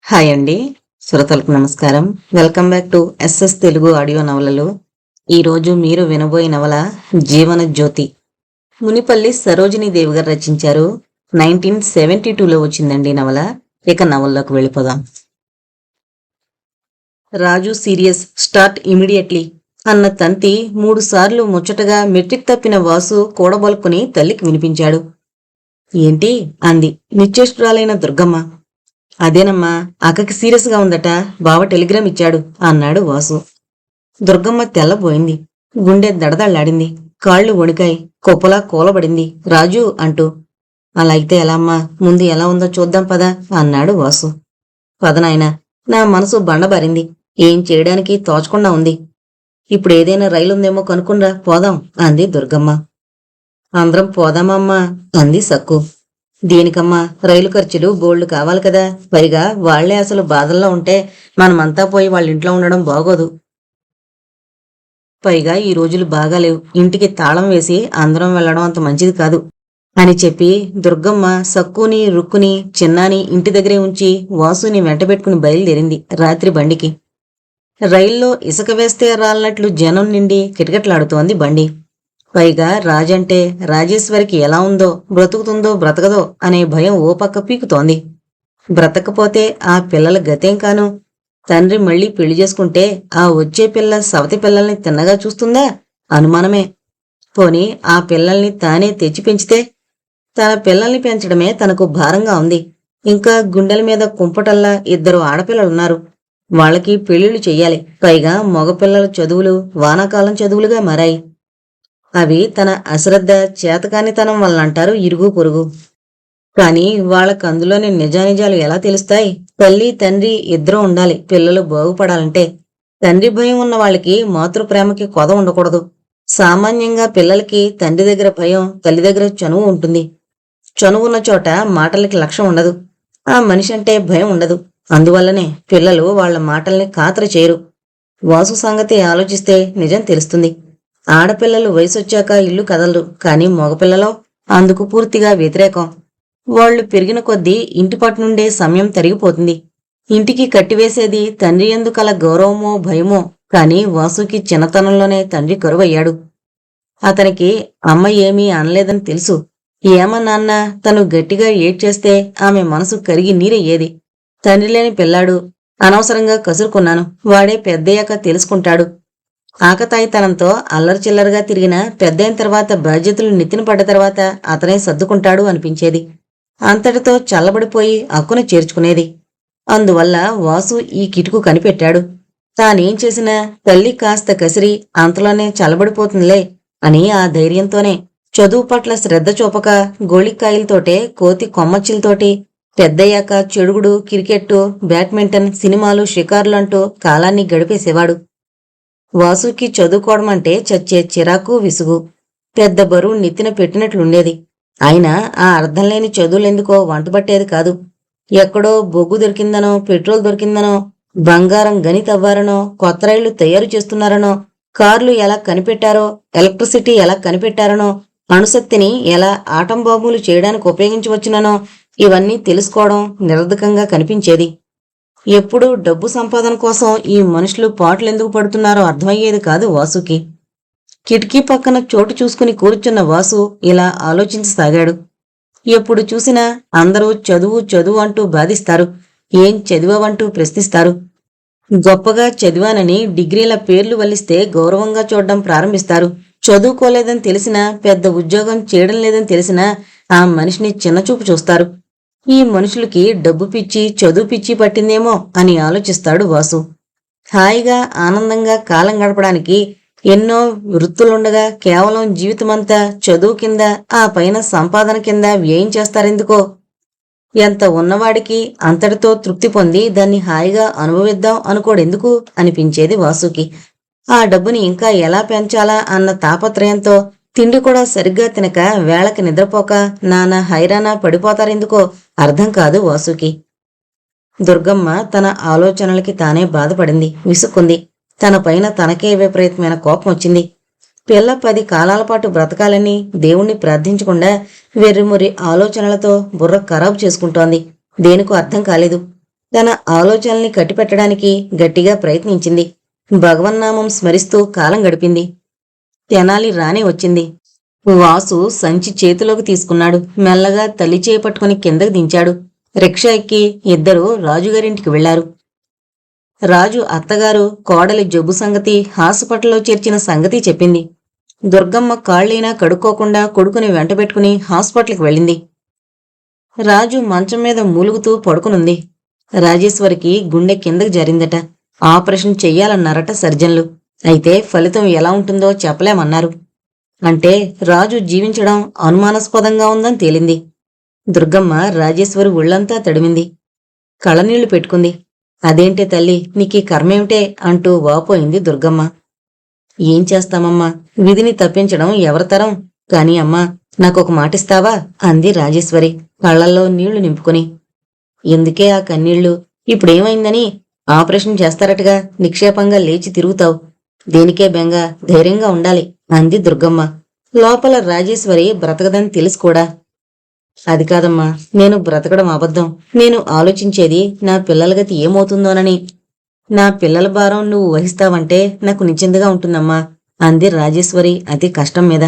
Hi అండి. శ్రోతలకు నమస్కారం. Welcome back to SS Telugu audio నవలలు. ఈరోజు మీరు వినబోయే నవల జీవన జ్యోతి. మునిపల్లి సరోజినీదేవి గారు రచించారు. 1972లో వచ్చిందండి నవల. ఇక నవల్లోకి వెళ్ళిపోదాం. రాజు సీరియస్, స్టార్ట్ ఇమీడియట్లీ అన్న తంతి 3 సార్లు ముచ్చటగా మెట్రిక్ తప్పిన వాసు కూడబలుకుని తల్లికి వినిపించాడు. ఏంటి అంది నిశ్చేష్టురాలైన దుర్గమ్మ. అదేనమ్మా, అక్కకి సీరియస్ గా ఉందట, బావ టెలిగ్రామ్ ఇచ్చాడు అన్నాడు వాసు. దుర్గమ్మ తెల్లబోయింది. గుండె దడదళ్లాడింది. కాళ్ళు వణికాయి. కుప్పలా కూలబడింది. రాజు అంటూ. అలా అయితే ఎలా అమ్మా, ముందు ఎలా ఉందో చూద్దాం పదా అన్నాడు వాసు. పదనాయనా, నా మనసు బండబారింది. ఏం చేయడానికి తోచకుండా ఉంది. ఇప్పుడు ఏదైనా రైలుందేమో కనుక్కునరా, పోదాం అంది దుర్గమ్మ. అందరం పోదామమ్మా అంది సక్కు. దేనికమ్మా, రైలు ఖర్చులు బోల్డ్ కావాలి కదా, పైగా వాళ్లే అసలు బాధల్లో ఉంటే మనమంతా పోయి వాళ్ళింట్లో ఉండడం బాగోదు. పైగా ఈ రోజులు బాగాలేవు, ఇంటికి తాళం వేసి అందరం వెళ్లడం అంత మంచిది కాదు అని చెప్పి దుర్గమ్మ సక్కుని రుక్కుని చిన్నాని ఇంటి దగ్గరే ఉంచి వాసుని వెంటబెట్టుకుని బయలుదేరింది రాత్రి బండికి. రైల్లో ఇసుక వేస్తే రాలనట్లు జనం నిండి కిటకిటలాడుతోంది బండి. పైగా రాజంటే రాజేశ్వరికి ఎలా ఉందో, బ్రతుకుతుందో బ్రతకదో అనే భయం ఓ పక్క పీకుతోంది. బ్రతకపోతే ఆ పిల్లల గతేం కాను? తండ్రి మళ్లీ పెళ్లి చేసుకుంటే ఆ వచ్చే పిల్ల సవతి పిల్లల్ని తిన్నగా చూస్తుందా? అనుమానమే. పోని ఆ పిల్లల్ని తానే తెచ్చి పెంచితే? తన పిల్లల్ని పెంచడమే తనకు భారంగా ఉంది. ఇంకా గుండెల మీద కుంపటల్లా 2 ఆడపిల్లలున్నారు. వాళ్ళకి పెళ్లిళ్లు చెయ్యాలి. పైగా మగపిల్లల చదువులు వానాకాలం చదువులుగా మారాయి. అవి తన అశ్రద్ధ, చేతకానితనం వల్లంటారు ఇరుగు పొరుగు. కాని వాళ్ళకందులోని నిజానిజాలు ఎలా తెలుస్తాయి? తల్లి తండ్రి ఇద్దరూ ఉండాలి పిల్లలు బాగుపడాలంటే. తండ్రి భయం ఉన్న వాళ్ళకి మాతృప్రేమకి కొద ఉండకూడదు. సామాన్యంగా పిల్లలకి తండ్రి దగ్గర భయం, తల్లి దగ్గర చనువు ఉంటుంది. చనువున్న చోట మాటలకి లక్ష్యం ఉండదు. ఆ మనిషి అంటే భయం ఉండదు. అందువల్లనే పిల్లలు వాళ్ల మాటల్ని ఖాతరు చేయరు. వాసు సంగతి ఆలోచిస్తే నిజం తెలుస్తుంది. ఆడపిల్లలు వయసొచ్చాక ఇల్లు కదలరు, కాని మగపిల్లలు అందుకు పూర్తిగా వ్యతిరేకం. వాళ్లు పెరిగిన కొద్దీ ఇంటి పట్నుండే సమయం తరిగిపోతుంది. ఇంటికి కట్టివేసేది తండ్రి యందు కల గౌరవమో భయమో. కాని వాసుకి చిన్నతనంలోనే తండ్రి కరువయ్యాడు. అతనికి అమ్మ ఏమీ అనలేదని తెలుసు. ఏమన్నాన్నా తను గట్టిగా ఏడ్చేస్తే ఆమె మనసు కరిగి నీరయ్యేది. తండ్రి లేని పిల్లాడు, అనవసరంగా కసురుకున్నాను, వాడే పెద్దయ్యాక తెలుసుకుంటాడు. ఆకతాయితనంతో అల్లరి చిల్లరగా తిరిగినా పెద్దయిన తర్వాత బాధ్యతలు నెత్తిన పడ్డ తర్వాత అతనే సర్దుకుంటాడు అనిపించేది. అంతటితో చల్లబడిపోయి అక్కున చేర్చుకునేది. అందువల్ల వాసు ఈ కిటుకు కనిపెట్టాడు. తానేం చేసినా తల్లి కాస్త కసిరి అంతలోనే చల్లబడిపోతుందిలే అని ఆ ధైర్యంతోనే చదువు పట్ల శ్రద్ధ చూపక గోళికాయలతోటే కోతి కొమ్మచ్చిలతోటి పెద్దయ్యాక చెడుగుడు, క్రికెట్టు, బ్యాడ్మింటన్, సినిమాలు, షికారులు అంటూ కాలాన్ని గడిపేసేవాడు. వాసుకి చదువుకోవడమంటే చచ్చే చిరాకు, విసుగు. పెద్ద బరువు నెత్తిన పెట్టినట్లుండేది. అయినా ఆ అర్థంలేని చదువులెందుకో వంటబట్టేది కాదు. ఎక్కడో బొగ్గు దొరికిందనో, పెట్రోల్ దొరికిందనో, బంగారం గని తవ్వారనో, కొత్త రైళ్లు తయారు చేస్తున్నారనో, కార్లు ఎలా కనిపెట్టారో, ఎలక్ట్రిసిటీ ఎలా కనిపెట్టారనో, అణుశక్తిని ఎలా ఆటం బాంబులు చేయడానికి ఉపయోగించవచ్చుననో ఇవన్నీ తెలుసుకోవడం నిరర్ధకంగా కనిపించేది. ఎప్పుడూ డబ్బు సంపాదన కోసం ఈ మనుషులు పాటలెందుకు పడుతున్నారో అర్థమయ్యేది కాదు వాసుకి. కిటికీ పక్కన చోటు చూసుకుని కూర్చున్న వాసు ఇలా ఆలోచించసాగాడు. ఎప్పుడు చూసినా అందరూ చదువు చదువు అంటూ బాధిస్తారు. ఏం చదివావంటూ ప్రశ్నిస్తారు. గొప్పగా చదివానని డిగ్రీల పేర్లు వల్లిస్తే గౌరవంగా చూడడం ప్రారంభిస్తారు. చదువుకోలేదని తెలిసినా, పెద్ద ఉద్యోగం చేయడం లేదని తెలిసినా ఆ మనిషిని చిన్నచూపు చూస్తారు. ఈ మనుషులకి డబ్బు పిచ్చి, చదువు పిచ్చి పట్టిందేమో అని ఆలోచిస్తాడు వాసు. హాయిగా ఆనందంగా కాలం గడపడానికి ఎన్నో వృత్తులుండగా కేవలం జీవితమంతా చదువు కింద, ఆ పైన సంపాదన కింద వ్యయం చేస్తారెందుకో? ఎంత ఉన్నవాడికి అంతటితో తృప్తి పొంది దాన్ని హాయిగా అనుభవిద్దాం అనుకోడెందుకు అనిపించేది వాసుకి. ఆ డబ్బుని ఇంకా ఎలా పెంచాలా అన్న తాపత్రయంతో తిండి కూడా సరిగ్గా తినక వేళకి నిద్రపోక నానా హైరానా పడిపోతారెందుకో అర్థం కాదు వాసుకి. దుర్గమ్మ తన ఆలోచనలకి తానే బాధపడింది, విసుక్కుంది. తన పైన తనకే విపరీతమైన కోపం వచ్చింది. పిల్ల 10 కాలాల పాటు బ్రతకాలని దేవుణ్ణి ప్రార్థించకుండా వెర్రిమురి ఆలోచనలతో బుర్ర ఖరాబు చేసుకుంటోంది. దేనికో అర్థం కాలేదు. తన ఆలోచనల్ని కట్టిపెట్టడానికి గట్టిగా ప్రయత్నించింది. భగవన్నామం స్మరిస్తూ కాలం గడిపింది. తెనాలి రానే వచ్చింది. వాసు సంచి చేతిలోకి తీసుకున్నాడు. మెల్లగా తల్లి చేపట్టుకుని కిందకు దించాడు. రిక్షా ఎక్కి ఇద్దరూ రాజుగారింటికి వెళ్లారు. రాజు అత్తగారు కోడలి జబ్బు సంగతి, హాస్పిటల్లో చేర్చిన సంగతి చెప్పింది. దుర్గమ్మ కాళ్ళైనా కడుక్కోకుండా కొడుకుని వెంటబెట్టుకుని హాస్పిటల్కి వెళ్ళింది. రాజు మంచం మీద మూలుగుతూ పడుకునుంది. రాజేశ్వరికి గుండె కిందకి జారిందట. ఆపరేషన్ చెయ్యాలన్నారట సర్జన్లు. అయితే ఫలితం ఎలా ఉంటుందో చెప్పలేమన్నారు. అంటే రాజు జీవించడం అనుమానాస్పదంగా ఉందని తేలింది. దుర్గమ్మ రాజేశ్వరి ఒళ్లంతా తడిమింది. కళ్ళనీళ్లు పెట్టుకుంది. అదేంటే తల్లి, నీకీ కర్మేమిటే అంటూ వాపోయింది దుర్గమ్మ. ఏం చేస్తామమ్మా, విధిని తప్పించడం ఎవరితరం? కాని అమ్మా, నాకొక మాటిస్తావా అంది రాజేశ్వరి కళ్లల్లో నీళ్లు నింపుకుని. ఎందుకే ఆ కన్నీళ్లు? ఇప్పుడేమైందని? ఆపరేషన్ చేస్తారటగా, నిక్షేపంగా లేచి తిరుగుతావు. దేనికే బెంగ, ధైర్యంగా ఉండాలి అంది దుర్గమ్మ. లోపల రాజేశ్వరి బ్రతకదని తెలుసు కూడా. అది కాదమ్మా, నేను బ్రతకడం అబద్ధం. నేను ఆలోచించేది నా పిల్లల గతి ఏమవుతుందోనని. నా పిల్లల భారం నువ్వు వహిస్తావంటే నాకు నిశ్చింతగా ఉంటుందమ్మా అంది రాజేశ్వరి అతి కష్టం మీద.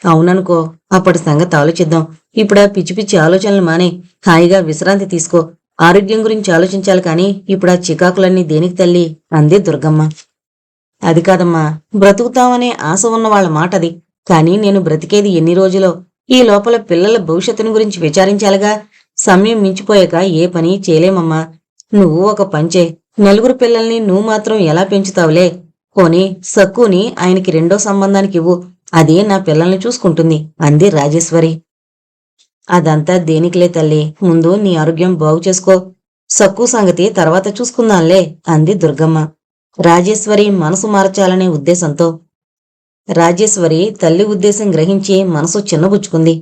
అవుననుకో, అప్పటి సంగతి ఆలోచిద్దాం. ఇప్పుడా పిచ్చి పిచ్చి ఆలోచనలు మానే, హాయిగా విశ్రాంతి తీసుకో. ఆరోగ్యం గురించి ఆలోచించాలి కాని ఇప్పుడా చికాకులన్నీ దేనికి తల్లి అంది దుర్గమ్మ. అది కాదమ్మా, బ్రతుకుతామనే ఆశ ఉన్న వాళ్ళ మాటది. కాని నేను బ్రతికేది ఎన్ని రోజులో? ఈ లోపల పిల్లల భవిష్యత్తుని గురించి విచారించాలిగా. సమయం మించిపోయాక ఏ పని చేయలేమమ్మా. నువ్వు ఒక పంచే, నలుగురు పిల్లల్ని నువ్వు మాత్రం ఎలా పెంచుతావులే. పోనీ సక్కుని ఆయనకి రెండో సంబంధానికి ఇవ్వు, అది నా పిల్లల్ని చూసుకుంటుంది అంది రాజేశ్వరి. అదంతా దేనికిలే తల్లి, ముందు నీ ఆరోగ్యం బాగు చేసుకో. సక్కు సంగతి తర్వాత చూసుకుందాంలే అంది దుర్గమ్మ రాజేశ్వరి మనసు మార్చాలనే ఉద్దేశంతో. రాజేశ్వరి తల్లి ఉద్దేశం గ్రహించి మనసు చిన్నబుచ్చుకుంది.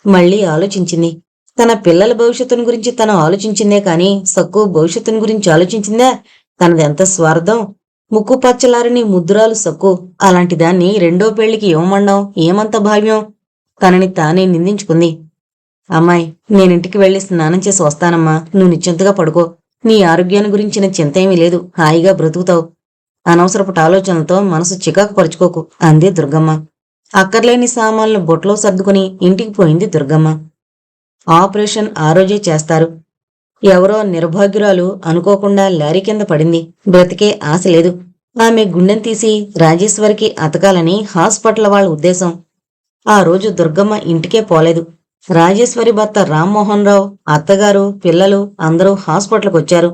మళ్లీ ఆలోచించింది. తన పిల్లల భవిష్యత్తుని గురించి తను ఆలోచించిందే కాని సక్కు భవిష్యత్తుని గురించి ఆలోచించిందా? తనదెంత స్వార్థం! ముక్కు పచ్చలారని ముద్దురాలు సక్కు, అలాంటి దాన్ని రెండో పెళ్లికి ఇవ్వమండం ఏమంత భావ్యం? తనని తానే నిందించుకుంది. అమ్మాయి, నేనింటికి వెళ్లి స్నానం చేసి వస్తానమ్మా. నువ్వు నిశ్చింతగా పడుకో. నీ ఆరోగ్యాన్ని గురించిన చింత ఏమీ లేదు, హాయిగా బ్రతుకుతావు. అనవసరపు ఆలోచనలతో మనసు చికాకు పరుచుకోకు అంది దుర్గమ్మ. అక్కర్లేని సామాన్లు బొట్లో సర్దుకుని ఇంటికి పోయింది దుర్గమ్మ. ఆపరేషన్ ఆ రోజే చేస్తారు. ఎవరో నిర్భాగ్యురాలు అనుకోకుండా లారీ కింద పడింది. బ్రతికే ఆశ లేదు. ఆమె గుండెని తీసి రాజేశ్వరికి అతకాలని హాస్పిటల్ వాళ్ళ ఉద్దేశం. ఆ రోజు దుర్గమ్మ ఇంటికే పోలేదు. రాజేశ్వరి భర్త రామ్మోహన్ రావు, అత్తగారు, పిల్లలు అందరూ హాస్పిటల్కి వచ్చారు.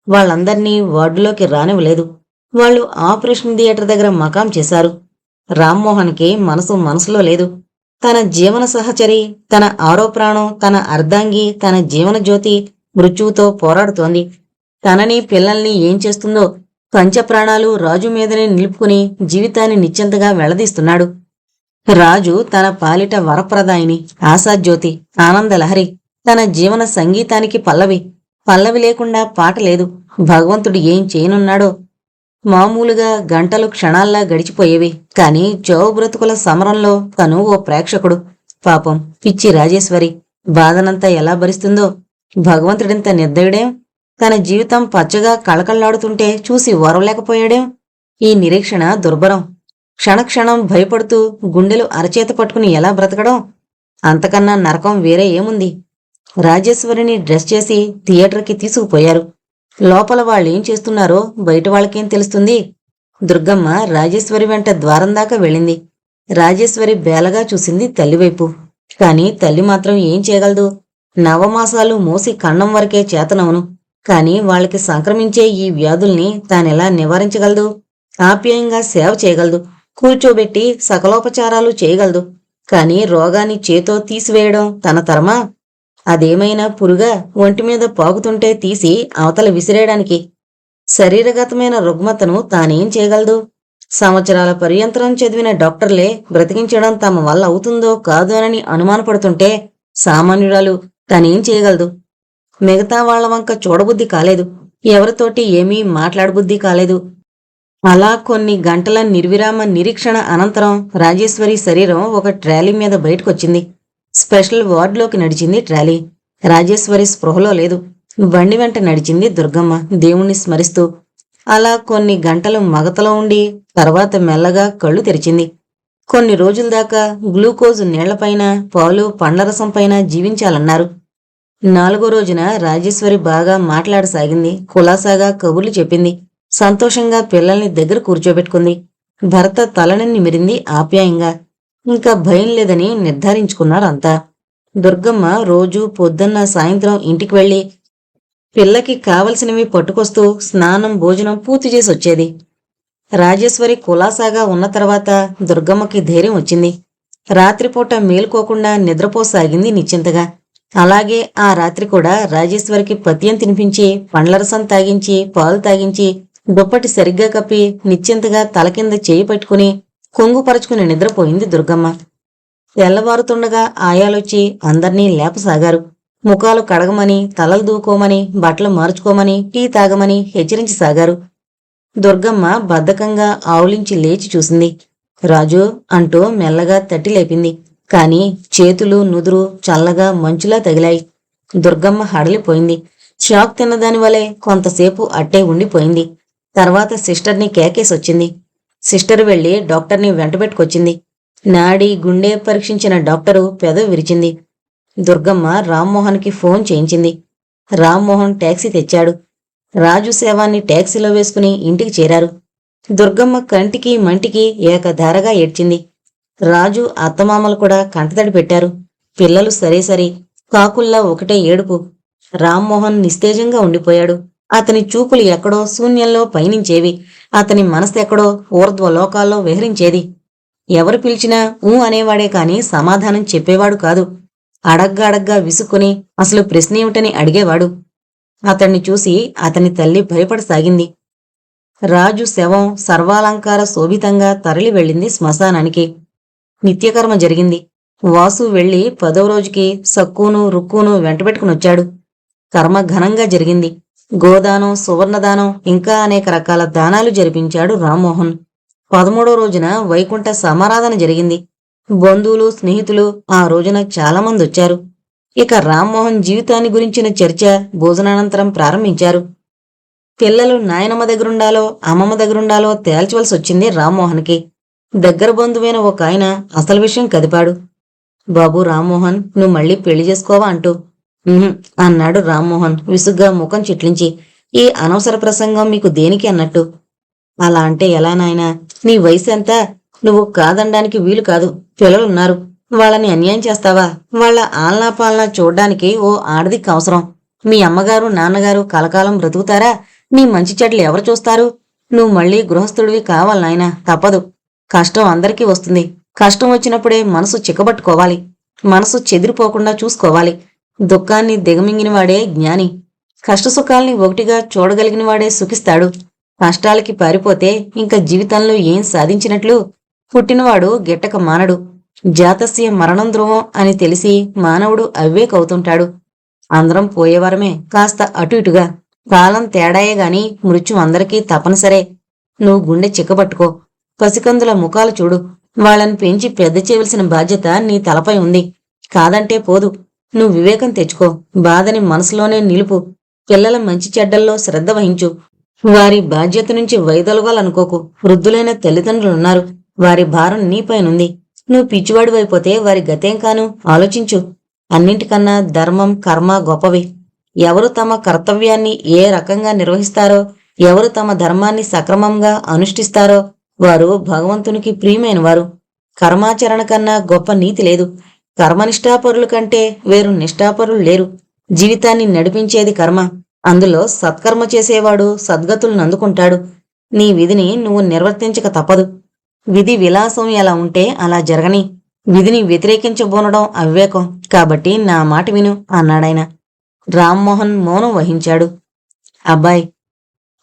వాళ్ళందర్నీ వార్డులోకి రానివ్వలేదు. వాళ్ళు ఆపరేషన్ థియేటర్ దగ్గర మకాం చేశారు. రామ్మోహన్కి మనసులో లేదు. తన జీవన సహచరి, తన ఆరోప్రాణం, తన అర్ధాంగి, తన జీవన జ్యోతి మృత్యువుతో పోరాడుతోంది. తనని పిల్లల్ని ఏం చేస్తుందో? పంచప్రాణాలు రాజు మీదనే నిలుపుకుని జీవితాన్ని నిశ్చింతగా వెళ్లదీస్తున్నాడు. రాజు తన పాలిట వరప్రదాయిని, ఆశాజ్యోతి, ఆనందలహరి, తన జీవన సంగీతానికి పల్లవి. పల్లవి లేకుండా పాట లేదు. భగవంతుడు ఏం చేయనున్నాడో? మామూలుగా గంటలు క్షణాల్లా గడిచిపోయేవి. కాని చావు బ్రతుకుల సమరంలో తను ఓ ప్రేక్షకుడు. పాపం పిచ్చి రాజేశ్వరి బాధనంతా ఎలా భరిస్తుందో? భగవంతుడింత నిర్దయుడేం? తన జీవితం పచ్చగా కళకళ్లాడుతుంటే చూసి ఓరవలేకపోయాడేం? ఈ నిరీక్షణ దుర్భరం. క్షణక్షణం భయపడుతూ గుండెలు అరచేత పట్టుకుని ఎలా బ్రతకడం? అంతకన్నా నరకం వేరే ఏముంది? రాజేశ్వరిని డ్రెస్ చేసి థియేటర్కి తీసుకుపోయారు. లోపల వాళ్ళేం చేస్తున్నారో బయట వాళ్ళకేం తెలుస్తుంది? దుర్గమ్మ రాజేశ్వరి వెంట ద్వారం దాకా వెళ్ళింది. రాజేశ్వరి బేలగా చూసింది తల్లివైపు. కాని తల్లి మాత్రం ఏం చేయగలదు? నవమాసాలు మోసి కన్నం వరకే చేతనవును. కాని వాళ్ళకి సంక్రమించే ఈ వ్యాధుల్ని తానెలా నివారించగలదు? ఆప్యాయంగా సేవ చేయగలదు, కూర్చోబెట్టి సకలోపచారాలు చేయగలదు. కాని రోగాన్ని చేతో తీసివేయడం తన తరమా? అదేమైనా పురుగా ఒంటిమీద పాకుతుంటే తీసి అవతల విసిరేయడానికి? శరీరగతమైన రుగ్మతను తానేం చేయగలదు? సంవత్సరాల పర్యంతరం చదివిన డాక్టర్లే బ్రతికించడం తమ వల్ల అవుతుందో కాదోనని అనుమానపడుతుంటే సామాన్యురాలు తనేం చేయగలదు? మిగతా వాళ్ల వంక చూడబుద్ధి కాలేదు. ఎవరితోటి ఏమీ మాట్లాడబుద్ధి కాలేదు. అలా కొన్ని గంటల నిర్విరామ నిరీక్షణ అనంతరం రాజేశ్వరి శరీరం ఒక ట్రాలీ మీద బయటకొచ్చింది. స్పెషల్ వార్డులోకి నడిచింది ట్రాలీ. రాజేశ్వరి స్పృహలో లేదు. బండి వెంట నడిచింది దుర్గమ్మ దేవుణ్ణి స్మరిస్తూ. అలా కొన్ని గంటలు మగతలో ఉండి తర్వాత మెల్లగా కళ్ళు తెరిచింది. కొన్ని రోజుల దాకా గ్లూకోజు నీళ్లపైన, పాలు పండ్లరసం పైన జీవించాలన్నారు. 4వ రోజున రాజేశ్వరి బాగా మాట్లాడసాగింది. కులాసాగా కబుర్లు చెప్పింది. సంతోషంగా పిల్లల్ని దగ్గర కూర్చోబెట్టుకుంది. భర్త తలని నిమిరింది ఆప్యాయంగా. ఇంకా భయం లేదని నిర్ధారించుకున్నారంతా. దుర్గమ్మ రోజూ పొద్దున్న సాయంత్రం ఇంటికి వెళ్లి పిల్లకి కావలసినవి పట్టుకొస్తూ స్నానం భోజనం పూర్తి చేసి వచ్చేది. రాజేశ్వరి కులాసాగా ఉన్న తర్వాత దుర్గమ్మకి ధైర్యం వచ్చింది. రాత్రిపూట మేలుకోకుండా నిద్రపోసాగింది నిశ్చింతగా. అలాగే ఆ రాత్రి కూడా రాజేశ్వరికి పత్యం తినిపించి, పండ్లరసం తాగించి, పాలు తాగించి, దుప్పటి సరిగ్గా కప్పి నిశ్చింతగా తల కింద చేయి పట్టుకుని కొంగుపరుచుకుని నిద్రపోయింది దుర్గమ్మ. తెల్లవారుతుండగా ఆయాలొచ్చి అందర్నీ లేపసాగారు. ముఖాలు కడగమని, తలలు దూకోమని, బట్టలు మార్చుకోమని, టీ తాగమని హెచ్చరించసాగారు. దుర్గమ్మ బద్ధకంగా ఆవులించి లేచి చూసింది. రాజు అంటూ మెల్లగా తట్టి లేపింది. కాని చేతులు నుదురు చల్లగా మంచులా తగిలాయి. దుర్గమ్మ హడలిపోయింది. షాక్ తిన్నదాని వలె కొంతసేపు అట్టే ఉండిపోయింది. తర్వాత సిస్టర్ని కేకేసొచ్చింది. సిస్టర్ వెళ్లి డాక్టర్ని వెంటబెట్టుకొచ్చింది. నాడి గుండె పరీక్షించిన డాక్టరు పెదవి విరిచింది. దుర్గమ్మ రామ్మోహన్కి ఫోన్ చేయించింది. రామ్మోహన్ టాక్సీ తెచ్చాడు. రాజు శవాన్ని టాక్సీలో వేసుకుని ఇంటికి చేరారు. దుర్గమ్మ కంటికి మంటికి ఏకధారగా ఏడ్చింది. రాజు అత్తమామలు కూడా కంటతడి పెట్టారు. పిల్లలు సరే కాకుల్లా ఒకటే ఏడుపు. రామ్మోహన్ నిస్తేజంగా ఉండిపోయాడు. అతని చూపులు ఎక్కడో శూన్యంలో పయనించేవి. అతని మనసెక్కడో ఊర్ధ్వలోకాల్లో విహరించేది. ఎవరు పిలిచినా ఊ అనేవాడే కాని సమాధానం చెప్పేవాడు కాదు. అడగ్గా విసుక్కుని అసలు ప్రశ్నేమిటని అడిగేవాడు. అతన్ని చూసి అతని తల్లి భయపడసాగింది. రాజు శవం సర్వాలంకార శోభితంగా తరలి వెళ్ళింది శ్మశానానికి. నిత్యకర్మ జరిగింది. వాసు వెళ్లి 10వ రోజుకి సక్కును రుక్కును వెంటబెట్టుకునొచ్చాడు. కర్మ ఘనంగా జరిగింది. గోదానం, సువర్ణదానం ఇంకా అనేక రకాల దానాలు జరిపించాడు రామ్మోహన్. 13వ రోజున వైకుంఠ సమారాధన జరిగింది. బంధువులు స్నేహితులు ఆ రోజున చాలామంది వచ్చారు. ఇక రామ్మోహన్ జీవితాన్ని గురించిన చర్చ భోజనానంతరం ప్రారంభించారు. పిల్లలు నాయనమ్మ దగ్గరుండాలో అమ్మమ్మ దగ్గరుండాలో తేల్చవలసి వచ్చింది రామ్మోహన్కి. దగ్గర బంధువైన ఒక ఆయన అసలు విషయం కదిపాడు. బాబు రామ్మోహన్, నువ్వు మళ్ళీ పెళ్లి చేసుకోవా అంటూ. అన్నాడు రామ్మోహన్ విసుగ్గా ముఖం చిట్లించి. ఈ అనవసర ప్రసంగం మీకు దేనికి అన్నట్టు. అలా అంటే ఎలా నాయనా? నీ వయసు ఎంత? నువ్వు కాదనడానికి వీలు కాదు. పిల్లలున్నారు. వాళ్ళని అన్యాయం చేస్తావా? వాళ్ళ ఆలనా పాలనా చూడ్డానికి ఓ ఆడదికి అవసరం. మీ అమ్మగారు నాన్నగారు కలకాలం బ్రతుకుతారా? నీ మంచి చెడ్లు ఎవరు చూస్తారు? నువ్వు మళ్ళీ గృహస్థుడివి కావాలి నాయనా, తప్పదు. కష్టం అందరికీ వస్తుంది. కష్టం వచ్చినప్పుడే మనసు చిక్కబట్టుకోవాలి. మనసు చెదిరిపోకుండా చూసుకోవాలి. దుఃఖాన్ని దిగమింగినవాడే జ్ఞాని. కష్టసుఖాల్ని ఒకటిగా చూడగలిగినవాడే సుఖిస్తాడు. కష్టాలకి పారిపోతే ఇంకా జీవితంలో ఏం సాధించినట్లు? పుట్టినవాడు గిట్టక మానడు. జాతస్య మరణం ధ్రువం అని తెలిసి మానవుడు అవివేకవుతుంటాడు. అందరం పోయేవారమే, కాస్త అటు ఇటుగా. కాలం తేడాయే గాని మృత్యు అందరికీ తప్పనిసరే. నువ్వు గుండె చిక్కబట్టుకో. పసికందుల ముఖాలు చూడు. వాళ్ళని పెంచి పెద్ద చేయవలసిన బాధ్యత నీ తలపై ఉంది. కాదంటే పోదు. నువ్వు వివేకం తెచ్చుకో. బాధని మనసులోనే నిలుపు. పిల్లల మంచి చెడ్డల్లో శ్రద్ధ వహించు. వారి బాధ్యత నుంచి వైదొలగాలనుకోకు. వృద్ధులైన తల్లిదండ్రులున్నారు. వారి భారం నీపైనుంది. నువ్వు పిచ్చివాడివైపోతే వారి గతేం కాను? ఆలోచించు. అన్నింటికన్నా ధర్మం, కర్మ గొప్పవి. ఎవరు తమ కర్తవ్యాన్ని ఏ రకంగా నిర్వహిస్తారో, ఎవరు తమ ధర్మాన్ని సక్రమంగా అనుష్ఠిస్తారో వారు భగవంతునికి ప్రియమైన వారు. కర్మాచరణ కన్నా గొప్ప నీతి లేదు. కర్మనిష్ఠాపరుల కంటే వేరు నిష్ఠాపరులు లేరు. జీవితాన్ని నడిపించేది కర్మ. అందులో సత్కర్మ చేసేవాడు సద్గతులను అందుకుంటాడు. నీ విధిని నువ్వు నిర్వర్తించక తప్పదు. విధి విలాసం ఎలా ఉంటే అలా జరగని. విధిని వ్యతిరేకించబోనడం అవివేకం. కాబట్టి నా మాట విను అన్నాడాయన. రామ్మోహన్ మౌనం వహించాడు. అబ్బాయ్,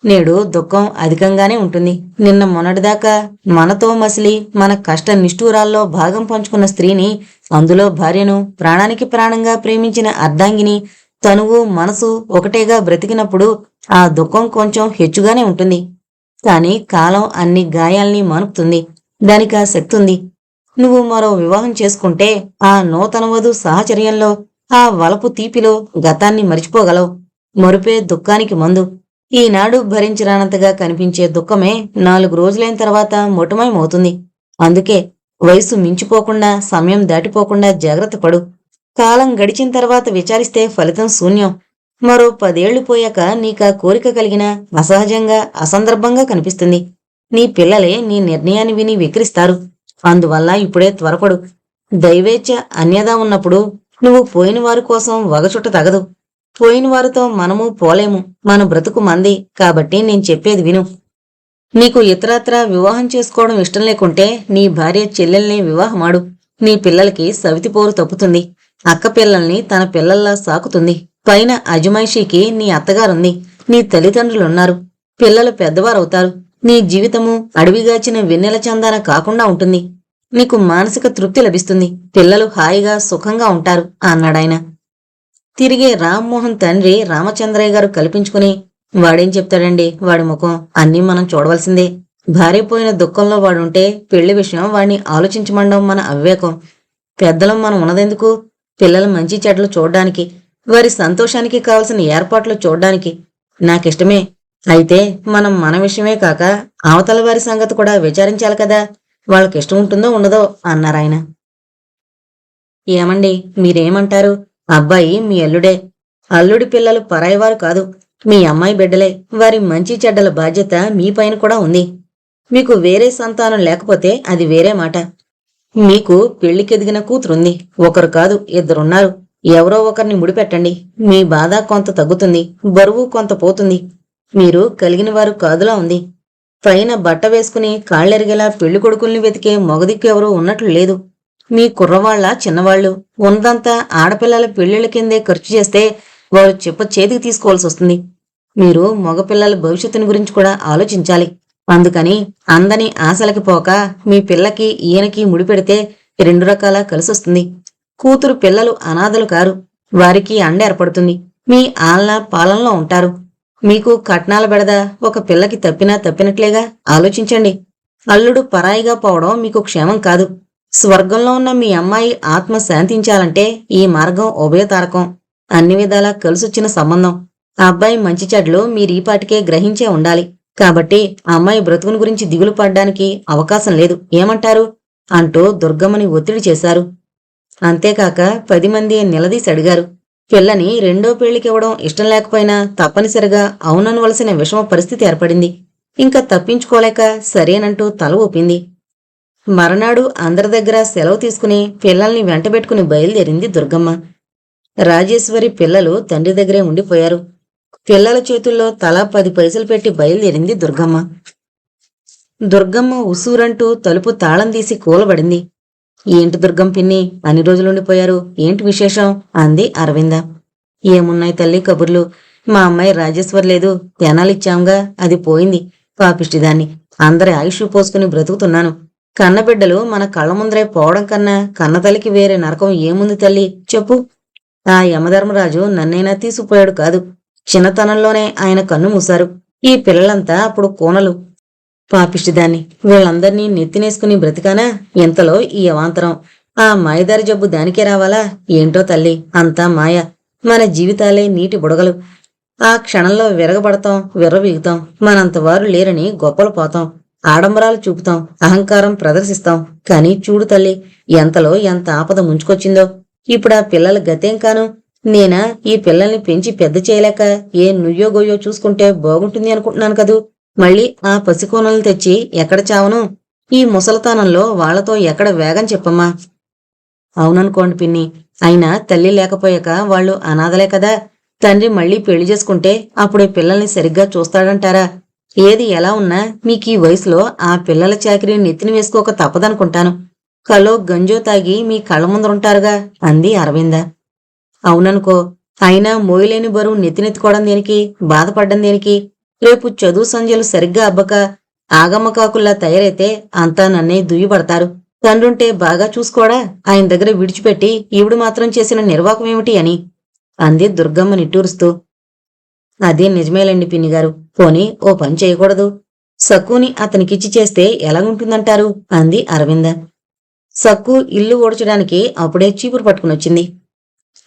నేడు దుఃఖం అధికంగానే ఉంటుంది. నిన్న మొన్నటిదాకా మనతో మసిలి మన కష్ట నిష్ఠూరాల్లో భాగం పంచుకున్న స్త్రీని, అందులో భార్యను, ప్రాణానికి ప్రాణంగా ప్రేమించిన అర్ధాంగిని, తనువు మనసు ఒకటేగా బ్రతికినప్పుడు ఆ దుఃఖం కొంచెం హెచ్చుగానే ఉంటుంది. కాని కాలం అన్ని గాయాల్ని మానుపుతుంది. దానికి ఆ శక్తి ఉంది. నువ్వు మరో వివాహం చేసుకుంటే ఆ నూతన వధు సాహచర్యంలో, ఆ వలపు తీపిలో గతాన్ని మరిచిపోగలవు. మరుపే దుఃఖానికి మందు. ఈనాడు భరించరానంతగా కనిపించే దుఃఖమే 4 రోజులైన తర్వాత మొటుమయమవుతుంది. అందుకే వయసు మించిపోకుండా, సమయం దాటిపోకుండా జాగ్రత్త పడు. కాలం గడిచిన తర్వాత విచారిస్తే ఫలితం శూన్యం. మరో 10 ఏళ్లు పోయాక నీకా కోరిక కలిగినా అసహజంగా, అసందర్భంగా కనిపిస్తుంది. నీ పిల్లలే నీ నిర్ణయాన్ని విని విక్రిస్తారు. అందువల్ల ఇప్పుడే త్వరపడు. దైవేచ్ఛ అన్యదా ఉన్నప్పుడు నువ్వు పోయిన వారి కోసం వగచుట్ట తగదు. పోయిన వారితో మనము పోలేము. మన బ్రతుకు మంది. కాబట్టి నేను చెప్పేది విను. నీకు ఇతరత్రా వివాహం చేసుకోవడం ఇష్టం లేకుంటే నీ భార్య చెల్లెల్ని వివాహమాడు. నీ పిల్లలకి సవితిపోరు తప్పుతుంది. అక్క పిల్లల్ని తన పిల్లల్లా సాకుతుంది. పైన అజమాయిషీకి నీ అత్తగారుంది. నీ తల్లిదండ్రులున్నారు. పిల్లలు పెద్దవారవుతారు. నీ జీవితము అడవిగాచిన వెన్నెల చందాన కాకుండా ఉంటుంది. నీకు మానసిక తృప్తి లభిస్తుంది. పిల్లలు హాయిగా సుఖంగా ఉంటారు అన్నాడాయన. తిరిగి రామ్మోహన్ తండ్రి రామచంద్రయ్య గారు కల్పించుకుని, వాడేం చెప్తాడండి, వాడి ముఖం అన్నీ మనం చూడవలసిందే. భార్య పోయిన దుఃఖంలో వాడుంటే పెళ్లి విషయం వాడిని ఆలోచించమండం మన అవివేకం. పెద్దలం మనం ఉన్నదెందుకు? పిల్లల మంచి చెడ్డలు చూడ్డానికి, వారి సంతోషానికి కావలసిన ఏర్పాట్లు చూడ్డానికి. నాకిష్టమే. అయితే మనం మన విషయమే కాక అవతల వారి సంగతి కూడా విచారించాలి కదా. వాళ్ళకిష్టం ఉంటుందో ఉండదో అన్నారాయన. ఏమండి, మీరేమంటారు? అబ్బాయి మీ అల్లుడే. అల్లుడి పిల్లలు పరాయివారు కాదు. మీ అమ్మాయి బిడ్డలే. వారి మంచి చెడ్డల బాధ్యత మీ పైన కూడా ఉంది. మీకు వేరే సంతానం లేకపోతే అది వేరే మాట. మీకు పెళ్లికెదిగిన కూతురుంది. ఒకరు కాదు, ఇద్దరున్నారు. ఎవరో ఒకరిని ముడిపెట్టండి. మీ బాధ కొంత తగ్గుతుంది. బరువు కొంత పోతుంది. మీరు కలిగిన వారు కాదులా ఉంది. పైన బట్ట వేసుకుని కాళ్ళెరిగేలా పెళ్లి కొడుకుల్ని వెతికే మొగదిక్కు ఎవరూ ఉన్నట్లు లేదు. మీ కుర్రవాళ్ల చిన్నవాళ్లు ఉన్నదంతా ఆడపిల్లల పెళ్లిళ్ల కిందే ఖర్చు చేస్తే వారు చెప్ప చేతికి తీసుకోవాల్సి వస్తుంది. మీరు మగపిల్లల భవిష్యత్తుని గురించి కూడా ఆలోచించాలి. అందుకని అందని ఆశలకి పోక మీ పిల్లకి ఈయనకి ముడిపెడితే 2 రకాల కలిసొస్తుంది. కూతురు పిల్లలు అనాథలు కారు. వారికి అండ ఏర్పడుతుంది. మీ ఆలన పాలనలో ఉంటారు. మీకు కట్నాల బెడద ఒక పిల్లకి తప్పినట్లేగా. ఆలోచించండి. అల్లుడు పరాయిగా పోవడం మీకు క్షేమం కాదు. స్వర్గంలో ఉన్న మీ అమ్మాయి ఆత్మ శాంతించాలంటే ఈ మార్గం ఉభయతారకం. అన్ని విధాలా కలిసొచ్చిన సంబంధం. ఆ అబ్బాయి మంచి చెడ్లు మీరీపాటికే గ్రహించే ఉండాలి. కాబట్టి అమ్మాయి బ్రతుకుని గురించి దిగులు పడ్డానికి అవకాశం లేదు. ఏమంటారు అంటూ దుర్గమ్మని ఒత్తిడి చేశారు. అంతేకాక 10 మంది నిలదీసి అడిగారు. పిల్లని రెండో పెళ్లికివ్వడం ఇష్టం లేకపోయినా తప్పనిసరిగా అవుననవలసిన విషమ పరిస్థితి ఏర్పడింది. ఇంకా తప్పించుకోలేక సరేనంటూ తల ఊపింది. మరనాడు అందరి దగ్గర సెలవు తీసుకుని పిల్లల్ని వెంటబెట్టుకుని బయలుదేరింది దుర్గమ్మ. రాజేశ్వరి పిల్లలు తండ్రి దగ్గరే ఉండిపోయారు. పిల్లల చేతుల్లో తలా 10 పైసలు పెట్టి బయలుదేరింది దుర్గమ్మ. దుర్గమ్మ ఉసూరంటూ తలుపు తాళం తీసి కూలబడింది. ఏంటి దుర్గం పిన్ని, అన్ని రోజులుండిపోయారు, ఏంటి విశేషం అంది అరవింద. ఏమున్నాయి తల్లి కబుర్లు. మా అమ్మాయి రాజేశ్వర్ లేదు, తెనాలిచ్చాంగా, అది పోయింది. పాపిష్టిదాన్ని. అందరి ఆయుష్ పోసుకుని బ్రతుకుతున్నాను. కన్నబిడ్డలు మన కళ్ళ ముందరే పోవడం కన్నా కన్నతల్లికి వేరే నరకం ఏముంది తల్లి చెప్పు. ఆ యమధర్మరాజు నన్నైనా తీసుకుపోయాడు కాదు. చిన్నతనంలోనే ఆయన కన్ను మూశారు. ఈ పిల్లలంతా అప్పుడు కోనలు. పాపిష్టిదాన్ని. వీళ్ళందర్నీ నెత్తినేసుకుని బ్రతికానా ఇంతలో ఈ అవాంతరం. ఆ మాయదారి జబ్బు దానికే రావాలా ఏంటో తల్లి. అంతా మాయ. మన జీవితాలే నీటి బుడగలు. ఆ క్షణంలో విరగబడతాం, విర్రవీగుతాం. మనంతవారు లేరని గొప్పలు పోతాం. ఆడంబరాలు చూపుతాం, అహంకారం ప్రదర్శిస్తాం. కాని చూడు తల్లి, ఎంతలో ఎంత ఆపద ముంచుకొచ్చిందో. ఇప్పుడా పిల్లల గతేం కాను. నేనా ఈ పిల్లల్ని పెంచి పెద్ద చేయలేక ఏ నుయ్యో గొయ్యో చూసుకుంటే బాగుంటుంది అనుకుంటున్నాను కదూ. మళ్ళీ ఆ పసికోనలు తెచ్చి ఎక్కడ చావను. ఈ ముసలతనంలో వాళ్లతో ఎక్కడ వేగం చెప్పమ్మా. అవుననుకోండి పిన్ని. అయినా తల్లి లేకపోయాక వాళ్ళు అనాథలే కదా. తండ్రి మళ్లీ పెళ్లి చేసుకుంటే అప్పుడే పిల్లల్ని సరిగ్గా చూస్తాడంటారా? ఏది ఎలా ఉన్నా మీకీ వయసులో ఆ పిల్లల చాకిరీ నెత్తిని వేసుకోక తప్పదనుకుంటాను. కలో గంజో తాగి మీ కళ్ళ ముందరుంటారుగా అంది అరవింద. అవుననుకో. అయినా మోయలేని బరువు నెత్తినెత్తుకోవడం దేనికి, బాధపడ్డం దేనికి? రేపు చదువు సంధ్యలు సరిగ్గా అబ్బక ఆగమ్మకాకుల్లా తయారైతే అంతా నన్నే దుయ్యబడతారు. తండ్రుంటే బాగా చూసుకోడా, ఆయన దగ్గర విడిచిపెట్టి ఈవిడు మాత్రం చేసిన నిర్వాకమేమిటి అని అంది దుర్గమ్మ నిట్టూరుస్తూ. అదే నిజమేలండి పిన్నిగారు. పోనీ ఓ పని చేయకూడదు. సక్కుని అతనికిచ్చి చేస్తే ఎలాగుంటుందంటారు అంది అరవింద. సక్కు ఇల్లు ఓడ్చడానికి అప్పుడే చీపురు పట్టుకునొచ్చింది.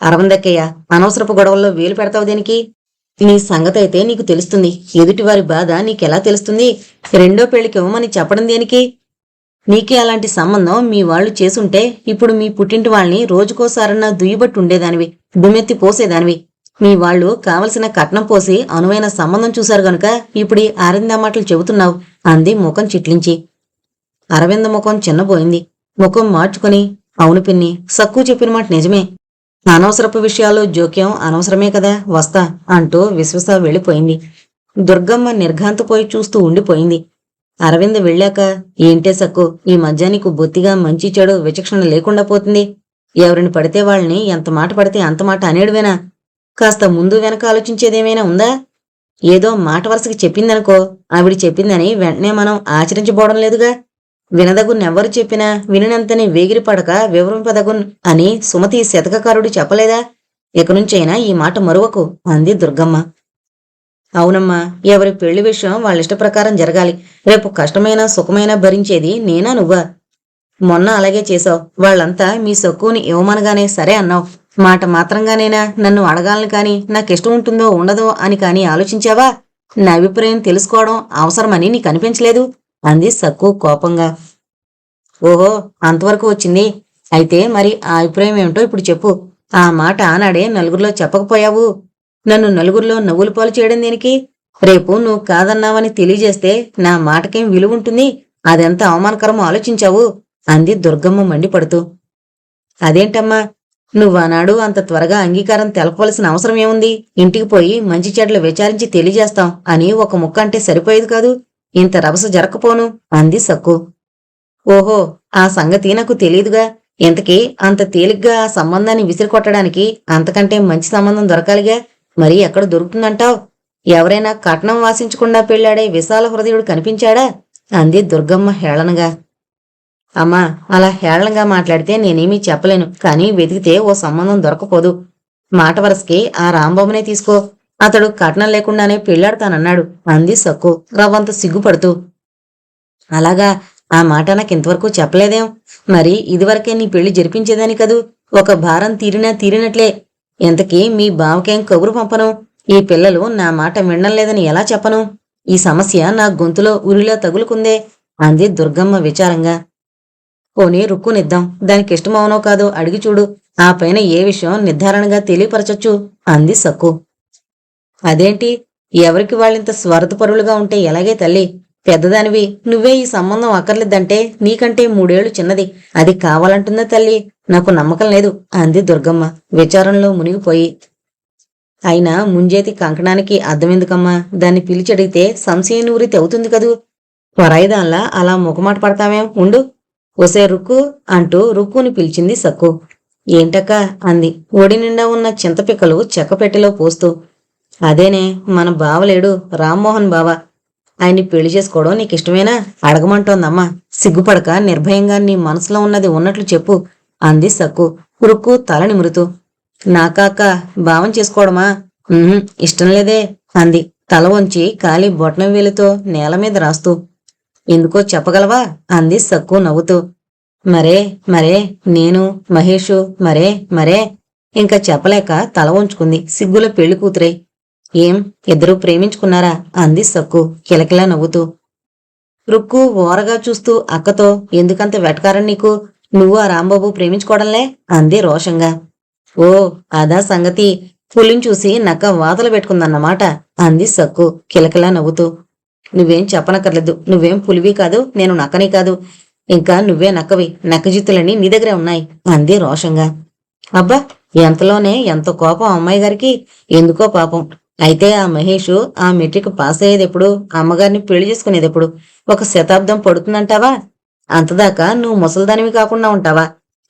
అరవిందక్కయ్య, అనవసరపు గొడవల్లో వేలు పెడతావు దేనికి? నీ సంగతైతే నీకు తెలుస్తుంది, ఎదుటివారి బాధ నీకెలా తెలుస్తుంది? రెండో పెళ్లికి ఇవ్వమని చెప్పడం దేనికి? నీకే అలాంటి సంబంధం మీ వాళ్ళు చేసుంటే ఇప్పుడు మీ పుట్టింటి వాళ్ళని రోజుకోసారన్నా దుయ్యబట్టి ఉండేదానివి, దుమ్మెత్తి పోసేదానివి. మీ వాళ్ళు కావలసిన కట్నం పోసి అనువైన సంబంధం చూశారు గనుక ఇప్పుడు ఈ అరవింద మాటలు చెబుతున్నావు అంది ముఖం చిట్లించి. అరవింద ముఖం చిన్నబోయింది. ముఖం మార్చుకుని, అవును పిన్ని, సక్కు చెప్పిన మాట నిజమే. అనవసరపు విషయాల్లో జోక్యం అనవసరమే కదా, వస్తా అంటూ విశ్వస వెళ్ళిపోయింది. దుర్గమ్మ నిర్ఘాంతపోయి చూస్తూ ఉండిపోయింది. అరవింద్ వెళ్ళాక, ఏంటే సక్కు, ఈ మధ్య నీకు బొత్తిగా మంచి చెడు విచక్షణ లేకుండా పోతుంది. ఎవరిని పడితే వాళ్ళని ఎంత మాట పడితే అంత మాట అనేడువేనా? కాస్త ముందు వెనక ఆలోచించేదేమైనా ఉందా? ఏదో మాట వరుసకి చెప్పిందనుకో, ఆవిడ చెప్పిందని వెంటనే మనం ఆచరించబోవడం లేదుగా. వినదగున్నెవ్వరు చెప్పినా వినినంతని వేగిరిపడక వివరింపదగున్ అని సుమతి శతకకారుడు చెప్పలేదా? ఇకనుంచైనా ఈ మాట మరువకు అంది దుర్గమ్మ. అవునమ్మా, ఎవరి పెళ్లి విషయం వాళ్ళిష్ట ప్రకారం జరగాలి. రేపు కష్టమైనా సుఖమైనా భరించేది నేనా నువ్వా? మొన్న అలాగే చేశావు. వాళ్ళంతా మీ సక్కుని ఇవ్వమనగానే సరే అన్నావు. మాట మాత్రంగానైనా నన్ను అడగాలని కాని, నాకిష్టం ఉంటుందో ఉండదో అని కాని ఆలోచించావా? నా అభిప్రాయం తెలుసుకోవడం అవసరమని నీకు అనిపించలేదు అంది సక్కు కోపంగా. ఓహో, అంతవరకు వచ్చింది. అయితే మరి ఆ అభిప్రాయం ఏమిటో ఇప్పుడు చెప్పు. ఆ మాట ఆనాడే నలుగురిలో చెప్పకపోయావు. నన్ను నలుగురిలో నవ్వులు పాలు చేయడం దేనికి? రేపు నువ్వు కాదన్నావని తెలియజేస్తే నా మాటకేం విలువుంటుంది? అదెంత అవమానకరమో ఆలోచించావు అంది దుర్గమ్మ మండిపడుతూ. అదేంటమ్మా, నువ్వనాడు అంత త్వరగా అంగీకారం తెలపవలసిన అవసరం ఏముంది? ఇంటికి పోయి మంచి చెడ్లు విచారించి తెలియజేస్తాం అని ఒక ముక్క అంటే సరిపోయేది కాదు. ఇంత రభస జరగకపోను అంది సక్కు. ఓహో, ఆ సంగతి నాకు తెలియదుగా. ఇంతకీ అంత తేలిగ్గా ఆ సంబంధాన్ని విసిరికొట్టడానికి అంతకంటే మంచి సంబంధం దొరకాలిగా. మరి ఎక్కడ దొరుకుతుందంటావ్? ఎవరైనా కట్నం వాసించకుండా పెళ్లాడే విశాల హృదయుడు కనిపించాడా అంది దుర్గమ్మ హేళనగా. అమ్మా, అలా హేళనగా మాట్లాడితే నేనేమీ చెప్పలేను, కానీ వెతికితే ఓ సంబంధం దొరకపోదు. మాట వరసకి ఆ రాంబాబునే తీసుకో. అతడు కట్నం లేకుండానే పెళ్లాడతానన్నాడు అంది సక్కు రవ్వంత సిగ్గుపడుతూ. అలాగా? ఆ మాట నాకింతవరకు చెప్పలేదేం? మరి ఇదివరకే నీ పెళ్లి జరిపించేదాని కదూ. ఒక భారం తీరినా తీరినట్లే. ఇంతకీ మీ బావకేం కబురు పంపను? ఈ పిల్లలు నా మాట వినడం లేదని ఎలా చెప్పను? ఈ సమస్య నా గొంతులో ఉరిలా తగులుకుందే అంది దుర్గమ్మ విచారంగా. పోనీ రుక్కునిద్దాం, దానికిష్టమవునో కాదో అడిగి చూడు. ఆ పైన ఏ విషయం నిర్ధారణగా తెలియపరచొచ్చు అంది సక్కు. అదేంటి, ఎవరికి వాళ్ళింత స్వార్థపరులుగా ఉంటే ఎలాగే తల్లి? పెద్దదానివి, నువ్వే ఈ సంబంధం అక్కర్లేదంటే నీకంటే 3 ఏళ్లు చిన్నది. అది కావాలంటుందా తల్లి? నాకు నమ్మకం లేదు అంది దుర్గమ్మ విచారంలో మునిగిపోయి. అయినా ముంజేతి కంకణానికి అర్థమెందుకమ్మా? దాన్ని పిలిచడిగితే సంశయనూరి తెవుతుంది కదూ. పరాయిదాన్లా అలా ముఖమాట పడతావేం? ఉండు. ఒసే రుక్కు అంటూ రుక్కుని పిలిచింది సక్కు. ఏంటక్క అంది ఒడి నిండా ఉన్న చింతపిక్కలు చెక్కపెట్టెలో పోస్తూ. అదేనే, మన బావలేడు, రామ్మోహన్ బావ. ఆయన్ని పెళ్లి చేసుకోవడం నీకిష్టమేనా అడగమంటోందమ్మా. సిగ్గుపడక నిర్భయంగా నీ మనసులో ఉన్నది ఉన్నట్లు చెప్పు అంది సక్కు రుక్కు తల నిమురుతూ. నాకాక భావం చేసుకోవడమా? ఇష్టం లేదే అంది తల వంచి కాలి బొట్నం వేలుతో నేల మీద రాస్తూ. ఎందుకో చెప్పగలవా అంది సక్కు నవ్వుతూ. మరే మరే నేను మహేషు మరే మరే ఇంకా చెప్పలేక తల వంచుకుంది సిగ్గుల పెళ్లి కూతురై. ఏం, ఇద్దరూ ప్రేమించుకున్నారా అంది సక్కు కిలకిలా నవ్వుతూ. రుక్కు ఓరగా చూస్తూ అక్కతో, ఎందుకంత వెటకారం నీకు? నువ్వు ఆ రాంబాబు ప్రేమించుకోవడంలే అంది రోషంగా. ఓ, అదా సంగతి. పులిని చూసి నక్క వాతలు పెట్టుకుందన్నమాట అంది సక్కు కిలకిలా నవ్వుతూ. నువ్వేం చెప్పనక్కర్లేదు. నువ్వేం పులివి కాదు, నేను నక్కని కాదు. ఇంకా నువ్వే నక్కవి. నక్కజిత్తులన్నీ నీ దగ్గరే ఉన్నాయి అంది రోషంగా. అబ్బా, ఎంతలోనే ఎంత కోపం అమ్మాయి గారికి. ఎందుకో పాపం. అయితే ఆ మహేషు ఆ మెట్రిక్ పాస్ అయ్యేదెప్పుడు? అమ్మగారిని పెళ్లి చేసుకునేదెప్పుడు? 1 శతాబ్దం పడుతుందంటావా? అంతదాకా నువ్వు ముసల్దానివి కాకుండా ఉంటావా?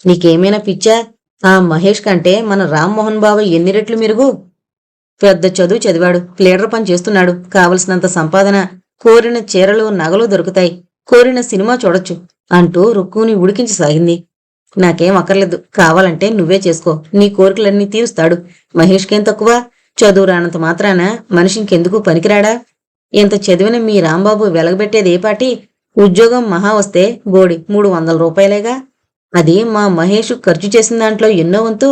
నీకేమైనా పిచ్చా? ఆ మహేష్ కంటే మన రామ్మోహన్ బావ ఎన్ని రెట్లు మెరుగు. పెద్ద చదువు చదివాడు, లీడర్ పని చేస్తున్నాడు. కావలసినంత సంపాదన, కోరిన చీరలు నగలు దొరుకుతాయి. కోరిన సినిమా చూడొచ్చు అంటూ రుక్కుని ఉడికించసాగింది. నాకేం అక్కర్లేదు. కావాలంటే నువ్వే చేసుకో. నీ కోరికలన్నీ తీరుస్తాడు. మహేష్కేం తక్కువ? చదువు రానంత మాత్రాన మనిషింకెందుకు పనికిరాడా? ఇంత చదివిన మీ రాంబాబు వెలగబెట్టేది ఏ పాటి? ఉద్యోగం మహా వస్తే బోడి 300 రూపాయలేగా. అది మా మహేషు ఖర్చు చేసిన దాంట్లో ఎన్నో వంతు.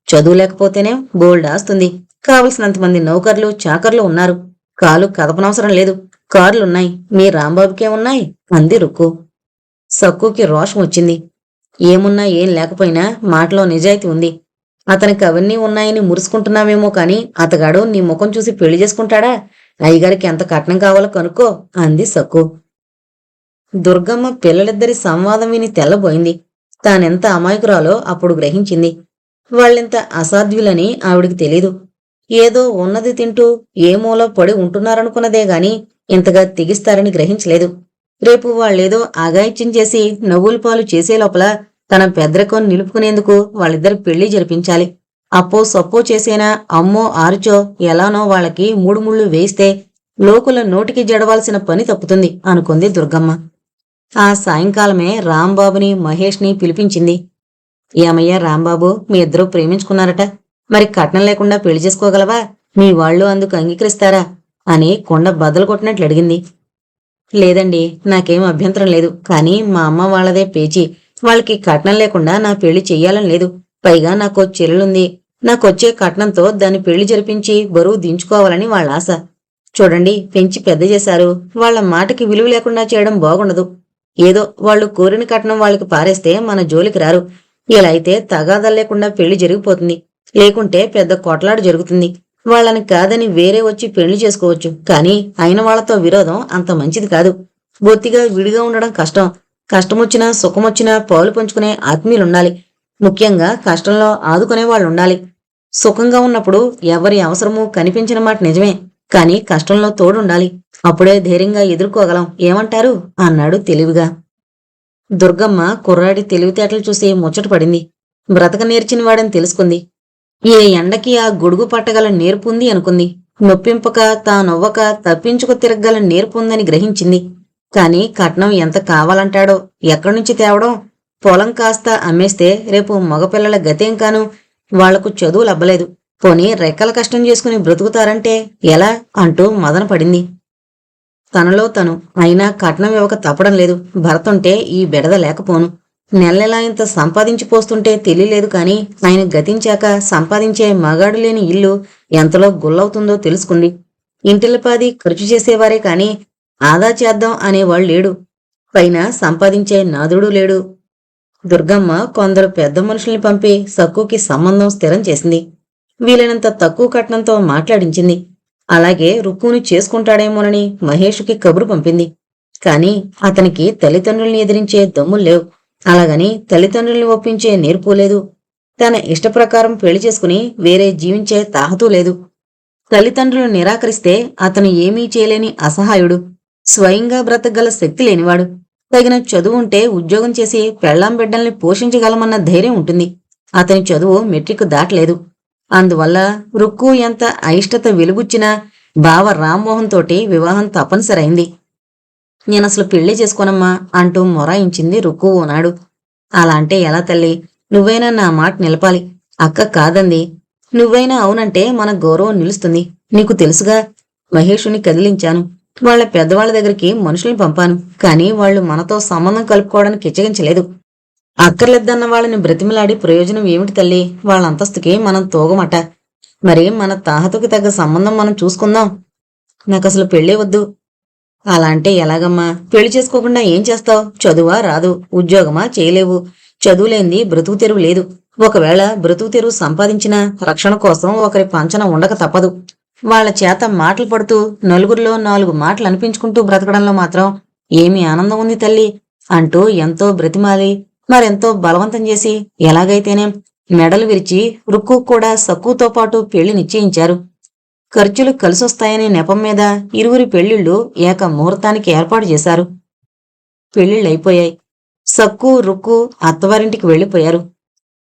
చదువు లేకపోతేనే బోల్డ్ ఆస్తుంది. కావలసినంతమంది నౌకర్లు చాకర్లు ఉన్నారు. కాలు కదపనవసరం లేదు. కార్లున్నాయి. మీ రాంబాబుకే ఉన్నాయి అంది రుక్కు. సక్కుకి రోషం వచ్చింది. ఏమున్నా ఏం లేకపోయినా మాటలో నిజాయితీ ఉంది. అతనికి అవన్నీ ఉన్నాయని మురుసుకుంటున్నావేమో కాని అతగాడు నీ ముఖం చూసి పెళ్లి చేసుకుంటాడా? అయ్యగారికి ఎంత కట్నం కావాలో కనుక్కో అంది సక్కు. దుర్గమ్మ పిల్లలిద్దరి సంవాదం విని తెల్లబోయింది. తానెంత అమాయకురాలో అప్పుడు గ్రహించింది. వాళ్ళెంత అసాధ్యులని ఆవిడికి తెలీదు. ఏదో ఉన్నది తింటూ ఏ మూలో పడి ఉంటున్నారనుకున్నదే గాని ఇంతగా తెగిస్తారని గ్రహించలేదు. రేపు వాళ్ళేదో ఆగాయిత్యం చేసి నవ్వుల పాలు చేసే లోపల తన పెద్దరికం నిలుపుకునేందుకు వాళ్ళిద్దరి పెళ్లి జరిపించాలి. అప్పో సప్పో చేసేనా అమ్మో ఆరుచో ఎలానో వాళ్ళకి మూడు ముళ్ళు వేయిస్తే లోకుల నోటికి జడవాల్సిన పని తప్పుతుంది అనుకుంది దుర్గమ్మ. ఆ సాయంకాలమే రాంబాబుని మహేష్ని పిలిపించింది. ఏమయ్యా రాంబాబు, మీ ఇద్దరూ ప్రేమించుకున్నారట. మరి కట్నం లేకుండా పెళ్లి చేసుకోగలవా? మీ వాళ్ళు అందుకు అంగీకరిస్తారా అని కొండ బద్దలు కొట్టినట్లు అడిగింది. లేదండి, నాకేం అభ్యంతరం లేదు. కానీ మా అమ్మ వాళ్ళదే పేచి. వాళ్ళకి కట్నం లేకుండా నా పెళ్లి చెయ్యాలని లేదు. పైగా నాకో చెల్లెలుంది. నాకొచ్చే కట్నంతో దాన్ని పెళ్లి జరిపించి బరువు దించుకోవాలని వాళ్ళ ఆశ. చూడండి, పెంచి పెద్ద చేశారు. వాళ్ళ మాటకి విలువ లేకుండా చేయడం బాగుండదు. ఏదో వాళ్ళు కోరిన కట్నం వాళ్ళకి పారేస్తే మన జోలికి రారు. ఇలా అయితే తగాదాలు లేకుండా పెళ్లి జరిగిపోతుంది. లేకుంటే పెద్ద కొట్లాడు జరుగుతుంది. వాళ్ళని కాదని వేరే వచ్చి పెళ్లి చేసుకోవచ్చు. కానీ అయిన వాళ్లతో విరోధం అంత మంచిది కాదు. బొత్తిగా విడిగా ఉండడం కష్టం. కష్టమొచ్చినా సుఖమొచ్చినా పాలు పంచుకునే ఆత్మీయులుండాలి. ముఖ్యంగా కష్టంలో ఆదుకునే వాళ్ళుండాలి. సుఖంగా ఉన్నప్పుడు ఎవరి అవసరమూ కనిపించిన మాట నిజమే. కాని కష్టంలో తోడుండాలి. అప్పుడే ధైర్యంగా ఎదుర్కోగలం. ఏమంటారు అన్నాడు తెలివిగా. దుర్గమ్మ కుర్రాడి తెలివితేటలు చూసి ముచ్చటపడింది. బ్రతక నేర్చిన వాడని తెలుసుకుంది. ఏ ఎండకి ఆ గొడుగు పట్టగల నేర్పుంది అనుకుంది. నొప్పింపక తానొవ్వక తప్పించుకు తిరగగల నేర్పుందని గ్రహించింది. కాని కట్నం ఎంత కావాలంటాడో, ఎక్కడ్నుంచి తేవడం? పొలం కాస్త అమ్మేస్తే రేపు మగపిల్లల గతేం కాను? వాళ్లకు చదువు లబ్బలేదు. పోనీ రెక్కల కష్టం చేసుకుని బ్రతుకుతారంటే ఎలా అంటూ మదన పడింది. తనలో తను అయినా కట్నం ఇవ్వక తప్పడం లేదు. భర్తుంటే ఈ బెడద లేకపోను. నెలనెలా ఇంత సంపాదించి పోస్తుంటే తెలియలేదు. కాని ఆయన గతించాక సంపాదించే మగాడు లేని ఇల్లు ఎంతలో గుల్లవుతుందో తెలుసుకుంది. ఇంటిల్లిపాది ఖర్చు చేసేవారే కాని ఆదా చేద్దాం అనేవాళ్ళు లేడు. పైన సంపాదించే నాదుడు లేడు. దుర్గమ్మ కొందరు పెద్ద మనుషుల్ని పంపి సక్కుకి సంబంధం స్థిరం చేసింది. వీలైనంత తక్కువ కట్నంతో మాట్లాడించింది. అలాగే రుక్కుని చేసుకుంటాడేమోనని మహేషుకి కబురు పంపింది. కాని అతనికి తల్లిదండ్రుల్ని ఎదిరించే దమ్ముల్లేవు. అలాగని తల్లిదండ్రుల్ని ఒప్పించే నేర్పు లేదు. తన ఇష్టప్రకారం పెళ్లి చేసుకుని వేరే జీవించే తాహతూ లేదు. తల్లిదండ్రులు నిరాకరిస్తే అతను ఏమీ చేయలేని అసహాయుడు. స్వయంగా బ్రతకగల శక్తి లేనివాడు. తగిన చదువుంటే ఉద్యోగం చేసి పెళ్లాం బిడ్డల్ని పోషించగలమన్న ధైర్యం ఉంటుంది. అతని చదువు మెట్రిక్ దాటలేదు. అందువల్ల రుక్కు ఎంత అయిష్టత వెలుగుచ్చినా బావ రామ్మోహన్ తోటి వివాహం తప్పనిసరైంది. నేనసలు పెళ్లి చేసుకోనమ్మా అంటూ మొరాయించింది రుక్కు ఓనాడు. అలా అంటే ఎలా తల్లి? నువ్వైనా నా మాట నిలపాలి. అక్క కాదంది. నువ్వైనా అవునంటే మన గౌరవం నిలుస్తుంది. నీకు తెలుసుగా. మహేషుని కదిలించాను. వాళ్ల పెద్దవాళ్ల దగ్గరికి మనుషుల్ని పంపాను. కాని వాళ్లు మనతో సంబంధం కలుపుకోవడానికి కిచ్చగించలేదు. అక్కర్లేద్దన్న వాళ్ళని బ్రతిమలాడి ప్రయోజనం ఏమిటి తల్లి? వాళ్ళ అంతస్తుకి మనం తోగమట. మరి మన తాహతుకి తగ్గ సంబంధం మనం చూసుకుందాం. నాకసలు పెళ్ళే వద్దు. అలా అంటే ఎలాగమ్మా? పెళ్లి చేసుకోకుండా ఏం చేస్తావు? చదువా రాదు, ఉద్యోగమా చేయలేవు. చదువులేంది బ్రతుకు తెరువు లేదు. ఒకవేళ బ్రతుకు తెరువు సంపాదించినా రక్షణ కోసం ఒకరి పంచన ఉండక తప్పదు. వాళ్ల చేత మాటలు పడుతూ నలుగురిలో 4 మాటలు అనిపించుకుంటూ బ్రతకడంలో మాత్రం ఏమి ఆనందం ఉంది తల్లి అంటూ ఎంతో బ్రతిమాలి మరెంతో బలవంతం చేసి ఎలాగైతేనే మెడలు విరిచి రుక్కు కూడా సక్కుతో పాటు పెళ్లి నిశ్చయించారు. ఖర్చులు కలిసొస్తాయనే నెపం మీద ఇరువురి పెళ్లిళ్లు ఏక ముహూర్తానికి ఏర్పాటు చేశారు. పెళ్లిళ్లైపోయాయి. సక్కు రుక్కు అత్తవారింటికి వెళ్లిపోయారు.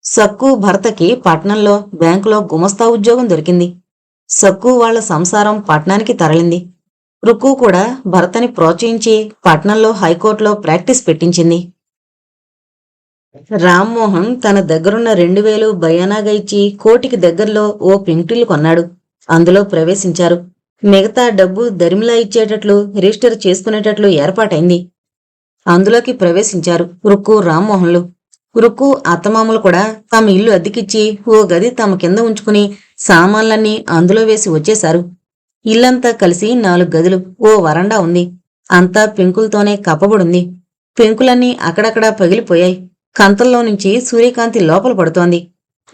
సక్కు భర్తకి పట్నంలో బ్యాంకులో గుమస్తా ఉద్యోగం దొరికింది. సక్కు వాళ్ల సంసారం పట్నానికి తరలింది. రుక్కు కూడా భర్తని ప్రోత్సహించి పట్నంలో హైకోర్టులో ప్రాక్టీస్ పెట్టించింది. రామ్మోహన్ తన దగ్గరున్న 2000 బయానాగా ఇచ్చి కోటికి దగ్గరలో ఓ పెంకుటిల్లు కొన్నాడు. అందులో ప్రవేశించారు. మిగతా డబ్బు దరిమిలా ఇచ్చేటట్లు రిజిస్టర్ చేసుకునేటట్లు ఏర్పాటైంది. అందులోకి ప్రవేశించారు రుక్కు రామ్మోహన్లు. రుక్కు అత్తమామలు కూడా తమ ఇల్లు అద్దెకిచ్చి ఓ గది తమ కింద ఉంచుకుని సామాన్లన్నీ అందులో వేసి వచ్చేశారు. ఇల్లంతా కలిసి 4 గదులు, ఓ వరండా ఉంది. అంతా పెంకులతోనే కప్పబడుంది. పెంకులన్నీ అక్కడక్కడా పగిలిపోయాయి. కంతల్లో నుంచి సూర్యకాంతి లోపల పడుతోంది.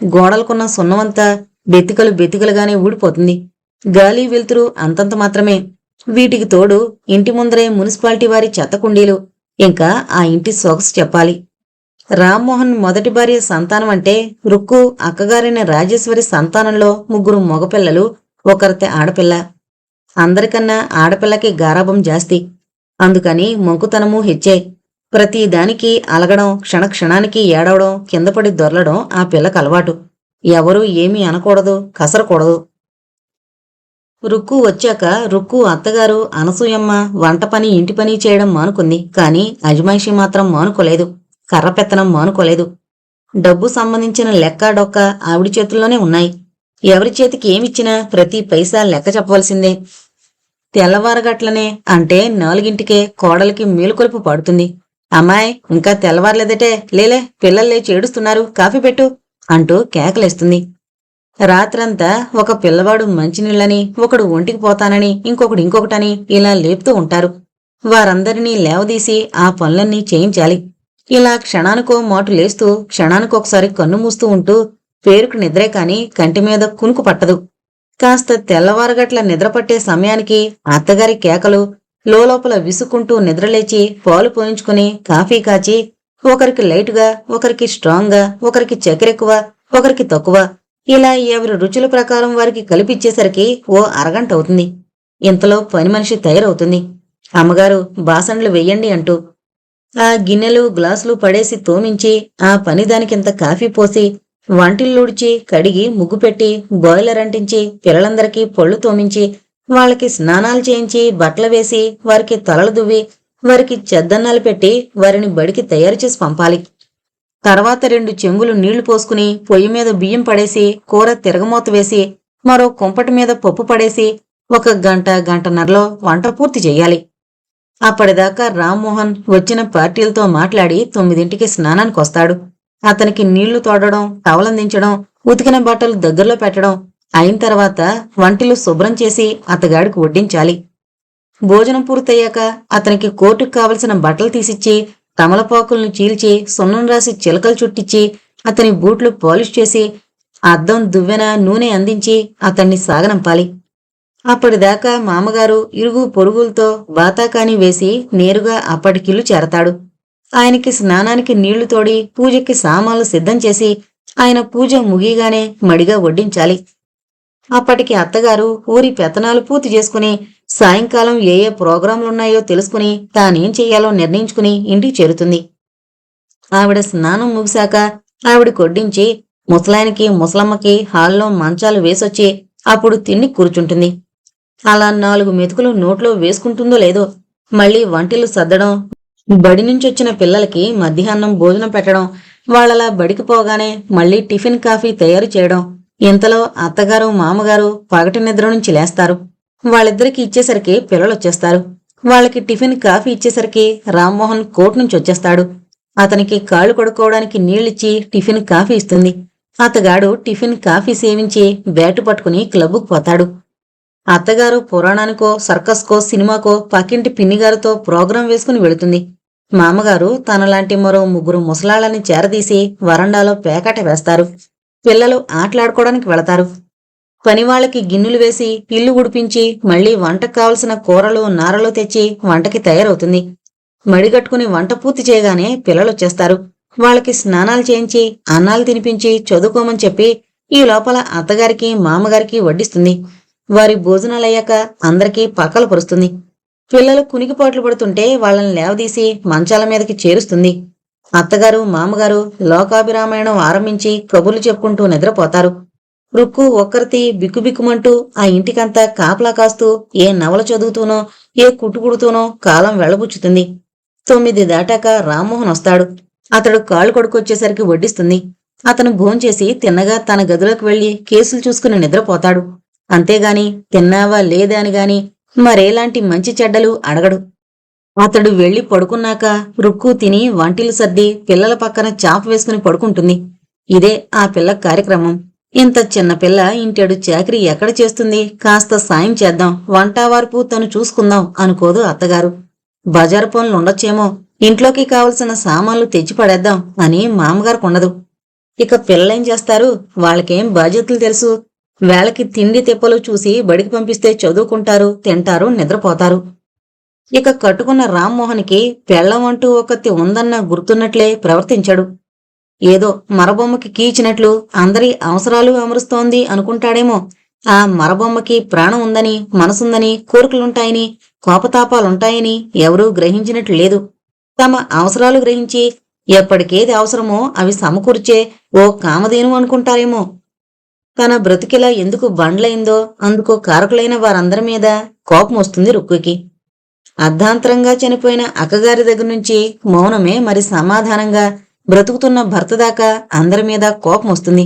గోడలకున్న సున్నమంతా బెతికలు బెతికలుగానే ఊడిపోతుంది. గాలి వెలుతురు అంతంత మాత్రమే. వీటికి తోడు ఇంటి ముందరే మున్సిపాలిటీ వారి చెత్త కుండీలు. ఇంకా ఆ ఇంటి సొగసు చెప్పాలి. రామ్మోహన్ మొదటి భార్య సంతానం అంటే రుక్కు అక్కగారైన రాజేశ్వరి సంతానంలో 3 మగపిల్లలు, ఒకరితే ఆడపిల్ల. అందరికన్నా ఆడపిల్లకి గారాబం జాస్తి. అందుకని మొంకుతనము హెచ్చే. ప్రతి దానికి అలగడం, క్షణక్షణానికి ఏడవడం, కిందపడి దొర్లడం ఆ పిల్లకు అలవాటు. ఎవరూ ఏమీ అనకూడదు, కసరకూడదు. రుక్కు వచ్చాక రుక్కు అత్తగారు అనసూయమ్మ వంట పని, ఇంటి పని చేయడం మానుకుంది. కాని అజమాయిషీ మాత్రం మానుకోలేదు. కర్రపెత్తనం మానుకోలేదు. డబ్బు సంబంధించిన లెక్క డొక్క ఆవిడి చేతుల్లోనే ఉన్నాయి. ఎవరి చేతికి ఏమిచ్చినా ప్రతి పైసా లెక్క చెప్పవలసిందే. తెల్లవారగట్లనే అంటే 4ంటికే కోడలికి మేలుకొలుపు పాడుతుంది. అమ్మాయ్, ఇంకా తెల్లవారలేదటే, లేలే, పిల్లలు లేచి ఏడుస్తున్నారు, కాఫీ పెట్టు అంటూ కేకలేస్తుంది. రాత్రంతా ఒక పిల్లవాడు మంచినీళ్ళని, ఒకడు ఒంటికి పోతానని, ఇంకొకటని ఇలా లేపుతూ ఉంటారు. వారందరినీ లేవదీసి ఆ పనులన్నీ చేయించాలి. ఇలా క్షణానికో మాటు లేస్తూ క్షణానికొకసారి కన్ను మూస్తూ ఉంటూ పేరుకు నిద్రే కాని కంటిమీద కునుకు పట్టదు. కాస్త తెల్లవారగట్ల నిద్రపట్టే సమయానికి అత్తగారి కేకలు, లోపల విసుక్కుంటూ నిద్రలేచి పాలు పోయించుకుని కాఫీ కాచి, ఒకరికి లైటుగా, ఒకరికి స్ట్రాంగ్గా, ఒకరికి చక్కెరెక్కువ, ఒకరికి తక్కువ, ఇలా ఎవరి రుచుల ప్రకారం వారికి కలిపిచ్చేసరికి ఓ అరగంట అవుతుంది. ఇంతలో పని మనిషి తయారవుతుంది. అమ్మగారు, బాసండ్లు వెయ్యండి అంటూ. ఆ గిన్నెలు గ్లాసులు పడేసి తోమించి, ఆ పని దానికింత కాఫీ పోసి, వంటిల్లూడ్చి కడిగి ముగ్గు పెట్టి, బాయిలర్ అంటించి, పిల్లలందరికీ పళ్ళు తోమించి, వాళ్ళకి స్నానాలు చేయించి, బట్టలు వేసి, వారికి తలలు దువ్వి, వారికి చెద్దన్నాలు పెట్టి, వారిని బడికి తయారు చేసి పంపాలి. తర్వాత 2 చెంబులు నీళ్లు పోసుకుని పొయ్యి మీద బియ్యం పడేసి, కూర తిరగమూత వేసి, మరో కుంపటి మీద పప్పు పడేసి, 1 గంట గంటన్నరలో వంట పూర్తి చెయ్యాలి. అప్పటిదాకా రామ్మోహన్ వచ్చిన పార్టీలతో మాట్లాడి 9ంటికి స్నానానికొస్తాడు. అతనికి నీళ్లు తోడడం, టవలందించడం, ఉతికిన బట్టలు దగ్గరలో పెట్టడం అయిన తర్వాత వంటిలు శుభ్రం చేసి అతగాడికి వడ్డించాలి. భోజనం పూర్తయ్యాక అతనికి కోర్టుకు కావలసిన బట్టలు తీసిచ్చి, తమలపాకులను చీల్చి, సున్నం రాసి చిలకలు చుట్టించి, అతని బూట్లు పాలిష్ చేసి, అద్దం దువ్వెన నూనె అందించి అతన్ని సాగనంపాలి. అప్పటిదాకా మామగారు ఇరుగు పొరుగులతో బాతాకాని వేసి నేరుగా అప్పటికిల్లు చేరతాడు. ఆయనకి స్నానానికి నీళ్లు తోడి, పూజకి సామాన్లు సిద్ధం చేసి, ఆయన పూజ ముగియగానే మడిగా వడ్డించాలి. అప్పటికి అత్తగారు ఊరి పెత్తనాలు పూర్తి చేసుకుని, సాయంకాలం ఏ ఏ ప్రోగ్రాంలున్నాయో తెలుసుకుని, తానేం చెయ్యాలో నిర్ణయించుకుని ఇంటికి చేరుతుంది. ఆవిడ స్నానం ముగిశాక ఆవిడ కొడ్డించి, ముసలాయనకి ముసలమ్మకి హాల్లో మంచాలు వేసొచ్చి అప్పుడు తిండి కూర్చుంటుంది. అలా 4 మెతుకులు నోట్లో వేసుకుంటుందో లేదో, మళ్లీ వంటిల్లు సర్దడం, బడి నుంచొచ్చిన పిల్లలకి మధ్యాహ్నం భోజనం పెట్టడం, వాళ్ళలా బడికి పోగానే మళ్లీ టిఫిన్ కాఫీ తయారు చేయడం. ఇంతలో అత్తగారు మామగారు పగటి నిద్ర నుంచి లేస్తారు. వాళ్ళిద్దరికి ఇచ్చేసరికి పిల్లలొచ్చేస్తారు. వాళ్ళకి టిఫిన్ కాఫీ ఇచ్చేసరికి రామ్మోహన్ కోర్టు నుంచి వచ్చేస్తాడు. అతనికి కాళ్ళు కడుక్కోవడానికి నీళ్ళిచ్చి టిఫిన్ కాఫీ ఇస్తుంది. అతగాడు టిఫిన్ కాఫీ సేవించి బ్యాటు పట్టుకుని క్లబ్బుకు పోతాడు. అత్తగారు పురాణానికో, సర్కస్కో, సినిమాకో పక్కింటి పిన్నిగారితో ప్రోగ్రాం వేసుకుని వెళుతుంది. మామగారు తనలాంటి మరో 3 ముసలాళ్ళని చేరదీసి వరండాలో పేకాట వేస్తారు. పిల్లలు ఆటలాడుకోవడానికి వెళతారు. పనివాళ్లకి గిన్నెలు వేసి, ఇల్లు ఉడిపించి, మళ్లీ వంటకు కావలసిన కూరలు నారలు తెచ్చి వంటకి తయారవుతుంది. మడిగట్టుకుని వంట పూర్తి చేయగానే పిల్లలొచ్చేస్తారు. వాళ్ళకి స్నానాలు చేయించి, అన్నాలు తినిపించి చదువుకోమని చెప్పి ఈ లోపల అత్తగారికి మామగారికి వడ్డిస్తుంది. వారి భోజనాలయ్యాక అందరికీ పక్కలు పరుస్తుంది. పిల్లలు కునికిపాట్లు పడుతుంటే వాళ్ళని లేవదీసి మంచాల మీదకి చేరుస్తుంది. అత్తగారు మామగారు లోకాభిరామాయణం ఆరంభించి కబుర్లు చెప్పుకుంటూ నిద్రపోతారు. రుక్కు ఒక్కరితి బిక్కుబిక్కుమంటూ ఆ ఇంటికంతా కాపలా కాస్తూ ఏ నవల చదువుతూనో, ఏ కుట్టుకుడుతూనో కాలం వెళ్లబుచ్చుతుంది. 9 దాటాక రామ్మోహన్ వస్తాడు. అతడు కాళ్ళు కొడుకొచ్చేసరికి వడ్డిస్తుంది. అతను భోంచేసి తిన్నగా తన గదిలోకి వెళ్లి కేసులు చూసుకుని నిద్రపోతాడు. అంతేగాని తిన్నావా లేదా అని గాని మరేలాంటి మంచి చెడ్డలు అడగడు. అతడు వెళ్లి పడుకున్నాక రుక్కు తిని వంటిలు సర్ది పిల్లల పక్కన చాప వేసుకుని పడుకుంటుంది. ఇదే ఆ పిల్ల కార్యక్రమం. ఇంత చిన్న పిల్ల ఇంటేడు చాకరీ ఎక్కడ చేస్తుంది? కాస్త సాయం చేద్దాం, వంటావార్పు తను చూసుకుందాం అనుకోదు అత్తగారు. బజారు పనులుండొచ్చేమో, ఇంట్లోకి కావలసిన సామాన్లు తెచ్చి పడేద్దాం అని మామగారుకుండదు. ఇక పిల్లలేం చేస్తారు? వాళ్ళకేం బాధ్యతలు తెలుసు? వేళకి తిండి తిప్పలు చూసి బడికి పంపిస్తే చదువుకుంటారు, తింటారు, నిద్రపోతారు. ఇక కట్టుకున్న రామ్మోహన్కి పెళ్లం అంటూ ఒకతి ఉందన్న గుర్తున్నట్లే ప్రవర్తించాడు. ఏదో మరబొమ్మకి కీచినట్లు అందరి అవసరాలు అమరుస్తోంది అనుకుంటాడేమో. ఆ మరబొమ్మకి ప్రాణం ఉందని, మనసుందని, కోరికలుంటాయని, కోపతాపాలుంటాయని ఎవరూ గ్రహించినట్లు లేదు. తమ అవసరాలు గ్రహించి ఎప్పటికేది అవసరమో అవి సమకూర్చే ఓ కామధేను అనుకుంటారేమో. తన బ్రతికిలా ఎందుకు బండ్లైందో అందుకు కారకులైన వారందరి మీద కోపం వస్తుంది రుక్కుకి. అర్ధాంతరంగా చనిపోయిన అక్కగారి దగ్గర నుంచి మౌనమే మరి సమాధానంగా బ్రతుకుతున్న భర్త దాకా అందరి మీద కోపం వస్తుంది.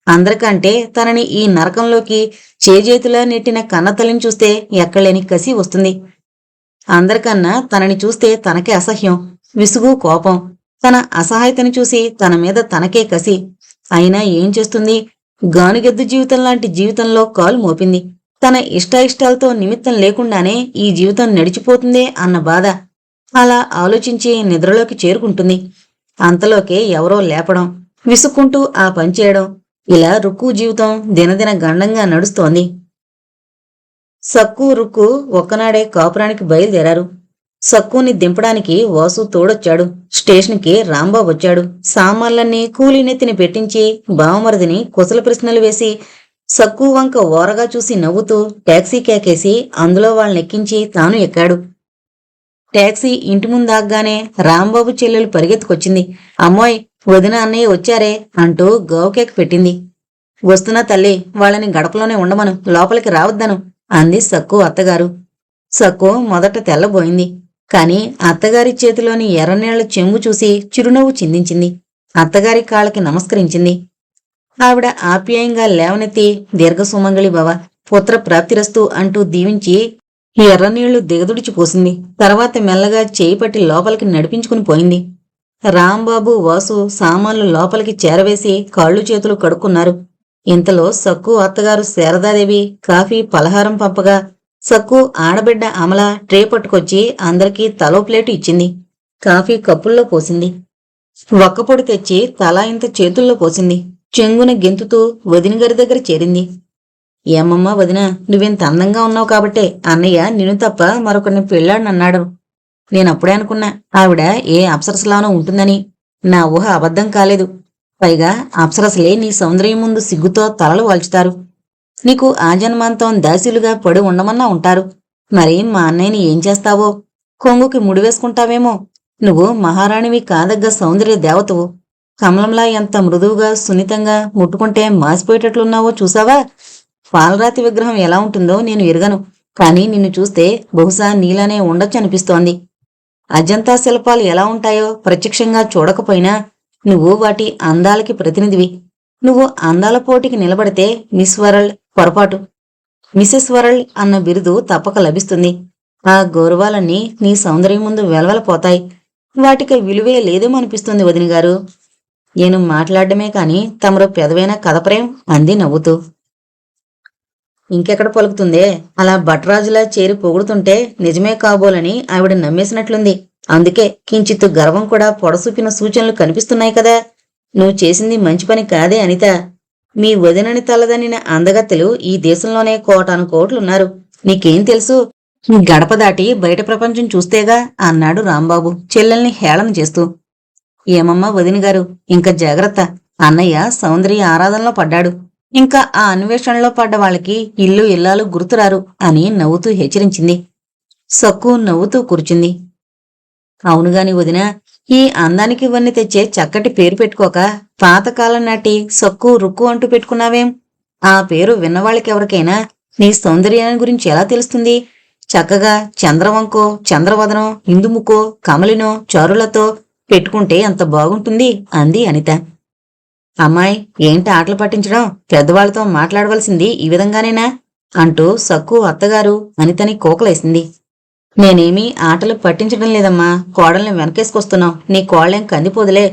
అందరికంటే తనని ఈ నరకంలోకి చేజేతులా నెట్టిన కన్నతల్లిని చూస్తే ఎక్కలేని కసి వస్తుంది. అందరికన్నా తనని చూస్తే తనకే అసహ్యం, విసుగు, కోపం. తన అసహాయతని చూసి తన మీద తనకే కసి. అయినా ఏం చేస్తుంది? గానుగెద్దు జీవితం లాంటి జీవితంలో కాలు మోపింది. తన ఇష్టాయిష్టాలతో నిమిత్తం లేకుండానే ఈ జీవితం నడిచిపోతుందే అన్న బాధ. అలా ఆలోచించి నిద్రలోకి చేరుకుంటుంది. అంతలోకే ఎవరో లేపడం, విసుక్కుంటూ ఆ పనిచేయడం. ఇలా రుక్కు జీవితం దినదిన గండంగా నడుస్తోంది. సక్కు, రుక్కు ఒక్కనాడే కాపురానికి బయలుదేరారు. సక్కుని దింపడానికి వాసు తోడొచ్చాడు. స్టేషన్కి రాంబాబు వచ్చాడు. సామాన్లన్నీ కూలీనెత్తిని పెట్టించి బావమరిదిని కుశల ప్రశ్నలు వేసి సక్కు వంక ఓరగా చూసి నవ్వుతూ టాక్సీ కేకేసి అందులో వాళ్ళనెక్కించి తాను ఎక్కాడు. టాక్సీ ఇంటి ముందాగ్గానే రాంబాబు చెల్లెలు పరిగెత్తుకొచ్చింది. అమ్మోయ్, వదిన అన్నయ్య వచ్చారే అంటూ గోవకేక పెట్టింది. వస్తున్నా తల్లి, వాళ్ళని గడపలోనే ఉండమను, లోపలికి రావద్దను అంది సక్కు అత్తగారు. సక్కు మొదట తెల్లబోయింది. కాని అత్తగారి చేతిలోని ఎర్రనీళ్ల చెంబు చూసి చిరునవ్వు చిందించింది. అత్తగారి కాళ్ళకి నమస్కరించింది. ఆవిడ ఆప్యాయంగా లేవనెత్తి దీర్ఘసుమంగళి భవ, పుత్ర ప్రాప్తిరస్తు అంటూ దీవించి ఎర్రనీళ్లు దిగదుడిచి పోసింది. తర్వాత మెల్లగా చేయి పట్టి లోపలికి నడిపించుకుని పోయింది. రాంబాబు, వాసు సామాన్లు లోపలికి చేరవేసి కాళ్ళు చేతులు కడుక్కున్నారు. ఇంతలో సక్కు అత్తగారు శారదాదేవి కాఫీ పలహారం పంపగా సక్కు ఆడబిడ్డ అమల ట్రే పట్టుకొచ్చి అందరికీ తలో ప్లేటు ఇచ్చింది. కాఫీ కప్పుల్లో పోసింది. ఒక్కపొడి తెచ్చి తలా ఇంత చేతుల్లో పోసింది. చెంగున గెంతుతూ వదినగారి దగ్గర చేరింది. ఏమమ్మా వదిన, నువ్వింత అందంగా ఉన్నావు కాబట్టే అన్నయ్య నిన్ను తప్ప మరొకరిని పెళ్ళాడనన్నాడు. నేనప్పుడే అనుకున్నా ఆవిడ ఏ అప్సరసలానో ఉంటుందని. నా ఊహ అబద్ధం కాలేదు. పైగా అప్సరసలే నీ సౌందర్యం ముందు సిగ్గుతో తలలు వాల్చుతారు. నీకు ఆజన్మాంతం దాసీలుగా పడి ఉండమన్నా ఉంటారు. మరి మా అన్నయ్యని ఏం చేస్తావో? కొంగుకి ముడివేసుకుంటావేమో. నువ్వు మహారాణివి కాదగ్గ సౌందర్య దేవతవు. కమలంలా ఎంత మృదువుగా, సున్నితంగా ముట్టుకుంటే మాసిపోయేటట్లున్నావో చూసావా? పాలరాతి విగ్రహం ఎలా ఉంటుందో నేను ఎరుగను, కాని నిన్ను చూస్తే బహుశా నీలానే ఉండొచ్చనిపిస్తోంది. అజంతా శిల్పాలు ఎలా ఉంటాయో ప్రత్యక్షంగా చూడకపోయినా నువ్వు వాటి అందాలకి ప్రతినిధివి. నువ్వు అందాల పోటీకి నిలబడితే మిస్ వరల్డ్ పొరపాటు, మిసెస్ వరల్డ్ అన్న బిరుదు తప్పక లభిస్తుంది. ఆ గౌరవాలన్నీ నీ సౌందర్యం ముందు వెలవెలపోతాయి. వాటికి విలువే లేదేమనిపిస్తుంది వదినగారు. నేను మాట్లాడమే కాని తమరు పెదవైన కథప్రేం అంది నవ్వుతూ. ఇంకెక్కడ పలుకుతుందే? అలా భట్రాజులా చేరి పొగుడుతుంటే నిజమే కాబోలని ఆవిడ నమ్మేసినట్లుంది. అందుకే కించిత్తు గర్వం కూడా పొడసూపిన సూచనలు కనిపిస్తున్నాయి కదా. నువ్వు చేసింది మంచి పని కాదే అనిత. మీ వదినని తలదనిన అందగత్తెలు ఈ దేశంలోనే కోటాను కోట్లున్నారు. నీకేం తెలుసు? గడప దాటి బయట ప్రపంచం చూస్తేగా అన్నాడు రాంబాబు చెల్లెల్ని హేళన చేస్తూ. ఏమమ్మా వదినగారు, ఇంకా జాగ్రత్త. అన్నయ్య సౌందర్య ఆరాధనలో పడ్డాడు. ఇంకా ఆ అన్వేషణలో పడ్డ వాళ్ళకి ఇల్లు ఇల్లాలు గుర్తురారు అని నవ్వుతూ హెచ్చరించింది. సక్కు నవ్వుతూ కూర్చుంది. అవునుగాని వదినా, ఈ అందానికి వన్ని తెచ్చే చక్కటి పేరు పెట్టుకోక పాతకాలం నాటి సక్కు, రుక్కు అంటూ పెట్టుకున్నావేం? ఆ పేరు విన్నవాళ్ళకెవరికైనా నీ సౌందర్యాన్ని గురించి ఎలా తెలుస్తుంది? చక్కగా చంద్రవంకో, చంద్రవదనో, ఇందుముకో, కమలినో, చారులతో పెట్టుకుంటే అంత బాగుంటుంది అంది అనిత. అమ్మాయి, ఏంటి ఆటలు పట్టించడం? పెద్దవాళ్లతో మాట్లాడవలసింది ఈ విధంగానేనా అంటూ సక్కు అత్తగారు అనితని కోకలేసింది. నేనేమీ ఆటలు పట్టించడం లేదమ్మా. కోడల్ని వెనకేసుకొస్తున్నాం. నీ కోళ్ళేం కందిపోదులే.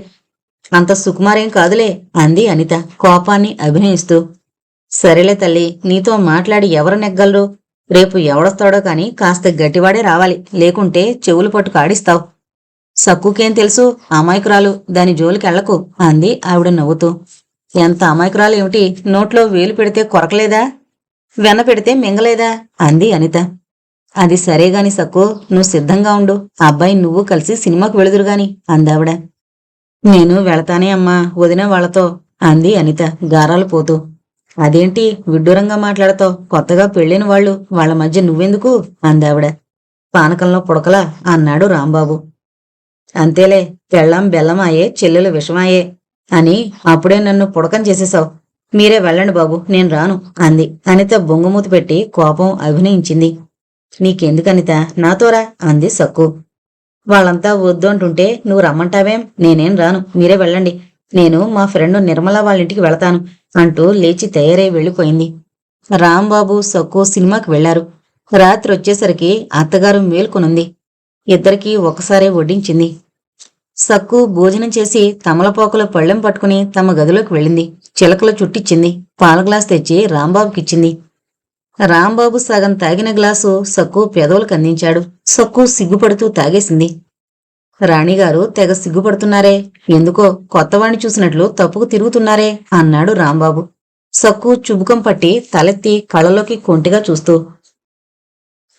అంత సుకుమారేం కాదులే అంది అనిత కోపాన్ని అభినయిస్తూ. సరేలే తల్లి, నీతో మాట్లాడి ఎవరు నెగ్గలరు? రేపు ఎవడొస్తాడో కాని కాస్త గట్టివాడే రావాలి, లేకుంటే చెవులు పట్టు కాడిస్తావు. సక్కుకేం తెలుసు? అమాయకురాలు, దాని జోలికెళ్లకు అంది ఆవిడ నవ్వుతూ. ఎంత అమాయకురాలు ఏమిటి? నోట్లో వేలు పెడితే కొరకలేదా? వెన్న పెడితే మింగలేదా అంది అనిత. అది సరేగాని సక్కు, నువ్వు సిద్ధంగా ఉండు. అబ్బాయి నువ్వు కలిసి సినిమాకు వెళుదురుగాని అందావిడ. నేను వెళతానే అమ్మా, వదిన వాళ్లతో అంది అనిత గారాలు పోతూ. అదేంటి విడ్డూరంగా మాట్లాడతావు? కొత్తగా పెళ్ళిన వాళ్ళ మధ్య నువ్వెందుకు అందావిడ. పానకంలో పుడకలా అన్నాడు రాంబాబు. అంతేలే, పెళ్ళాం బెల్లమాయే, చెల్లెలు విషమాయే అని అప్పుడే నన్ను పుడకం చేసేశావు. మీరే వెళ్ళండి బాబు, నేను రాను అంది అనిత బొంగుమూతి పెట్టి కోపం అభినయించింది. నీకెందుకనిత, నాతోరా అంది సక్కు. వాళ్ళంతా వద్దు అంటుంటే నువ్వు రమ్మంటావేం? నేనేం రాను, మీరే వెళ్ళండి. నేను మా ఫ్రెండ్ నిర్మల వాళ్ళింటికి వెళతాను అంటూ లేచి తయారై వెళ్ళిపోయింది. రాంబాబు సక్కు సినిమాకి వెళ్లారు. రాత్రి వచ్చేసరికి అత్తగారు మేల్కొనుంది. ఇద్దరికీ ఒకసారే వడ్డించింది. సక్కు భోజనం చేసి తమలపాకుల పళ్ళెం పట్టుకుని తమ గదిలోకి వెళ్ళింది. చిలకల చుట్టిచ్చింది. పాల గ్లాస్ తెచ్చి రాంబాబుకిచ్చింది. రాంబాబు సగం తాగిన గ్లాసు సక్కు పెదవులకు అందించాడు. సక్కు సిగ్గుపడుతూ తాగేసింది. రాణిగారు తెగ సిగ్గుపడుతున్నారే, ఎందుకో కొత్తవాణ్ణి చూసినట్లు తప్పుకు తిరుగుతున్నారే అన్నాడు రాంబాబు సక్కు చుబుకం పట్టి తలెత్తి కళ్ళలోకి కొంటిగా చూస్తూ.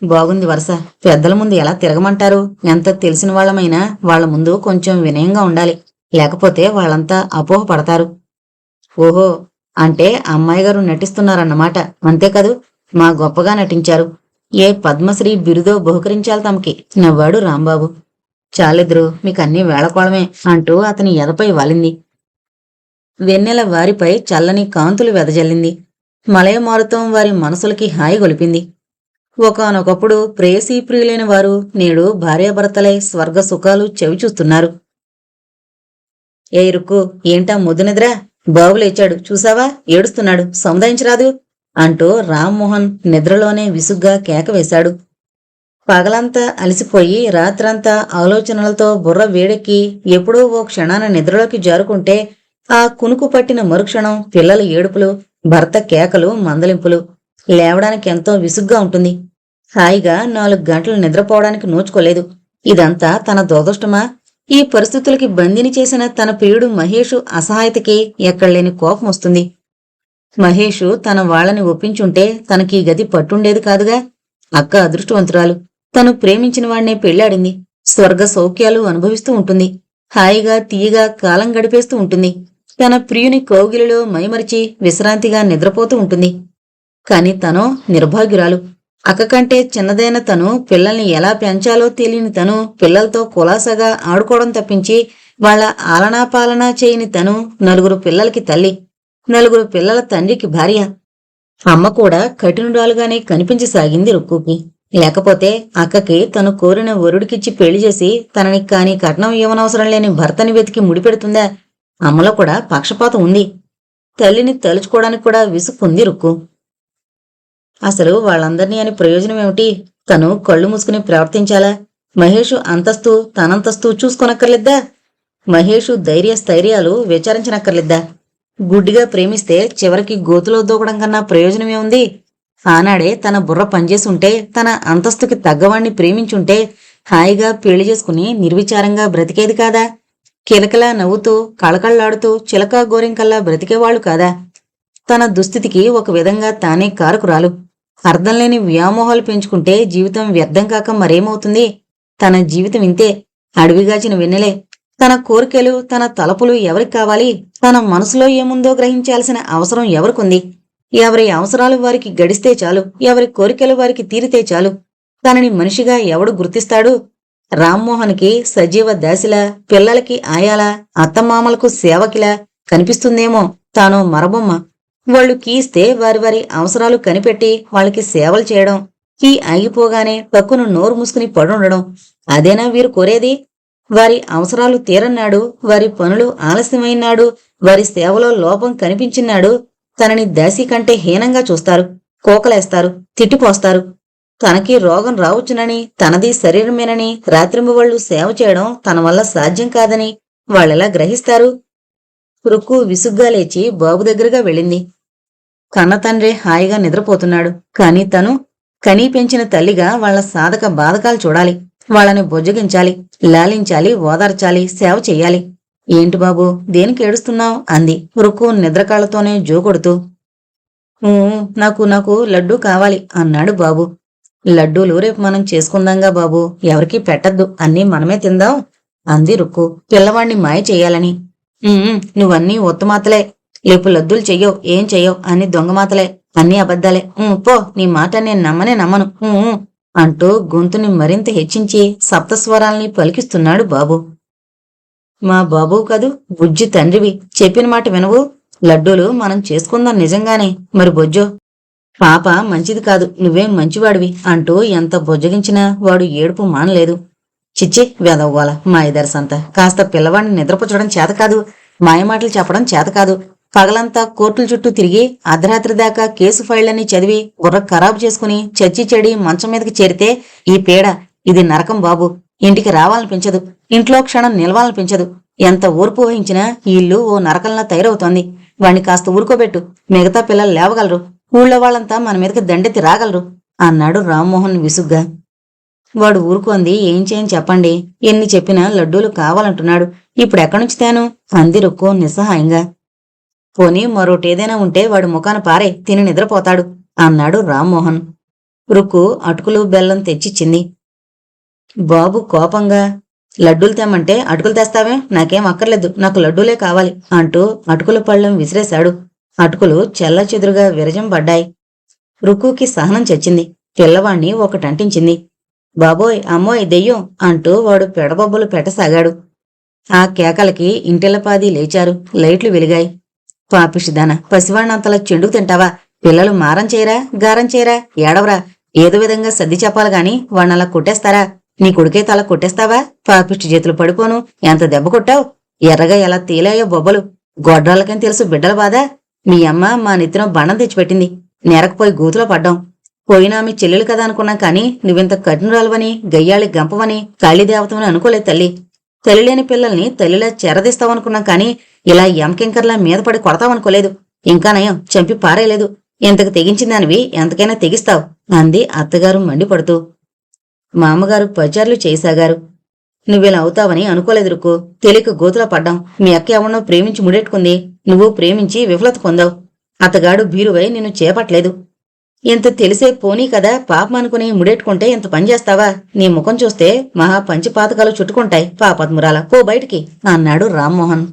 బాగుంది వరస. పెద్దల ముందు ఎలా తిరగమంటారు? ఎంత తెలిసిన వాళ్ళమైనా వాళ్ల ముందు కొంచెం వినయంగా ఉండాలి, లేకపోతే వాళ్ళంతా అపోహ పడతారు. ఓహో, అంటే అమ్మాయి గారు నటిస్తున్నారన్నమాట, అంతేకాదు? మా గొప్పగా నటించారు. ఏ పద్మశ్రీ బిరుదో బహుకరించాలి తమకి నవ్వాడు రాంబాబు. చాలిద్దరు, మీకన్నీ వేళకోళమే అంటూ అతని ఎదపై వాలింది. వెన్నెల వారిపై చల్లని కాంతులు వెదజల్లింది. మలయమారుతం వారి మనసులకి హాయి గొలిపింది. ఒకానొకప్పుడు ప్రేయసీ ప్రియులైన వారు నేడు భార్యాభర్తలై స్వర్గ సుఖాలు చెవిచూస్తున్నారు. ఏ రుక్కు, ఏంటా ముద్దునిద్రా? బాబు లేచాడు చూసావా, ఏడుస్తున్నాడు, సముదాయించరాదు అంటూ రామ్మోహన్ నిద్రలోనే విసుగ్గా కేక వేశాడు. పగలంతా అలసిపోయి రాత్రంతా ఆలోచనలతో బుర్ర వేడెక్కి ఎప్పుడో ఓ క్షణాన నిద్రలోకి జారుకుంటే ఆ కునుకు పట్టిన మరుక్షణం పిల్లల ఏడుపులు, భర్త కేకలు, మందలింపులు. లేవడానికి ఎంతో విసుగ్గా ఉంటుంది. హాయిగా 4 గంటలు నిద్రపోవడానికి నోచుకోలేదు. ఇదంతా తన దురదృష్టమా? ఈ పరిస్థితులకి బందీని చేసిన తన ప్రియుడు మహేషు అసహాయతకి ఎక్కడలేని కోపం వస్తుంది. మహేషు తన వాళ్ళని ఒప్పించుంటే తనకీ గతి పట్టుండేది కాదుగా. అక్క అదృష్టవంతురాలు. తను ప్రేమించిన వాణ్ణే పెళ్లాడింది. స్వర్గ సౌఖ్యాలు అనుభవిస్తూ ఉంటుంది. హాయిగా తీయగా కాలం గడిపేస్తూ ఉంటుంది. తన ప్రియుని కౌగిలిలో మైమరిచి విశ్రాంతిగా నిద్రపోతూ ఉంటుంది. కాని తనో నిర్భాగ్యురాలు. అక్క కంటే చిన్నదైన తను పిల్లల్ని ఎలా పెంచాలో తెలియని తను పిల్లలతో కులాసగా ఆడుకోవడం తప్పించి వాళ్ల ఆలనాపాలనా చేయని తను 4 పిల్లలకి తల్లి, 4 పిల్లల తండ్రికి భార్య. అమ్మ కూడా కఠినురాలుగానే కనిపించసాగింది రుక్కుకి. లేకపోతే అక్కకి తను కోరిన వరుడికిచ్చి పెళ్లి చేసి తనని కాని కట్నం ఇవ్వనవసరం లేని భర్తని వెతికి ముడిపెడుతుందా? అమ్మలో కూడా పక్షపాతం ఉంది. తల్లిని తలుచుకోవడానికి కూడా విసుక్కుంది రుక్కు. అసలు వాళ్ళందర్నీ అని ప్రయోజనం ఏమిటి? తను కళ్ళు మూసుకుని ప్రవర్తించాలా? మహేషు అంతస్తు తనంతస్తు చూసుకోనక్కర్లేద్దా? మహేషు ధైర్య స్థైర్యాలు విచారించనక్కర్లేద్దా? గుడ్డిగా ప్రేమిస్తే చివరికి గోతులో దూకడం కన్నా ప్రయోజనమేముంది? ఆనాడే తన బుర్ర పనిచేసి ఉంటే, తన అంతస్తుకి తగ్గవాణ్ణి ప్రేమించుంటే హాయిగా పెళ్లి చేసుకుని నిర్విచారంగా బ్రతికేది కాదా? కిలకిలా నవ్వుతూ కళకళ్లాడుతూ చిలకా గోరింకల్లా బ్రతికేవాళ్లు కాదా? తన దుస్థితికి ఒక విధంగా తానే కారకురాలు. అర్థంలేని వ్యామోహాలు పెంచుకుంటే జీవితం వ్యర్థం కాక మరేమవుతుంది? తన జీవితం ఇంతే, అడవిగాచిన వెన్నెలే. తన కోరికలు తన తలపులు ఎవరికి కావాలి? తన మనసులో ఏముందో గ్రహించాల్సిన అవసరం ఎవరికుంది? ఎవరి అవసరాలు వారికి గడిస్తే చాలు, ఎవరి కోరికలు వారికి తీరితే చాలు. తనని మనిషిగా ఎవడు గుర్తిస్తాడు? రామ్మోహన్కి సజీవ దాసిలా, పిల్లలకి ఆయాలా, అత్తమామలకు సేవకిలా కనిపిస్తుందేమో తాను మరబొమ్మ. వాళ్లు కీస్తే వారి వారి అవసరాలు కనిపెట్టి వాళ్ళకి సేవలు చేయడం, కీ ఆగిపోగానే పక్కును నోరు మూసుకుని పడుండడం. అదేనా వీరు కోరేది? వారి అవసరాలు తీరన్నాడు, వారి పనులు ఆలస్యమైనాడు, వారి సేవలో లోపం కనిపించినాడు తనని దాసి కంటే హీనంగా చూస్తారు, కోకలేస్తారు, తిట్టిపోస్తారు. తనకి రోగం రావచ్చునని, తనది శరీరమేనని రాత్రింబవళ్ళు సేవ చేయడం తన వల్ల సాధ్యం కాదని వాళ్ళెలా గ్రహిస్తారు? రుక్కు విసుగ్గా లేచి బాబు దగ్గరగా వెళ్ళింది. కన్న తండ్రి హాయిగా నిద్రపోతున్నాడు. కాని తను కనీ పెంచిన తల్లిగా వాళ్ల సాధక బాధకాలు చూడాలి. వాళ్ళని బుజ్జగించాలి, లాలించాలి, ఓదార్చాలి, సేవ చెయ్యాలి. ఏంటి బాబూ, దేనికి ఏడుస్తున్నావు? అంది రుక్కు నిద్రకాళ్లతోనే జోకొడుతూ. నాకు నాకు లడ్డూ కావాలి అన్నాడు బాబు. లడ్డూలు రేపు మనం చేసుకుందాంగా బాబూ, ఎవరికీ పెట్టద్దు, అన్నీ మనమే తిందాం అంది రుక్కు పిల్లవాణ్ణి మాయ చెయ్యాలని. నువ్వన్నీ ఒత్తుమాతలే, లేపు లడ్డూలు చెయ్యవు, ఏం చెయ్యవు అన్ని దొంగమాతలే, అన్నీ అబద్ధాలే. పో, నీ మాట నేను నమ్మను అంటూ గొంతుని మరింత హెచ్చించి సప్తస్వరాల్ని పలికిస్తున్నాడు బాబు. మా బాబు కదూ, బుజ్జి తండ్రివి, చెప్పిన మాట వినవు? లడ్డూలు మనం చేసుకుందాం నిజంగానే, మరి బొజ్జో పాప మంచిది కాదు, నువ్వేం మంచివాడివి అంటూ ఎంత బొజ్జగించినా వాడు ఏడుపు మానలేదు. చిచ్చి వెదవ్వాల మా ఇదర్సంతా, కాస్త పిల్లవాడిని నిద్రపుచ్చడం చేత కాదు, మాయమాటలు చెప్పడం చేత కాదు. పగలంతా కోర్టుల చుట్టూ తిరిగి అర్ధరాత్రి దాకా కేసు ఫైళ్లన్నీ చదివి బుర్ర ఖరాబు చేసుకుని చచ్చి చెడి మంచం మీదకి చేరితే ఈ పీడ, ఇది నరకం బాబు. ఇంటికి రావాలనిపించదు, ఇంట్లో క్షణం నిలవాలనిపించదు. ఎంత ఊర్పు వహించినా ఈ ఇల్లు ఓ నరకంలా తయారవుతోంది. వాణ్ణి కాస్త ఊరుకోబెట్టు, మిగతా పిల్లలు లేవగలరు, ఊళ్ళో వాళ్ళంతా మన మీదకి దండెత్తి రాగలరు అన్నాడు రామ్మోహన్ విసుగ్గా. వాడు ఊరుకుంది ఏం చేయని చెప్పండి, ఎన్ని చెప్పినా లడ్డూలు కావాలంటున్నాడు, ఇప్పుడెక్కడ్నుంచి తేను అంది రుక్కు నిస్సహాయంగా. పోనీ మరోటేదైనా ఉంటే వాడు ముఖాన పారే, తిని నిద్రపోతాడు అన్నాడు రామ్మోహన్. రుక్కు అటుకులు బెల్లం తెచ్చిచ్చింది. బాబు కోపంగా, లడ్డూలు తెమ్మంటే అటుకులు తెస్తావే, నాకేం అక్కర్లేదు, నాకు లడ్డూలే కావాలి అంటూ అటుకుల పళ్ళెం విసిరేశాడు. అటుకులు చెల్లచెదురుగా విరజం పడ్డాయి. రుక్కుకి సహనం చచ్చింది. పిల్లవాణ్ణి ఒకటంటించింది. బాబోయ్, అమ్మోయ్, దెయ్యం అంటూ వాడు పెడబొబ్బలు పెట్టసాగాడు. ఆ కేకలకి ఇంటిల్లపాది లేచారు. లైట్లు వెలిగాయి. పాపిషిదాన, పసివాణ్ణంతలా చెండుకు తింటావా? పిల్లలు మారం చేయరా, గారం చేయరా, ఏడవరా? ఏదో విధంగా సర్ది చెప్పాలి గాని వాణ్ణలా కొట్టేస్తారా? నీ కొడుకే తల కొట్టేస్తావా? పాపిష్టి చేతులు పడిపోను, ఎంత దెబ్బ కొట్టావు? ఎర్రగా ఎలా తేలాయో బొబ్బలు, గొడ్రాళ్ళకేం తెలుసు బిడ్డల బాధ? మీ అమ్మ మా నెత్తిన బండం తెచ్చిపెట్టింది, నేరకపోయి గూతులో పడ్డాం. పోయినా మీ చెల్లెలు కదా అనుకున్నాం కానీ నువ్వింత కఠినురాలువని, గయ్యాళి గంపవని, కాళీదేవతమని అనుకోలేదు తల్లి. తల్లిలేని పిల్లల్ని తల్లిలా చెరదీస్తావనుకున్నాం కానీ ఇలా ఎంకెంకర్లా మీద పడి కొడతావనుకోలేదు. ఇంకా నయం, చంపి పారేయలేదు. ఇంతకు తెగించిందానివి ఎంతకైనా తెగిస్తావు అంది అత్తగారు మండిపడుతూ. మామగారు పచార్లు చేయసాగారు. నువ్విలా అవుతావని అనుకోలేదు రుక్కు, తెలియక గోతులో పడ్డాం. మీ అక్క ఎవరినో ప్రేమించి ముడెట్టుకుంది, నువ్వు ప్రేమించి విఫలత పొందావు. అతగాడు భీరువై నిన్ను చేపట్లేదు. ఇంత తెలిసే పోనీ కదా పాపం అనుకుని ముడెట్టుకుంటే ఇంత పనిచేస్తావా? నీ ముఖం చూస్తే మహా పంచిపాతకాలు చుట్టుకుంటాయి, పాపత్మురాల, పో బయటికి అన్నాడు రామ్మోహన్.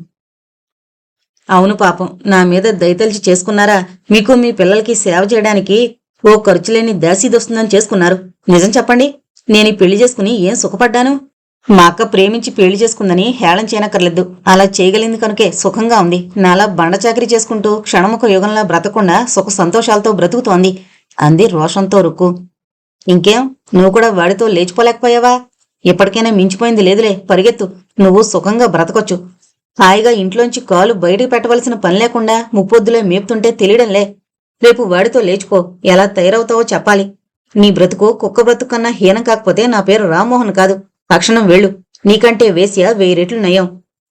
అవును పాపం, నా మీద దయతలిచి చేసుకున్నారా? మీకు మీ పిల్లలకి సేవ చేయడానికి ఓ ఖర్చులేని దాసీదొస్తుందని చేసుకున్నారు. నిజం చెప్పండి, నేను ఈ పెళ్లి చేసుకుని ఏం సుఖపడ్డాను? మా అక్క ప్రేమించి పెళ్లి చేసుకుందని హేళన చేయనక్కర్లేదు. అలా చేయగలిగింది కనుకే సుఖంగా ఉంది. నాలా బండచాకరీ చేసుకుంటూ క్షణముఖ యుగంలా బ్రతకుండా సుఖ సంతోషాలతో బ్రతుకుతోంది అంది రోషంతో రుక్కు. ఇంకేం, నువ్వు కూడా వాడితో లేచిపోలేకపోయావా? ఇప్పటికైనా మించిపోయింది లేదులే, పరిగెత్తు. నువ్వు సుఖంగా బ్రతకొచ్చు. హాయిగా ఇంట్లోంచి కాలు బయటికి పెట్టవలసిన పని లేకుండా ముప్పొద్దులే మేపుతుంటే తెలియడంలే. రేపు వాడితో లేచిపో, ఎలా తయారవుతావో చెప్పాలి. నీ బ్రతుకు కుక్క బ్రతుకు కన్నా హీనం కాకపోతే నా పేరు రామ్మోహన్ కాదు. తక్షణం వెళ్ళు. నీకంటే వేశ్య 1000 రెట్లు నయం.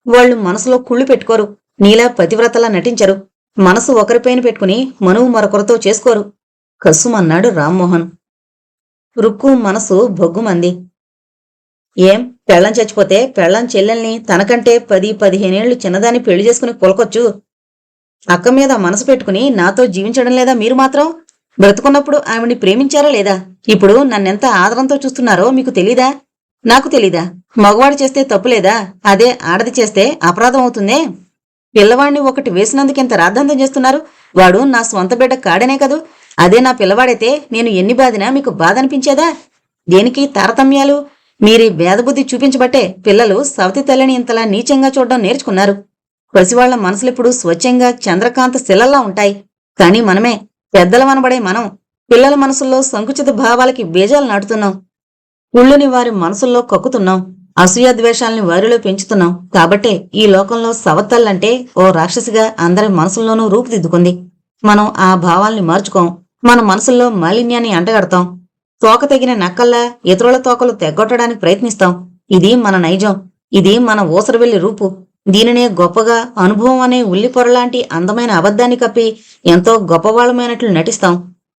వాళ్లు మనసులో కుళ్ళు పెట్టుకోరు, నీలా పతివ్రతలా నటించరు. మనసు ఒకరిపైన పెట్టుకుని మనువు మరొకరితో చేసుకోరు కస్సుమన్నాడు రామ్మోహన్. రుక్కు మనసు బొగ్గుమంది. ఏం, పెళ్ళం చచ్చిపోతే పెళ్ళం చెల్లెల్ని తనకంటే 10-15 ఏళ్లు చిన్నదాన్ని పెళ్లి చేసుకుని పొలకొచ్చు. అక్క మీద మనసు పెట్టుకుని నాతో జీవించడం లేదా మీరు మాత్రం? బ్రతుకున్నప్పుడు ఆవిడ్ని ప్రేమించారా లేదా? ఇప్పుడు నన్నెంత ఆదరంతో చూస్తున్నారో మీకు తెలీదా? నాకు తెలీదా? మగవాడు చేస్తే తప్పులేదా? అదే ఆడది చేస్తే అపరాధం అవుతుందే. పిల్లవాడిని ఒకటి వేసినందుకింత రాద్ధాంతం చేస్తున్నారు. వాడు నా స్వంత బిడ్డ కాడనే కదూ. అదే నా పిల్లవాడైతే నేను ఎన్ని బాధినా మీకు బాధ అనిపించేదా? దేనికి తారతమ్యాలు? మీరీ భేదబుద్ధి చూపించబట్టే పిల్లలు సవతి తల్లిని ఇంతలా నీచంగా చూడడం నేర్చుకున్నారు. పసివాళ్ల మనసులిప్పుడు స్వచ్ఛంగా చంద్రకాంత శిలల్లా ఉంటాయి. కాని మనమే, పెద్దలమనబడే మనం, పిల్లల మనసుల్లో సంకుచిత భావాలకి బీజాలు నాటుతున్నాం. ఉళ్ళుని వారి మనసుల్లో కక్కుతున్నాం. అసూయాద్వేషాల్ని వారిలో పెంచుతున్నాం. కాబట్టే ఈ లోకంలో సవత్తల్లంటే ఓ రాక్షసిగా అందరి మనసుల్లోనూ రూపుదిద్దుకుంది. మనం ఆ భావాల్ని మార్చుకోం. మన మనసుల్లో మాలిన్యాన్ని అంటగడతాం. తోక తెగిన నక్కల్లా ఇతరుల తోకలు తెగ్గొట్టడానికి ప్రయత్నిస్తాం. ఇది మన నైజం. ఇది మన ఊసరవెల్లి రూపు. దీనినే గొప్పగా అనుభవం అనే ఉల్లిపొరలాంటి అందమైన అబద్ధాన్ని కప్పి ఎంతో గొప్పవాళ్లమైనట్లు నటిస్తాం.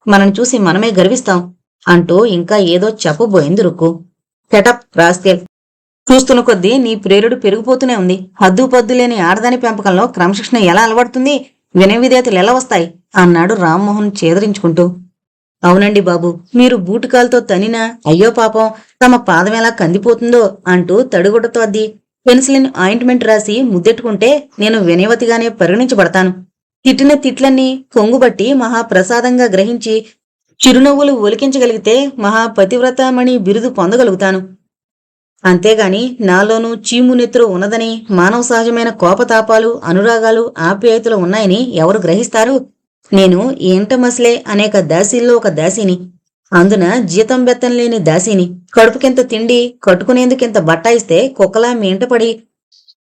మనని చూసి మనమే గర్విస్తాం అంటూ ఇంకా ఏదో చెప్పబోయింది రుక్కు. Getup rascal. చూస్తున్న కొద్దీ నీ ప్రేరుడు పెరిగిపోతూనే ఉంది. హద్దుపద్దు లేని ఆడదాని పెంపకంలో క్రమశిక్షణ ఎలా అలవడుతుంది? వినయ విధేయతలు ఎలా వస్తాయి? అన్నాడు రామ్మోహన్ చేదరించుకుంటూ. అవునండి బాబు, మీరు బూటుకాలతో తనినా అయ్యో పాపం తమ పాదం ఎలా కందిపోతుందో అంటూ తడిగుడ్డతో అద్ది పెన్సిలిన్ ఆయింట్మెంట్ రాసి ముద్దెట్టుకుంటే నేను వినయవతిగానే పరిగణించబడతాను. తిట్టిన తిట్లన్నీ కొంగుబట్టి మహాప్రసాదంగా గ్రహించి చిరునవ్వులు ఒలికించగలిగితే మహాపతివ్రతామణి బిరుదు పొందగలుగుతాను. అంతేగాని నాలోనూ చీము నెత్తురు ఉన్నదని, మానవ సహజమైన కోపతాపాలు, అనురాగాలు, ఆప్యాయతలు ఉన్నాయని ఎవరు గ్రహిస్తారు? నేను ఏంటమసలే అనేక దాసీల్లో ఒక దాసీని. అందున జీతం బెత్తం లేని దాసీని. కడుపుకింత తిండి, కట్టుకునేందుకింత బట్ట ఇస్తే కుక్కలా మీ ఇంటపడి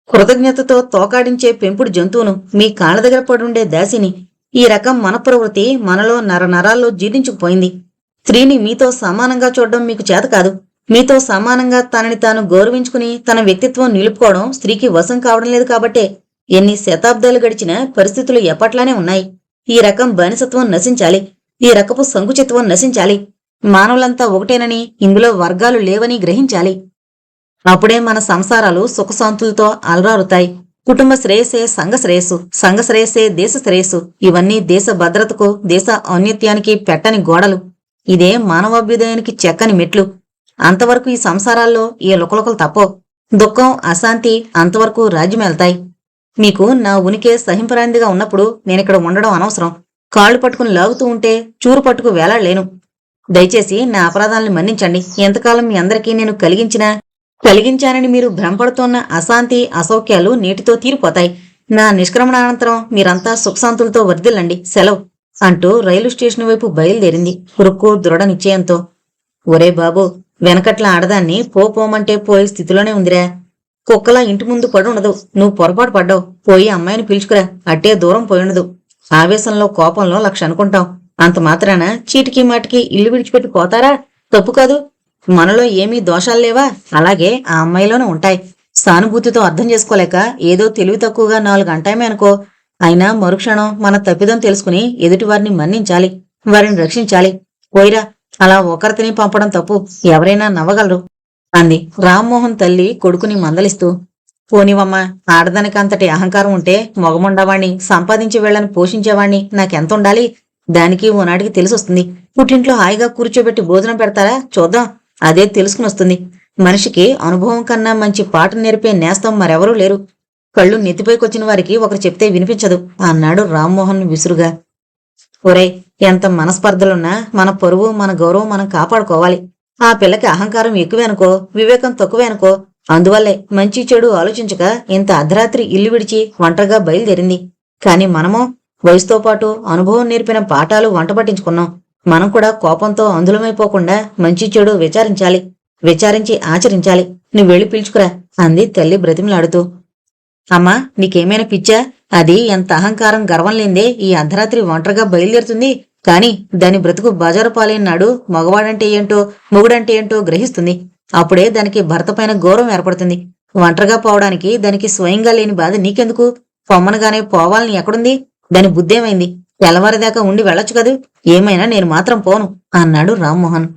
కృతజ్ఞతతో తోకాడించే పెంపుడు జంతువును. మీ కాళ్ళ దగ్గర పడుండే దాసిని. ఈ రకం మనప్రవృత్తి మనలో నరనరాల్లో జీర్ణించుకుపోయింది. స్త్రీని మీతో సమానంగా చూడడం మీకు చేత కాదు. మీతో సమానంగా తనని తాను గౌరవించుకుని తన వ్యక్తిత్వం నిలుపుకోవడం స్త్రీకి వశం కావడం లేదు కాబట్టే ఎన్ని శతాబ్దాలు గడిచినా పరిస్థితులు ఎప్పట్లానే ఉన్నాయి. ఈ రకం బానిసత్వం నశించాలి. ఈ రకపు సంకుచిత్వం నశించాలి. మానవులంతా ఒకటేనని, ఇందులో వర్గాలు లేవని గ్రహించాలి. అప్పుడే మన సంసారాలు సుఖశాంతులతో అలరారుతాయి. కుటుంబ శ్రేయస్సే సంఘ శ్రేయస్సు, సంఘ శ్రేయస్సే దేశ శ్రేయస్సు. ఇవన్నీ దేశ భద్రతకు, దేశ ఔన్నత్యానికి పెట్టని గోడలు. ఇదే మానవాభ్యుదయానికి చెక్కని మెట్లు. అంతవరకు ఈ సంసారాల్లో ఏ లుకలుకలు తప్పో. దుఃఖం, అశాంతి అంతవరకు రాజ్యమేళ్తాయి. మీకు నా ఉనికి సహింపరానిదిగా ఉన్నప్పుడు నేనిక్కడ ఉండడం అనవసరం. కాళ్ళు పట్టుకుని లాగుతూ ఉంటే చూరు పట్టుకు వేలాడలేను. దయచేసి నా అపరాధాలను మన్నించండి. ఎంతకాలం మీ అందరికీ నేను కలిగించానని మీరు భ్రమపడుతోన్న అశాంతి, అసౌఖ్యాలు నేటితో తీరిపోతాయి. నా నిష్క్రమణానంతరం మీరంతా సుఖశాంతులతో వర్ధిల్లండి. సెలవు అంటూ రైలు స్టేషన్ వైపు బయలుదేరింది రుక్కు దృఢ నిశ్చయంతో. ఒరే బాబు, వెనకట్ల ఆడదాన్ని పోమంటే పోయే స్థితిలోనే ఉందిరా. కుక్కలా ఇంటి ముందు పడుండదు. నువ్వు పొరపాటు పడ్డావు. పోయి అమ్మాయిని పిలుచుకురా. అట్టే దూరం పోయుండదు. ఆవేశంలో, కోపంలో లక్ష అనుకుంటాం. అంత మాత్రాన చీటికి మాటికి ఇల్లు విడిచిపెట్టి పోతారా? తప్పు కాదు. మనలో ఏమీ దోషాల్లేవా? అలాగే ఆ అమ్మాయిలోనూ ఉంటాయి. సానుభూతితో అర్థం చేసుకోలేక ఏదో తెలివి తక్కువగా 4 అంటామే అనుకో. అయినా మరుక్షణం మన తప్పిదం తెలుసుకుని ఎదుటివారిని మన్నించాలి, వారిని రక్షించాలి. పోయిరా, అలా ఒకరితిని పంపడం తప్పు. ఎవరైనా నవ్వగలరు అంది రామ్మోహన్ తల్లి కొడుకుని మందలిస్తూ. పోనివమ్మా, ఆడదానికంతటి అహంకారం ఉంటే మొగముండవాణ్ణి, సంపాదించి వీళ్లని పోషించేవాణ్ణి నాకెంతుండాలి? దానికి ఓనాటికి తెలిసొస్తుంది. పుట్టింట్లో హాయిగా కూర్చోబెట్టి భోజనం పెడతారా? చూద్దాం. అదే తెలుసుకుని వస్తుంది. మనిషికి అనుభవం కన్నా మంచి పాట నేర్పే నేస్తం మరెవరూ లేరు. కళ్ళు నెత్తిపైకొచ్చిన వారికి ఒకరు చెప్తే వినిపించదు అన్నాడు రామ్మోహన్ విసురుగా. ఒరేయ్, ఎంత మనస్పర్ధలున్నా మన పరువు, మన గౌరవం మనం కాపాడుకోవాలి. ఆ పిల్లకి అహంకారం ఎక్కువే అనుకో, వివేకం తక్కువే అనుకో. అందువల్లే మంచి చెడు ఆలోచించక ఇంత అర్ధరాత్రి ఇల్లు విడిచి ఒంటరిగా బయలుదేరింది. కాని మనమో వయసుతో పాటు అనుభవం నేర్పిన పాఠాలు వంట పట్టించుకున్నాం. మనం కూడా కోపంతో అందులమైపోకుండా మంచి చెడు విచారించి ఆచరించాలి. నువ్వు వెళ్ళి పిలుచుకురా అంది తల్లి బ్రతిమలాడుతూ. అమ్మా, నీకేమైనా పిచ్చా? అది ఎంత అహంకారం, గర్వం లేందే ఈ అర్ధరాత్రి ఒంటరిగా బయలుదేరుతుంది. కాని దాని బ్రతుకు బజారు పాలైనాడు మగవాడంటే ఏంటో, మొగుడంటే ఏంటో గ్రహిస్తుంది. అప్పుడే దానికి భర్త పైన గౌరవం ఏర్పడుతుంది. ఒంటరిగా పోవడానికి దానికి స్వయంగా లేని బాధ నీకెందుకు? పొమ్మనగానే పోవాలని ఎక్కడుంది? దాని బుద్ధేమైంది? తెల్లవారిదాకా ఉండి వెళ్ళొచ్చు కదూ. ఏమైనా నేను మాత్రం పోను అన్నాడు రామ్మోహన్.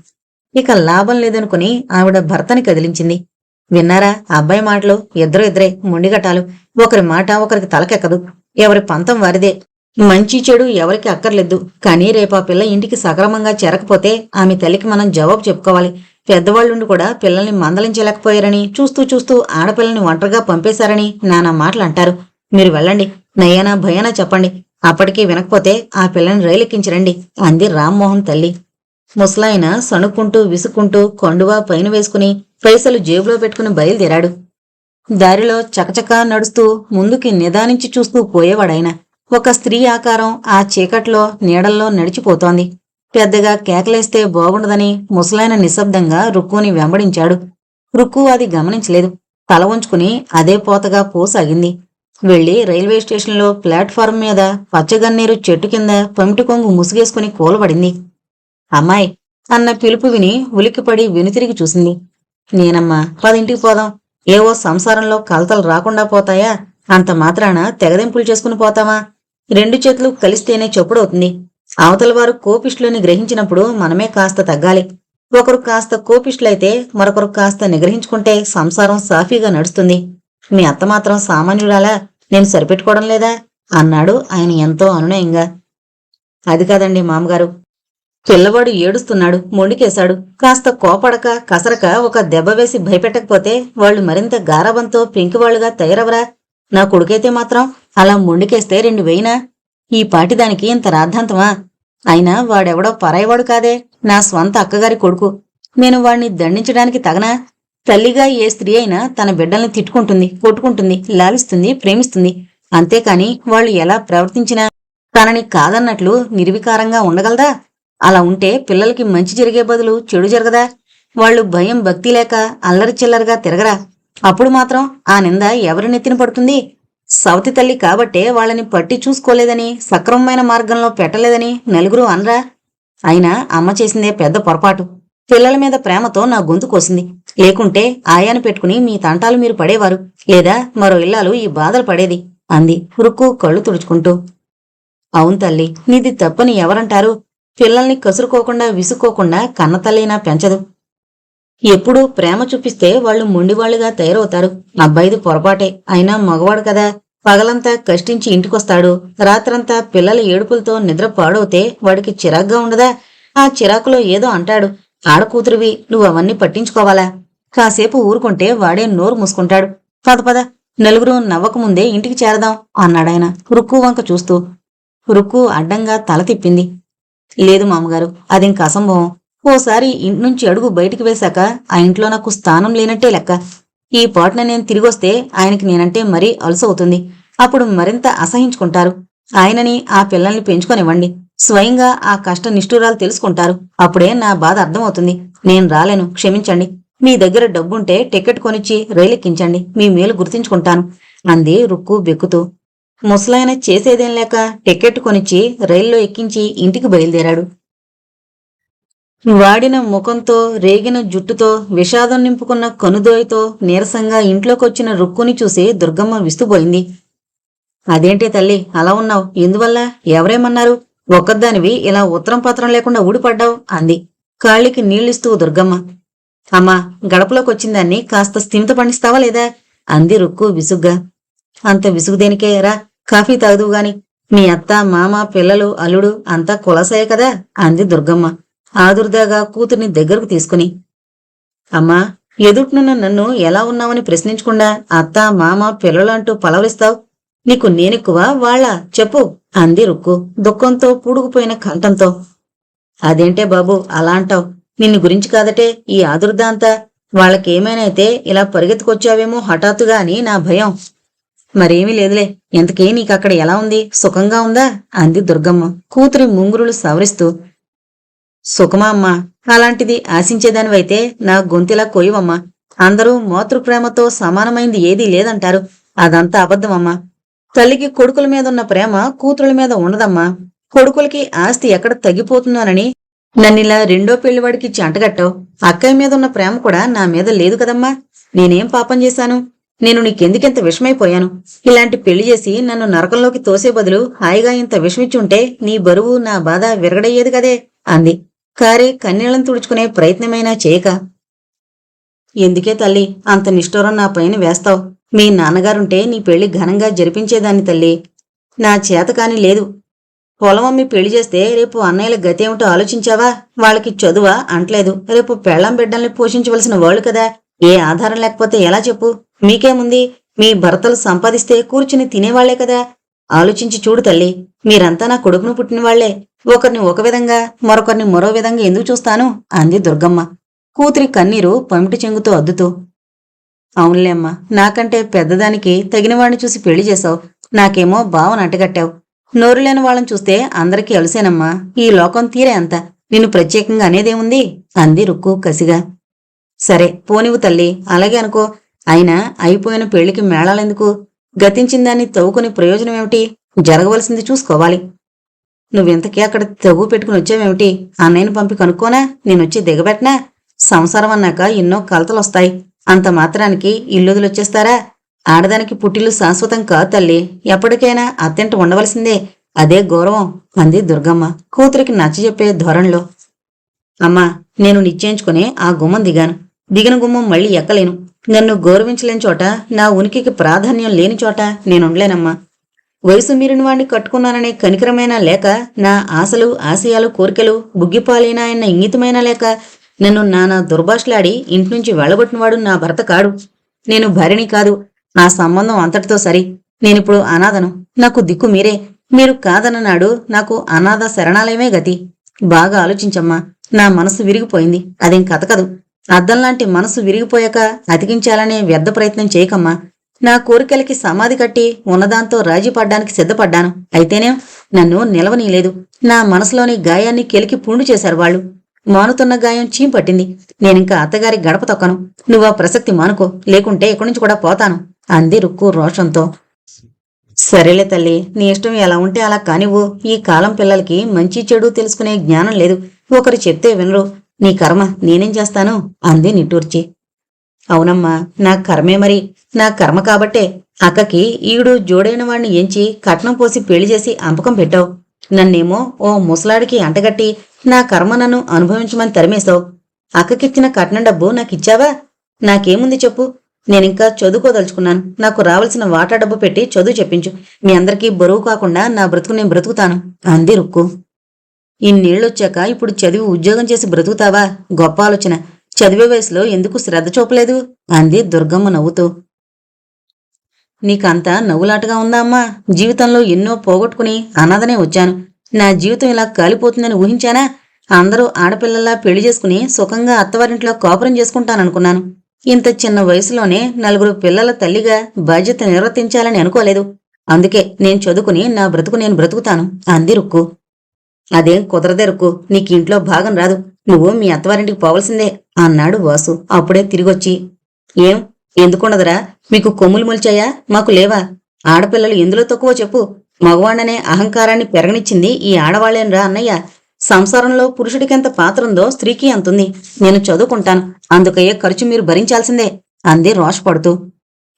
ఇక లాభం లేదనుకుని ఆవిడ భర్తని కదిలించింది. విన్నారా అబ్బాయి మాటలు? ఇద్దరే మొండిగటాలు. ఒకరి మాట ఒకరికి తలకెక్కదు. ఎవరి పంతం వారిదే. మంచి చెడు ఎవరికి అక్కర్లేదు. కానీ రేపా పిల్ల ఇంటికి సక్రమంగా చేరకపోతే ఆమె తల్లికి మనం జవాబు చెప్పుకోవాలి. పెద్దవాళ్ళుండి కూడా పిల్లల్ని మందలించలేకపోయారని, చూస్తూ ఆడపిల్లని ఒంటరిగా పంపేశారని నానా మాటలు అంటారు. మీరు వెళ్ళండి, నయ్యానా భయానా చెప్పండి. అప్పటికీ వినకపోతే ఆ పిల్లని రైలెక్కించరండి అంది రామ్మోహన్ తల్లి. ముసలాయన సణుక్కుంటూ విసుక్కుంటూ కొండువా పైన వేసుకుని పైసలు జేబులో పెట్టుకుని బయలుదేరాడు. దారిలో చకచకా నడుస్తూ ముందుకి నిదానించి చూస్తూ పోయేవాడాయన. ఒక స్త్రీ ఆకారం ఆ చీకట్లో నీడల్లో నడిచిపోతోంది. పెద్దగా కేకలేస్తే బాగుండదని ముసలాయన నిశ్శబ్దంగా రుక్కుని వెంబడించాడు. రుక్కు అది గమనించలేదు. తల వంచుకుని అదే పోతగా పోసాగింది. వెళ్లి రైల్వే స్టేషన్లో ప్లాట్ఫారం మీద పచ్చగన్నేరు చెట్టు కింద పమిటి కొంగు ముసుగేసుకుని కూలబడింది. అమ్మాయి, అన్న పిలుపు విని ఉలిక్కిపడి వెనుతిరిగి చూసింది. నేనమ్మా, పదింటికి పోదాం. ఏవో సంసారంలో కలతలు రాకుండా పోతాయా? అంత మాత్రాన తెగదెంపులు చేసుకుని పోతావా? రెండు చేతులు కలిస్తేనే చెప్పుడవుతుంది. అవతల వారు కోపిష్ఠులని గ్రహించినప్పుడు మనమే కాస్త తగ్గాలి. ఒకరు కాస్త కోపిష్ఠులైతే మరొకరు కాస్త నిగ్రహించుకుంటే సంసారం సాఫీగా నడుస్తుంది. మీ అత్త మాత్రం సామాన్యురాలా? నేను సరిపెట్టుకోవడం లేదా? అన్నాడు ఆయన ఎంతో అనునయంగా. అది కాదండి మామగారు. పిల్లవాడు ఏడుస్తున్నాడు, మొండికేశాడు. కాస్త కోపడక కసరక ఒక దెబ్బ వేసి భయపెట్టకపోతే వాళ్ళు మరింత గారాబంతో పెంకివాళ్లుగా తయారవరా? నా కొడుకైతే మాత్రం అలా మొండికేస్తే 2 వేయినా? ఈ పాటిదానికి ఇంత రాద్ధాంతమా? అయినా వాడెవడో పరాయివాడు కాదే, నా స్వంత అక్కగారి కొడుకు. నేను వాణ్ణి దండించడానికి తగనా? తల్లిగా ఏ స్త్రీ అయినా తన బిడ్డల్ని తిట్టుకుంటుంది, కొట్టుకుంటుంది, లాలిస్తుంది, ప్రేమిస్తుంది. అంతేకాని వాళ్ళు ఎలా ప్రవర్తించినా తనని కాదన్నట్లు నిర్వికారంగా ఉండగలదా? అలా ఉంటే పిల్లలకి మంచి జరిగే బదులు చెడు జరగదా? వాళ్ళు భయం భక్తి లేక అల్లరి చిల్లరగా తిరగరా? అప్పుడు మాత్రం ఆ నింద ఎవరి నెత్తిన పడుతుంది? సవతి తల్లి కాబట్టే వాళ్ళని పట్టి చూసుకోలేదని, సక్రమమైన మార్గంలో పెట్టలేదని నలుగురు అనరా? అయినా అమ్మ చేసిందే పెద్ద పొరపాటు. పిల్లల మీద ప్రేమతో నా గొంతు కోసింది. లేకుంటే ఆయాను పెట్టుకుని మీ తంటాలు మీరు పడేవారు, లేదా మరో ఇల్లాలు ఈ బాధలు పడేది అంది రుక్కు కళ్ళు తుడుచుకుంటూ. అవును తల్లి, నీది తప్పని ఎవరంటారు? పిల్లల్ని కసురుకోకుండా విసుక్కోకుండా కన్నతల్లైనా పెంచదు. ఎప్పుడూ ప్రేమ చూపిస్తే వాళ్ళు మొండివాళ్లుగా తయారవుతారు. అబ్బాయిది పొరపాటే, అయినా మగవాడు కదా. పగలంతా కష్టించి ఇంటికొస్తాడు, రాత్రంతా పిల్లల ఏడుపులతో నిద్ర పాడవుతే వాడికి చిరాగ్గా ఉండదా? ఆ చిరాకులో ఏదో అంటాడు. ఆడకూతురివి, నువ్వవన్నీ పట్టించుకోవాలా? కాసేపు ఊరుకుంటే వాడే నోరు మూసుకుంటాడు. పద పద, నలుగురు నవ్వకముందే ఇంటికి చేరదాం అన్నాడాయన రుక్కు వంక చూస్తూ. రుక్కు అడ్డంగా తల తిప్పింది. లేదు మామగారు, అదింక అసంభవం. ఓసారి ఇంట్నుంచి అడుగు బయటికి వేశాక ఆ ఇంట్లో నాకు స్థానం లేనట్టే లెక్క. ఈ పాటున నేను తిరిగొస్తే ఆయనకి నేనంటే మరీ అలుసవుతుంది. అప్పుడు మరింత అసహించుకుంటారు. ఆయనని ఆ పిల్లల్ని పెంచుకొనివ్వండి. స్వయంగా ఆ కష్ట నిష్ఠూరాలు తెలుసుకుంటారు. అప్పుడే నా బాధ అర్థమవుతుంది. నేను రాలేను, క్షమించండి. మీ దగ్గర డబ్బుంటే టికెట్ కొనిచ్చి రైలెక్కించండి. మీ మేలు గుర్తించుకుంటాను అంది రుక్కు బెక్కుతూ. ముసలాయన చేసేదేం లేక టికెట్ కొనిచ్చి రైల్లో ఎక్కించి ఇంటికి బయలుదేరాడు. వాడిన ముఖంతో, రేగిన జుట్టుతో, విషాదం నింపుకున్న కనుదోయతో నీరసంగా ఇంట్లోకొచ్చిన రుక్కుని చూసి దుర్గమ్మ విస్తుపోయింది. అదేంటి తల్లి అలా ఉన్నావు? ఎందువల్ల? ఎవరేమన్నారు? ఒక్కదానివి ఇలా ఉత్తరం పత్రం లేకుండా ఊడిపడ్డావు అంది కాళ్ళకి నీళ్ళిస్తూ దుర్గమ్మ. అమ్మా, గడపలోకొచ్చిందాన్ని కాస్త స్థిమిత పండిస్తావా లేదా అంది రుక్కు విసుగ్గా. అంత విసుగు దేనికే? రా, కాఫీ తాగుదువు గాని. మీ అత్త, మామ, పిల్లలు, అల్లుడు అంతా కులసాయే కదా అంది దుర్గమ్మ ఆదుర్దాగా కూతుర్ని దగ్గరకు తీసుకుని. అమ్మా, ఎదుట్నున్న నన్ను ఎలా ఉన్నావని ప్రశ్నించకుండా అత్త, మామ, పిల్లలు అంటూ పలవరిస్తావు. నీకు నేనెక్కువ వాళ్ళా? చెప్పు అంది రుక్కు దుఃఖంతో పూడుకుపోయిన కంఠంతో. అదేంటే బాబు అలా అంటావు? నిన్ను గురించి కాదటే ఈ ఆదుర్దా అంతా. వాళ్ళకేమైనైతే ఇలా పరిగెత్తుకొచ్చావేమో హఠాత్తుగా అని నా భయం. మరేమీ లేదులే. ఇంతకీ నీకక్కడ ఎలా ఉంది? సుఖంగా ఉందా అంది దుర్గమ్మ కూతురి ముంగురులు సవరిస్తూ. సుఖమా అమ్మా? అలాంటిది ఆశించేదానివైతే నా గొంతిలా కొయ్యవమ్మా. అందరూ మాతృప్రేమతో సమానమైంది ఏదీ లేదంటారు. అదంతా అబద్ధమమ్మా. తల్లికి కొడుకుల మీదున్న ప్రేమ కూతురుల మీద ఉండదమ్మా. కొడుకులకి ఆస్తి ఎక్కడ తగ్గిపోతుందోనని నన్నిలా రెండో పెళ్లివాడికి చెంటగట్టావు. అక్కయ్య మీదున్న ప్రేమ కూడా నా మీద లేదు కదమ్మా. నేనేం పాపం చేశాను? నేను నీకెందుకింత విషమైపోయాను? ఇలాంటి పెళ్లి చేసి నన్ను నరకంలోకి తోసే బదులు హాయిగా ఇంత విషమిచ్చుంటే నీ బరువు, నా బాధ విరగడయ్యేది కదే అంది కారే కన్నీళ్లను తుడుచుకునే ప్రయత్నమైనా చేయక. ఎందుకే తల్లి అంత నిష్ఠూరం నా పైన వేస్తావు? మీ నాన్నగారుంటే నీ పెళ్లి ఘనంగా జరిపించేదాన్ని తల్లి. నా చేతకాని లేదు. పొలమమ్మి పెళ్లి చేస్తే రేపు అన్నయ్యల గతేమిటో ఆలోచించావా? వాళ్ళకి చదువా అంటలేదు. రేపు పెళ్లం బిడ్డల్ని పోషించవలసిన వాళ్ళు కదా. ఏ ఆధారం లేకపోతే ఎలా చెప్పు? మీకేముంది? మీ భర్తలు సంపాదిస్తే కూర్చుని తినేవాళ్లే కదా. ఆలోచించి చూడు తల్లి. మీరంతా నా కొడుకును పుట్టినవాళ్లే. ఒకరిని ఒక విధంగా, మరొకరిని మరో విధంగా ఎందుకు చూస్తాను అంది దుర్గమ్మ కూతురి కన్నీరు పమిటి చెంగుతూ అద్దుతూ. అవునులేమ్మా, నాకంటే పెద్దదానికి తగినవాణ్ణి చూసి పెళ్లి చేశావు. నాకేమో భావన అంటగట్టావు. నోరులేని వాళ్ళని చూస్తే అందరికీ అలుసేనమ్మా. ఈ లోకం తీరే అంత. నిన్ను ప్రత్యేకంగా అనేదేముంది అంది రుక్కు కసిగా. సరే పోనివు తల్లి, అలాగే అనుకో. అయినా అయిపోయిన పెళ్లికి మేళాలెందుకు? గతించిందాన్ని తవ్వుకుని ప్రయోజనమేమిటి? జరగవలసింది చూసుకోవాలి. నువ్వింతకీ అక్కడ తగు పెట్టుకుని వచ్చావేమిటి? అన్నయ్యను పంపి కనుక్కోనా? నేనొచ్చి దిగబెట్టనా? సంసారం అన్నాక ఎన్నో కలతలొస్తాయి. అంత మాత్రానికి ఇల్లుదులొచ్చేస్తారా? ఆడదానికి పుట్టిల్లు శాశ్వతం కాదు తల్లి. ఎప్పటికైనా అత్తింట ఉండవలసిందే. అదే గౌరవం అంది దుర్గమ్మ కూతురికి నచ్చజెప్పే ధోరణిలో. అమ్మా, నేను నిశ్చయించుకుని ఆ గుమ్మం దిగాను. దిగిన గుమ్మం మళ్ళీ ఎక్కలేను. నన్ను గౌరవించలేని చోట, నా ఉనికికి ప్రాధాన్యం లేని చోట నేనుండలేనమ్మా. వయసు మీరిన వాణ్ణి కట్టుకున్నాననే కనికరమైనా లేక, నా ఆశలు ఆశయాలు కోరికలు బుగ్గిపాలేనా అన్న ఇంగితమైనా లేక, నన్ను నానా దుర్భాషలాడి ఇంట్నుంచి వెళ్ళగొట్టినవాడు నా భర్త కాడు. నేను భార్యని కాదు. నా సంబంధం అంతటితో సరి. నేనిప్పుడు అనాథను. నాకు దిక్కు మీరే. మీరు కాదన్ననాడు నాకు అనాథ శరణాలయమే గతి. బాగా ఆలోచించమ్మా. నా మనసు విరిగిపోయింది. అదేం కథకదు. అద్దంలాంటి మనసు విరిగిపోయాక అతికించాలనే వ్యర్థ ప్రయత్నం చేయకమ్మా. నా కోరికలకి సమాధి కట్టి ఉన్నదాంతో రాజీ పడ్డానికి సిద్ధపడ్డాను. అయితేనే నన్ను నిలవనీయలేదు. నా మనసులోని గాయాన్ని కెలికి పుండు చేశారు వాళ్ళు. మానుతున్న గాయం చీంపట్టింది. నేనింకా అత్తగారి గడప తొక్కను. నువ్వా ప్రసక్తి మానుకో, లేకుంటే ఇక్కడి నుంచి కూడా పోతాను అంది రుక్కు రోషంతో. సరేలే తల్లి, నీ ఇష్టం ఎలా ఉంటే అలా కానివ్వు. ఈ కాలం పిల్లలకి మంచి చెడు తెలుసుకునే జ్ఞానం లేదు. ఒకరు చెప్తే వినరు. నీ కర్మ, నేనేం చేస్తాను అంది నిట్టూర్చి. అవునమ్మా, నా కర్మే మరి. నా కర్మ కాబట్టే అక్కకి ఈడు జోడైన వాణ్ణి ఎంచి కట్నం పోసి పెళ్లి చేసి అంపకం పెట్టావు. నన్నేమో ఓ ముసలాడికి అంటగట్టి నా కర్మ నన్ను అనుభవించమని తరిమేశావు. అక్కకిచ్చిన కట్నం డబ్బు నాకిచ్చావా? నాకేముంది చెప్పు. నేనింకా చదువుకోదలుచుకున్నాను. నాకు రావాల్సిన వాటా డబ్బు పెట్టి చదువు చెప్పించు. మీ అందరికీ బరువు కాకుండా నా బ్రతుకు నేను బ్రతుకుతాను అంది రుక్కు. ఇన్నేళ్ళొచ్చాక ఇప్పుడు చదివి ఉద్యోగం చేసి బ్రతుకుతావా? గొప్ప ఆలోచన. చదివే వయసులో ఎందుకు శ్రద్ధ చూపలేదు అంది దుర్గమ్మ నవ్వుతూ. నీకంతా నవ్వులాటగా ఉందా అమ్మా? జీవితంలో ఎన్నో పోగొట్టుకుని అనాథనే వచ్చాను. నా జీవితం ఇలా కాలిపోతుందని ఊహించానా? అందరూ ఆడపిల్లల్లా పెళ్లి చేసుకుని సుఖంగా అత్తవారింట్లో కాపురం చేసుకుంటాననుకున్నాను. ఇంత చిన్న వయసులోనే 4 పిల్లల తల్లిగా బాధ్యత నిర్వర్తించాలని అనుకోలేదు. అందుకే నేను చదువుకుని నా బ్రతుకు నేను బ్రతుకుతాను అంది రుక్కు. అదేం కుదరదే రుక్కు. నీకింట్లో భాగం రాదు. నువ్వు మీ అత్తవారింటికి పోవలసిందే అన్నాడు వాసు అప్పుడే తిరిగొచ్చి. ఏం, ఎందుకుండదురా? మీకు కొమ్ములు మొలిచాయా? మాకు లేవా? ఆడపిల్లలు ఎందులో తక్కువ చెప్పు. మగవాణ్ణనే అహంకారాన్ని పెరగనిచ్చింది ఈ ఆడవాళ్లేనరా అన్నయ్య. సంసారంలో పురుషుడికెంత పాత్రుందో స్త్రీకి అంతుంది. నేను చదువుకుంటాను. అందుకయ్యే ఖర్చు మీరు భరించాల్సిందే అంది రోషపడుతూ.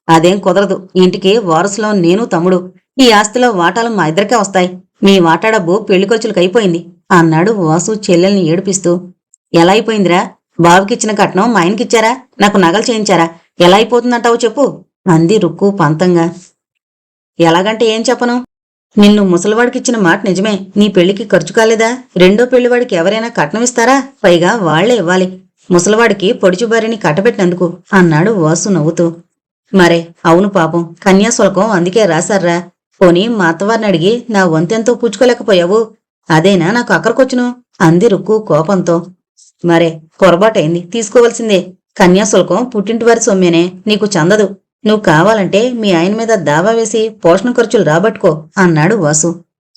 అదేం కుదరదు. ఇంటికి వారసులో నేను తమ్ముడు. ఈ ఆస్తిలో వాటాలు మా ఇద్దరికే వస్తాయి. మీ వాటా డబ్బు పెళ్లి ఖర్చులకు అయిపోయింది అన్నాడు వాసు చెల్లెల్ని ఏడిపిస్తూ. ఎలా అయిపోయిందిరా? బావుకిచ్చిన కట్నం మా ఆయనకిచ్చారా? నాకు నగలు చేయించారా? ఎలా అయిపోతుందంటావు చెప్పు అంది రుక్కు పంతంగా. ఎలాగంటే ఏం చెప్పను? నిన్ను ముసలివాడికిచ్చిన మాట నిజమే. నీ పెళ్లికి ఖర్చు కాలేదా? రెండో పెళ్లివాడికి ఎవరైనా కట్నం ఇస్తారా? పైగా వాళ్లే ఇవ్వాలి. ముసలివాడికి పొడిచుబారిని కట్టబెట్టినందుకు అన్నాడు వాసు నవ్వుతూ. మరే, అవును పాపం. కన్యాశుల్కం అందుకే రాశారా? పోనీ మా అత్తవారిని అడిగి నా వంతెంతో పుచ్చుకోలేకపోయావు? అదేనా నాకు అక్కడికొచ్చును అంది రుక్కు కోపంతో. మరే, పొరపాటైంది. తీసుకోవలసిందే. కన్యాశుల్కం పుట్టింటి వారి సొమ్మేనే. నీకు చందదు. నువ్వు కావాలంటే మీ ఆయన మీద దావా వేసి పోషణ ఖర్చులు రాబట్టుకో అన్నాడు వాసు.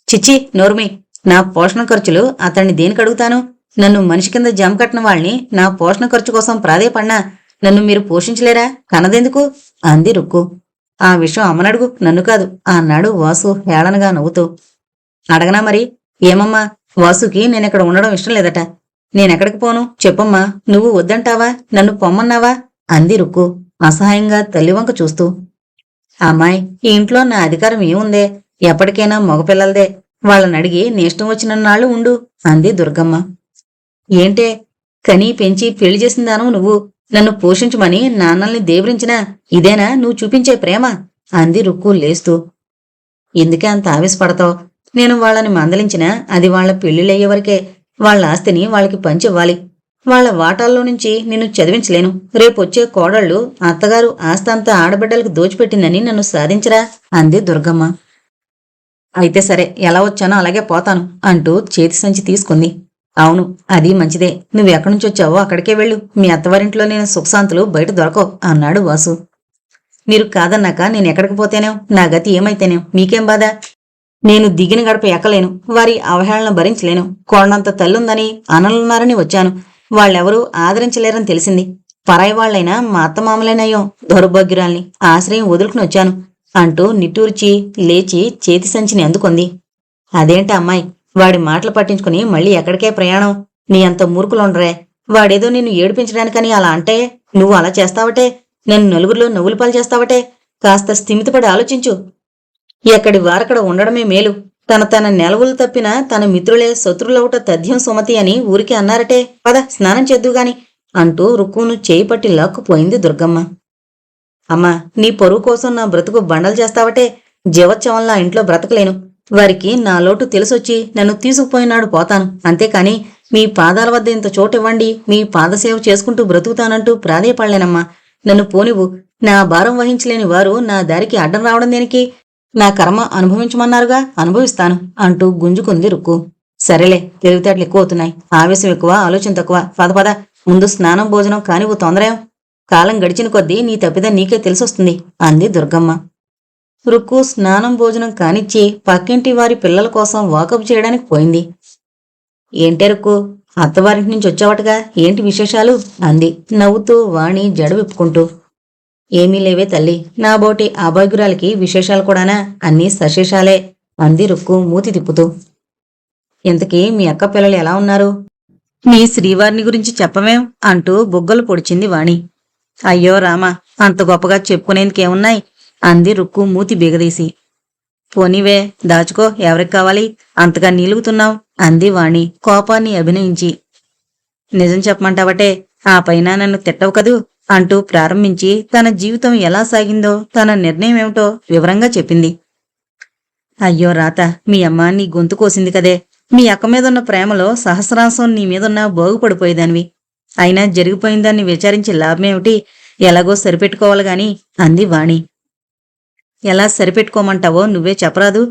చిచ్చి నోర్మి. నా పోషణ ఖర్చులు అతన్ని దేనికి అడుగుతాను? నన్ను మనిషి కింద జమ కట్టిన వాళ్ళని నా పోషణ ఖర్చు కోసం ప్రాధేయపడినా నన్ను మీరు పోషించలేరా? కనదెందుకు అంది రుక్కు. ఆ విషయం అమ్మనడుగు, నన్ను కాదు అన్నాడు వాసు హేళనగా నవ్వుతూ. అడగనా మరి? ఏమమ్మా, వాసుకి నేనెక్కడ ఉండడం ఇష్టం లేదట. నేనెక్కడికి పోను చెప్పమ్మా. నువ్వు వద్దంటావా? నన్ను పొమ్మన్నావా అంది రుక్కు అసహాయంగా తల్లివంక చూస్తూ. అమ్మాయి, ఈ ఇంట్లో నా అధికారం ఏముందే? ఎప్పటికైనా మగపిల్లలదే. వాళ్ళనడిగి నీ ఇష్టం వచ్చిన నాళ్ళు ఉండు అంది దుర్గమ్మ. ఏంటే, కనీ పెంచి పెళ్లి చేసిందాను నువ్వు. నన్ను పోషించమని నాన్నల్ని దేవరించినా ఇదేనా నువ్వు చూపించే ప్రేమ అంది రుక్కు లేస్తూ. ఎందుకే అంత ఆవేశపడతావు? నేను వాళ్ళని మందలించినా అది వాళ్ల పెళ్లిళ్ళయ్యే వరకే. వాళ్ల ఆస్తిని వాళ్ళకి పంచివ్వాలి. వాళ్ల వాటాల్లో నుంచి నిన్ను చదివించలేను. రేపొచ్చే కోడళ్ళు అత్తగారు ఆస్తంతా ఆడబిడ్డలకు దోచిపెట్టిందని నన్ను సాధించరా అంది దుర్గమ్మ. అయితే సరే, ఎలా వచ్చానో అలాగే పోతాను అంటూ చేతి సంచి తీసుకుంది. అవును, అది మంచిదే. నువ్వెక్కడి నుంచి వచ్చావో అక్కడికే వెళ్ళు. మీ అత్తవారింట్లో నేను సుఖశాంతులు బయట దొరకవు అన్నాడు వాసు. మీరు కాదన్నాక నేనెక్కడికి పోతేనేం? నా గతి ఏమైతేనేం? మీకేం బాధ? నేను దిగిన గడప ఎక్కలేను. వారి అవహేళన భరించలేను. కోళ్ళంత తల్లుందని అనలున్నారని వచ్చాను. వాళ్ళెవరూ ఆదరించలేరని తెలిసింది. పరాయి వాళ్లైనా మా అత్తమామలేనయ్యో దౌర్భాగ్యురాల్ని ఆశ్రయం వదులుకుని వచ్చాను అంటూ నిట్టూర్చి లేచి చేతి సంచిని అందుకుంది. అదేంట అమ్మాయి, వాడి మాటలు పట్టించుకుని మళ్ళీ ఎక్కడికే ప్రయాణం? నీ అంత మూర్ఖులుండరే. వాడేదో నిన్ను ఏడిపించడానికని అలా అంటే నువ్వు అలా చేస్తావటే, నన్ను నలుగురిలో నవ్వుల పాలు చేస్తావటే. కాస్త స్థిమితపడి ఆలోచించు. ఎక్కడి వారక్కడ ఉండడమే మేలు. తన నెలవులు తప్పిన తన మిత్రులే శత్రులవుట తథ్యం సుమతి అని ఊరికి అన్నారటే. పద స్నానం చేద్దుగాని అంటూ రుక్కును చేయి పట్టి లాక్కుపోయింది దుర్గమ్మ. అమ్మా, నీ పరువు కోసం నా బ్రతుకు బండలు చేస్తావటే. జీవోత్సవంలా ఇంట్లో బ్రతకలేను. వారికి నా లోటు తెలిసొచ్చి నన్ను తీసుకుపోయినాడు పోతాను. అంతేకాని మీ పాదాల వద్ద ఇంత చోటివ్వండి, మీ పాదసేవ చేసుకుంటూ బ్రతుకుతానంటూ ప్రాధేయపడలేనమ్మా. నన్ను పోనివ్వు. నా భారం వహించలేని వారు నా దారికి అడ్డం రావడం దేనికి? నా కర్మ అనుభవించమన్నారుగా, అనుభవిస్తాను అంటూ గుంజుకుంది రుక్కు. సరేలే, తెలివితేటలు ఎక్కువ అవుతున్నాయి. ఆవేశం ఎక్కువ, ఆలోచన తక్కువ. పద పద, ముందు స్నానం భోజనం కానివ్వు. తొందరేం? కాలం గడిచిన కొద్దీ నీ తప్పిద నీకే తెలిసొస్తుంది అంది దుర్గమ్మ. రుక్కు స్నానం భోజనం కానిచ్చి పక్కింటి వారి పిల్లల కోసం వాకప్ చేయడానికి పోయింది. ఏంటే రుక్కు, అత్తవారింటి నుంచి వచ్చావటగా, ఏంటి విశేషాలు అంది నవ్వుతూ వాణి జడ విప్పుకుంటూ. ఏమీ లేవే తల్లి, నా బోటి అభాగ్యురాలికి విశేషాలు కూడానా? అన్నీ సశేషాలే అంది రుక్కు మూతి తిప్పుతూ. ఇంతకీ మీ అక్క పిల్లలు ఎలా ఉన్నారు? నీ శ్రీవారిని గురించి చెప్పమేం అంటూ బుగ్గలు పొడిచింది వాణి. అయ్యో రామా, అంత గొప్పగా చెప్పుకునేందుకేమున్నాయి అంది రుక్కు మూతి బిగదీసి. పోనీవే, దాచుకో, ఎవరికి కావాలి? అంతగా నీలుగుతున్నావు అంది వాణి కోపాన్ని అభినయించి. నిజం చెప్పమంటావటే, ఆ పైన నన్ను తిట్టవు కదూ అంటూ ప్రారంభించి తన జీవితం ఎలా సాగిందో, తన నిర్ణయం ఏమిటో వివరంగా చెప్పింది. అయ్యో రాత, మీ అమ్మ నీ గొంతు కోసింది కదే. మీ అక్క మీదున్న ప్రేమలో సహస్రాంశం నీ మీదున్న బాగుపడిపోయేదానివి. అయినా జరిగిపోయిందాన్ని విచారించి లాభమేమిటి? ఎలాగో సరిపెట్టుకోవాలి గాని అంది వాణి. ఎలా సరిపెట్టుకోమంటావో నువ్వే చెప్పరాదు?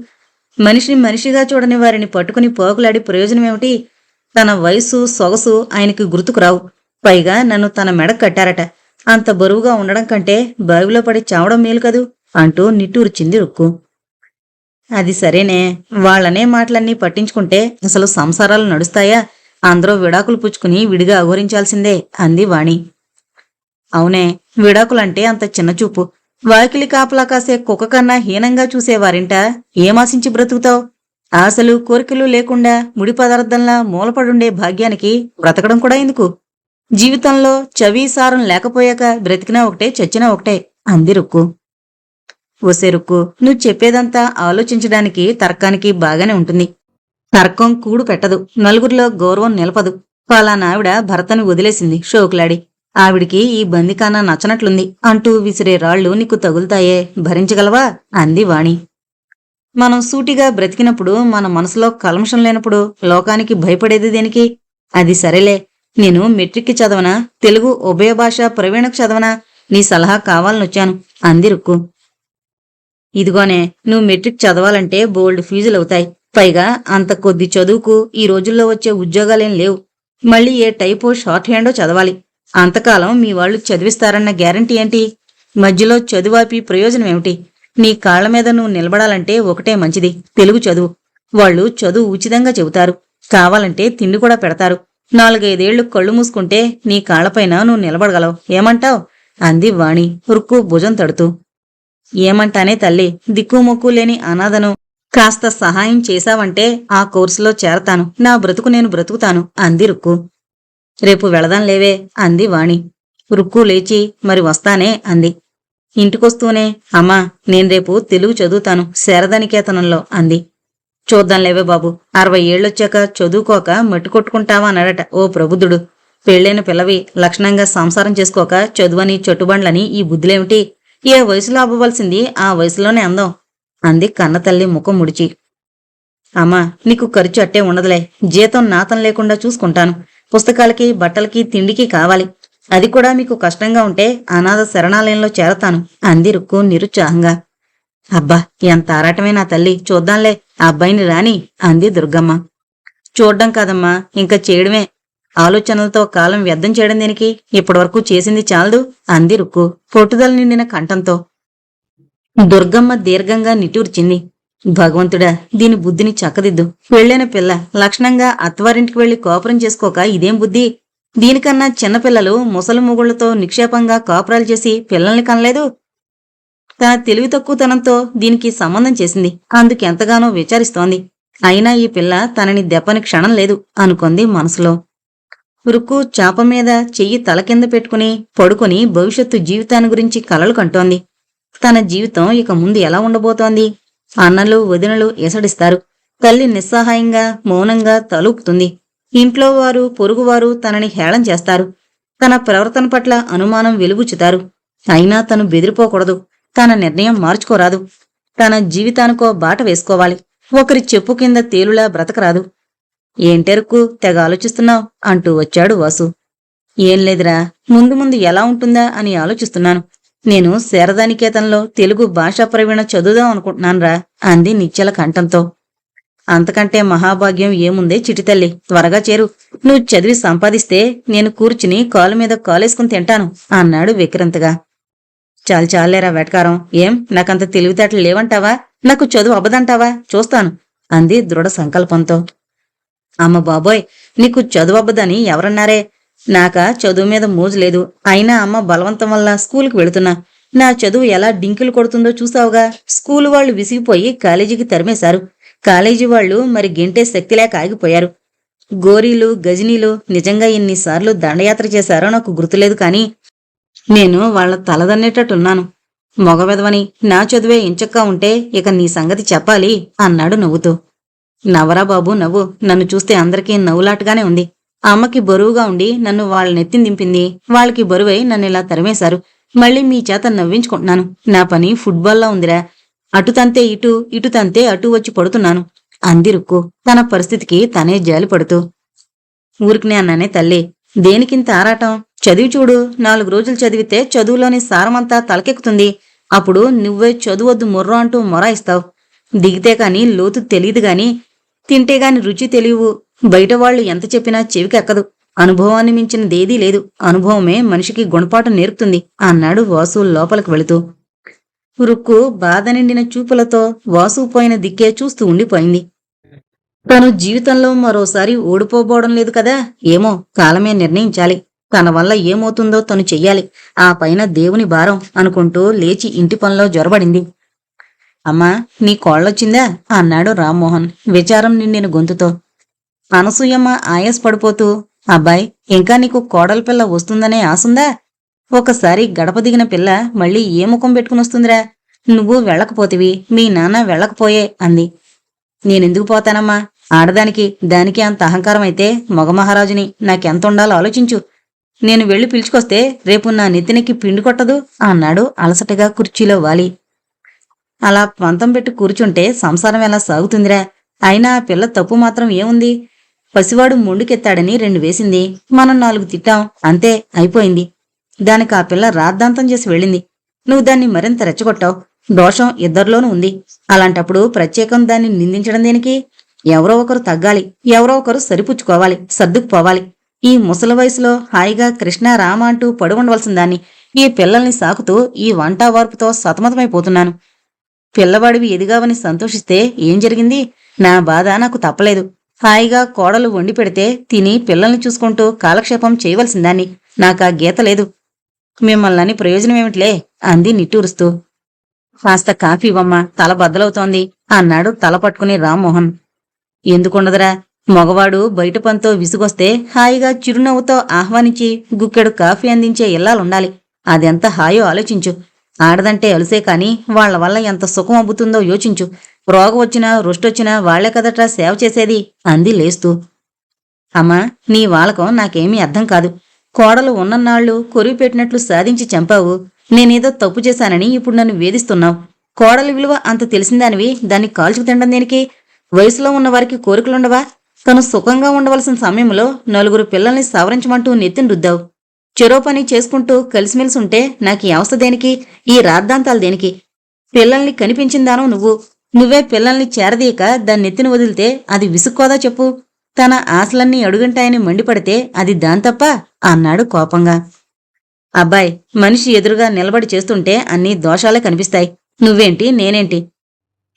మనిషిని మనిషిగా చూడని వారిని పట్టుకుని పోకులాడి ప్రయోజనమేమిటి? తన వయసు సొగసు ఆయనకి గుర్తుకురావు. పైగా నన్ను తన మెడ కట్టారట. అంత బరువుగా ఉండడం కంటే బావిలో పడి చావడం మేలు కదూ అంటూ నిట్టూర్చింది రుక్కు. అది సరేనే, వాళ్లనే మాటలన్నీ పట్టించుకుంటే అసలు సంసారాలు నడుస్తాయా? అందరూ విడాకులు పుచ్చుకుని విడిగా అఘోరించాల్సిందే అంది వాణి. అవునే, విడాకులంటే అంత చిన్నచూపు. వాకిలి కాపలా కాసే కుక్క కన్నా హీనంగా చూసేవారింట ఏమాశించి బ్రతుకుతావు? ఆశలు కోరికలు లేకుండా ముడి పదార్థంలా మూలపడుండే భాగ్యానికి బ్రతకడం కూడా ఎందుకు? జీవితంలో చవి సారం లేకపోయాక బ్రతికినా ఒకటే, చచ్చినా ఒకటే అంది రుక్కు. ఓసే రుక్కు, నువ్వు చెప్పేదంతా ఆలోచించడానికి తర్కానికి బాగానే ఉంటుంది. తర్కం కూడు పెట్టదు, నలుగురిలో గౌరవం నిలపదు. పలానావిడ భర్తని వదిలేసింది షోకులాడి. ఆవిడికి ఈ బందికానా నచ్చనట్లుంది అంటూ విసిరే రాళ్లు నీకు తగులుతాయే, భరించగలవా అంది వాణి. మనం సూటిగా బ్రతికినప్పుడు, మన మనసులో కల్మషం లేనప్పుడు లోకానికి భయపడేది దేనికి? అది సరేలే, నేను మెట్రిక్కి చదవనా, తెలుగు ఉభయ భాష ప్రవీణకు చదవనా? నీ సలహా కావాలనొచ్చాను అంది రుక్కు. ఇదిగోనే, నువ్వు మెట్రిక్ చదవాలంటే బోల్డ్ ఫీజులవుతాయి. పైగా అంత కొద్ది చదువుకు ఈ రోజుల్లో వచ్చే ఉద్యోగాలేం లేవు. మళ్ళీ ఏ టైపో షార్ట్ హ్యాండో చదవాలి. అంతకాలం మీ వాళ్ళు చదివిస్తారన్న గ్యారంటీ ఏంటి? మధ్యలో చదువాపి ప్రయోజనమేమిటి? నీ కాళ్ల మీద నువ్వు నిలబడాలంటే ఒకటే మంచిది, తెలుగు చదువు. వాళ్ళు చదువు ఉచితంగా చెబుతారు, కావాలంటే తిండి కూడా పెడతారు. 4-5 ఏళ్లు కళ్ళు మూసుకుంటే నీ కాళ్లపైన నువ్వు నిలబడగలవు. ఏమంటావ్ అంది వాణి రుక్కు భుజం తడుతూ. ఏమంటానే తల్లి, దిక్కుమొక్కు లేని అనాథను కాస్త సహాయం చేశావంటే ఆ కోర్సులో చేరతాను. నా బ్రతుకు నేను బ్రతుకుతాను అంది రుక్కు. రేపు వెళదాం లేవే అంది వాణి. రుక్కు లేచి మరి వస్తానే అంది. ఇంటికొస్తూనే అమ్మా, నేను రేపు తెలుగు చదువుతాను శారదానికేతనంలో అంది. చూద్దాంలేవే బాబు, 60 ఏళ్ళొచ్చాక చదువుకోక మట్టి కొట్టుకుంటావా అన్నాడట ఓ ప్రబుద్ధుడు. పెళ్ళైన పిల్లవి లక్షణంగా సంసారం చేసుకోక చదువని చట్టుబండ్లని ఈ బుద్ధులేమిటి? ఏ వయసులో అవ్వవలసింది ఆ వయసులోనే అందం అంది కన్నతల్లి ముఖం ముడిచి. అమ్మా, నీకు ఖర్చు అట్టే ఉండదులే. జీతం నాతం లేకుండా చూసుకుంటాను. పుస్తకాలకి బట్టలకి తిండికి కావాలి. అది కూడా మీకు కష్టంగా ఉంటే అనాథ శరణాలయంలో చేరతాను అంది రుక్కు నిరుత్సాహంగా. అబ్బా, ఎంత ఆరాటమే నా తల్లి, చూద్దాంలే ఆ అబ్బాయిని రాని అంది దుర్గమ్మ. చూడ్డం కాదమ్మా, ఇంకా చేయడమే. ఆలోచనలతో కాలం వ్యర్థం చేయడం దేనికి? ఇప్పటివరకు చేసింది చాలదు అంది రుక్కు పొట్టుదల నిండిన కంఠంతో. దుర్గమ్మ దీర్ఘంగా నిట్టూర్చింది. భగవంతుడా, దీని బుద్ధిని చక్కదిద్దు. పెళ్ళైన పిల్ల లక్షణంగా అత్తవారింటికి వెళ్లి కాపురం చేసుకోక ఇదేం బుద్ధి? దీనికన్నా చిన్నపిల్లలు ముసలి మొగుళ్లతో నిక్షేపంగా కాపురాలు చేసి పిల్లల్ని కనలేదు. తన తెలివి తక్కువతనంతో దీనికి సంబంధం చేసింది. అందుకెంతగానో విచారిస్తోంది. అయినా ఈ పిల్ల తనని దెప్పని క్షణం లేదు అనుకుంది మనసులో. రుక్కు చాప మీద చెయ్యి తల కింద పెట్టుకుని పడుకుని భవిష్యత్తు జీవితాన్ని గురించి కలలు కంటోంది. తన జీవితం ఇక ముందు ఎలా ఉండబోతోంది? అన్నలు వదినలు ఎసడిస్తారు. తల్లి నిస్సహాయంగా మౌనంగా తలూపుతుంది. ఇంట్లో వారు పొరుగువారు తనని హేళన చేస్తారు. తన ప్రవర్తన పట్ల అనుమానం వెలుగుచుతారు. అయినా తను బెదిరిపోకూడదు. తన నిర్ణయం మార్చుకోరాదు. తన జీవితానికో బాట వేసుకోవాలి. ఒకరి చెప్పు కింద తేలులా బ్రతకరాదు. ఏంటెరుక్కు తెగ ఆలోచిస్తున్నావు అంటూ వచ్చాడు వాసు. ఏం లేదురా, ముందు ముందు ఎలా ఉంటుందా అని ఆలోచిస్తున్నాను. నేను శారదానికేతన్లో తెలుగు భాషా ప్రవీణ చదువుదాం అనుకుంటున్నాన్రా అంది నిశ్చల కంఠంతో. అంతకంటే మహాభాగ్యం ఏముందే చిటితల్లి, త్వరగా చేరు. నువ్వు చదివి సంపాదిస్తే నేను కూర్చుని కాలు మీద కాలేసుకుని తింటాను అన్నాడు విక్రంతగా. చాలేరా వెటకారం. ఏం నాకంత తెలివితేటలు లేవంటావా? నాకు చదువు అబ్బదంటావా? చూస్తాను అంది దృఢ సంకల్పంతో. అమ్మ బాబోయ్, నీకు చదువు అబ్బదని ఎవరన్నారే? నాకా చదువు మీద మోజు లేదు. అయినా అమ్మ బలవంతం వల్ల స్కూలుకి వెళుతున్నా. నా చదువు ఎలా డింకిలు కొడుతుందో చూసావుగా. స్కూలు వాళ్లు విసిగిపోయి కాలేజీకి తరిమేశారు. కాలేజీ వాళ్లు మరి గెంటే శక్తి లేక ఆగిపోయారు. గోరీలు గజనీలు నిజంగా ఎన్నిసార్లు దండయాత్ర చేశారో నాకు గుర్తులేదు, కానీ నేను వాళ్ల తలదన్నేటట్టున్నాను. మగవెదవని నా చదువే ఇంచక్కా ఉంటే ఇక నీ సంగతి చెప్పాలి అన్నాడు నవ్వుతూ. నవ్వరా బాబు నవ్వు. నన్ను చూస్తే అందరికీ నవ్వులాటగానే ఉంది. అమ్మకి బరువుగా ఉండి నన్ను వాళ్ళ నెత్తిని దింపింది. వాళ్ళకి బరువై నన్ను ఇలా తరిమేశారు. మళ్ళీ మీ చేత నవ్వించుకుంటున్నాను. నా పని ఫుట్బాల్లా ఉందిరా. అటు తంతే ఇటు, ఇటు తంతే అటు వచ్చి పడుతున్నాను అంది రుక్కు తన పరిస్థితికి తనే జాలి పడుతూ. ఊరికినే అన్నానే తల్లి, దేనికింత ఆరాటం? చదివి చూడు. 4 రోజులు చదివితే చదువులోని సారమంతా తలకెక్కుతుంది. అప్పుడు నువ్వే చదువొద్దు మొర్రో అంటూ మొరాయిస్తావు. దిగితే కాని లోతు తెలియదు గాని, తింటేగాని రుచి తెలియవు. బయటవాళ్లు ఎంత చెప్పినా చెవికెక్కదు. అనుభవాన్ని మించినదేదీ లేదు. అనుభవమే మనిషికి గుణపాఠం నేర్పుతుంది అన్నాడు వాసు లోపలికి వెళుతూ. రుక్కు బాధ నిండిన చూపులతో వాసు పోయిన దిక్కే చూస్తూ ఉండిపోయింది. తను జీవితంలో మరోసారి ఓడిపోబోవడం లేదు కదా. ఏమో, కాలమే నిర్ణయించాలి. తన వల్ల ఏమవుతుందో తను చెయ్యాలి. ఆ పైన దేవుని భారం అనుకుంటూ లేచి ఇంటి పనిలో జొరబడింది. అమ్మా, నీ కోళ్ళొచ్చిందా అన్నాడు రామ్మోహన్ విచారం నిండిన గొంతుతో. అనసూయమ్మ ఆయాసపడిపోతూ, అబ్బాయ్, ఇంకా నీకు కోడల పిల్ల వస్తుందనే ఆసుందా? ఒకసారి గడప దిగిన పిల్ల మళ్ళీ ఏ ముఖం పెట్టుకుని వస్తుందిరా? నువ్వు వెళ్ళకపోతివి, మీ నాన్న వెళ్ళకపోయే అంది. నేనెందుకు పోతానమ్మా? ఆడదానికి దానికి అంత అహంకారం అయితే మగమహారాజుని నాకెంత ఉండాలో ఆలోచించు. నేను వెళ్లి పిలుచుకొస్తే రేపు నా నెత్తినెక్కి పిండి కొట్టదు అన్నాడు అలసటగా కుర్చీలో వాలి. అలా పంతం పెట్టి కూర్చుంటే సంసారం ఎలా సాగుతుందిరా? అయినా ఆ పిల్ల తప్పు మాత్రం ఏముంది? పసివాడు మొండుకెత్తాడని 2 వేసింది. మనం 4 తిట్టాం, అంతే, అయిపోయింది. దానికి ఆ పిల్ల రాద్ధాంతం చేసి వెళ్ళింది. నువ్వు దాన్ని మరింత రెచ్చగొట్టావు. దోషం ఇద్దరిలోనూ ఉంది. అలాంటప్పుడు ప్రత్యేకం దాన్ని నిందించడం దేనికి? ఎవరో ఒకరు తగ్గాలి. ఎవరో ఒకరు సరిపుచ్చుకోవాలి, సర్దుకుపోవాలి. ఈ ముసలి వయసులో హాయిగా కృష్ణ రామ అంటూ పడి ఉండవలసిన దాన్ని ఈ పిల్లల్ని సాకుతూ ఈ వంట వార్పుతో సతమతమైపోతున్నాను. పిల్లవాడివి ఎదిగావని సంతోషిస్తే ఏం జరిగింది? నా బాధ నాకు తప్పలేదు. హాయిగా కోడలు వండి పెడితే తిని పిల్లల్ని చూసుకుంటూ కాలక్షేపం చేయవలసిందాన్ని. నాకా గీత లేదు. మిమ్మల్ని ప్రయోజనమేమిట్లే అంది నిట్టూరుస్తూ. కాస్త కాఫీ ఇవ్వమ్మా, తల బద్దలవుతోంది అన్నాడు తల పట్టుకుని రామ్మోహన్. ఎందుకుండదురా, మగవాడు బయట పనితో విసుగొస్తే హాయిగా చిరునవ్వుతో ఆహ్వానించి గుక్కెడు కాఫీ అందించే ఇల్లాలుండాలి. అదెంత హాయో ఆలోచించు. ఆడదంటే అలుసే కాని వాళ్ల వల్ల ఎంత సుఖం అబ్బుతుందో యోచించు. రోగం వచ్చినా రుష్టొచ్చినా వాళ్లే కదట్రా సేవ చేసేది అంది లేస్తూ. అమ్మా, నీ వాలకం నాకేమీ అర్థం కాదు. కోడలు ఉన్నన్నాళ్లు కొరివి పెట్టినట్లు సాధించి చంపావు. నేనేదో తప్పు చేశానని ఇప్పుడు నన్ను వేధిస్తున్నావు. కోడలి విలువ అంత తెలిసిందానివి దాన్ని కాల్చుకు తినడం దేనికి? వయసులో ఉన్నవారికి కోరికలుండవా? తను సుఖంగా ఉండవలసిన సమయంలో 4 పిల్లల్ని సవరించమంటూ నెత్తిని రుద్దావు. చెరో పని చేసుకుంటూ కలిసిమెలిసి ఉంటే నాకీ అవస్థ దేనికి? ఈ రాద్ధాంతాలు దేనికి? పిల్లల్ని కనిపించిందానో నువ్వే పిల్లల్ని చేరదీయక దాన్ని నెత్తిని వదిలితే అది విసుక్కోదా చెప్పు? తన ఆశలన్నీ అడుగంటాయని మండిపడితే అది దాని తప్ప అన్నాడు కోపంగా. అబ్బాయ్, మనిషి ఎదురుగా నిలబడి చేస్తుంటే అన్ని దోషాలే కనిపిస్తాయి. నువ్వేంటి నేనేంటి?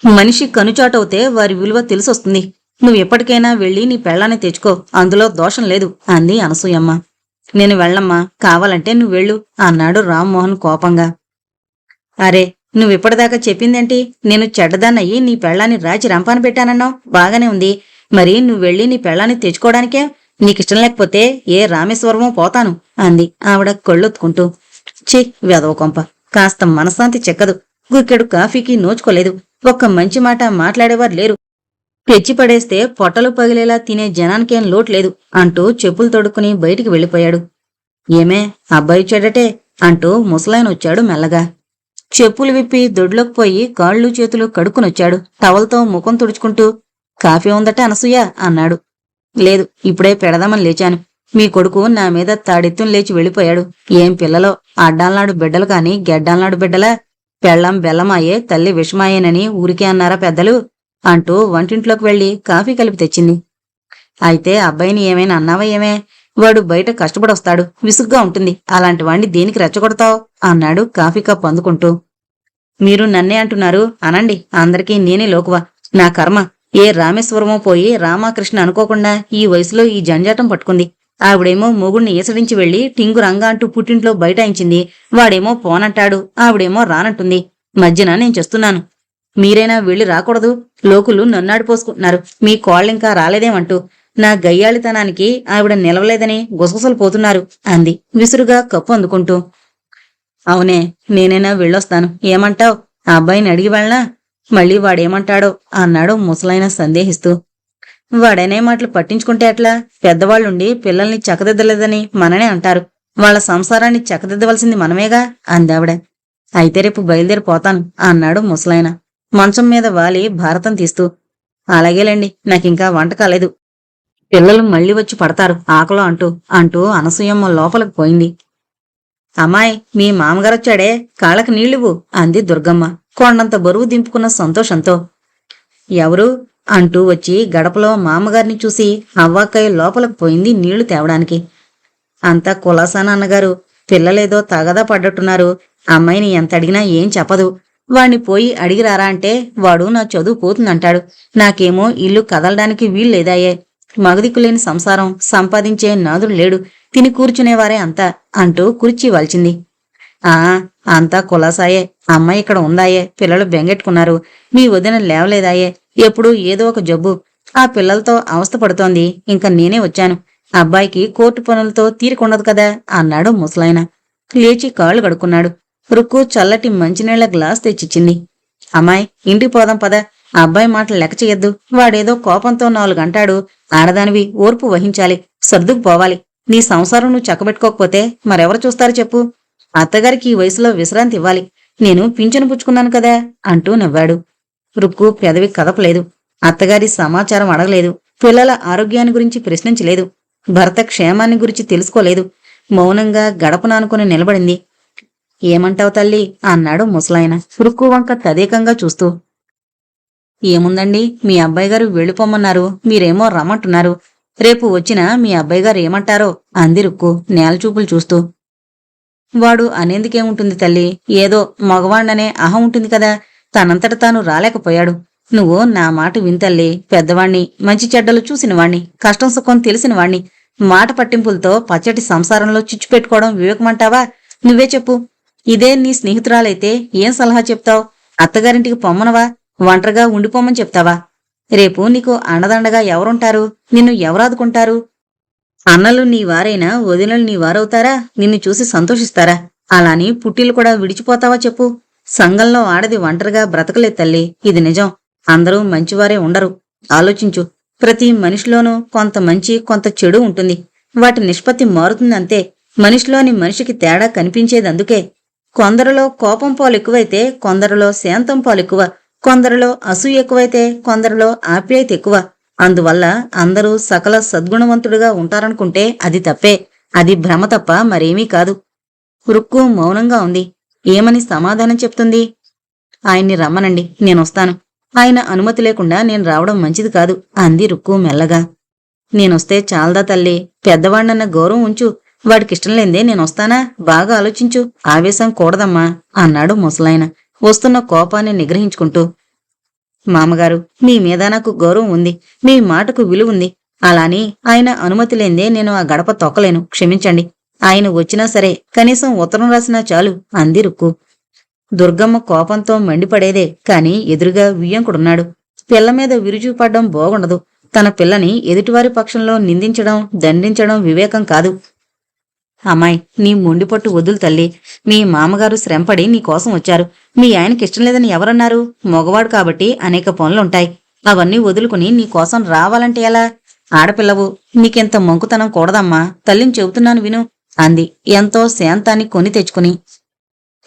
మనిషి కనుచాటవుతే వారి విలువ తెలిసొస్తుంది. నువ్వెప్పటికైనా వెళ్ళి నీ పెళ్ళాన్ని తెచ్చుకో, అందులో దోషం లేదు అంది అనసూయమ్మ. నేను వెళ్ళమ్మా, కావాలంటే నువ్వెళ్ళు అన్నాడు రామ్మోహన్ కోపంగా. అరే, నువ్విప్పటిదాకా చెప్పిందేంటి? నేను చెడ్డదాన్నయ్యి నీ పెళ్ళాన్ని రాచి రంపాన పెట్టానన్నావు. బాగానే ఉంది. మరి నువ్వెళ్ళి నీ పెళ్ళాన్ని తెచ్చుకోవడానికే? నీకిష్టం లేకపోతే ఏ రామేశ్వరమో పోతాను అంది ఆవిడ కళ్ళొత్తుకుంటూ. ఛీ, వెదవ కొంప. కాస్త మనశ్శాంతి చెక్కదు. గుక్కెడు కాఫీకి నోచుకోలేదు. ఒక్క మంచి మాట మాట్లాడేవారు లేరు. తెచ్చి పడేస్తే పొట్టలు పగిలేలా తినే జనానికేం లోట్లేదు అంటూ చెప్పులు తొడుక్కుని బయటికి వెళ్ళిపోయాడు. ఏమే, అబ్బాయి చెడ్డటే అంటూ ముసలాయనొచ్చాడు మెల్లగా. చెప్పులు విప్పి దొడ్లోకి పోయి కాళ్ళు చేతులు కడుక్కునొచ్చాడు. టవల్తో ముఖం తుడుచుకుంటూ. కాఫీ ఉందట అనసూయ అన్నాడు. లేదు, ఇప్పుడే పెడదామని లేచాను. మీ కొడుకు నా మీద తాడెత్తుని లేచి వెళ్ళిపోయాడు. ఏం పిల్లలో, అడ్డాలనాడు బిడ్డలు కాని గెడ్డాలనాడు బిడ్డలా? పెళ్ళం బెల్లమాయే, తల్లి విషమాయేనని ఊరికే అన్నారా పెద్దలు అంటూ వంటింట్లోకి వెళ్లి కాఫీ కలిపి తెచ్చింది. అయితే అబ్బాయిని ఏమైనా అన్నావా? ఏమే, వాడు బయట కష్టపడొస్తాడు, విసుగ్గా ఉంటుంది. అలాంటి వాణ్ణి దేనికి రెచ్చగొడతావు అన్నాడు కాఫీ కప్ అందుకుంటూ. మీరు నన్నే అంటున్నారు, అనండి. అందరికీ నేనే లోకువా. నా కర్మ. ఏ రామేశ్వరమో పోయి రామకృష్ణ అనుకోకుండా ఈ వయసులో ఈ జంజాటం పట్టుకుంది. ఆవిడేమో మొగుణ్ణి ఈసడించి వెళ్లి టింగు రంగా అంటూ పుట్టింట్లో బైఠాయించింది. వాడేమో పోనంటాడు, ఆవిడేమో రానంటుంది. మధ్యన నేను చేస్తున్నాను. మీరైనా వెళ్లి రాకూడదు? లోకులు నన్నాడిపోసుకుంటున్నారు. మీ కోళ్ళింకా రాలేదేమంటూ. నా గయ్యాళితనానికి ఆవిడ నిలవలేదని గుసగుసలు పోతున్నారు అంది విసురుగా కప్పు అందుకుంటూ. అవునే, నేనైనా వెళ్ళొస్తాను. ఏమంటావ్? ఆ అబ్బాయిని అడిగి వెళ్ళనా? మళ్ళీ వాడేమంటాడో అన్నాడు ముసలాయన సందేహిస్తూ. వాడనే మాటలు పట్టించుకుంటే ఎట్లా? పెద్దవాళ్లుండి పిల్లల్ని చక్కదిద్దలేదని మననే అంటారు. వాళ్ల సంసారాన్ని చక్కదిద్దవలసింది మనమేగా అందావిడ. అయితే రేపు బయలుదేరిపోతాను అన్నాడు ముసలాయన మంచం మీద వాలి భారతం తీస్తూ. అలాగేలేండి, నాకింకా వంట కాలేదు. పిల్లలు మళ్ళీ వచ్చి పడతారు ఆకలో అంటూ అనసూయమ్మ లోపలికి పోయింది. అమ్మాయి, మీ మామగారొచ్చాడే, కాళ్ళకి నీళ్ళివ్వు అంది దుర్గమ్మ కొండంత బరువు దింపుకున్న సంతోషంతో. ఎవరు అంటూ వచ్చి గడపలో మామగారిని చూసి అవ్వాక్కయ్య లోపలికి పోయింది నీళ్లు తేవడానికి. అంతా కులాసానా అన్నగారు. పిల్లలేదో తగదా పడ్డట్టున్నారు. అమ్మాయిని ఎంత అడిగినా ఏం చెప్పదు. వాణ్ణి పోయి అడిగిరారా అంటే వాడు నా చదువు పోతుందంటాడు. నాకేమో ఇల్లు కదలడానికి వీల్లేదాయే. మగదిక్కులేని సంసారం, సంపాదించే నాదుడు లేడు. తిని కూర్చునేవారే అంతా అంటూ కుర్చీ వాల్చింది. ఆ అంతా కులాసాయే. అమ్మాయి ఇక్కడ ఉందాయే. పిల్లలు బెంగెట్టుకున్నారు. మీ వదిన లేవలేదాయే. ఎప్పుడూ ఏదో ఒక జబ్బు. ఆ పిల్లలతో అవస్థ పడుతోంది. ఇంకా నేనే వచ్చాను. అబ్బాయికి కోర్టు పనులతో తీరికుండదు కదా అన్నాడు ముసలాయన. లేచి కాళ్ళు కడుక్కున్నాడు. రుక్కు చల్లటి మంచినీళ్ల గ్లాస్ తెచ్చిచ్చింది. అమ్మాయి, ఇంటికి పోదాం పద. అబ్బాయి మాటలు లెక్క చెయ్యొద్దు. వాడేదో కోపంతో 4 గంటాడు. ఆడదానివి ఓర్పు వహించాలి. సర్దుకు పోవాలి. నీ సంసారం నువ్వు చక్కబెట్టుకోకపోతే మరెవరు చూస్తారు చెప్పు? అత్తగారికి ఈ వయసులో విశ్రాంతి ఇవ్వాలి. నేను పింఛను పుచ్చుకున్నాను కదా అంటూ నవ్వాడు. రుక్కు పెదవి కదపలేదు. అత్తగారి సమాచారం అడగలేదు. పిల్లల ఆరోగ్యాన్ని గురించి ప్రశ్నించలేదు. భర్త క్షేమాన్ని గురించి తెలుసుకోలేదు. మౌనంగా గడపనానుకుని నిలబడింది. ఏమంటావు తల్లి అన్నాడు ముసలాయన రుక్కు వంక తదేకంగా చూస్తూ. ఏముందండి, మీ అబ్బాయి గారు వెళ్ళిపోమన్నారు. మీరేమో రమ్మంటున్నారు. రేపు వచ్చినా మీ అబ్బాయి గారు ఏమంటారో అంది రుక్కు నేలచూపులు చూస్తూ. వాడు అనేందుకేముంటుంది తల్లి? ఏదో మగవాణ్ణనే అహం ఉంటుంది కదా. తనంతట తాను రాలేకపోయాడు. నువ్వు నా మాట వింతల్లి. పెద్దవాణ్ణి, మంచి చెడ్డలు చూసినవాణ్ణి, కష్టం సుఖం తెలిసినవాణ్ణి. మాట పట్టింపులతో పచ్చటి సంసారంలో చిచ్చు పెట్టుకోవడం వివేకమంటావా? నువ్వే చెప్పు. ఇదే నీ స్నేహితురాలైతే ఏం సలహా చెప్తావు? అత్తగారింటికి పొమ్మనవా? ఒంటరిగా ఉండిపోమని చెప్తావా? రేపు నీకు అండదండగా ఎవరుంటారు? నిన్ను ఎవరాదుకుంటారు? అన్నలు నీ వారైనా వదినలు నీ వారవుతారా? నిన్ను చూసి సంతోషిస్తారా? అలాని పుట్టిల్లు కూడా విడిచిపోతావా చెప్పు? సంఘంలో ఆడది ఒంటరిగా బ్రతకలే తల్లి. ఇది నిజం. అందరూ మంచివారే ఉండరు. ఆలోచించు. ప్రతి మనిషిలోనూ కొంత మంచి కొంత చెడు ఉంటుంది. వాటి నిష్పత్తి మారుతుందంతే. మనిషిలోని మనిషికి తేడా కనిపించేదందుకే. కొందరిలో కోపం పాలు ఎక్కువైతే కొందరిలో శాంతం పాలు ఎక్కువ. కొందరిలో అసూయ ఎక్కువైతే కొందరిలో ఆప్యాయత ఎక్కువ. అందువల్ల అందరూ సకల సద్గుణవంతుడుగా ఉంటారనుకుంటే అది తప్పే. అది భ్రమ తప్ప మరేమీ కాదు. రుక్కు మౌనంగా ఉంది. ఏమని సమాధానం చెప్తుంది? ఆయన్ని రమ్మనండి, నేనొస్తాను. ఆయన అనుమతి లేకుండా నేను రావడం మంచిది కాదు అంది రుక్కు మెల్లగా. నేనొస్తే చాలదా తల్లి? పెద్దవాణ్ణన్న గౌరవం ఉంచు. వాడికిష్టం లేందే నేనొస్తానా? బాగా ఆలోచించు. ఆవేశం కూడదమ్మా అన్నాడు ముసలాయన వస్తున్న కోపాన్ని నిగ్రహించుకుంటూ. మామగారు, మీ మీద నాకు గౌరవం ఉంది. మీ మాటకు విలువుంది. అలాని ఆయన అనుమతి లేందే నేను ఆ గడప తొక్కలేను. క్షమించండి. ఆయన వచ్చినా సరే కనీసం ఉత్తరం రాసినా చాలు అంది రుక్కు. దుర్గమ్మ కోపంతో మండిపడేదే, కాని ఎదురుగా వియ్యంకుడున్నాడు. పిల్ల మీద విరుచుకుపడ్డం బాగుండదు. తన పిల్లని ఎదుటివారి పక్షంలో నిందించడం, దండించడం వివేకం కాదు. అమ్మాయి, నీ మొండిపట్టు వదులు తల్లి. మీ మామగారు శ్రమపడి నీకోసం వచ్చారు. మీ ఆయనకిష్టం లేదని ఎవరన్నారు? మగవాడు కాబట్టి అనేక పనులుంటాయి. అవన్నీ వదులుకుని నీకోసం రావాలంటే ఎలా? ఆడపిల్లవు, నీకింత మంకుతనం కూడదమ్మా. తల్లిని చెబుతున్నాను విను అంది ఎంతో శాంతాన్ని కొని తెచ్చుకుని.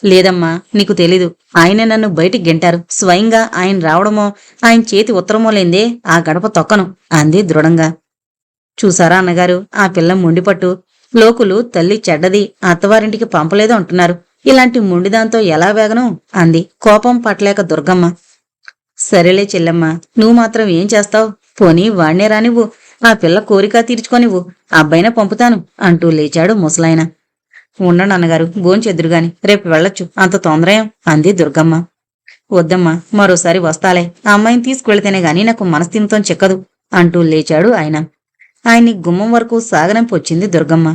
లేదమ్మా, నీకు తెలీదు. ఆయనే నన్ను బయటికి గెంటారు. స్వయంగా ఆయన రావడమో, ఆయన చేతి ఉత్తరమో లేందే ఆ గడప తొక్కను అంది దృఢంగా. చూసారా అన్నగారు, ఆ పిల్ల మొండిపట్టు. లోకులు తల్లి చెడ్డది, అత్తవారింటికి పంపలేదు అంటున్నారు. ఇలాంటి మొండిదాంతో ఎలా వేగను అంది కోపం పట్టలేక దుర్గమ్మ. సరేలే చెల్లెమ్మ, నువ్వు మాత్రం ఏం చేస్తావు? పోనీ వాణ్ణే రానివ్వు. ఆ పిల్ల కోరిక తీర్చుకోనివ్వు. అబ్బాయినా పంపుతాను అంటూ లేచాడు ముసలాయన. ఉండండి అన్నగారు, భోంచెద్దురుగాని రేపు వెళ్ళొచ్చు. అంత తొందరయం అంది దుర్గమ్మ. వద్దమ్మా, మరోసారి వస్తాలే. ఆ అమ్మాయిని తీసుకువెళితేనే గాని నాకు మనస్థిమితం చిక్కదు అంటూ లేచాడు ఆయన. ఆయన్ని గుమ్మం వరకు సాగనంపి వచ్చింది దుర్గమ్మ.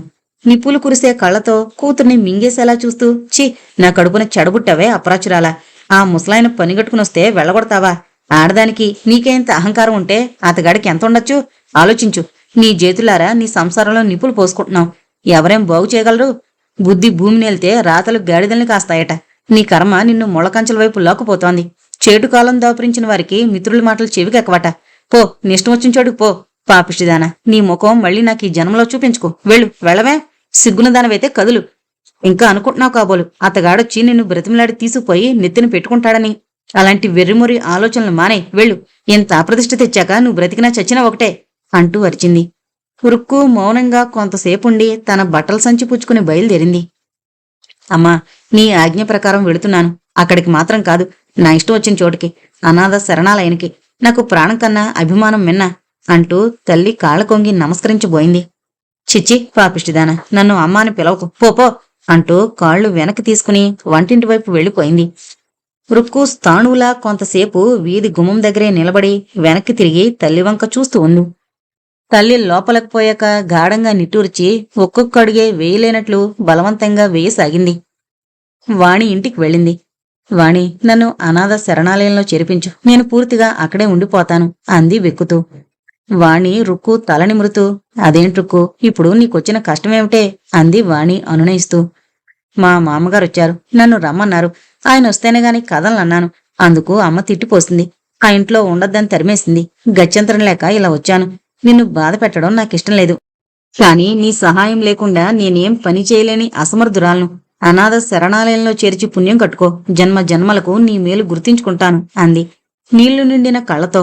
నిప్పులు కురిసే కళ్లతో కూతుర్ని మింగేసేలా చూస్తూ, ఛీ, నా కడుపున చెడబుట్టావే అపరాచురాలా. ఆ ముసలాయన పనిగట్టుకునొస్తే వెళ్ళగొడతావా? ఆడదానికి నీకేంత అహంకారం ఉంటే అతగాడికి ఎంత ఉండొచ్చు? ఆలోచించు. నీ చేతులారా నీ సంసారంలో నిప్పులు పోసుకుంటున్నావు. ఎవరేం బాగు చేయగలరు? బుద్ధి భూమి నేల్తే రాతలు గాడిదల్ని కాస్తాయట. నీ కర్మ నిన్ను మొళకంచెల వైపు లాక్కుపోతోంది. చేటుకాలం దాపురించిన వారికి మిత్రుల మాటలు చెవికెక్కవట. పో, నిష్టం వచ్చిన చోటుకు పో. పాపిష్టిదానా, నీ ముఖం మళ్ళీ నాకు ఈ జన్మలో చూపించుకో. వెళ్ళవే. సిగ్గున దానవైతే కదులు. ఇంకా అనుకుంటున్నావు కాబోలు అతగాడొచ్చి నిన్ను బ్రతిమలాడి తీసుకుపోయి నెత్తిన పెట్టుకుంటాడని. అలాంటి వెర్రిమొరి ఆలోచనలు మానే. వెళ్ళు. ఎంత అప్రతిష్ఠ తెచ్చాక నువ్వు బ్రతికినా చచ్చినా ఒకటే అంటూ అరిచింది. రుక్కు మౌనంగా కొంతసేపుండి తన బట్టల సంచి పుచ్చుకుని బయలుదేరింది. అమ్మా, నీ ఆజ్ఞ ప్రకారం వెళుతున్నాను. అక్కడికి మాత్రం కాదు, నా ఇష్టం వచ్చిన చోటుకి, అనాథ శరణాలయనికి. నాకు ప్రాణం కన్నా అభిమానం మిన్నా అంటూ తల్లి కాళ్ళ కొంగి నమస్కరించబోయింది. చిచ్చి పాపిష్టిదానా, నన్ను అమ్మాని పిలవకు, పో అంటూ కాళ్లు వెనక్కి తీసుకుని వంటింటి వైపు వెళ్లిపోయింది. రుక్కు స్థాణువులా కొంతసేపు వీధి గుమ్మం దగ్గరే నిలబడి వెనక్కి తిరిగి తల్లివంక చూస్తూ ఉంది. తల్లి లోపలకు పోయాక గాఢంగా నిట్టూర్చి ఒక్కొక్క అడుగే వేయలేనట్లు బలవంతంగా వేయసాగింది. వాణి ఇంటికి వెళ్ళింది. వాణి, నన్ను అనాథ శరణాలయంలో చేర్పించు. నేను పూర్తిగా అక్కడే ఉండిపోతాను అంది వెక్కుతూ. వాణి రుక్కు తల నిమురుతూ, అదేంట్రుక్కు, ఇప్పుడు నీకొచ్చిన కష్టమేమిటే అంది వాణి అనునయిస్తూ. మా మామగారొచ్చారు, నన్ను రమ్మన్నారు. ఆయన వస్తేనే గాని కదలనన్నాను. అందుకు అమ్మ తిట్టిపోసింది. ఆ ఇంట్లో ఉండొద్దని తరిమేసింది. గత్యంతరం లేక ఇలా వచ్చాను. నిన్ను బాధ పెట్టడం నాకిష్టం లేదు. కాని నీ సహాయం లేకుండా నేనేం పని చేయలేని అసమర్థురాలను. అనాథ శరణాలయంలో చేర్చి పుణ్యం కట్టుకో. జన్మ జన్మలకు నీ మేలు గుర్తించుకుంటాను అంది నీళ్లు నిండిన కళ్లతో.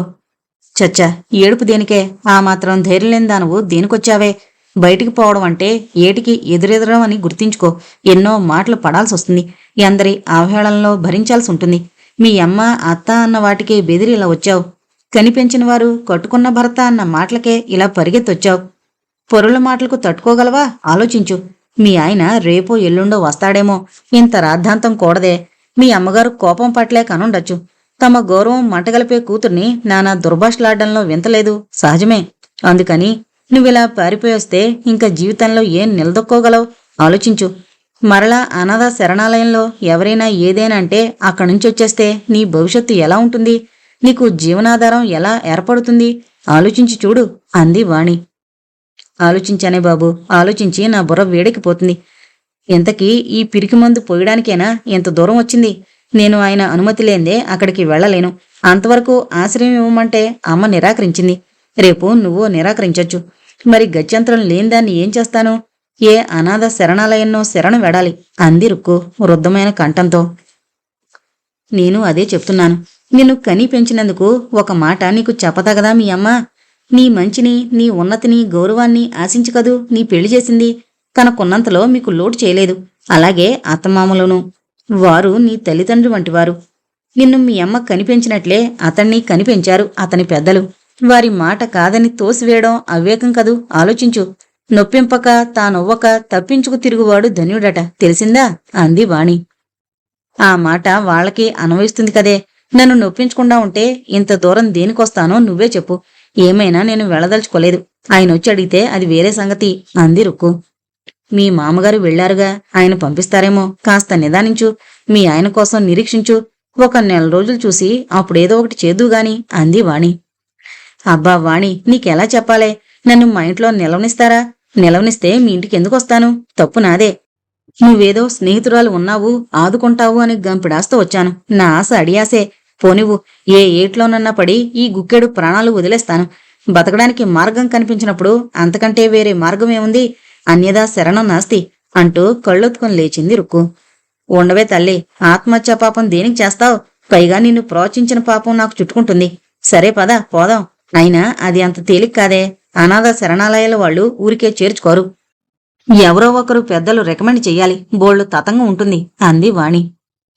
చచ్చా, ఏడుపు దేనికే? ఆ మాత్రం ధైర్యం లేని దానువు దేనికొచ్చావే? బయటికి పోవడం అంటే ఏటికి ఎదురెదరం అని గుర్తించుకో. ఎన్నో మాటలు పడాల్సొస్తుంది. అందరి అవహేళనలో భరించాల్సి ఉంటుంది. మీ అమ్మ అత్త అన్న వాటికే బెదిరి ఇలా వచ్చావు. కనిపెంచిన వారు కట్టుకున్న భర్త అన్న మాటలకే ఇలా పరిగెత్తొచ్చావు. పొరుల మాటలకు తట్టుకోగలవా? ఆలోచించు. మీ ఆయన రేపో ఎల్లుండో వస్తాడేమో. ఇంత రాద్ధాంతం కూడదే. మీ అమ్మగారు కోపం పట్టలేక అనుండొచ్చు. తమ గౌరవం మంటగలిపే కూతుర్ని నానా దుర్భాషలాడ్డంలో వింతలేదు, సహజమే. అందుకని నువ్విలా పారిపోయొస్తే ఇంకా జీవితంలో ఏం నిలదొక్కోగలవు? ఆలోచించు. మరలా అనాథ శరణాలయంలో ఎవరైనా ఏదైనా అంటే అక్కడి నుంచి వచ్చేస్తే నీ భవిష్యత్తు ఎలా ఉంటుంది? నీకు జీవనాధారం ఎలా ఏర్పడుతుంది? ఆలోచించి చూడు అంది వాణి. ఆలోచించానే బాబు, ఆలోచించి నా బుర్ర వేడెక్కిపోతుంది. ఇంతకీ ఈ పిరికి మందు పోయడానికేనా ఇంత దూరం వచ్చింది? నేను ఆయన అనుమతి లేందే అక్కడికి వెళ్లలేను. అంతవరకు ఆశ్రయం ఇవ్వమంటే అమ్మ నిరాకరించింది. రేపు నువ్వు నిరాకరించొచ్చు. మరి గత్యంతరం లేనిదాన్ని ఏం చేస్తాను? ఏ అనాథ శరణాలయన్నో శరణు వెడాలి అంది రుక్కు వృద్ధమైన కంఠంతో. నేను అదే చెప్తున్నాను. నిన్ను కని పెంచినందుకు ఒక మాట నీకు చెప్పతగదా మీ అమ్మ? నీ మంచిని, నీ ఉన్నతిని, గౌరవాన్ని ఆశించి కదూ నీ పెళ్లి చేసింది. తనకున్నంతలో మీకు లోటు చేయలేదు. అలాగే అత్తమామలోనూ. వారు నీ తల్లిదండ్రి వంటివారు. నిన్ను మీ అమ్మ కనిపెంచినట్లే అతన్ని కనిపెంచారు అతని పెద్దలు. వారి మాట కాదని తోసివేయడం అవివేకం కదూ. ఆలోచించు. నొప్పింపక తానొవ్వక తప్పించుకు తిరుగువాడు ధన్యుడట, తెలిసిందా అంది వాణి. ఆ మాట వాళ్ళకి అన్వయిస్తుంది కదే. నన్ను నొప్పించకుండా ఉంటే ఇంత దూరం దేనికొస్తానో నువ్వే చెప్పు. ఏమైనా నేను వెళ్ళదలుచుకోలేదు. ఆయన వచ్చి అడిగితే అది వేరే సంగతి అంది రుక్కు. మీ మామగారు వెళ్లారుగా, ఆయన పంపిస్తారేమో, కాస్త నిదానించు. మీ ఆయన కోసం నిరీక్షించు. ఒక నెల రోజులు చూసి అప్పుడేదో ఒకటి చేద్దుగాని అంది వాణి. అబ్బా వాణి, నీకెలా చెప్పాలే? నన్ను మా ఇంట్లో నిలవనిస్తారా? నిలవనిస్తే మీ ఇంటికి ఎందుకొస్తాను? తప్పు నాదే. నువ్వేదో స్నేహితురాలు ఉన్నావు, ఆదుకుంటావు అని గంపిడాస్తో వచ్చాను. నా ఆశ అడియాసే. పోనివ్వు, ఏ ఏట్లోనన్నా పడి ఈ గుక్కెడు ప్రాణాలు వదిలేస్తాను. బతకడానికి మార్గం కనిపించినప్పుడు అంతకంటే వేరే మార్గమేముంది? అన్యదా శరణం నాస్తి అంటూ కళ్ళొత్తుకొని లేచింది రుక్కు. ఉండవే తల్లి, ఆత్మహత్యా పాపం దేనికి చేస్తావు? పైగా నిన్ను ప్రోచించిన పాపం నాకు చుట్టుకుంటుంది. సరే పద, పోదాం. అయినా అది అంత తేలిక కాదే. అనాథ శరణాలయాల వాళ్ళు ఊరికే చేర్చుకోరు. ఎవరో ఒకరు పెద్దలు రికమెండ్ చెయ్యాలి. బోళ్లు తతంగం ఉంటుంది అంది వాణి.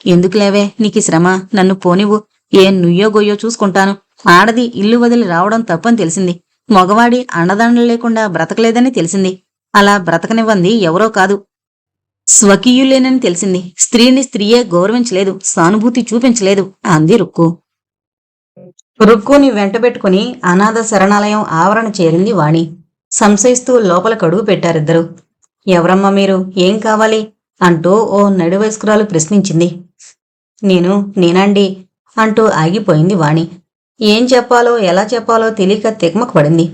ఎందుకులేవే నీకి శ్రమ, నన్ను పోనివ్వు. ఏం నుయ్యో గొయ్యో చూసుకుంటాను. ఆడది ఇల్లు వదిలి రావడం తప్పని తెలిసింది. మగవాడి అండదండలు లేకుండా బ్రతకలేదని తెలిసింది. అలా బ్రతకనివ్వంది ఎవరో కాదు, స్వకీయులేనని తెలిసింది. స్త్రీని స్త్రీయే గౌరవించలేదు, సానుభూతి చూపించలేదు అంది రుక్కు. రుక్కుని వెంటబెట్టుకుని అనాథ శరణాలయం ఆవరణ చేరింది వాణి. సంశయిస్తూ లోపలికి అడుగు పెట్టారిద్దరు. ఎవరమ్మా మీరు? ఏం కావాలి? అంటూ ఓ నడివయస్కురాలు ప్రశ్నించింది. నేనండి అంటూ ఆగిపోయింది వాణి. ఏం చెప్పాలో ఎలా చెప్పాలో తెలియక తికమక పడింది.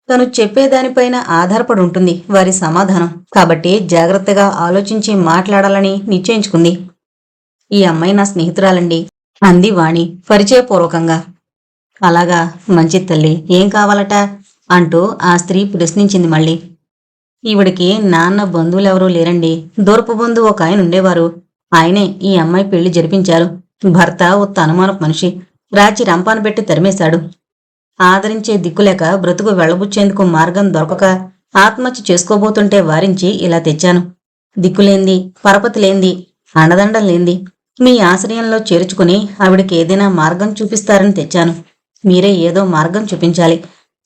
తను చెప్పేదానిపైన ఆధారపడి ఉంటుంది వారి సమాధానం. కాబట్టి జాగ్రత్తగా ఆలోచించి మాట్లాడాలని నిశ్చయించుకుంది. ఈ అమ్మాయి నా స్నేహితురాలండి అంది వాణి పరిచయపూర్వకంగా. అలాగా, మంచిది తల్లి. ఏం కావాలట అంటూ ఆ స్త్రీ ప్రశ్నించింది మళ్ళీ. ఈవిడికి నాన్న బంధువులెవరూ లేరండి. దూరపు బంధువు ఒక ఆయన ఉండేవారు. ఆయనే ఈ అమ్మాయి పెళ్లి జరిపించారు. భర్త ఉత్త అనుమానపు మనిషి. రాచి రంపాన పెట్టి తరిమేశాడు. ఆదరించే దిక్కులేక బ్రతుకు వెళ్లబుచ్చేందుకు మార్గం దొరకక ఆత్మహత్య చేసుకోబోతుంటే వారించి ఇలా తెచ్చాను. దిక్కులేంది, పరపతి లేంది, అండదండం లేంది. మీ ఆశ్రయంలో చేర్చుకుని ఆవిడికి ఏదైనా మార్గం చూపిస్తారని తెచ్చాను. మీరే ఏదో మార్గం చూపించాలి.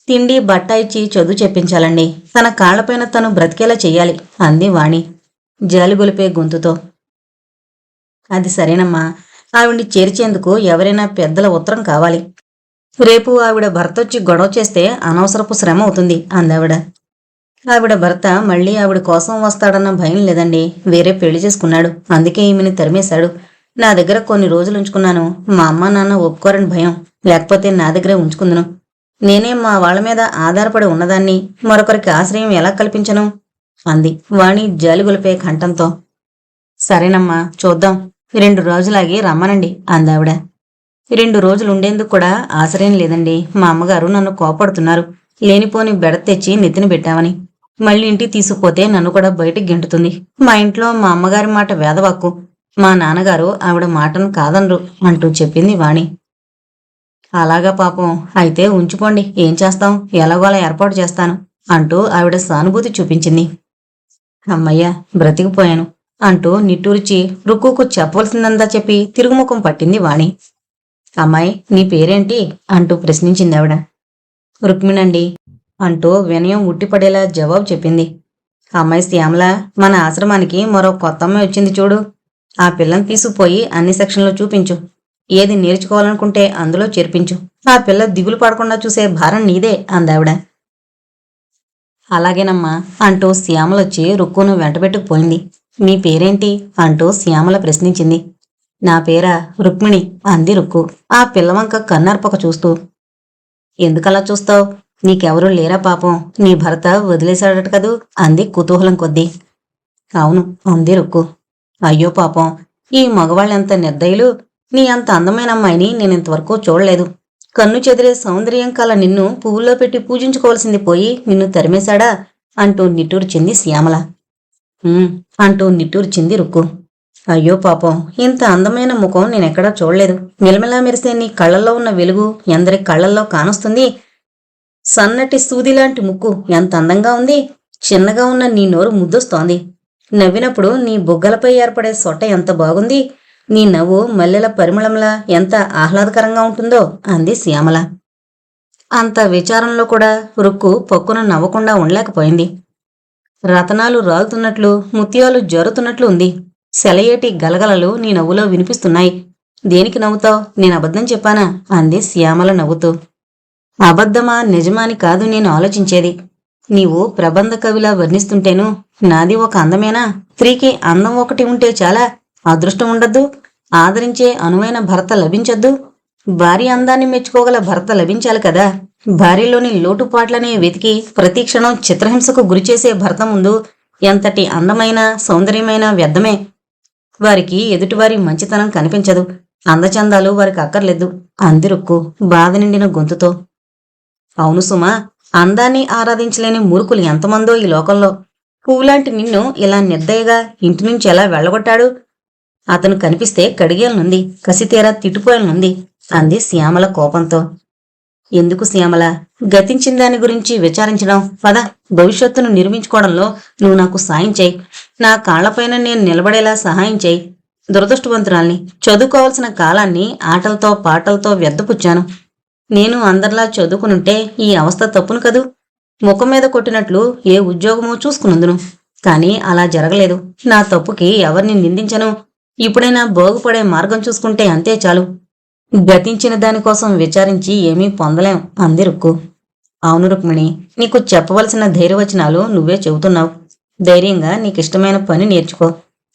తిండి బట్ట ఇచ్చి చదువు చెప్పించాలండి. తన కాళ్లపైన తను బ్రతికేలా చెయ్యాలి అంది వాణి జాలిగొలిపే గొంతుతో. అది సరేనమ్మా. ఆవిడ్ని చేర్చేందుకు ఎవరైనా పెద్దల ఉత్తరం కావాలి. రేపు ఆవిడ భర్తొచ్చి గొడవ చేస్తే అనవసరపు శ్రమ అవుతుంది అందావిడ. ఆవిడ భర్త మళ్ళీ ఆవిడ కోసం వస్తాడన్న భయం లేదండి. వేరే పెళ్లి చేసుకున్నాడు. అందుకే ఈమెని తరిమేశాడు. నా దగ్గర కొన్ని రోజులు ఉంచుకున్నాను. మా అమ్మ నాన్న ఒప్పుకోరని భయం. లేకపోతే నా దగ్గరే ఉంచుకుందును. నేనే మా వాళ్ల మీద ఆధారపడి ఉన్నదాన్ని. మరొకరికి ఆశ్రయం ఎలా కల్పించను అంది వాణి జాలిగొలిపే కంఠంతో. సరేనమ్మా, చూద్దాం. 2 రోజులాగి రమ్మనండి అందావిడ. 2 రోజులుండేందుకు కూడా ఆశ్రయం లేదండి. మా అమ్మగారు నన్ను కోపడుతున్నారు. లేనిపోని బెడ తెచ్చి నెత్తిన పెట్టామని. మళ్ళీ ఇంటికి తీసుకుపోతే నన్ను కూడా బయటికి గెంటుతుంది. మా ఇంట్లో మా అమ్మగారి మాట వేదవాక్కు. మా నాన్నగారు ఆవిడ మాటను కాదనరు అంటూ చెప్పింది వాణి. అలాగా పాపం. అయితే ఉంచుకోండి. ఏం చేస్తాం, ఎలాగోలా ఏర్పాటు చేస్తాను అంటూ ఆవిడ సానుభూతి చూపించింది. అమ్మయ్య, బ్రతికిపోయాను అంటూ నిట్టూర్చి రుక్కుకు చెప్పవలసిందంతా చెప్పి తిరుగుముఖం పట్టింది వాణి. అమ్మాయి, నీ పేరేంటి అంటూ ప్రశ్నించింది ఆవిడ. రుక్మిణండి అంటూ వినయం ఉట్టిపడేలా జవాబు చెప్పింది. అమ్మాయి శ్యామల, మన ఆశ్రమానికి మరో కొత్త అమ్మాయి వచ్చింది చూడు. ఆ పిల్లని తీసుకుపోయి అన్ని సెక్షన్లో చూపించు. ఏది నేర్చుకోవాలనుకుంటే అందులో చేర్పించు. ఆ పిల్ల దిగులు పడకుండా చూసే భారం నీదే అందావిడ. అలాగేనమ్మా అంటూ శ్యామలొచ్చి రుక్కును వెంటబెట్టుకుపోయింది. మీ పేరేంటి అంటూ శ్యామల ప్రశ్నించింది. నా పేరా రుక్మిణి అంది రుక్కు ఆ పిల్లవంక కన్నర్పక చూస్తూ. ఎందుకలా చూస్తావు? నీకెవరూ లేరా పాపం? నీ భర్త వదిలేశాడట కదూ అంది కుతూహలం కొద్దీ. అవును అంది రుక్కు. అయ్యో పాపం, ఈ మగవాళ్ళెంత నిర్దయులు. నీ అంత అందమైన అమ్మాయిని నేనింతవరకు చూడలేదు. కన్ను చెదిరే సౌందర్యం కల నిన్ను పువ్వుల్లో పెట్టి పూజించుకోవాల్సింది పోయి నిన్ను తరిమేశాడా అంటూ నిట్టూర్చింది శ్యామల. అంటూ నిట్టూర్చింది రుక్కు. అయ్యో పాపం, ఇంత అందమైన ముఖం నేనెక్కడా చూడలేదు. మిలమిలా మెరిసే నీ కళ్లల్లో ఉన్న వెలుగు ఎందరి కళ్లల్లో కానొస్తుంది. సన్నటి సూదిలాంటి ముక్కు ఎంత అందంగా ఉంది. చిన్నగా ఉన్న నీ నోరు ముద్దొస్తోంది. నవ్వినప్పుడు నీ బుగ్గలపై ఏర్పడే సొట్ట ఎంత బాగుంది. నీ నవ్వు మల్లెల పరిమళంలా ఎంత ఆహ్లాదకరంగా ఉంటుందో అంది శ్యామల. అంత విచారంలో కూడా రుక్కు పక్కున నవ్వకుండా ఉండలేకపోయింది. రతనాలు రాలుతున్నట్లు, ముత్యాలు జరుతున్నట్లు ఉంది. సెలయేటి గలగలలు నీ నవ్వులో వినిపిస్తున్నాయి. దేనికి నవ్వుతావు? నేను అబద్ధం చెప్పానా అంది శ్యామల నవ్వుతూ. అబద్ధమా నిజమాని కాదు నేను ఆలోచించేది. నీవు ప్రబంధ కవిలా వర్ణిస్తుంటేను నాది ఒక అందమేనా? స్త్రీకి అందం ఒకటి ఉంటే చాలా అదృష్టం ఉండద్దు? ఆదరించే అనువైన భర్త లభించద్దు? భార్య అందాన్ని మెచ్చుకోగల భర్త లభించాలి కదా. భార్యలోని లోటుపాట్లనే వెతికి ప్రతి క్షణం చిత్రహింసకు గురిచేసే భర్త ముందు ఎంతటి అందమైన సౌందర్యమైన వ్యర్థమే. వారికి ఎదుటివారి మంచితనం కనిపించదు. అందచందాలు వారికి అక్కర్లేదు అందిరుక్కు బాధ నిండిన గొంతుతో. అవును సుమా, అందాన్ని ఆరాధించలేని మూర్ఖులు ఎంతమందో ఈ లోకంలో. పువ్వులాంటి నిన్ను ఇలా నిర్దయగా ఇంటి నుంచి ఎలా వెళ్ళగొట్టాడు? అతను కనిపిస్తే కడిగేలనుంది, కసితీరా తిట్టుపోయాలనుంది అంది శ్యామల కోపంతో. ఎందుకు శ్యామల, గతించిన దాని గురించి విచారించడం? పద, భవిష్యత్తును నిర్మించుకోవడంలో నువ్వు నాకు సాయం చేయి. నా కాళ్లపైన నేను నిలబడేలా సహాయం చేయి. దురదృష్టవంతురాల్ని. చదువుకోవాల్సిన కాలాన్ని ఆటలతో పాటలతో వ్యర్థపుచ్చాను. నేను అందరిలా చదువుకునుంటే ఈ అవస్థ తప్పును కదూ. ముఖం మీద కొట్టినట్లు ఏ ఉద్యోగమో చూసుకున్నందును. కాని అలా జరగలేదు. నా తప్పుకి ఎవరిని నిందించను. ఇప్పుడైనా బాగుపడే మార్గం చూసుకుంటే అంతే చాలు. గతించిన దానికోసం విచారించి ఏమీ పొందలేం అంది రుక్కు. అవును రుక్మిణి, నీకు చెప్పవలసిన ధైర్యవచనాలు నువ్వే చెబుతున్నావు. ధైర్యంగా నీకిష్టమైన పని నేర్చుకో.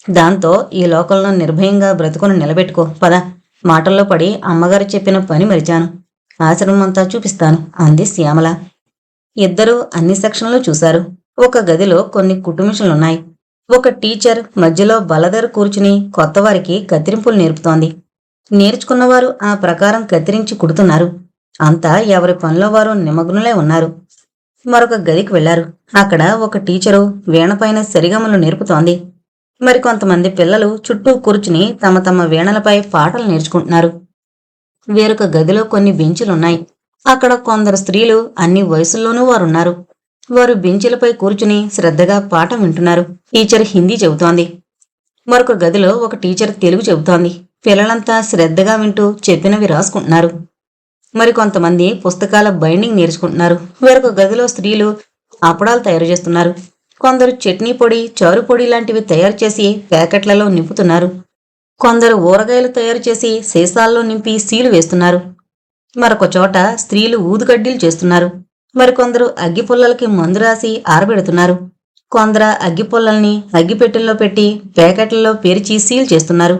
దాంతో ఈ లోకంలో నిర్భయంగా బ్రతుకును నిలబెట్టుకో. పద, మాటల్లో పడి అమ్మగారు చెప్పిన పని మరిచాను. ఆశ్రమం అంతా చూపిస్తాను అంది శ్యామల. ఇద్దరూ అన్ని సెక్షన్లు చూశారు. ఒక గదిలో కొన్ని కుటుంబిషన్లున్నాయి. ఒక టీచర్ మధ్యలో బలదరు కూర్చుని కొత్తవారికి కత్తిరింపులు నేర్పుతోంది. నేర్చుకున్నవారు ఆ ప్రకారం కత్తిరించి కుడుతున్నారు. అంతా ఎవరి పనిలో వారు నిమగ్నులై ఉన్నారు. మరొక గదికి వెళ్లారు. అక్కడ ఒక టీచరు వీణపైన సరిగమలు నేర్పుతోంది. మరికొంతమంది పిల్లలు చుట్టూ కూర్చుని తమ తమ వీణలపై పాటలు నేర్చుకుంటున్నారు. వేరొక గదిలో కొన్ని బెంచులున్నాయి. అక్కడ కొందరు స్త్రీలు అన్ని వయసుల్లోనూ వారున్నారు. వారు బెంచులపై కూర్చుని శ్రద్ధగా పాఠం వింటున్నారు. టీచర్ హిందీ చెబుతోంది. మరొక గదిలో ఒక టీచర్ తెలుగు చెబుతోంది. పిల్లలంతా శ్రద్ధగా వింటూ చెప్పినవి రాసుకుంటున్నారు. మరికొంతమంది పుస్తకాల బైండింగ్ నేర్చుకుంటున్నారు. వేరొక గదిలో స్త్రీలు అప్పడాలు తయారు చేస్తున్నారు. కొందరు చట్నీ పొడి, చారు పొడి లాంటివి తయారు చేసి ప్యాకెట్లలో నింపుతున్నారు. కొందరు ఊరగాయలు తయారు చేసి సీసాల్లో నింపి సీలు వేస్తున్నారు. మరొక చోట స్త్రీలు ఊదుగడ్డీలు చేస్తున్నారు. మరికొందరు అగ్గిపుల్లలకి మందు రాసి ఆరబెడుతున్నారు. కొందరు అగ్గిపుల్లల్ని అగ్గిపెట్టెల్లో పెట్టి ప్యాకెట్లలో పేర్చి సీల్ చేస్తున్నారు.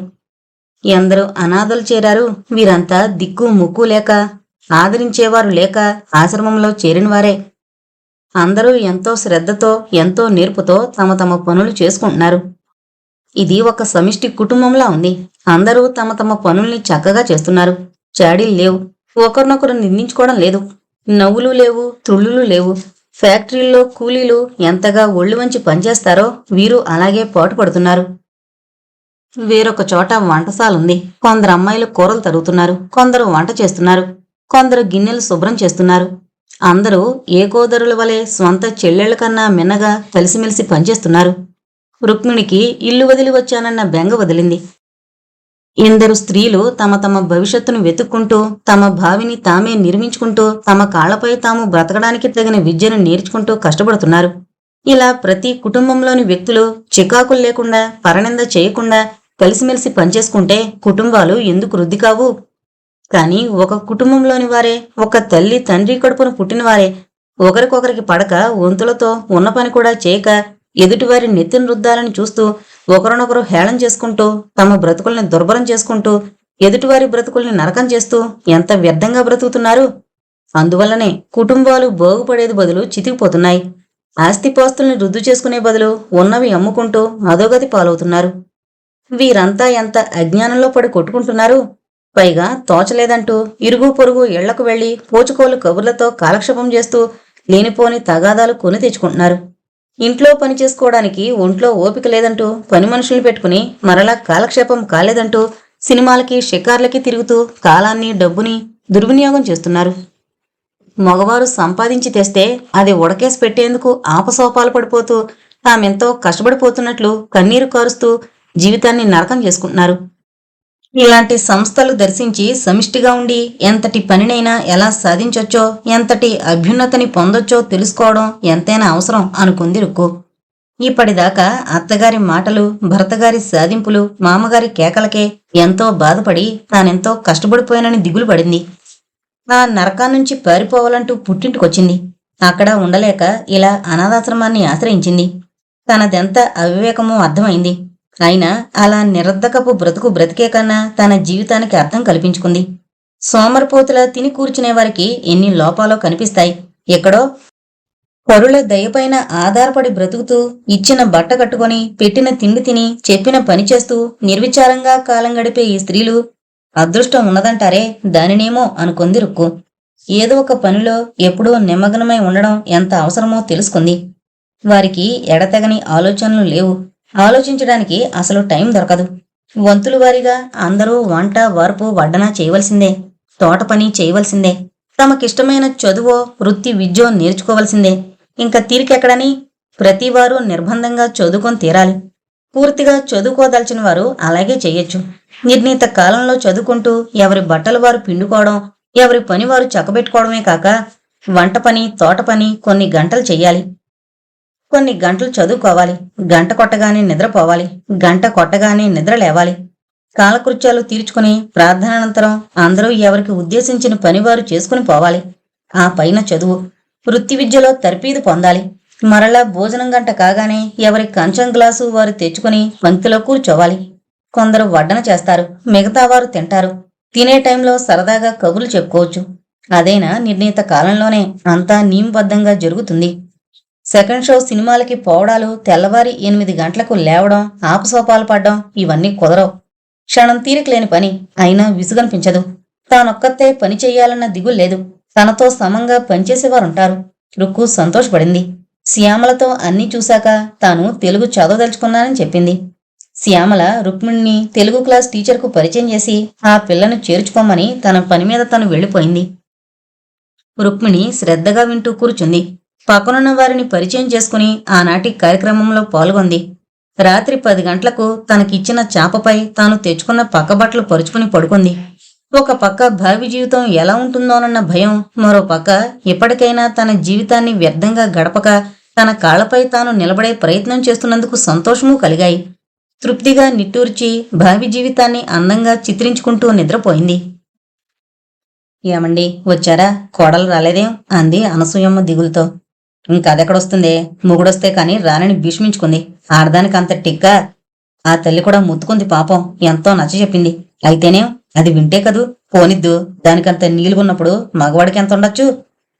ఎందరో అనాథలు చేరారు. వీరంతా దిక్కు ముక్కు లేక, ఆదరించేవారు లేక ఆశ్రమంలో చేరినవారే. అందరూ ఎంతో శ్రద్ధతో, ఎంతో నేర్పుతో తమ తమ పనులు చేసుకుంటున్నారు. ఇది ఒక సమిష్టి కుటుంబంలా ఉంది. అందరూ తమ తమ పనుల్ని చక్కగా చేస్తున్నారు. చాడీలు లేవు. ఒకరినొకరు నిందించుకోవడం లేదు. నవ్వులు లేవు, తుళ్ళులు లేవు. ఫ్యాక్టరీల్లో కూలీలు ఎంతగా ఒళ్ళు వంచి పనిచేస్తారో వీరు అలాగే పాటుపడుతున్నారు. వేరొక చోట వంటశాలుంది. కొందరు అమ్మాయిలు కూరలు తరుగుతున్నారు. కొందరు వంట చేస్తున్నారు. కొందరు గిన్నెలు శుభ్రం చేస్తున్నారు. అందరూ ఏకోదరుల వలె స్వంత చెల్లెళ్ల కన్నా మిన్నగా కలిసిమెలిసి పనిచేస్తున్నారు. రుక్మిణికి ఇల్లు వదిలి వచ్చానన్న బెంగ వదిలింది. ఎందరు స్త్రీలు తమ తమ భవిష్యత్తును వెతుక్కుంటూ, తమ భావిని తామే నిర్మించుకుంటూ, తమ కాళ్లపై తాము బ్రతకడానికి తగిన విద్యను నేర్చుకుంటూ కష్టపడుతున్నారు. ఇలా ప్రతి కుటుంబంలోని వ్యక్తులు చికాకులు లేకుండా, పరనింద చేయకుండా కలిసిమెలిసి పనిచేసుకుంటే కుటుంబాలు ఎందుకు వృద్ధి కావు? కాని ఒక కుటుంబంలోని వారే, ఒక తల్లి తండ్రి కడుపున పుట్టినవారే ఒకరికొకరికి పడక వంతులతో ఉన్న పని కూడా చేయక ఎదుటివారి నెత్తిన రుద్దాలని చూస్తూ ఒకరినొకరు హేళన చేసుకుంటూ తమ బ్రతుకుల్ని దుర్బలం చేసుకుంటూ ఎదుటివారి బ్రతుకుల్ని నరకం చేస్తూ ఎంత వ్యర్థంగా బ్రతుకుతున్నారు. అందువల్లనే కుటుంబాలు బాగుపడేది బదులు చితికిపోతున్నాయి. ఆస్తిపాస్తుల్ని రుద్దు చేసుకునే బదులు ఉన్నవి అమ్ముకుంటూ అధోగతి పాలవుతున్నారు. వీరంతా ఎంత అజ్ఞానంలో పడి కొట్టుకుంటున్నారు. పైగా తోచలేదంటూ ఇరుగు పొరుగు ఇళ్లకు వెళ్లి పోచుకోలు కబుర్లతో కాలక్షేపం చేస్తూ లేనిపోని తగాదాలు కొని తెచ్చుకుంటున్నారు. ఇంట్లో పని చేసుకోవడానికి ఒంట్లో ఓపిక లేదంటూ పని మనుషుల్ని పెట్టుకుని మరలా కాలక్షేపం కాలేదంటూ సినిమాలకి షికార్లకి తిరుగుతూ కాలాన్ని డబ్బుని దుర్వినియోగం చేస్తున్నారు. మగవారు సంపాదించి తెస్తే అది ఉడకేసి పెట్టేందుకు ఆపసోపాలు పడిపోతూ తామెంతో కష్టపడిపోతున్నట్లు కన్నీరు కారుస్తూ జీవితాన్ని నరకం చేసుకుంటున్నారు. ఇలాంటి సంస్థలు దర్శించి సమిష్టిగా ఉండి ఎంతటి పనినైనా ఎలా సాధించొచ్చో, ఎంతటి అభ్యున్నతిని పొందొచ్చో తెలుసుకోవడం ఎంతైనా అవసరం అనుకుంది రుక్కు. ఇప్పటిదాకా అత్తగారి మాటలు, భర్తగారి సాధింపులు, మామగారి కేకలకే ఎంతో బాధపడి తానెంతో కష్టపడిపోయానని దిగులు పడింది. ఆ నరకాన్నించి పారిపోవాలంటూ పుట్టింటికొచ్చింది. అక్కడ ఉండలేక ఇలా అనాథాశ్రమాన్ని ఆశ్రయించింది. తనదెంత అవివేకమో అర్థమైంది. అయినా అలా నిరర్ధకపు బ్రతుకు బ్రతికే కన్నా తన జీవితానికి అర్థం కల్పించుకుంది. సోమరిపోతులా తిని కూర్చునే వారికి ఎన్ని లోపాలో కనిపిస్తాయి. ఎక్కడో పరుల దయపైన ఆధారపడి బ్రతుకుతూ, ఇచ్చిన బట్ట కట్టుకొని, పెట్టిన తిండి తిని, చెప్పిన పని చేస్తూ నిర్విచారంగా కాలం గడిపే ఈ స్త్రీలు అదృష్టం ఉన్నదంటారే, దానినేమో అనుకుంది రుక్కు. ఏదో ఒక పనిలో ఎప్పుడూ నిమగ్నమై ఉండడం ఎంత అవసరమో తెలుసుకుంది. వారికి ఎడతెగని ఆలోచనలు లేవు. ఆలోచించడానికి అసలు టైం దొరకదు. వంతుల వారీగా అందరూ వంట వార్పు వడ్డన చేయవలసిందే. తోట పని చేయవలసిందే. తమకిష్టమైన చదువో వృత్తి విద్యో నేర్చుకోవలసిందే. ఇంకా తీరికెక్కడని ప్రతివారు నిర్బంధంగా చదువుకొని తీరాలి. పూర్తిగా చదువుకోదలిచిన వారు అలాగే చెయ్యొచ్చు. నిర్ణీత కాలంలో చదువుకుంటూ ఎవరి బట్టలు వారు పిండుకోవడం, ఎవరి పని వారు చక్కబెట్టుకోవడమే కాక వంట పని, తోట పని కొన్ని గంటలు చెయ్యాలి. కొన్ని గంటలు చదువుకోవాలి. గంట కొట్టగానే నిద్రపోవాలి. గంట కొట్టగానే నిద్ర లేవాలి. కాలకృత్యాలు తీర్చుకుని ప్రార్థనానంతరం అందరూ ఎవరికి ఉద్దేశించిన పనివారు చేసుకుని పోవాలి. ఆ పైన చదువు, వృత్తి విద్యలో తర్పీదు పొందాలి. మరలా భోజనం గంట కాగానే ఎవరి కంచం గ్లాసు వారు తెచ్చుకుని పంక్తిలో కూర్చోవాలి. కొందరు వడ్డన చేస్తారు, మిగతా వారు తింటారు. తినే టైంలో సరదాగా కబుర్లు చెప్పుకోవచ్చు. అదైనా నిర్ణీత కాలంలోనే అంతా నియమబద్ధంగా జరుగుతుంది. సెకండ్ షో సినిమాలకి పోవడాలు, తెల్లవారి 8 గంటలకు లేవడం, ఆపసోపాలు పడ్డం ఇవన్నీ కుదరవు. క్షణం తీరికలేని పని. అయినా విసుగనిపించదు. తానొక్కతే పని చెయ్యాలన్న దిగుల్లేదు. తనతో సమంగా పనిచేసేవారుంటారు. రుక్కు సంతోషపడింది. శ్యామలతో అన్నీ చూశాక తాను తెలుగు చదవదలుచుకున్నానని చెప్పింది. శ్యామల రుక్మిణిని తెలుగు క్లాస్ టీచర్కు పరిచయం చేసి ఆ పిల్లను చేర్చుకోమని తన పని మీద తను వెళ్లిపోయింది. రుక్మిణి శ్రద్ధగా వింటూ కూర్చుంది. పక్కనున్న వారిని పరిచయం చేసుకుని ఆనాటి కార్యక్రమంలో పాల్గొంది. రాత్రి 10 గంటలకు తనకిచ్చిన చాపపై తాను తెచ్చుకున్న పక్కబట్టలు పరుచుకుని పడుకుంది. ఒక పక్క భావి జీవితం ఎలా ఉంటుందోనన్న భయం, మరో పక్క ఎప్పటికైనా తన జీవితాన్ని వ్యర్థంగా గడపక తన కాళ్లపై తాను నిలబడే ప్రయత్నం చేస్తున్నందుకు సంతోషమూ కలిగాయి. తృప్తిగా నిట్టూర్చి భావి జీవితాన్ని అందంగా చిత్రించుకుంటూ నిద్రపోయింది. ఏమండి వచ్చారా? కోడలు రాలేదేం? అంది అనసూయమ్మ దిగులుతో. ఇంకదెక్కడొస్తుందే, మొగుడొస్తే కాని రానని భీష్మించుకుంది. ఆడదానికి అంత టిక్క. ఆ తల్లి కూడా ముత్తుకుంది పాపం. ఎంతో నచ్చ చెప్పింది. అయితేనేం, అది వింటే కదూ. పోనిద్దు, దానికంత నీలుగున్నప్పుడు మగవాడికి ఎంత ఉండొచ్చు?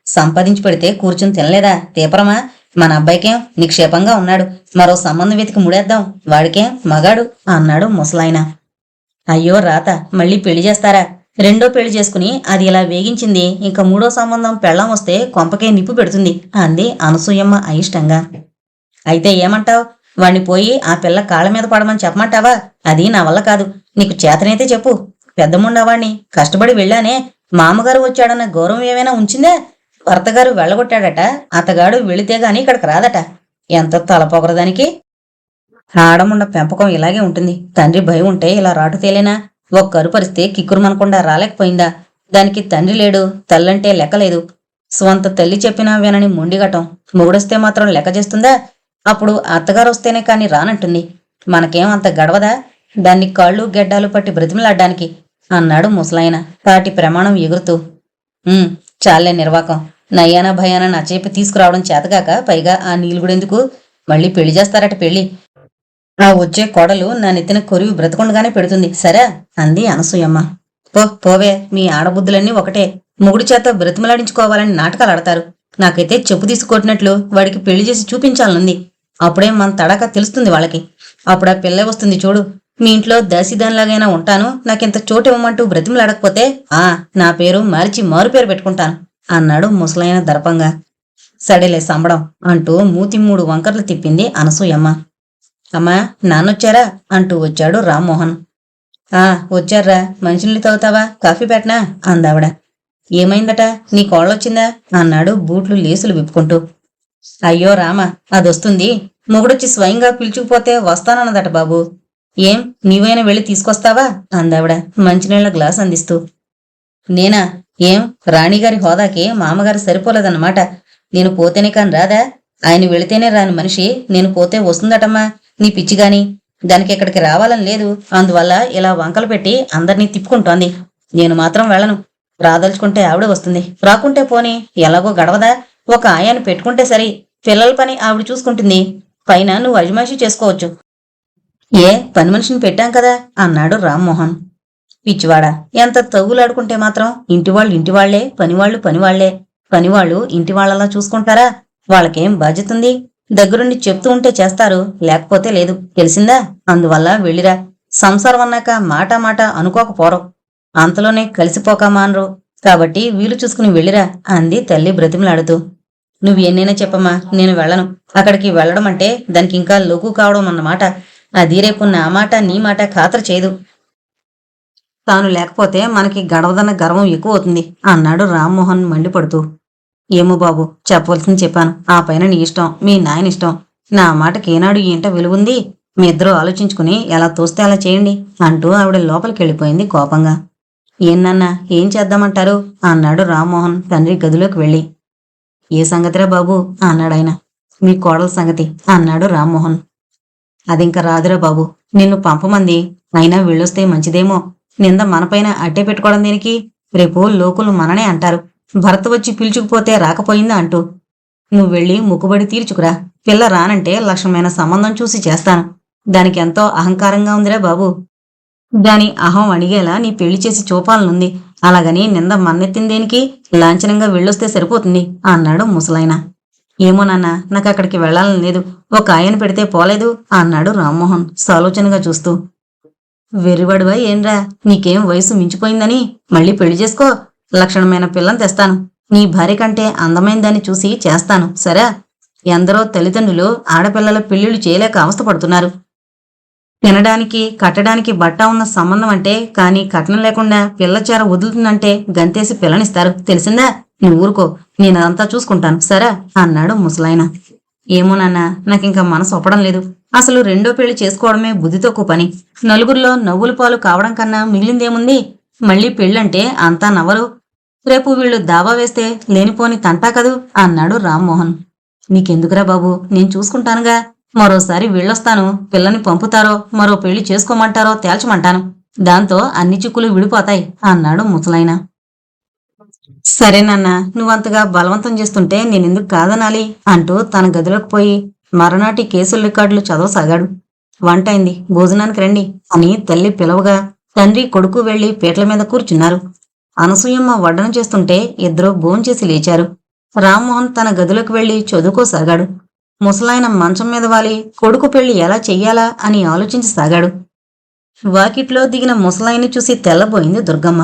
సంపాదించి పెడితే కూర్చుని తినలేదా? తీపరమా? మన అబ్బాయికేం నిక్షేపంగా ఉన్నాడు. మరో సంబంధం వెతికి ముడేద్దాం. వాడికేం మగాడు అన్నాడు ముసలాయన. అయ్యో రాత, మళ్ళీ పెళ్లి చేస్తారా? రెండో పెళ్లి చేసుకుని అది ఇలా వేగించింది. ఇంకా మూడో సంబంధం పెళ్ళం వస్తే కొంపకే నిప్పు పెడుతుంది అంది అనసూయమ్మ అయిష్టంగా. అయితే ఏమంటావ్? వాణ్ణి పోయి ఆ పిల్ల కాళ్ళ మీద పడమని చెప్పమంటావా? అది నా వల్ల కాదు. నీకు చేతనైతే చెప్పు. పెద్దముండవాణ్ణి కష్టపడి వెళ్ళానే. మామగారు వచ్చాడన్న గౌరవం ఏమైనా ఉంచిందే? భర్తగారు వెళ్ళగొట్టాడట. అతగాడు వెళితే గాని ఇక్కడికి రాదట. ఎంత తలపొగరదానికి. ఆడముండ పెంపకం ఇలాగే ఉంటుంది. తండ్రి భయం ఉంటే ఇలా రాటు తేలేనా? ఒక్కరు పరిస్తే కిక్కురుమనకుండా రాలేకపోయిందా? దానికి తండ్రి లేడు, తల్లంటే లెక్కలేదు. స్వంత తల్లి చెప్పినా వినని మొండిగటం. మొగుడొస్తే మాత్రం లెక్క చేస్తుందా? అప్పుడు అత్తగారు వస్తేనే కాని రానంటుంది. మనకేం అంత గడవదా దాన్ని కాళ్ళు గెడ్డాలు పట్టి బ్రతిమలాడ్డానికి అన్నాడు ముసలాయన కాటి ప్రమాణం ఎగురుతూ. చాలే నిర్వాకం. నయ్యాన భయాన నచ్చేపి తీసుకురావడం చేతగాక పైగా ఆ నీలుగుడెందుకు? మళ్ళీ పెళ్లి చేస్తారట. పెళ్లి ఆ వచ్చే కోడలు నా నెత్తిన కొరివి బ్రతకుండగానే పెడుతుంది. సరే అంది అనసూయమ్మ. పోవే, మీ ఆడబుద్ధులన్నీ ఒకటే. మొగుడి చేత బ్రతిమలాడించుకోవాలని నాటకాలు ఆడతారు. నాకైతే చెప్పు తీసుకొట్టినట్లు వాడికి పెళ్లి చేసి చూపించాలనుంది. అప్పుడే మన తడాక తెలుస్తుంది వాళ్ళకి. అప్పుడు ఆ పిల్ల వస్తుంది చూడు. మీ ఇంట్లో దాసిదానిలాగైనా ఉంటాను, నాకింత చోటు ఇవ్వమంటూ బ్రతిమలాడకపోతే నా పేరు మార్చి మారు పేరు పెట్టుకుంటాను అన్నాడు ముసలైన దర్పంగా. సడేలే సంబడం అంటూ 3 వంకర్లు తిప్పింది అనసూయమ్మ. అమ్మా, నాన్నొచ్చారా అంటూ వచ్చాడు రామ్మోహన్. వచ్చారా? మంచినీళ్ళు తాగుతావా? కాఫీ పెట్టనా అందావిడ. ఏమైందట? నీ కోళ్ళొచ్చిందా అన్నాడు బూట్లు లేసులు విప్పుకుంటూ. అయ్యో రామ, అదొస్తుంది. మొగుడొచ్చి స్వయంగా పిలుచుకుపోతే వస్తానన్నదట బాబు. ఏం, నీవైనా వెళ్ళి తీసుకొస్తావా అందావిడ మంచినీళ్ల గ్లాస్ అందిస్తూ. నేనా? ఏం, రాణిగారి హోదాకి మామగారు సరిపోలేదన్నమాట. నేను పోతేనే కాని రాదా? ఆయన వెళితేనే రాని మనిషి నేను పోతే వస్తుందటమ్మా. నీ పిచ్చిగాని, దానికి ఇక్కడికి రావాలని లేదు. అందువల్ల ఇలా వంకలు పెట్టి అందరినీ తిప్పుకుంటోంది. నేను మాత్రం వెళ్ళను. రాదలుచుకుంటే ఆవిడ వస్తుంది, రాకుంటే పోనీ, ఎలాగో గడవదా? ఒక ఆయాను పెట్టుకుంటే సరి, పిల్లల పని ఆవిడ చూసుకుంటుంది. పైన నువ్వు అజమాయిషీ చేసుకోవచ్చు. ఏ పని మనిషిని పెట్టాం కదా అన్నాడు రామ్మోహన్. పిచ్చివాడా, ఎంత తగులాడుకుంటే మాత్రం ఇంటివాళ్లే, పనివాళ్లే. పనివాళ్లు ఇంటివాళ్లలా చూసుకుంటారా? వాళ్ళకేం బాధ్యతుంది? దగ్గరుండి చెప్తూ ఉంటే చేస్తారు, లేకపోతే లేదు. తెలిసిందా? అందువల్ల వెళ్ళిరా. సంసారం అన్నాక మాట అనుకోకపోరం. అంతలోనే కలిసిపోక మానరు. కాబట్టి వీలు చూసుకుని వెళ్ళిరా అంది తల్లి బ్రతిమలాడుతూ. నువ్వు ఎన్నైనా చెప్పమ్మా, నేను వెళ్ళను. అక్కడికి వెళ్ళడం అంటే దానికి ఇంకా లోకు కావడం అన్నమాట. అది రేపు నా మాట నీ మాట ఖాతరు చేయదు. తాను లేకపోతే మనకి గడవదన్న గర్వం ఎక్కువ అవుతుంది అన్నాడు రామ్మోహన్ మండిపడుతూ. ఏమో బాబు, చెప్పవలసింది చెప్పాను. ఆ పైన నీ ఇష్టం, మీ నాయన ఇష్టం. నా మాటకి ఏనాడు ఏంట విలువుంది? మీ ఇద్దరూ ఆలోచించుకుని ఎలా తోస్తే అలా చేయండి అంటూ ఆవిడ లోపలికి వెళ్ళిపోయింది కోపంగా. ఏన్నన్నా, ఏం చేద్దామంటారు అన్నాడు రామ్మోహన్ తండ్రి గదిలోకి వెళ్ళి. ఏ సంగతిరా బాబు అన్నాడాయన. మీ కోడల సంగతి అన్నాడు రామ్మోహన్. అదింక రాదురా బాబు, నిన్ను పంపమంది. అయినా వెళ్ళొస్తే మంచిదేమో. నింద మనపైన అడ్డే పెట్టుకోవడం దేనికి? రేపు లోకులు మననే అంటారు, భర్త వచ్చి పిలుచుకుపోతే రాకపోయిందా అంటూ. నువ్వు వెళ్ళి ముక్కుబడి తీర్చుకురా. పిల్ల రానంటే లక్ష్యమైన సంబంధం చూసి చేస్తాను. దానికి ఎంతో అహంకారంగా ఉందిరా బాబు. దాని అహం అణిగేలా నీ పెళ్లి చేసి చూపాలనుంది. అలాగని నింద మన్నెత్తిందేనికి? లాంఛనంగా వెళ్ళొస్తే సరిపోతుంది అన్నాడు ముసలాయన. ఏమో నాన్న, నాకు అక్కడికి వెళ్లాలని లేదు. ఒక ఆయన పెడితే పోలేదు అన్నాడు రామ్మోహన్ సాలోచనగా చూస్తూ. వెర్రివాడివా ఏంరా? నీకేం వయసు మించిపోయిందని మళ్ళీ పెళ్లి చేసుకో. లక్షణమైన పిల్లని తెస్తాను. నీ భార్య కంటే అందమైన దాన్ని చూసి చేస్తాను, సరే? ఎందరో తల్లిదండ్రులు ఆడపిల్లల పెళ్లిళ్లు చేయలేక అవస్థపడుతున్నారు. తినడానికి కట్టడానికి బట్ట ఉన్న సంబంధం అంటే, కానీ కట్నం లేకుండా పిల్లచేర వదులుతుందంటే గంతేసి పిల్లనిస్తారు. తెలిసిందా? నువ్వు ఊరుకో, నేనంతా చూసుకుంటాను, సరే అన్నాడు ముసలాయన. ఏమో నాన్న, నాకింకా మనసు ఒప్పడం లేదు. అసలు రెండో పెళ్లి చేసుకోవడమే బుద్ధి తక్కువ పని. నలుగురిలో నవ్వుల పాలు కావడం కన్నా మిగిలిందేముంది? మళ్ళీ పెళ్ళంటే అంతా నవ్వరు. రేపు వీళ్ళు దావా వేస్తే లేనిపోని తంటా కదూ అన్నాడు రామ్మోహన్. నీకెందుకురా బాబు, నేను చూసుకుంటానుగా. మరోసారి వెళ్ళొస్తాను. పిల్లని పంపుతారో మరో పెళ్లి చేసుకోమంటారో తేల్చమంటాను. దాంతో అన్ని చిక్కులు విడిపోతాయి అన్నాడు ముసలాయన. సరేనన్నా, నువ్వంతగా బలవంతం చేస్తుంటే నేనెందుకు కాదనాలి అంటూ తన గదిలోకి పోయి మరనాటి కేసుల రికార్డులు చదవసాగాడు. వంటైంది, భోజనానికి రండి అని తల్లి పిలవగా తండ్రి కొడుకు వెళ్లి పీటల మీద కూర్చున్నారు. అనసూయమ్మ వడ్డన చేస్తుంటే ఇద్దరూ భోంచేసి లేచారు. రామ్మోహన్ తన గదిలోకి వెళ్లి చదువుకోసాగాడు. ముసలాయన మంచం మీద వాలి కొడుకు పెళ్లి ఎలా చెయ్యాలా అని ఆలోచించసాగాడు. వాకిట్లో దిగిన ముసలాయన్ని చూసి తెల్లబోయింది దుర్గమ్మ.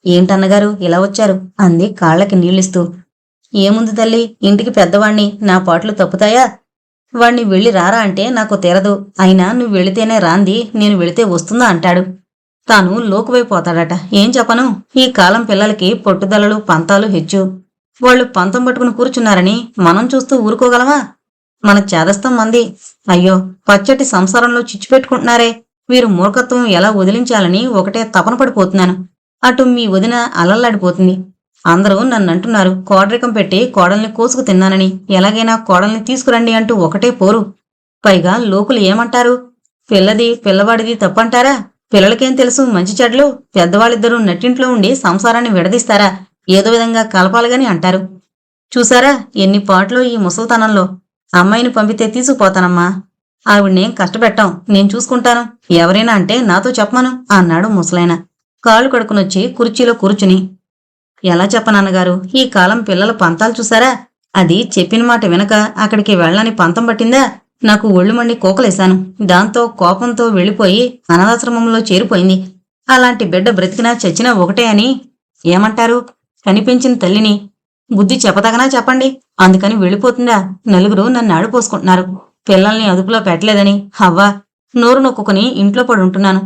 ఏంటన్నగారు ఇలా వచ్చారు అంది కాళ్లకి నీళ్ళిస్తూ. ఏముంది తల్లి, ఇంటికి పెద్దవాణ్ణి, నా పాటలు తప్పుతాయా? వాణ్ణి వెళ్ళి రారా అంటే నాకు తీరదు. అయినా నువ్వు వెళితేనే రాంది, నేను వెళితే వస్తుందా అంటాడు. తాను లోకువైపోతాడట. ఏం చెప్పను? ఈ కాలం పిల్లలకి పట్టుదలలు పంతాలు హెచ్చు. వాళ్ళు పంతం పట్టుకుని కూర్చున్నారని మనం చూస్తూ ఊరుకోగలమా? మన చేదస్తం మంది. అయ్యో, పచ్చటి సంసారంలో చిచ్చుపెట్టుకుంటున్నారే. వీరు మూర్ఖత్వం ఎలా వదిలించాలని ఒకటే తపన పడిపోతున్నాను. అటు మీ వదిన అలల్లాడిపోతుంది. అందరూ నన్నంటున్నారు కోడరికం పెట్టి కోడల్ని కోసుకు తిన్నానని. ఎలాగైనా కోడల్ని తీసుకురండి అంటూ ఒకటే పోరు. పైగా లోకులు ఏమంటారు? పిల్లవాడిది తప్పంటారా? పిల్లలకేం తెలుసు మంచి చెడ్లు? పెద్దవాళ్ళిద్దరూ నట్టింట్లో ఉండి సంసారాన్ని విడదీస్తారా? ఏదో విధంగా కలపాలిగాని అంటారు. చూసారా ఎన్ని పాటలు ఈ ముసల్తనంలో. అమ్మాయిని పంపితే తీసుకుపోతానమ్మా. ఆవిడ్నేం కష్టపెట్టాం, నేను చూసుకుంటాను. ఎవరైనా అంటే నాతో చెప్పమను అన్నాడు ముసలాయన కాళ్ళు కడుకునొచ్చి కుర్చీలో కూర్చుని. ఎలా చెప్పనాన్నగారు, ఈ కాలం పిల్లల పంతాలు చూసారా? అది చెప్పిన మాట వినక అక్కడికి వెళ్ళని పంతం పట్టిందా? నాకు ఒళ్ళు మండి కోకలేశాను. దాంతో కోపంతో వెళ్ళిపోయి అనాథాశ్రమంలో చేరిపోయింది. అలాంటి బిడ్డ బ్రతికినా చచ్చినా ఒకటే అని ఏమంటారు? కనిపించిన తల్లిని. బుద్ధి చెప్పదగనా చెప్పండి. అందుకని వెళ్ళిపోతుందా? నలుగురు నన్ను ఆడిపోసుకుంటున్నారు. పిల్లల్ని అదుపులో పెట్టలేదని హవ్వా నోరు నొక్కుని ఇంట్లో పడుంటున్నాను.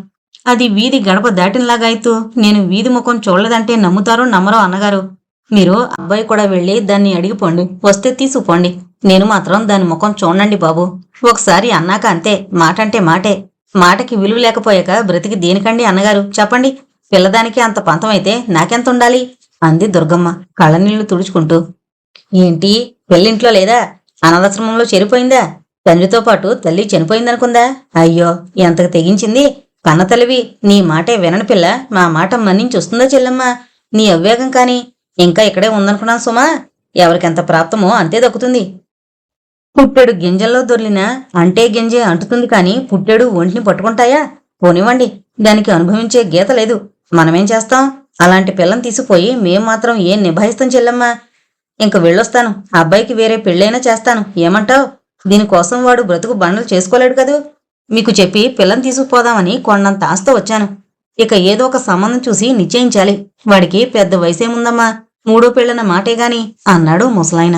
అది వీధి గడప దాటినలాగాయితూ నేను వీధి ముఖం చూడలేదంటే నమ్ముతారో నమ్మరో అన్నగారు. మీరు అబ్బాయి కూడా వెళ్ళి దాన్ని అడిగిపోండి, వస్తే తీసుకుపోండి. నేను మాత్రం దాని ముఖం చూడండి బాబు. ఒకసారి అన్నాక అంతే, మాటంటే మాటే. మాటకి విలువ లేకపోయాక బ్రతికి దేనికండి అన్నగారు చెప్పండి. పిల్లదానికి అంత పంతమైతే నాకెంత ఉండాలి అంది దుర్గమ్మ కళ్ళనీళ్లు తుడుచుకుంటూ. ఏంటి, పెళ్ళింట్లో లేదా? అనాథాశ్రమంలో చేరిపోయిందా? తండ్రితో పాటు తల్లి చనిపోయిందనుకుందా? అయ్యో, ఎంతకు తెగించింది. కన్నతల్లివి, నీ మాటే వినని పిల్ల మా మాట మన్నించి వస్తుందా చెల్లమ్మ? నీ అవ్వేగం కాని ఇంకా ఇక్కడే ఉందనుకున్నాను సుమా. ఎవరికెంత ప్రాప్తమో అంతే దక్కుతుంది. పుట్టెడు గింజల్లో దొర్లిన అంటే గింజే అంటుతుంది కాని పుట్టెడు ఒంటిని పట్టుకుంటాయా? పోనివ్వండి, దానికి అనుభవించే గీత లేదు. మనమేం చేస్తాం? అలాంటి పిల్లని తీసిపోయి మేం మాత్రం ఏం నిభాయిస్తాం చెల్లెమ్మా. ఇంక వెళ్ళొస్తాను. అబ్బాయికి వేరే పెళ్ళైనా చేస్తాను. ఏమంటావ్? దీనికోసం వాడు బ్రతుకు బండలు చేసుకోలేడు కదూ. మీకు చెప్పి పిల్లని తీసుకుపోదామని కొండంత ఆస్తో వచ్చాను. ఇక ఏదో ఒక సంబంధం చూసి నిశ్చయించాలి. వాడికి పెద్ద వయసేముందమ్మా, 3వ పెళ్ళన మాటేగాని అన్నాడు ముసలాయన.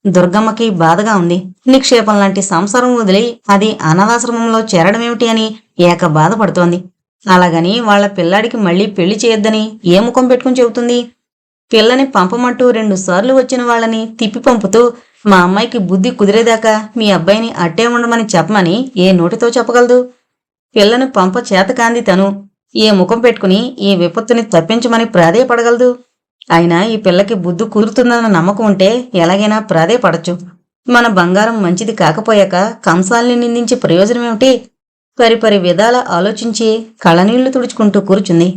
దుర్గమ్మకి బాధగా ఉంది. నిక్షేపం లాంటి సంసారం వదిలి అది అనాథాశ్రమంలో చేరడమేమిటి అని ఏక బాధపడుతోంది. అలాగని వాళ్ల పిల్లాడికి మళ్లీ పెళ్లి చేయొద్దని ఏ ముఖం పెట్టుకుని చెబుతుంది? పిల్లని పంపమంటూ 2 సార్లు వచ్చిన వాళ్ళని తిప్పి పంపుతూ మా అమ్మాయికి బుద్ధి కుదిరేదాకా మీ అబ్బాయిని అట్టే ఉండమని చెప్పమని ఏ నోటితో చెప్పగలదు? పిల్లని పంప చేతకాంది తను ఏ ముఖం పెట్టుకుని ఈ విపత్తుని తప్పించమని ప్రాధేయపడగలదు? అయినా ఈ పిల్లకి బుద్ధి కుదురుతుందన్న నమ్మకం ఉంటే ఎలాగైనా ప్రాధేయపడచ్చు. మన బంగారం మంచిది కాకపోయాక కంసాల్ని నిందించే ప్రయోజనమేమిటి? పరిపరి విధాల ఆలోచించి కళ్ళనీళ్లు తుడుచుకుంటూ కూర్చుంది.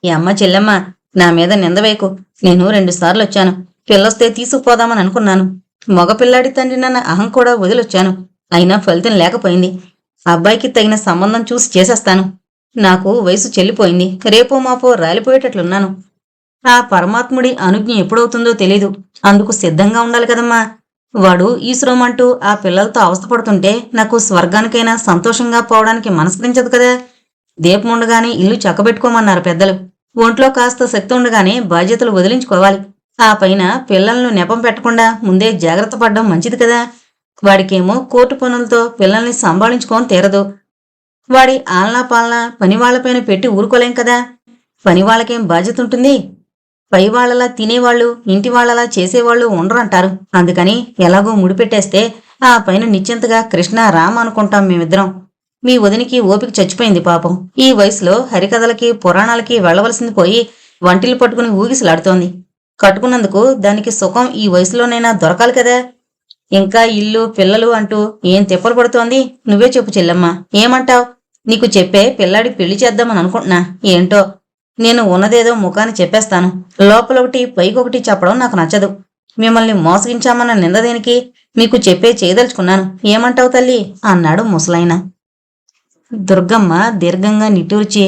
ఈ అమ్మ చెల్లెమ్మ, నా మీద నిందవేకు. నేను 2 సార్లు వచ్చాను. పిల్లొస్తే తీసుకుపోదామని అనుకున్నాను. మగపిల్లాడి తండ్రినన్న అహం కూడా వదిలొచ్చాను. అయినా ఫలితం లేకపోయింది. అబ్బాయికి తగిన సంబంధం చూసి చేసేస్తాను. నాకు వయసు చెల్లిపోయింది. రేపో మాపో రాలిపోయేటట్లున్నాను. ఆ పరమాత్ముడి అనుజ్ఞ ఎప్పుడవుతుందో తెలీదు. అందుకు సిద్ధంగా ఉండాలి కదమ్మా. వాడు ఈశ్వరమంటూ ఆ పిల్లలతో అవస్థపడుతుంటే నాకు స్వర్గానికైనా సంతోషంగా పోవడానికి మనస్కరించదు కదా. దీపముండగానే ఇల్లు చక్కబెట్టుకోమన్నారు పెద్దలు. ఒంట్లో కాస్త శక్తి ఉండగానే బాధ్యతలు వదిలించుకోవాలి. ఆ పైన పిల్లలను నెపం పెట్టకుండా ముందే జాగ్రత్త పడ్డం మంచిది కదా. వాడికేమో కోర్టు పనులతో పిల్లల్ని సంభాళించుకోని తీరదు. వాడి ఆలనా పాలనా పనివాళ్లపైన పెట్టి ఊరుకోలేం కదా. పనివాళ్లకేం బాధ్యత ఉంటుంది? పైవాళ్లలా తినేవాళ్లు, ఇంటి వాళ్లలా చేసేవాళ్లు ఉండరంటారు. అందుకని ఎలాగో ముడిపెట్టేస్తే ఆ పైన నిశ్చింతగా కృష్ణ రామ అనుకుంటాం మేమిద్దరం. మీ వదినికి ఓపిక చచ్చిపోయింది పాపం. ఈ వయసులో హరికథలకి పురాణాలకి వెళ్లవలసింది పోయి వంటిలు పట్టుకుని ఊగిసలాడుతోంది. కట్టుకున్నందుకు దానికి సుఖం ఈ వయసులోనైనా దొరకాలి కదా. ఇంకా ఇల్లు పిల్లలు అంటూ ఏం తిప్పలు పడుతోంది? నువ్వే చెప్పు చెల్లెమ్మా, ఏమంటావ్? నీకు చెప్పే పిల్లాడి పెళ్లి చేద్దామని అనుకుంటున్నా. ఏంటో, నేను ఉన్నదేదో ముఖాన్ని చెప్పేస్తాను. లోపలొకటి పైకొకటి చెప్పడం నాకు నచ్చదు. మిమ్మల్ని మోసగించామన్న నింద దేనికి? మీకు చెప్పే చేయదలుచుకున్నాను. ఏమంటావు తల్లి అన్నాడు ముసలాయన. దుర్గమ్మ దీర్ఘంగా నిట్టూర్చి,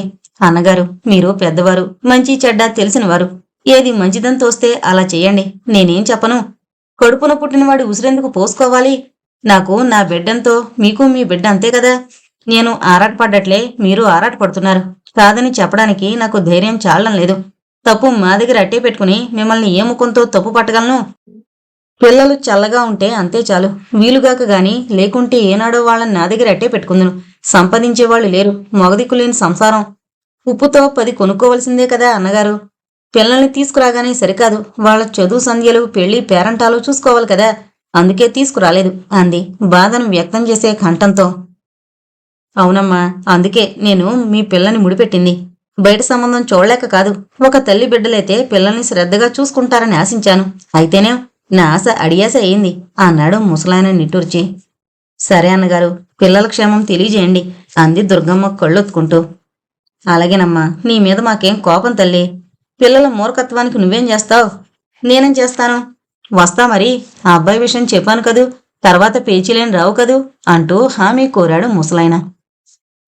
అన్నగారు, మీరు పెద్దవారు, మంచి చెడ్డ తెలిసినవారు. ఏది మంచిదని తోస్తే అలా చెయ్యండి. నేనేం చెప్పను. కడుపున పుట్టినవాడి ఉసిరెందుకు పోసుకోవాలి? నాకు నా బిడ్డంతో మీకు మీ బిడ్డ అంతే కదా. నేను ఆరాటపడ్డట్లే మీరు ఆరాటపడుతున్నారు. కాదని చెప్పడానికి నాకు ధైర్యం చాలడం లేదు. తప్పు మా దగ్గర అట్టే పెట్టుకుని మిమ్మల్ని ఏ ముఖంతో తప్పు పట్టగలను? పిల్లలు చల్లగా ఉంటే అంతే చాలు. వీలుగాక గాని లేకుంటే ఏనాడో వాళ్ళని నా దగ్గర అట్టే పెట్టుకుందును. సంపాదించేవాళ్లు లేరు. మొగదిక్కులేని సంసారం. ఉప్పుతో 10 కొనుక్కోవలసిందే కదా అన్నగారు. పిల్లల్ని తీసుకురాగానే సరికాదు, వాళ్ళ చదువు సంధ్యలు, పెళ్లి పేరంటాలు చూసుకోవాలి కదా. అందుకే తీసుకురాలేదు అంది బాధను వ్యక్తం చేసే కంఠంతో. అవునమ్మా, అందుకే నేను మీ పిల్లని ముడిపెట్టింది. బయట సంబంధం చూడలేక కాదు. ఒక తల్లి బిడ్డలైతే పిల్లల్ని శ్రద్ధగా చూసుకుంటారని ఆశించాను. అయితేనే నా ఆశ అడియాస అయింది అన్నాడు ముసలాయన నిట్టూర్చి. సరే అన్నగారు, పిల్లల క్షేమం తెలియజేయండి అంది దుర్గమ్మ కళ్ళొత్తుకుంటూ. అలాగేనమ్మా, నీ మీద మాకేం కోపం తల్లి. పిల్లల మూర్ఖత్వానికి నువ్వేం చేస్తావు? నేనేం చేస్తాను? వస్తా మరి. ఆ అబ్బాయి విషయం చెప్పాను కదూ, తర్వాత పేచీలేని రావు కదూ అంటూ హామీ కోరాడు ముసలాయన.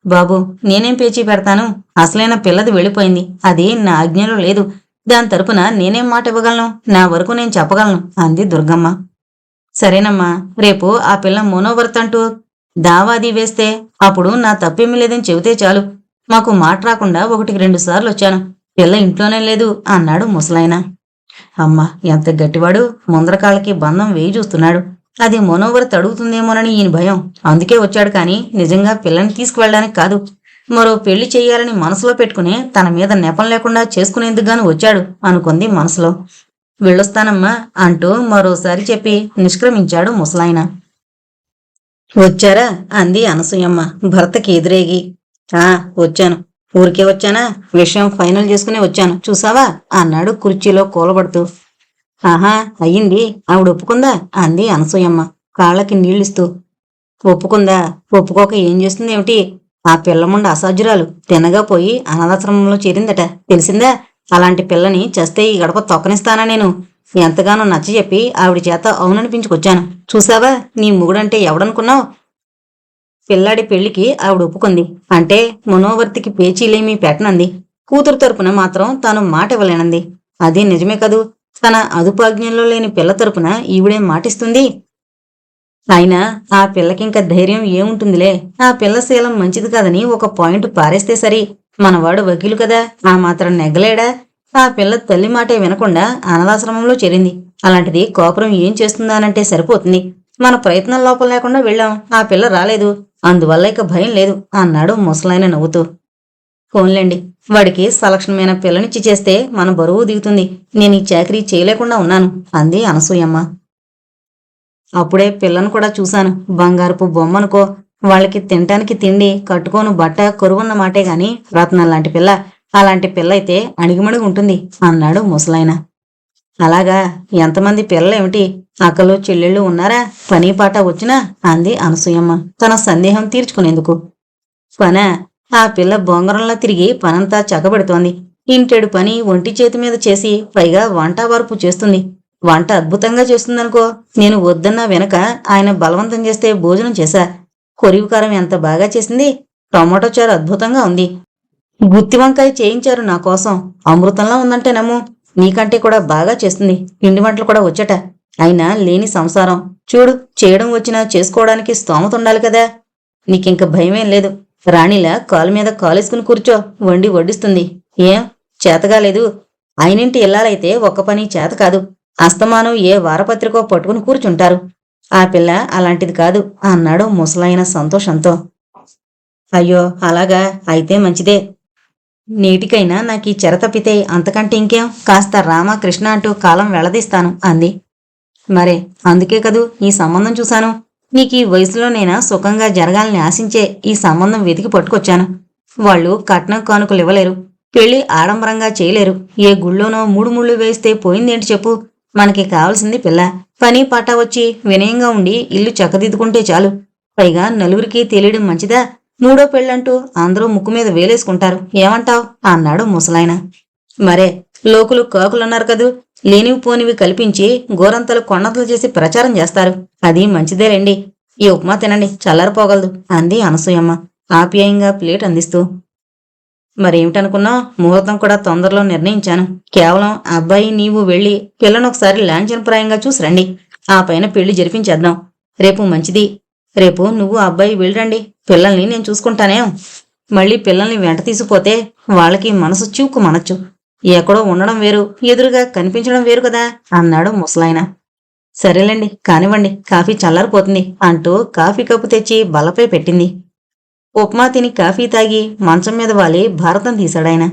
బాబు, నేనేం పేచీ పెడతాను? అసలైన పిల్లది వెళ్ళిపోయింది. అది నా ఆజ్ఞలో లేదు. దాని తరపున నేనేం మాట ఇవ్వగలను? నా వరకు నేను చెప్పగలను అంది దుర్గమ్మ. సరేనమ్మా, రేపు ఆ పిల్ల మోనోవర్త్ అంటూ దావాది వేస్తే అప్పుడు నా తప్పేమీ లేదని చెబితే చాలు. మాకు మాట రాకుండా 1-2 సార్లు వచ్చాను. పిల్ల ఇంట్లోనే లేదు అన్నాడు ముసలాయన. అమ్మా, ఎంత గట్టివాడు. ముందరకాళ్ళకి బంధం వేయి చూస్తున్నాడు. అది మనోవర్త్ అడుగుతుందేమోనని ఈయన భయం. అందుకే వచ్చాడు కాని నిజంగా పిల్లని తీసుకువెళ్ళడానికి కాదు. మరో పెళ్లి చెయ్యాలని మనసులో పెట్టుకుని తన మీద నెపం లేకుండా చేసుకునేందుకుగాను వచ్చాడు అనుకుంది మనసులో. వెళ్ళొస్తానమ్మా అంటూ మరోసారి చెప్పి నిష్క్రమించాడు ముసలాయన. వచ్చారా అంది అనసూయమ్మ భర్తకి ఎదురేగి. వచ్చాను. ఊరికే వచ్చానా? విషయం ఫైనల్ చేసుకునే వచ్చాను, చూసావా అన్నాడు కుర్చీలో కూలబడుతూ. ఆహా, అయ్యింది. ఆవిడ ఒప్పుకుందా అంది అనసూయమ్మ కాళ్ళకి నీళ్ళిస్తూ. ఒప్పుకుందా? ఒప్పుకోక ఏం చేస్తుంది ఏమిటి? ఆ పిల్లముండ అసాధ్యురాలు. తిన్నగా పోయి అనాథాశ్రమంలో చేరిందట. తెలిసిందా? అలాంటి పిల్లని చస్తే ఈ గడప తొక్కనిస్తానా నేను? ఎంతగానో నచ్చజెప్పి ఆవిడ చేత అవుననిపించుకొచ్చాను. చూసావా, నీ మొగుడంటే ఎవడనుకున్నావు? పిల్లాడి పెళ్లికి ఆవిడ ఒప్పుకుంది. అంటే మనోవర్తికి పేచీలేమీ పెట్టనంది. కూతురు తరపున మాత్రం తాను మాట ఇవ్వలేనంది. అది నిజమే కదూ. తన అదుపాజ్ఞంలో లేని పిల్ల తరపున ఈవిడేం మాటిస్తుంది? అయినా ఆ పిల్లకింక ధైర్యం ఏముంటుందిలే. ఆ పిల్ల శీలం మంచిది కాదని ఒక పాయింట్ పారేస్తే సరి. మనవాడు వకీలు కదా, ఆ మాత్రం నెగ్గలేడా? ఆ పిల్ల తల్లి మాటే వినకుండా అనాథాశ్రమంలో చేరింది. అలాంటిది కోపురం ఏం చేస్తుందానంటే సరిపోతుంది. మన ప్రయత్నం లోపం లేకుండా వెళ్ళాం. ఆ పిల్ల రాలేదు. అందువల్ల ఇక భయం లేదు అన్నాడు ముసలాయన నవ్వుతూ. ఫోన్లేండి, వాడికి సలక్షణమైన పిల్లనిచ్చి చేస్తే మన బరువు దిగుతుంది. నేను ఈ చాకరీ చేయలేకుండా ఉన్నాను అంది అనసూయమ్మ. అప్పుడే పిల్లను కూడా చూశాను. బంగారపు బొమ్మనుకో. వాళ్ళకి తినటానికి తిండి, కట్టుకోను బట్ట కొరువున్న మాటే గాని రత్నం లాంటి పిల్ల. అలాంటి పిల్ల అయితే అణిగిమణిగి ఉంటుంది అన్నాడు ముసలాయన. అలాగా, ఎంతమంది పిల్లలేమిటి? అక్కలు చెల్లెళ్ళు ఉన్నారా? పని పాట వచ్చినా అంది అనసూయమ్మ తన సందేహం తీర్చుకునేందుకు. పనా? ఆ పిల్ల బొంగరంలా తిరిగి పనంతా చక్కబెడుతోంది. ఇంటెడు పని ఒంటి చేతి మీద చేసి పైగా వంట వరపు చేస్తుంది. వంట అద్భుతంగా చేస్తుందనుకో. నేను వద్దన్నా వెనక ఆయన బలవంతం చేస్తే భోజనం చేశా. కొరివికారం ఎంత బాగా చేసింది. టొమాటో చారు అద్భుతంగా ఉంది. గుత్తి వంకాయ చేయించారు నా కోసం. అమృతంలా ఉందంటే నమ్ము. నీకంటే కూడా బాగా చేస్తుంది. పిండి వంటలు కూడా వచ్చట. అయినా లేని సంసారం. చూడు, చేయడం వచ్చినా చేసుకోవడానికి స్తోమత ఉండాలి కదా. నీకింక భయమేం లేదు. రాణిలా కాలు మీద కాలేసుకుని కూర్చో, వండి వడ్డిస్తుంది. ఏం చేతగాలేదు? అయినింటి ఇల్లాలైతే ఒక్క పని చేత కాదు. అస్తమానం ఏ వారపత్రికో పట్టుకుని కూర్చుంటారు. ఆ పిల్ల అలాంటిది కాదు అన్నాడు ముసలాయన సంతోషంతో. అయ్యో, అలాగా? అయితే మంచిదే. నీటికైనా నాకీ చెర తప్పితే అంతకంటే ఇంకేం, కాస్త రామ కృష్ణ అంటూ కాలం వెళ్లదీస్తాను అంది. మరే, అందుకే కదూ ఈ సంబంధం చూశాను. నీకీ వయసులోనైనా సుఖంగా జరగాలని ఆశించే ఈ సంబంధం వెతికి పట్టుకొచ్చాను. వాళ్ళు కట్నం కానుకలు ఇవ్వలేరు. పెళ్లి ఆడంబరంగా చేయలేరు. ఏ గుళ్ళోనో మూడు ముళ్ళు వేస్తే పోయిందేంటి చెప్పు. మనకి కావలసింది పిల్ల. పని పాట వచ్చి వినయంగా ఉండి ఇల్లు చక్కదిద్దుకుంటే చాలు. పైగా నలుగురికి తెలియడం మంచిదా? మూడో పెళ్ళంటూ అందరూ ముక్కు మీద వేలేసుకుంటారు. ఏమంటావ్ అన్నాడు ముసలాయన. మరే, లోకులు కాకులున్నారు కదూ. లేనివి పోనివి కల్పించి గోరంతలు కొండంతలు చేసి ప్రచారం చేస్తారు. అది మంచిదేలేండి. ఈ ఉప్మా తినండి, చల్లారిపోగలదు అంది అనసూయమ్మ ఆప్యాయంగా ప్లేట్ అందిస్తూ. మరేమిటనుకున్నావు? ముహూర్తం కూడా తొందరలో నిర్ణయించాను. కేవలం అబ్బాయి నీవు వెళ్ళి పిల్లనొకసారి లాంఛనప్రాయంగా చూసి రండి. ఆ పైన పెళ్లి జరిపించేద్దాం. రేపు మంచిది. రేపు నువ్వు అబ్బాయి వెళ్ళిరండి. పిల్లల్ని నేను చూసుకుంటానే. మళ్ళీ పిల్లల్ని వెంట తీసిపోతే వాళ్ళకి మనసు చివుకు మనచ్చు. ఎక్కడో ఉండడం వేరు, ఎదురుగా కనిపించడం వేరు కదా అన్నాడు ముసలాయన. సరేలేండి, కానివ్వండి, కాఫీ చల్లారిపోతుంది అంటూ కాఫీ కప్పు తెచ్చి బల్లపై పెట్టింది. ఉప్మా తిని కాఫీ తాగి మంచం మీద వాలి భారతం తీశాడాయన.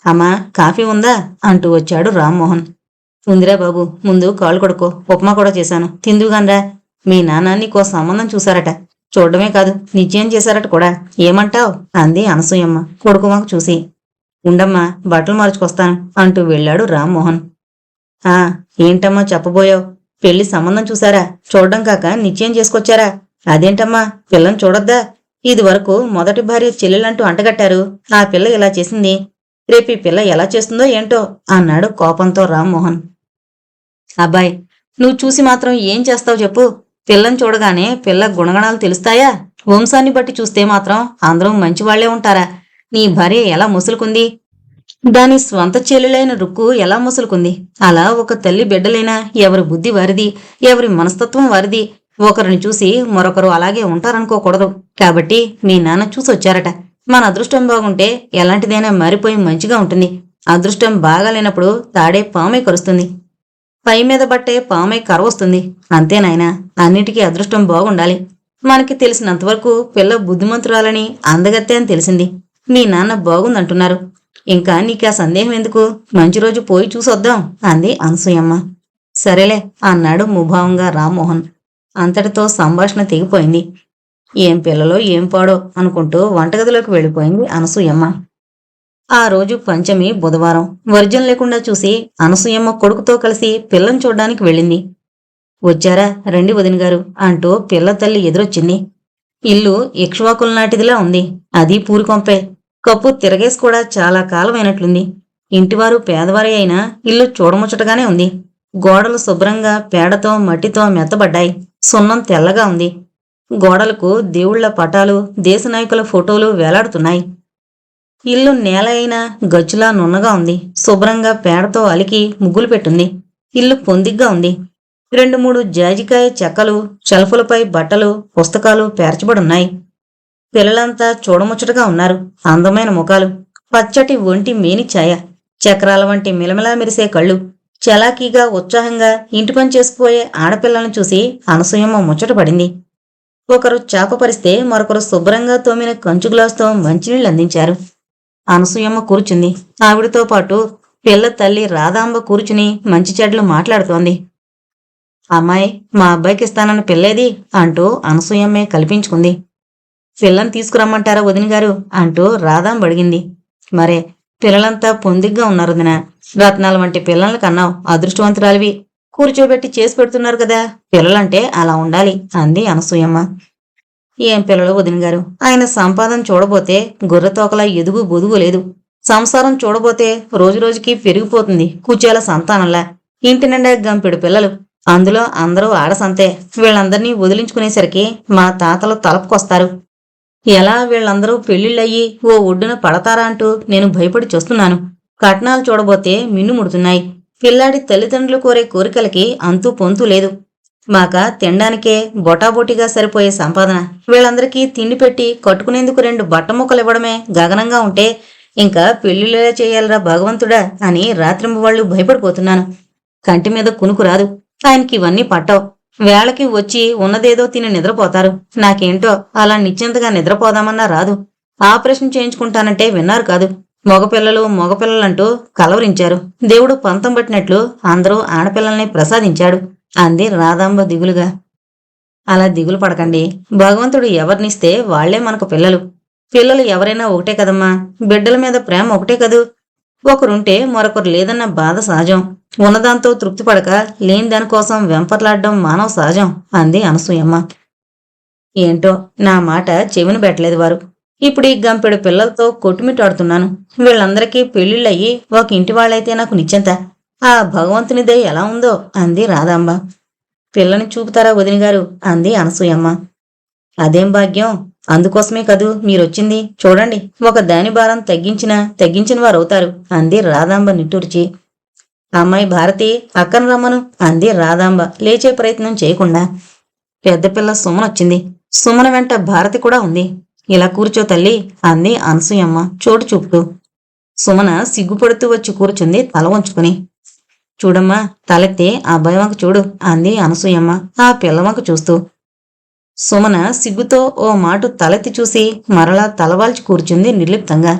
అమ్మా, కాఫీ ఉందా అంటూ వచ్చాడు రామ్మోహన్. ఉందిరా బాబు, ముందు కాళ్ళు కొడుకో. ఉప్మా కూడా చేశాను, తిందుగాన్రా. మీ నాన్న నీకో సంబంధం చూశారట. చూడడమే కాదు, నిశ్చయం చేశారట కూడా. ఏమంటావ్ అంది అనసూయమ్మ కొడుకుమాకు చూసి. ఉండమ్మా, బట్టలు మార్చుకొస్తాను అంటూ వెళ్ళాడు రామ్మోహన్. ఆ, ఏంటమ్మా చెప్పబోయావు? పెళ్లి సంబంధం చూశారా? చూడడం కాక నిశ్చయం చేసుకొచ్చారా? అదేంటమ్మా, పిల్లని చూడొద్దా? ఇది వరకు మొదటి భార్య చెల్లెలంటూ అంటగట్టారు. ఆ పిల్ల ఇలా చేసింది. రేపు ఈ పిల్ల ఎలా చేస్తుందో ఏంటో అన్నాడు కోపంతో రామ్మోహన్. అబ్బాయ్, నువ్వు చూసి మాత్రం ఏం చేస్తావు చెప్పు. పిల్లని చూడగానే పిల్ల గుణగణాలు తెలుస్తాయా? వంశాన్ని బట్టి చూస్తే మాత్రం అందరూ మంచివాళ్లే ఉంటారా? నీ భార్య ఎలా ముసులుకుంది? దాని స్వంత చెల్లెలైన రుక్కు ఎలా ముసులుకుంది? అలా ఒక తల్లి బిడ్డలైనా ఎవరి బుద్ధి వారిది, ఎవరి మనస్తత్వం వారిది. ఒకరిని చూసి మరొకరు అలాగే ఉంటారనుకోకూడదు. కాబట్టి మీ నాన్న చూసొచ్చారట. మన అదృష్టం బాగుంటే ఎలాంటిదైనా మారిపోయి మంచిగా ఉంటుంది. అదృష్టం బాగాలేనప్పుడు తాడే పామై కరుస్తుంది. పై మీద బట్టే పామై కరవస్తుంది. అంతేనాయనా, అన్నిటికీ అదృష్టం బాగుండాలి. మనకి తెలిసినంతవరకు పిల్ల బుద్ధిమంతురాలని, అందగత్తె అని తెలిసింది. మీ నాన్న బాగుందంటున్నారు. ఇంకా నీకా సందేహం ఎందుకు? మంచి రోజు పోయి చూసొద్దాం అంది అనసూయమ్మ. సరేలే అన్నాడు ముభావంగా రామ్మోహన్. అంతటితో సంభాషణ తెగిపోయింది. ఏం పిల్లలో ఏం పాడో అనుకుంటూ వంటగదిలోకి వెళ్ళిపోయింది అనసూయమ్మ. ఆ రోజు పంచమి బుధవారం. వర్జం లేకుండా చూసి అనసూయమ్మ కొడుకుతో కలిసి పిల్లని చూడ్డానికి వెళ్ళింది. వచ్చారా, రండి వదినగారు అంటూ పిల్ల తల్లి ఎదురొచ్చింది. ఇల్లు ఇక్ష్వాకుల నాటిదిలా ఉంది. అది పూరికొంపే. కప్పు తిరగేసి కూడా చాలా కాలమైనట్లుంది. ఇంటివారు పేదవారే అయినా ఇల్లు చూడముచ్చటగానే ఉంది. గోడలు శుభ్రంగా పేడతో మట్టితో మెత్తబడ్డాయి. సున్నం తెల్లగా ఉంది. గోడలకు దేవుళ్ల పటాలు, దేశ నాయకుల ఫోటోలు వేలాడుతున్నాయి. ఇల్లు నేల అయినా గచ్చులా నున్నగా ఉంది. శుభ్రంగా పేడతో అలికి ముగ్గులు పెట్టుంది. ఇల్లు పొందిగ్గా ఉంది. 2-3 జాజికాయ చెక్కలు, షెల్ఫులపై బట్టలు, పుస్తకాలు పేర్చబడున్నాయి. పిల్లలంతా చూడముచ్చటగా ఉన్నారు. అందమైన ముఖాలు, పచ్చటి ఒంటి మేని ఛాయ, చక్రాల వంటి మిలమిలా మెరిసే కళ్ళు. చలాకీగా ఉత్సాహంగా ఇంటి పని చేసుకుపోయే ఆడపిల్లలను చూసి అనసూయమ్మ ముచ్చటపడింది. ఒకరు చాప పరిస్తే మరొకరు శుభ్రంగా తోమిన కంచు గ్లాసుతో మంచినీళ్ళు అందించారు. అనసూయమ్మ కూర్చుంది. ఆవిడతో పాటు పిల్ల తల్లి రాధాంబ కూర్చుని మంచి చెడ్లు మాట్లాడుతోంది. అమ్మాయి, మా అబ్బాయికి ఇస్తానన్న పిల్లేది అంటూ అనసూయమ్మే కల్పించుకుంది. పిల్లని తీసుకురమ్మంటారా వదినగారు అంటూ రాధాంబ అడిగింది. మరే, పిల్లలంతా పొందిగ్గా ఉన్నారు వదిన. రత్నాల వంటి పిల్లల్ని కన్నావు, అదృష్టవంతురాలివి. కూర్చోబెట్టి చేసి పెడుతున్నారు కదా, పిల్లలంటే అలా ఉండాలి అంది అనసూయమ్మ. ఏం పిల్లలు వదినగారు, ఆయన సంపాదన చూడబోతే గుర్రతోకలా ఎదుగు బొదుగు లేదు. సంసారం చూడబోతే రోజురోజుకి పెరిగిపోతుంది కుచేల సంతానంలా. ఇంటి నిండా గంపెడు పిల్లలు, అందులో అందరూ ఆడసంతే. వీళ్ళందరినీ వదిలించుకునేసరికి మా తాతలు తలపుకొస్తారు. ఎలా వీళ్ళందరూ పెళ్లిళ్ళయ్యి ఓ ఒడ్డున పడతారా అంటూ నేను భయపడి చూస్తున్నాను. కట్నాలు చూడబోతే మిన్నుముడుతున్నాయి. పిల్లాడి తల్లిదండ్రులు కోరే కోరికలకి అంతూ పొంతూ లేదు. మాక తినడానికే బొటాబొటిగా సరిపోయే సంపాదన. వీళ్ళందరికీ తిండి పెట్టి కట్టుకునేందుకు 2 బట్టముక్కలు ఇవ్వడమే గగనంగా ఉంటే ఇంకా పెళ్లిళ్ళే చేయాలరా భగవంతుడా అని రాత్రింబవళ్ళు భయపడిపోతున్నాను. కంటి మీద కునుకు రాదు. ఆయనకి ఇవన్నీ పట్టవు. వేళకి వచ్చి ఉన్నదేదో తిని నిద్రపోతారు. నాకేంటో అలా నిశ్చింతగా నిద్రపోదామన్నా రాదు. ఆపరేషన్ చేయించుకుంటానంటే విన్నారు కాదు. మగపిల్లలంటూ కలవరించారు. దేవుడు పంతం పట్టినట్లు అందరూ ఆడపిల్లల్ని ప్రసాదించాడు అంది రాధాంబ దిగులుగా. అలా దిగులు పడకండి. భగవంతుడు ఎవరినిస్తే వాళ్లే మనకు పిల్లలు. పిల్లలు ఎవరైనా ఒకటే కదమ్మా. బిడ్డల మీద ప్రేమ ఒకటే కదూ. ఒకరుంటే మరొకరు లేదన్న బాధ సహజం. ఉన్నదాంతో తృప్తిపడక లేని దానికోసం వెంపర్లాడడం మానవ సహజం అంది అనసూయమ్మ. ఏంటో నా మాట చెవిని పెట్టలేదు వారు. ఇప్పుడు ఈ గంపెడు పిల్లలతో కొట్టుమిట్టాడుతున్నాను. వీళ్ళందరికీ పెళ్లిళ్ళయ్యి ఒక ఇంటి వాళ్ళైతే నాకు నిశ్చింత. ఆ భగవంతునిదే ఎలా ఉందో అంది రాధాంబ. పిల్లని చూపుతారా వదినగారు అంది అనసూయమ్మ. అదేం భాగ్యం, అందుకోసమే కదూ మీరొచ్చింది. చూడండి, ఒక దాని భారం తగ్గించిన వారవుతారు అంది రాధాంబ నిట్టూర్చి. అమ్మాయి భారతి, అక్కను రమ్మను అంది రాధాంబ లేచే ప్రయత్నం చేయకుండా. పెద్ద పిల్ల సుమనొచ్చింది. సుమన వెంట భారతి కూడా ఉంది. ఇలా కూర్చో తల్లి అంది అనసూయమ్మ చోటు చూపుతూ. సుమన సిగ్గుపడుతూ వచ్చి కూర్చుంది తల వంచుకుని. చూడమ్మా, తలెత్తి ఆ అబ్బాయి వంక చూడు అంది అనసూయమ్మ ఆ పిల్లవంక చూస్తూ. సుమన సిగ్గుతో ఓ మాటు తలెత్తి చూసి మరలా తలవాల్చి కూర్చుంది నిర్లిప్తంగా.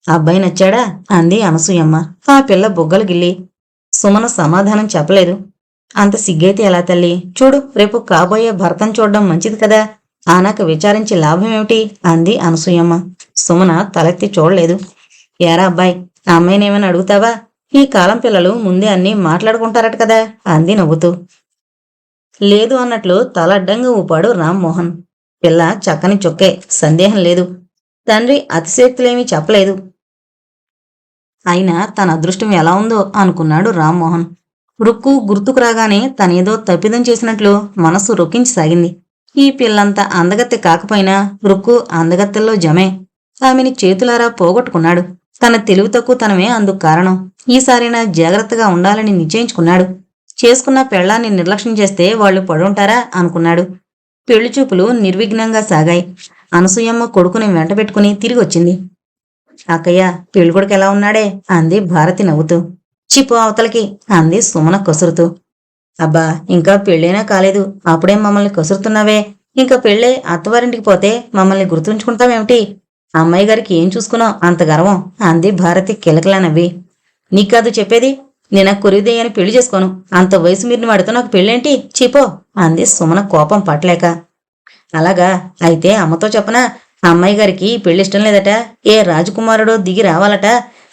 అబ్బాయి నచ్చాడా అంది అనసూయమ్మ ఆ పిల్ల బొగ్గలు గిల్లి. సుమన సమాధానం చెప్పలేదు. అంత సిగ్గైతే ఎలా తల్లి, చూడు, రేపు కాబోయే భర్తను చూడడం మంచిది కదా, ఆనాక విచారించి లాభమేమిటి అంది అనసూయమ్మ. సుమన తలెత్తి చూడలేదు. ఏరా అబ్బాయి, ఆ అమ్మాయినేమైనా అడుగుతావా? ఈ కాలం పిల్లలు ముందే అన్నీ మాట్లాడుకుంటారట కదా అంది నవ్వుతూ. లేదు అన్నట్లు తలడ్డంగా ఊపాడు రామ్మోహన్. పిల్ల చక్కని చొక్కే, సందేహం లేదు. తండ్రి అతిశయోక్తులేమీ చెప్పలేదు. అయినా తన అదృష్టం ఎలా ఉందో అనుకున్నాడు రామ్మోహన్. రుక్కు గుర్తుకు రాగానే తనేదో తప్పిదం చేసినట్లు మనస్సు రొక్కించసాగింది. ఈ పిల్లంతా అందగత్తె కాకపోయినా రుక్కు అందగత్తెల్లో జమే. ఆమెని చేతులారా పోగొట్టుకున్నాడు. తన తెలివి తక్కువతనమే అందుకు కారణం. ఈసారైనా జాగ్రత్తగా ఉండాలని నిశ్చయించుకున్నాడు. చేసుకున్న పెళ్లాన్ని నిర్లక్ష్యం చేస్తే వాళ్లు పడుంటారా అనుకున్నాడు. పెళ్లిచూపులు నిర్విఘ్నంగా సాగాయి. అనసూయమ్మ కొడుకుని వెంటబెట్టుకుని తిరిగొచ్చింది. అక్కయ్య, పెళ్ళికొడుకు ఎలా ఉన్నాడే అంది భారతి నవ్వుతూ. చిపో అవతలకి అంది సుమన కసురుతూ. అబ్బా, ఇంకా పెళ్ళైనా కాలేదు, అప్పుడేం మమ్మల్ని కసురుతున్నావే? ఇంకా పెళ్ళై అత్తవారింటికి పోతే మమ్మల్ని గుర్తుంచుకుంటావేమిటి? అమ్మాయి గారికి ఏం చూసుకున్నావు అంత గర్వం అంది భారతి కిలకిలా నవ్వి. నీకాదు చెప్పేది, నేను కురిదేయని పెళ్లి చేసుకోను. అంత వయసు మీరిని వాడితో నాకు పెళ్ళేంటి? చిపో అంది సుమన కోపం పట్టలేక. అలాగా, అయితే అమ్మతో చెప్పనా? అమ్మాయి గారికి పెళ్లిష్టం లేదట. ఏ రాజకుమారుడో దిగి రావాలట.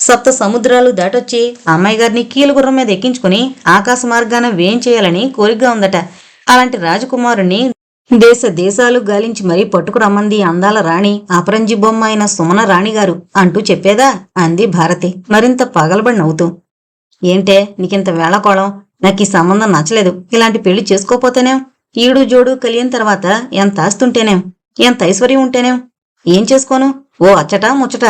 7 సముద్రాలు దాటొచ్చి అమ్మాయి గారిని కీలుగుర్రం మీద ఎక్కించుకుని ఆకాశ మార్గాన వేయించేయాలని కోరికగా ఉందట. అలాంటి రాజకుమారుణ్ణి దేశాలు గాలించి మరీ పట్టుకురమ్మంది అందాల రాణి, అపరంజి బొమ్మ అయిన సుమన రాణిగారు అంటూ చెప్పేదా అంది భారతి మరింత పగలబడి నవ్వుతూ. ఏంటే నీకింత వేళకోళం? నాకు ఈ సంబంధం నచ్చలేదు. ఇలాంటి పెళ్లి చేసుకోపోతేనేం, ఈడు జోడు కలియని తర్వాత ఎంత ఆస్తుంటేనేం, ఎంత ఐశ్వర్యం ఉంటేనేం ఏం చేసుకోను? ఓ అచ్చట ముచ్చట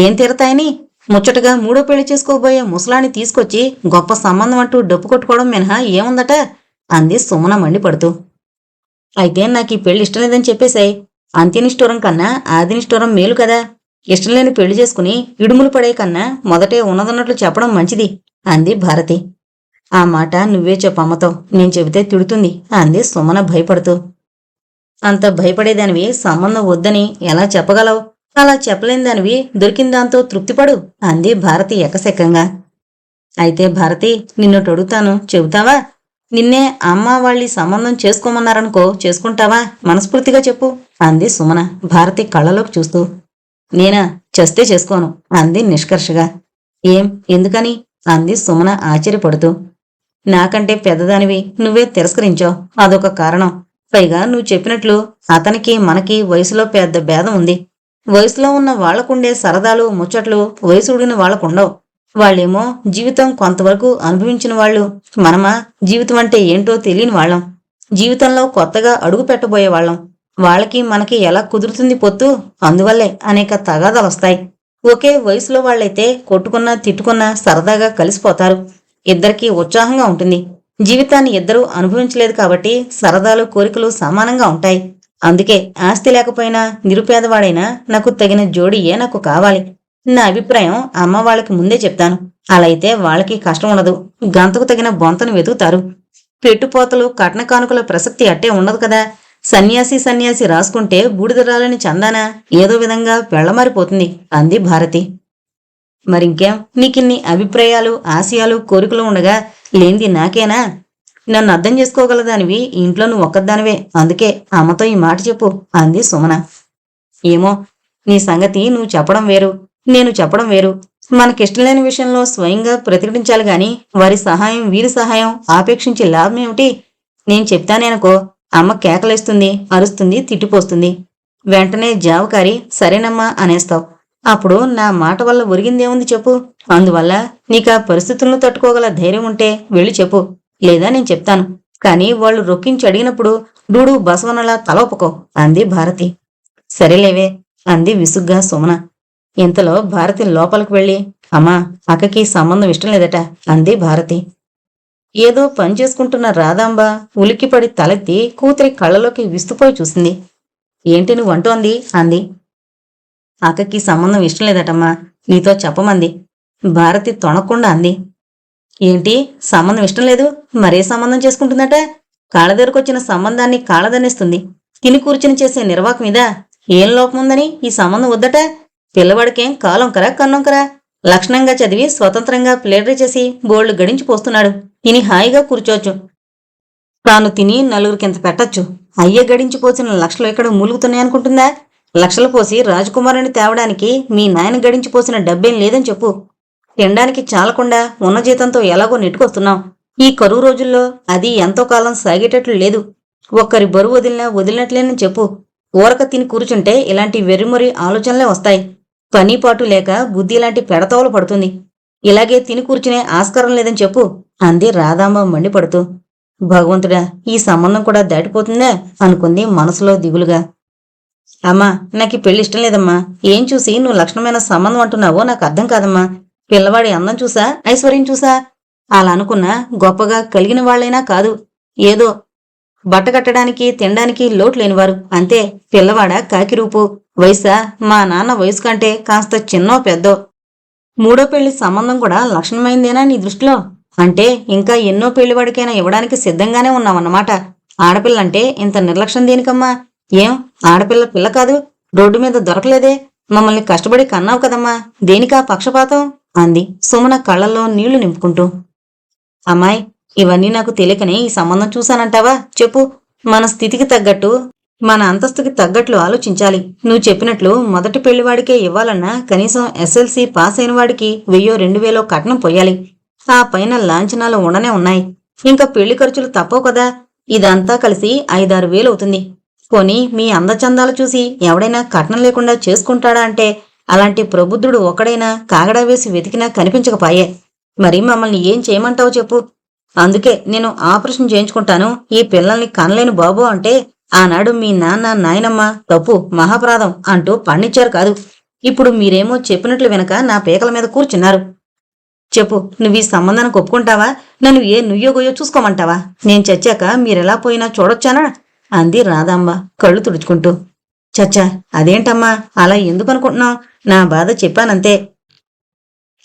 ఏం తీరతాయని ముచ్చటగా మూడో పెళ్లి చేసుకోబోయే ముసలాన్ని తీసుకొచ్చి గొప్ప సంబంధం అంటూ డప్పు కొట్టుకోవడం మినహా ఏముందట అంది సుమన మండిపడుతూ. అయితే నాకు ఈ పెళ్లి ఇష్టం లేదని చెప్పేశాయి. అంత్యనిష్ఠూరం కన్నా ఆదినిష్ఠూరం మేలు కదా. ఇష్టం లేని పెళ్లి చేసుకుని ఇడుములు పడే కన్నా మొదటే ఉన్నదన్నట్లు చెప్పడం మంచిది అంది భారతి. ఆ మాట నువ్వే చెప్పమ్మతో, నేను చెబితే తిడుతుంది అంది సుమన భయపడుతూ. అంత భయపడేదానివి సంబంధం వద్దని ఎలా చెప్పగలవు? అలా చెప్పలేని దానివి దొరికిన దాంతో తృప్తిపడు అంది భారతి ఎకసెక్కంగా. అయితే భారతి, నిన్నొటడుగుతాను, చెబుతావా? నిన్నే అమ్మ వాళ్ళి సంబంధం చేసుకోమన్నారనుకో, చేసుకుంటావా? మనస్ఫూర్తిగా చెప్పు అంది సుమన భారతి కళ్ళలోకి చూస్తూ. నేనా? చస్తే చేసుకోను అంది నిష్కర్షగా. ఏం, ఎందుకని అంది సుమన ఆశ్చర్యపడుతూ. నాకంటే పెద్దదానివి నువ్వే తిరస్కరించావు, అదొక కారణం. పైగా నువ్వు చెప్పినట్లు అతనికి మనకి వయసులో పెద్ద భేదం ఉంది. వయసులో ఉన్న వాళ్లకుండే సరదాలు ముచ్చట్లు వయసుడిన వాళ్లకుండవు. వాళ్ళేమో జీవితం కొంతవరకు అనుభవించిన వాళ్ళు, మనమా జీవితం అంటే ఏంటో తెలియని వాళ్ళం, జీవితంలో కొత్తగా అడుగు పెట్టబోయేవాళ్ళం. వాళ్ళకి మనకి ఎలా కుదురుతుంది పొత్తు? అందువల్లే అనేక తగాదాలొస్తాయి. ఒకే వయసులో వాళ్ళైతే కొట్టుకున్నా తిట్టుకున్నా సరదాగా కలిసిపోతారు. ఇద్దరికీ ఉత్సాహంగా ఉంటుంది. జీవితాన్ని ఇద్దరూ అనుభవించలేదు కాబట్టి సరదాలు కోరికలు సమానంగా ఉంటాయి. అందుకే ఆస్తి లేకపోయినా నిరుపేదవాడైనా నాకు తగిన జోడియే నాకు కావాలి. నా అభిప్రాయం అమ్మ వాళ్ళకి ముందే చెప్తాను. అలా అయితే వాళ్ళకి కష్టం ఉండదు. గంతకు తగిన బొంతను వెతుకుతారు. పెట్టుపోతలు కట్న కానుకల ప్రసక్తి అట్టే ఉండదు కదా. సన్యాసి రాసుకుంటే బూడిదరాలని చందాన ఏదో విధంగా పెళ్లమారిపోతుంది అంది భారతి. మరింకేం, నీకిన్ని అభిప్రాయాలు ఆశయాలు కోరికలు ఉండగా లేంది నాకేనా? నన్ను అర్థం చేసుకోగలదానివి ఇంట్లో నువ్వు ఒక్కదానివే. అందుకే అమ్మతో ఈ మాట చెప్పు అంది సుమన. ఏమో, నీ సంగతి నువ్వు చెప్పడం వేరు, నేను చెప్పడం వేరు. మనకిష్టం లేని విషయంలో స్వయంగా ప్రతిఘటించాలి గాని వారి సహాయం వీరి సహాయం ఆపేక్షించి లాభం ఏమిటి? నేను చెప్తానేనుకో, అమ్మ కేకలేస్తుంది, అరుస్తుంది, తిట్టిపోస్తుంది. వెంటనే జావకారి సరేనమ్మా అనేస్తావు. అప్పుడు నా మాట వల్ల ఒరిగిందేముంది చెప్పు? అందువల్ల నీకా పరిస్థితులను తట్టుకోగల ధైర్యం ఉంటే వెళ్ళి చెప్పు, లేదా నేను చెప్తాను. కాని వాళ్ళు రొక్కించి అడిగినప్పుడు డూడు బసవనలా తల ఒప్పుకో అంది భారతి. సరేలేవే అంది విసుగ్గా సుమన. ఇంతలో భారతి లోపలికి వెళ్ళి, అమ్మా, అక్కకి సంబంధం ఇష్టం లేదట అంది భారతి. ఏదో పని చేసుకుంటున్న రాధాంబ ఉలిక్కిపడి తలెత్తి కూతురి కళ్ళలోకి విస్తుపోయి చూసింది. ఏంటి నువ్వు అంటోంది అంది. అక్కకి సంబంధం ఇష్టం లేదటమ్మా, నీతో చెప్పమంది భారతి తొణకుండా అంది. ఏంటి, సంబంధం ఇష్టం లేదు? మరే సంబంధం చేసుకుంటుందట? కాళ్ళదెరుకొచ్చిన సంబంధాన్ని కాళ్ళదనేస్తుంది. తిని కూర్చుని చేసే నిర్వాకం మీద ఏం లోపముందని ఈ సంబంధం వద్దట? పిల్లవాడికేం కాలంకరా కన్నంకరా? లక్షణంగా చదివి స్వతంత్రంగా ప్లేటరీ చేసి బోళ్లు గడించి పోస్తున్నాడు. తిని హాయిగా కూర్చోవచ్చు. తాను తిని నలుగురికింత పెట్టచ్చు. అయ్య గడించిపోసిన లక్షలు ఎక్కడ మూలుగుతున్నాయనుకుంటుందా? లక్షలు పోసి రాజకుమారుని తేవడానికి మీ నాయన గడించిపోసిన డబ్బేం లేదని చెప్పు. తినడానికి చాలకుండా ఉన్న జీతంతో ఎలాగో నెట్టుకొస్తున్నాం. ఈ కరువు రోజుల్లో అది ఎంతో కాలం సాగేటట్లు లేదు. ఒక్కరి బరువు వదిలినట్లేనని చెప్పు. ఊరక తిని కూర్చుంటే ఇలాంటి వెర్రిమొరి ఆలోచనలే వస్తాయి. పనిపాటు లేక బుద్ధి ఇలాంటి పెడతోవలు పడుతుంది. ఇలాగే తిని కూర్చునే ఆస్కారం లేదని చెప్పు అంది రాధాంబ మండిపడుతూ. భగవంతుడా, ఈ సంబంధం కూడా దాటిపోతుందా అనుకుంది మనసులో దిగులుగా. అమ్మా, నాకు ఈ పెళ్లి ఇష్టం లేదమ్మా. ఏం చూసి నువ్వు లక్షణమైన సంబంధం అంటున్నావో నాకు అర్థం కాదమ్మా. పిల్లవాడి అందం చూసా, ఐశ్వర్యం చూసా? అలా అనుకున్నా గొప్పగా కలిగిన వాళ్లైనా కాదు. ఏదో బట్ట కట్టడానికి తినడానికి లోటు లేనివారు అంతే. పిల్లవాడ కాకిరూపు. వయసా మా నాన్న వయసు కంటే కాస్త చిన్నో పెద్దో. మూడో పెళ్లి సంబంధం కూడా లక్షణమైందేనా నీ దృష్టిలో? అంటే ఇంకా ఎన్నో పెళ్లివాడికైనా ఇవ్వడానికి సిద్ధంగానే ఉన్నావన్నమాట. ఆడపిల్లంటే ఇంత నిర్లక్ష్యం దేనికమ్మా? ఏం, ఆడపిల్ల పిల్ల కాదు? రోడ్డు మీద దొరకలేదే? మమ్మల్ని కష్టపడి కన్నావు కదమ్మా, దేనికా పక్షపాతం అంది సుమన కళ్ళల్లో నీళ్లు నింపుకుంటూ. అమ్మాయి, ఇవన్నీ నాకు తెలియకనే ఈ సంబంధం చూశానంటావా? చెప్పు. మన స్థితికి తగ్గట్టు, మన అంతస్తుకి తగ్గట్లు ఆలోచించాలి. నువ్వు చెప్పినట్లు మొదటి పెళ్లివాడికే ఇవ్వాలన్నా కనీసం SLC పాస్ అయిన వాడికి 1000-2000 కట్నం పోయాలి. ఆ పైన లాంఛనాలు ఉండనే ఉన్నాయి. ఇంకా పెళ్లి ఖర్చులు తప్పవు కదా. ఇదంతా కలిసి 5-6 వేలు అవుతుంది. పోనీ మీ అందచందాలు చూసి ఎవడైనా కట్నం లేకుండా చేసుకుంటాడా అంటే అలాంటి ప్రబుద్ధుడు ఒకడైనా కాగడా వేసి వెతికినా కనిపించకపాయే. మరి మమ్మల్ని ఏం చేయమంటావు చెప్పు? అందుకే నేను ఆపరేషన్ చేయించుకుంటాను, ఈ పిల్లల్ని కనలేను బాబు అంటే ఆనాడు మీ నాన్న నాయనమ్మ తప్పు మహాపరాధం అంటూ పండించారు కాదు. ఇప్పుడు మీరేమో చెప్పినట్లు వెనక నా పీకల మీద కూర్చున్నారు. చెప్పు, నువ్వు ఈ సంబంధానికి ఒప్పుకుంటావా? నన్ను ఏ నుయ్యో గొయ్యో చూసుకోమంటావా? నేను చచ్చాక మీరెలా పోయినా చూడొచ్చానా? అంది రాధాంబ కళ్ళు తుడుచుకుంటూ. చచ్చా, అదేంటమ్మా అలా ఎందుకు అనుకుంటున్నావు? నా బాధ చెప్పానంతే.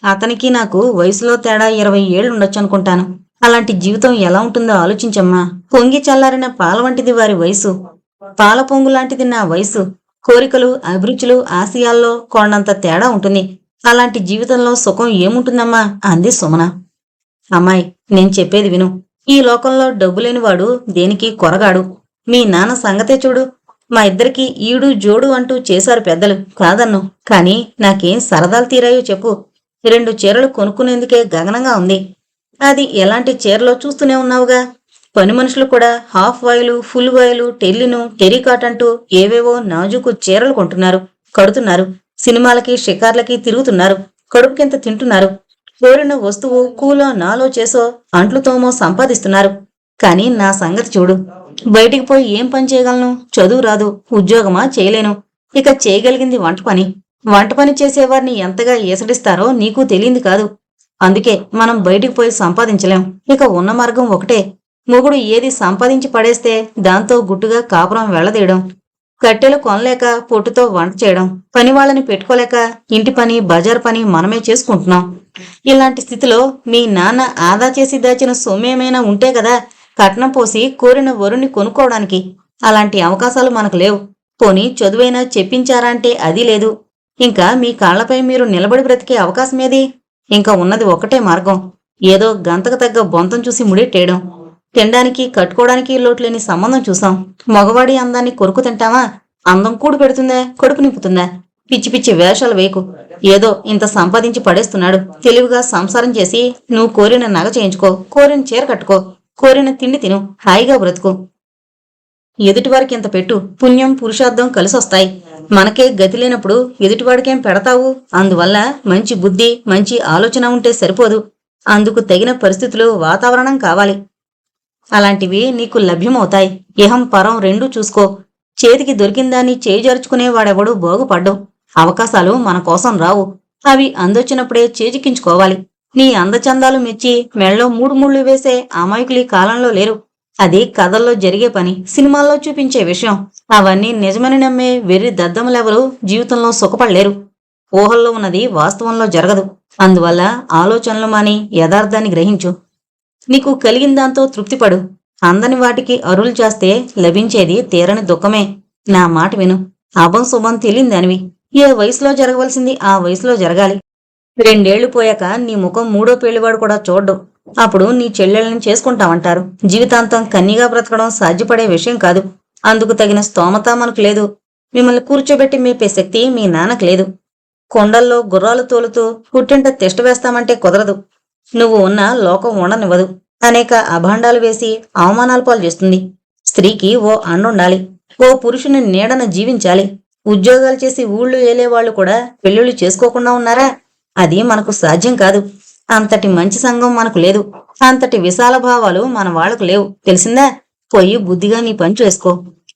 అతనికి నాకు వయసులో తేడా 20 ఏళ్లుండొచ్చు అనుకుంటాను. అలాంటి జీవితం ఎలా ఉంటుందో ఆలోచించమ్మా. పొంగి చల్లారిన పాల వంటిది వారి వయసు, పాల పొంగు లాంటిది నా వయసు. కోరికలు, అభిరుచులు, ఆశయాల్లో కొండంత తేడా ఉంటుంది. అలాంటి జీవితంలో సుఖం ఏముంటుందమ్మా అంది సుమన. అమ్మాయి, నేను చెప్పేది విను. ఈ లోకంలో డబ్బు లేనివాడు దేనికి కొరగాడు. మీ నాన్న సంగతే చూడు. మా ఇద్దరికి ఈడు జోడు అంటూ చేశారు పెద్దలు, కాదన్ను. కాని నాకేం సరదాలు తీరాయో చెప్పు. 2 చీరలు కొనుక్కునేందుకే గగనంగా ఉంది. అది ఎలాంటి చీరలో చూస్తూనే ఉన్నావుగా. పని మనుషులు కూడా హాఫ్ వాయిలు, ఫుల్ వాయిలు, టెల్లిను, టెరికాట్ అంటూ ఏవేవో నాజుకు చీరలు కొంటున్నారు, కడుతున్నారు. సినిమాలకి, షికార్లకి తిరుగుతున్నారు. కడుపుకింత తింటున్నారు. కోరిన వస్తువు కూలో నాలో చేసో అంట్లుతోమో సంపాదిస్తున్నారు. కాని నా సంగతి చూడు. బయటికి పోయి ఏం పని చేయగలను? చదువు రాదు, ఉద్యోగమా చేయలేను. ఇక చేయగలిగింది వంట పని. వంట పని చేసేవారిని ఎంతగా ఏసడిస్తారో నీకు తెలియంది కాదు. అందుకే మనం బయటికి పోయి సంపాదించలేం. ఇక ఉన్న మార్గం ఒకటే. మొగుడు ఏది సంపాదించి పడేస్తే దాంతో గుట్టుగా కాపురం వెళ్లదీయడం. కట్టెలు కొనలేక పొట్టుతో వంట చేయడం. పని వాళ్ళని పెట్టుకోలేక ఇంటి పని, బజార్ పని మనమే చేసుకుంటున్నాం. ఇలాంటి స్థితిలో మీ నాన్న ఆదా చేసి దాచిన సొమ్మేమైనా ఉంటే కదా కట్నం పోసి కోరిన వరుణ్ణి కొనుక్కోవడానికి. అలాంటి అవకాశాలు మనకు లేవు. పోనీ చదువైనా చెప్పించారా అంటే అది లేదు. ఇంకా మీ కాళ్లపై మీరు నిలబడి బ్రతికే అవకాశమేది? ఇంకా ఉన్నది ఒకటే మార్గం. ఏదో గంతకు తగ్గ బొంతం చూసి ముడిట్టేయడం. తినడానికి, కట్టుకోవడానికి లోటులేని సంబంధం చూసాం. మగవాడి అందాన్ని కొరుకు తింటావా? అందం కూడు పెడుతుందా, కడుపు నింపుతుందా? పిచ్చి పిచ్చి వేషాలు వేయకు. ఏదో ఇంత సంపాదించి పడేస్తున్నాడు, తెలివిగా సంసారం చేసి నువ్వు కోరిన నగ చేయించుకో, కోరిన చీర కట్టుకో, కోరిన తిండి తిను, హాయిగా బ్రతుకు. ఎదుటివారికి ఇంత పెట్టు, పుణ్యం పురుషార్థం కలిసొస్తాయి. మనకే గతి లేనప్పుడు ఎదుటివాడికేం పెడతావు? అందువల్ల మంచి బుద్ధి, మంచి ఆలోచన ఉంటే సరిపోదు. అందుకు తగిన పరిస్థితులు, వాతావరణం కావాలి. అలాంటివి నీకు లభ్యమవుతాయి. ఇహం పరం రెండూ చూసుకో. చేతికి దొరికిందాన్ని చేజరుచుకునేవాడెవడూ బాగుపడ్డం. అవకాశాలు మన కోసం రావు. అవి అందొచ్చినప్పుడే చేజిక్కించుకోవాలి. నీ అందచందాలు మెచ్చి మెళ్ళో 3 ముళ్ళు వేసే అమాయకులు ఈ కాలంలో లేరు. అది కథల్లో జరిగే పని, సినిమాల్లో చూపించే విషయం. అవన్నీ నిజమని నమ్మే వెర్రి దద్దములెవరూ జీవితంలో సుఖపడలేరు. ఊహల్లో ఉన్నది వాస్తవంలో జరగదు. అందువల్ల ఆలోచనలు మాని యథార్థాన్ని గ్రహించు. నీకు కలిగిన దాంతో తృప్తిపడు. అందని వాటికి అరులు చేస్తే లభించేది తీరని దుఃఖమే. నా మాట విను. అభం శుభం తెలియదానివి. ఏ వయసులో జరగవలసింది ఆ వయసులో జరగాలి. 2 ఏళ్లు పోయాక నీ ముఖం 3వ పెళ్లివాడు కూడా చూడ్డు. అప్పుడు నీ చెల్లెళ్ళని చేసుకుంటామంటారు. జీవితాంతం కన్నిగా బ్రతకడం సాధ్యపడే విషయం కాదు. అందుకు తగిన స్తోమత మనకు లేదు. మిమ్మల్ని కూర్చోబెట్టి మేపే శక్తి మీ నాన్నకు లేదు. కొండల్లో గుర్రాలు తోలుతూ పుట్టింట తిష్ట వేస్తామంటే కుదరదు. నువ్వు ఉన్న లోకం ఉండనివ్వదు. అనేక అభాండాలు వేసి అవమానాల పాలు చేస్తుంది. స్త్రీకి ఓ అండుండాలి. ఓ పురుషుని నీడన జీవించాలి. ఉద్యోగాలు చేసి ఊళ్ళు ఏలేవాళ్లు కూడా పెళ్లిళ్ళు చేసుకోకుండా ఉన్నారా? అది మనకు సాధ్యం కాదు. అంతటి మంచి సంఘం మనకు లేదు. అంతటి విశాల భావాలు మన వాళ్లకు లేవు. తెలిసిందా? పోయి బుద్ధిగా నీ పని చేసుకో.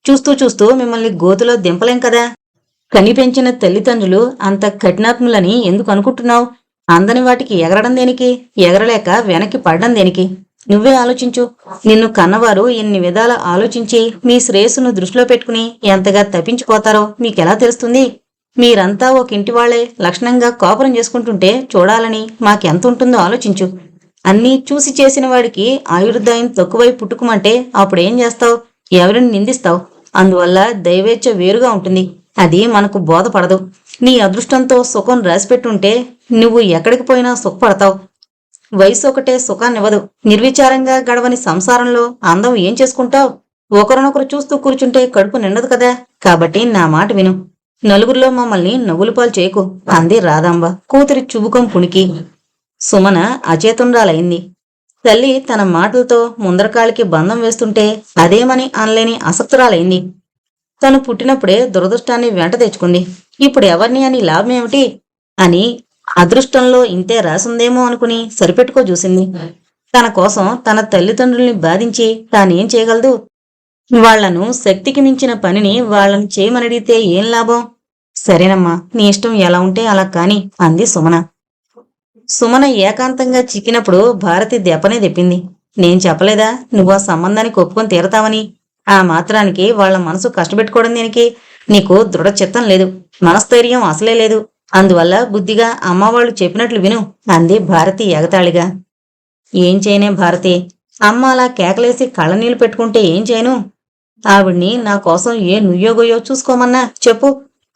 చూస్తూ చూస్తూ మిమ్మల్ని గోతులో దింపలేం కదా. కనిపెంచిన తల్లిదండ్రులు అంత కఠినాత్ములని ఎందుకు అనుకుంటున్నావు? అందని వాటికి ఎగరడం దేనికి? ఎగరలేక వెనక్కి పడడం దేనికి? నువ్వే ఆలోచించు. నిన్ను కన్నవారు ఎన్ని విధాల ఆలోచించి మీ శ్రేయస్సును దృష్టిలో పెట్టుకుని ఎంతగా తప్పించిపోతారో మీకెలా తెలుస్తుంది? మీరంతా ఒక ఇంటి వాళ్లే లక్షణంగా కాపురం చేసుకుంటుంటే చూడాలని మాకెంత ఉంటుందో ఆలోచించు. అన్నీ చూసి చేసిన వాడికి ఆయుర్దాయం తక్కువై పుట్టుకుమంటే అప్పుడేం చేస్తావు? ఎవరిని నిందిస్తావు? అందువల్ల దైవేచ్ఛ వేరుగా ఉంటుంది. అది మనకు బోధపడదు. నీ అదృష్టంతో సుఖం రాసిపెట్టుంటే నువ్వు ఎక్కడికి పోయినా సుఖపడతావు. వయసు ఒకటే సుఖాన్నివ్వదు. నిర్విచారంగా గడవని సంసారంలో అందం ఏం చేసుకుంటావు? ఒకరినొకరు చూస్తూ కూర్చుంటే కడుపు నిండదు కదా. కాబట్టి నా మాట విను. నలుగురిలో మమ్మల్ని నవ్వులపాలు చేయకు అంది రాధాంబ కూతురి చుబుకం పుణికి. సుమన అచేతుండాలైంది. తల్లి తన మాటలతో ముందరకాలికి బంధం వేస్తుంటే అదేమని అనలేని ఆసక్తురాలైంది. తను పుట్టినప్పుడే దురదృష్టాన్ని వెంట తెచ్చుకుంది. ఇప్పుడు ఎవరిని అని లాభమేమిటి అని అదృష్టంలో ఇంతే రాసుందేమో అనుకుని సరిపెట్టుకో చూసింది. తన కోసం తన తల్లిదండ్రుల్ని బాధించి తానేం చేయగలదు? వాళ్లను శక్తికి మించిన పనిని వాళ్ళని చేయమనడిగితే ఏం లాభం? సరేనమ్మా, నీ ఇష్టం ఎలా ఉంటే అలా కాని అంది సుమన. సుమన ఏకాంతంగా చిక్కినప్పుడు భారతి దెప్పనే దెప్పింది. నేను చెప్పలేదా నువ్వు ఆ సంబంధానికి ఒప్పుకొని తీరతావని? ఆ మాత్రానికి వాళ్ల మనసు కష్టపెట్టుకోవడం దేనికి? నీకు దృఢ చిత్తం లేదు, మనస్థైర్యం అసలే లేదు. అందువల్ల బుద్ధిగా అమ్మవాళ్లు చెప్పినట్లు విను అంది భారతి ఎగతాళిగా. ఏం చేయనే భారతి? అమ్మ అలా కేకలేసి కళ్ళనీళ్లు పెట్టుకుంటే ఏం చేయను? ఆవిడ్ని నా కోసం ఏ నుయ్యోగొయ్యో చూసుకోమన్నా చెప్పు,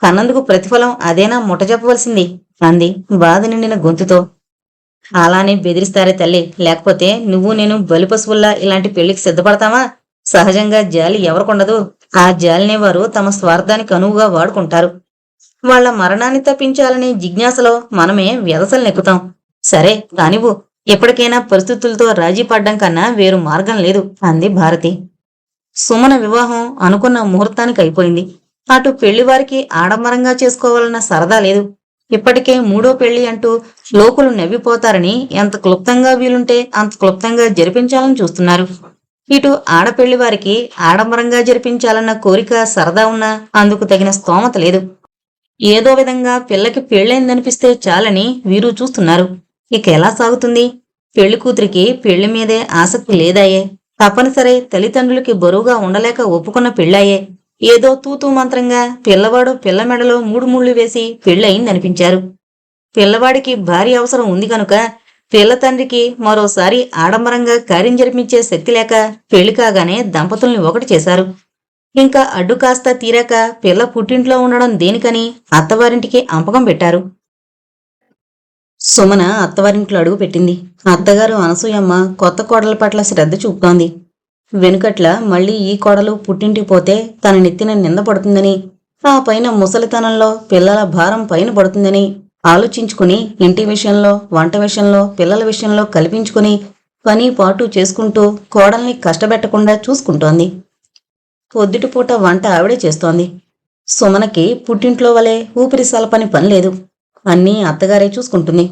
కన్నందుకు ప్రతిఫలం అదేనా ముట్ట చెప్పవలసింది అంది బాధ నిండిన గొంతుతో. అలానే బెదిరిస్తారే తల్లి, లేకపోతే నువ్వు నేను బలిపశువుల్లా ఇలాంటి పెళ్లికి సిద్ధపడతావా? సహజంగా జాలి ఎవరికొండదు. ఆ జాలినే వారు తమ స్వార్థానికి అనువుగా వాడుకుంటారు. వాళ్ల మరణాన్ని తప్పించాలనే జిజ్ఞాసలో మనమే వ్యవసలనెక్కుతాం. సరే కానివ్వు, ఎప్పటికైనా పరిస్థితులతో రాజీ పడ్డం కన్నా వేరు మార్గం లేదు అంది భారతి. సుమన వివాహం అనుకున్న ముహూర్తానికి అయిపోయింది. అటు పెళ్లివారికి ఆడంబరంగా చేసుకోవాలన్న సరదా లేదు. ఇప్పటికే మూడో పెళ్లి అంటూ లోకులు నవ్విపోతారని ఎంత క్లుప్తంగా వీలుంటే అంత క్లుప్తంగా జరిపించాలని చూస్తున్నారు. ఇటు ఆడపెళ్లివారికి ఆడంబరంగా జరిపించాలన్న కోరిక సరదా ఉన్నా అందుకు తగిన స్తోమత లేదు. ఏదో విధంగా పిల్లకి పెళ్ళైందనిపిస్తే చాలని వీరు చూస్తున్నారు. ఇక ఎలా సాగుతుంది? పెళ్లి కూతురికి పెళ్లి మీదే ఆసక్తి లేదాయే. తప్పనిసరి తల్లిదండ్రులకి బరువుగా ఉండలేక ఒప్పుకున్న పెళ్ళాయే. ఏదో తూతూ మంత్రంగా పిల్లవాడు పిల్ల మెడలో మూడు ముళ్ళు వేసి పెళ్ళయిందనిపించారు. పిల్లవాడికి భారీ అవసరం ఉంది కనుక పిల్ల తండ్రికి మరోసారి ఆడంబరంగా కార్యం జరిపించే శక్తి లేక పెళ్లి కాగానే దంపతుల్ని ఒకటి చేశారు. ఇంకా అడ్డు కాస్త తీరాక పిల్ల పుట్టింట్లో ఉండడం దేనికని అత్తవారింటికి అంపకం పెట్టారు. సుమన అత్తవారింట్లో అడుగు పెట్టింది. అత్తగారు అనసూయమ్మ కొత్త కోడల పట్ల శ్రద్ధ చూపుతోంది. వెనుకట్ల మళ్లీ ఈ కోడలు పుట్టింటికి పోతే తన నెత్తిన నింద పడుతుందని, ఆ పైన ముసలితనంలో పిల్లల భారం పైన పడుతుందని ఆలోచించుకుని ఇంటి విషయంలో, వంట విషయంలో, పిల్లల విషయంలో కల్పించుకుని పని పాటు చేసుకుంటూ కోడల్ని కష్టపెట్టకుండా చూసుకుంటోంది. పొద్దుటిపూట వంట ఆవిడే చేస్తోంది. సుమనకి పుట్టింట్లో వలె ఊపిరి సలపని పని లేదు. అన్నీ అత్తగారే చూసుకుంటుంది.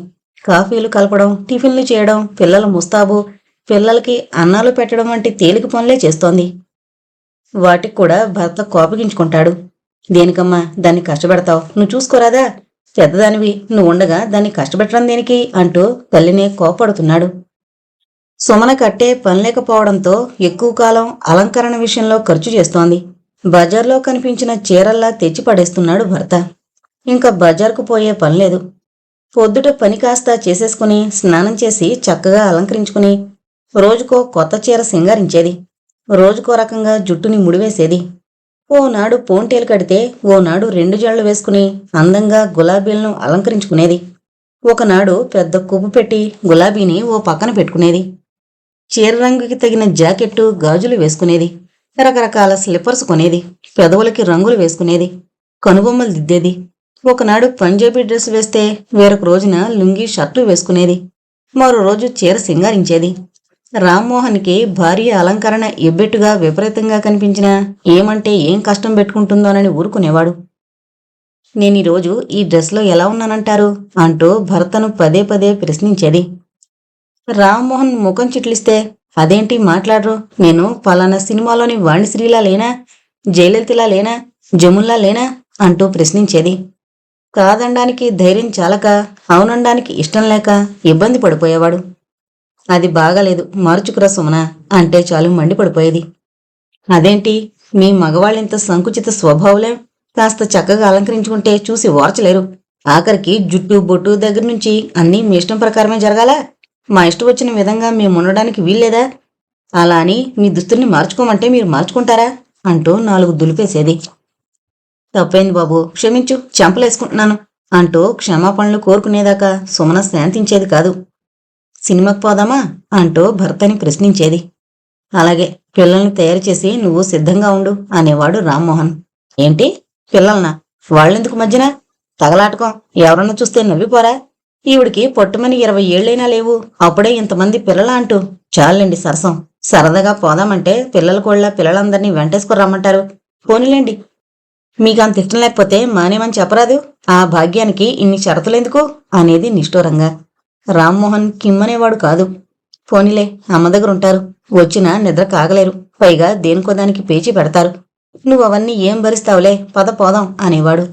కాఫీలు కలపడం, టిఫిన్లు చేయడం, పిల్లల ముస్తాబు, పిల్లలకి అన్నాలు పెట్టడం వంటి తేలిక పనులే చేస్తోంది. వాటికి కూడా భర్త కోపగించుకుంటాడు. దేనికమ్మా దాన్ని కష్టపెడతావు? నువ్వు చూసుకోరాదా? పెద్దదానివి నువ్వు ఉండగా దాన్ని కష్టపెట్టడం దేనికి అంటూ తల్లినే కోపడుతున్నాడు. సుమన కట్టే పనిలేకపోవడంతో ఎక్కువ కాలం అలంకరణ విషయంలో ఖర్చు చేస్తోంది. బజార్లో కనిపించిన చీరల్లా తెచ్చి పడేస్తున్నాడు భర్త. ఇంకా బజార్కు పోయే పనిలేదు. పొద్దుట పని కాస్త చేసేసుకుని స్నానం చేసి చక్కగా అలంకరించుకుని రోజుకో కొత్త చీర సింగారించేది. రోజుకో రకంగా జుట్టుని ముడివేసేది. ఓనాడు పోంటేలు కడితే ఓనాడు 2 జళ్ళు వేసుకుని అందంగా గులాబీలను అలంకరించుకునేది. ఒకనాడు పెద్ద కుప్పు పెట్టి గులాబీని ఓ పక్కన పెట్టుకునేది. చీర రంగుకి తగిన జాకెట్టు, గాజులు వేసుకునేది. రకరకాల స్లిప్పర్స్ కొనేది. పెదవులకి రంగులు వేసుకునేది. కనుబొమ్మలు దిద్దేది. ఒకనాడు పంజాబీ డ్రెస్ వేస్తే వేరొక రోజున లుంగీ షర్టు వేసుకునేది. మరో రోజు చీర సింగారించేది. రామ్మోహన్కి భార్య అలంకరణ ఎబ్బెట్టుగా విపరీతంగా కనిపించినా ఏమంటే ఏం కష్టం పెట్టుకుంటుందోనని ఊరుకునేవాడు. నేనీరోజు ఈ డ్రెస్లో ఎలా ఉన్నానంటారు అంటూ భర్తను పదే పదే ప్రశ్నించేది. రామ్మోహన్ ముఖం చిట్లిస్తే, అదేంటి మాట్లాడరు? నేను పలానా సినిమాలోని వాణిశ్రీలా లేనా? జయలలితలా లేనా? జముల్లా లేనా? అంటూ ప్రశ్నించేది. కాదనడానికి ధైర్యం చాలక, అవునడానికి ఇష్టం లేక ఇబ్బంది పడిపోయేవాడు. అది బాగాలేదు, మార్చుకురా సుమన అంటే చాలు మండిపడిపోయేది. అదేంటి మీ మగవాళ్ళింత సంకుచిత స్వభావులే? కాస్త చక్కగా అలంకరించుకుంటే చూసి ఓర్చలేరు. ఆఖరికి జుట్టు బొట్టు దగ్గర నుంచి అన్నీ మీ ఇష్టం ప్రకారమే జరగాలా? మా ఇష్టం వచ్చిన విధంగా మేముండడానికి వీల్లేదా? అలా అని మీ దుస్తుల్ని మార్చుకోమంటే మీరు మార్చుకుంటారా అంటూ 4 దులిపేసేది. తప్పైంది బాబు, క్షమించు, చెంపలేసుకుంటున్నాను అంటూ క్షమాపణలు కోరుకునేదాకా సుమన శాంతించేది కాదు. సినిమాకి పోదామా అంటూ భర్తని ప్రశ్నించేది. అలాగే, పిల్లల్ని తయారు చేసి నువ్వు సిద్ధంగా ఉండు అనేవాడు రామ్మోహన్. ఏంటి పిల్లలనా? వాళ్ళెందుకు మధ్యన తగలాటకం? ఎవరన్నా చూస్తే నవ్విపోరా? ఈవిడికి పొట్టుమని 20 ఏళ్లైనా లేవు, అప్పుడే ఇంతమంది పిల్లలా అంటూ. చాలండి సరసం. సరదాగా పోదామంటే పిల్లల కోళ్ళ పిల్లలందరినీ వెంటేసుకుని రమ్మంటారు. పోనీలేండి, మీకంత ఇష్టం లేకపోతే మానేమని చెప్పరాదు. ఆ భాగ్యానికి ఇన్ని షరతులెందుకు అనేది నిష్ఠూరంగా. రామ్మోహన్ కిమ్మనేవాడు కాదు. పోనీలే, అమ్మ దగ్గర ఉంటారు. వచ్చినా నిద్ర కాగలేరు. పైగా దేనికో దానికి పేచీ పెడతారు. నువ్వవన్నీ ఏం భరిస్తావులే, పద పోదాం అనేవాడు.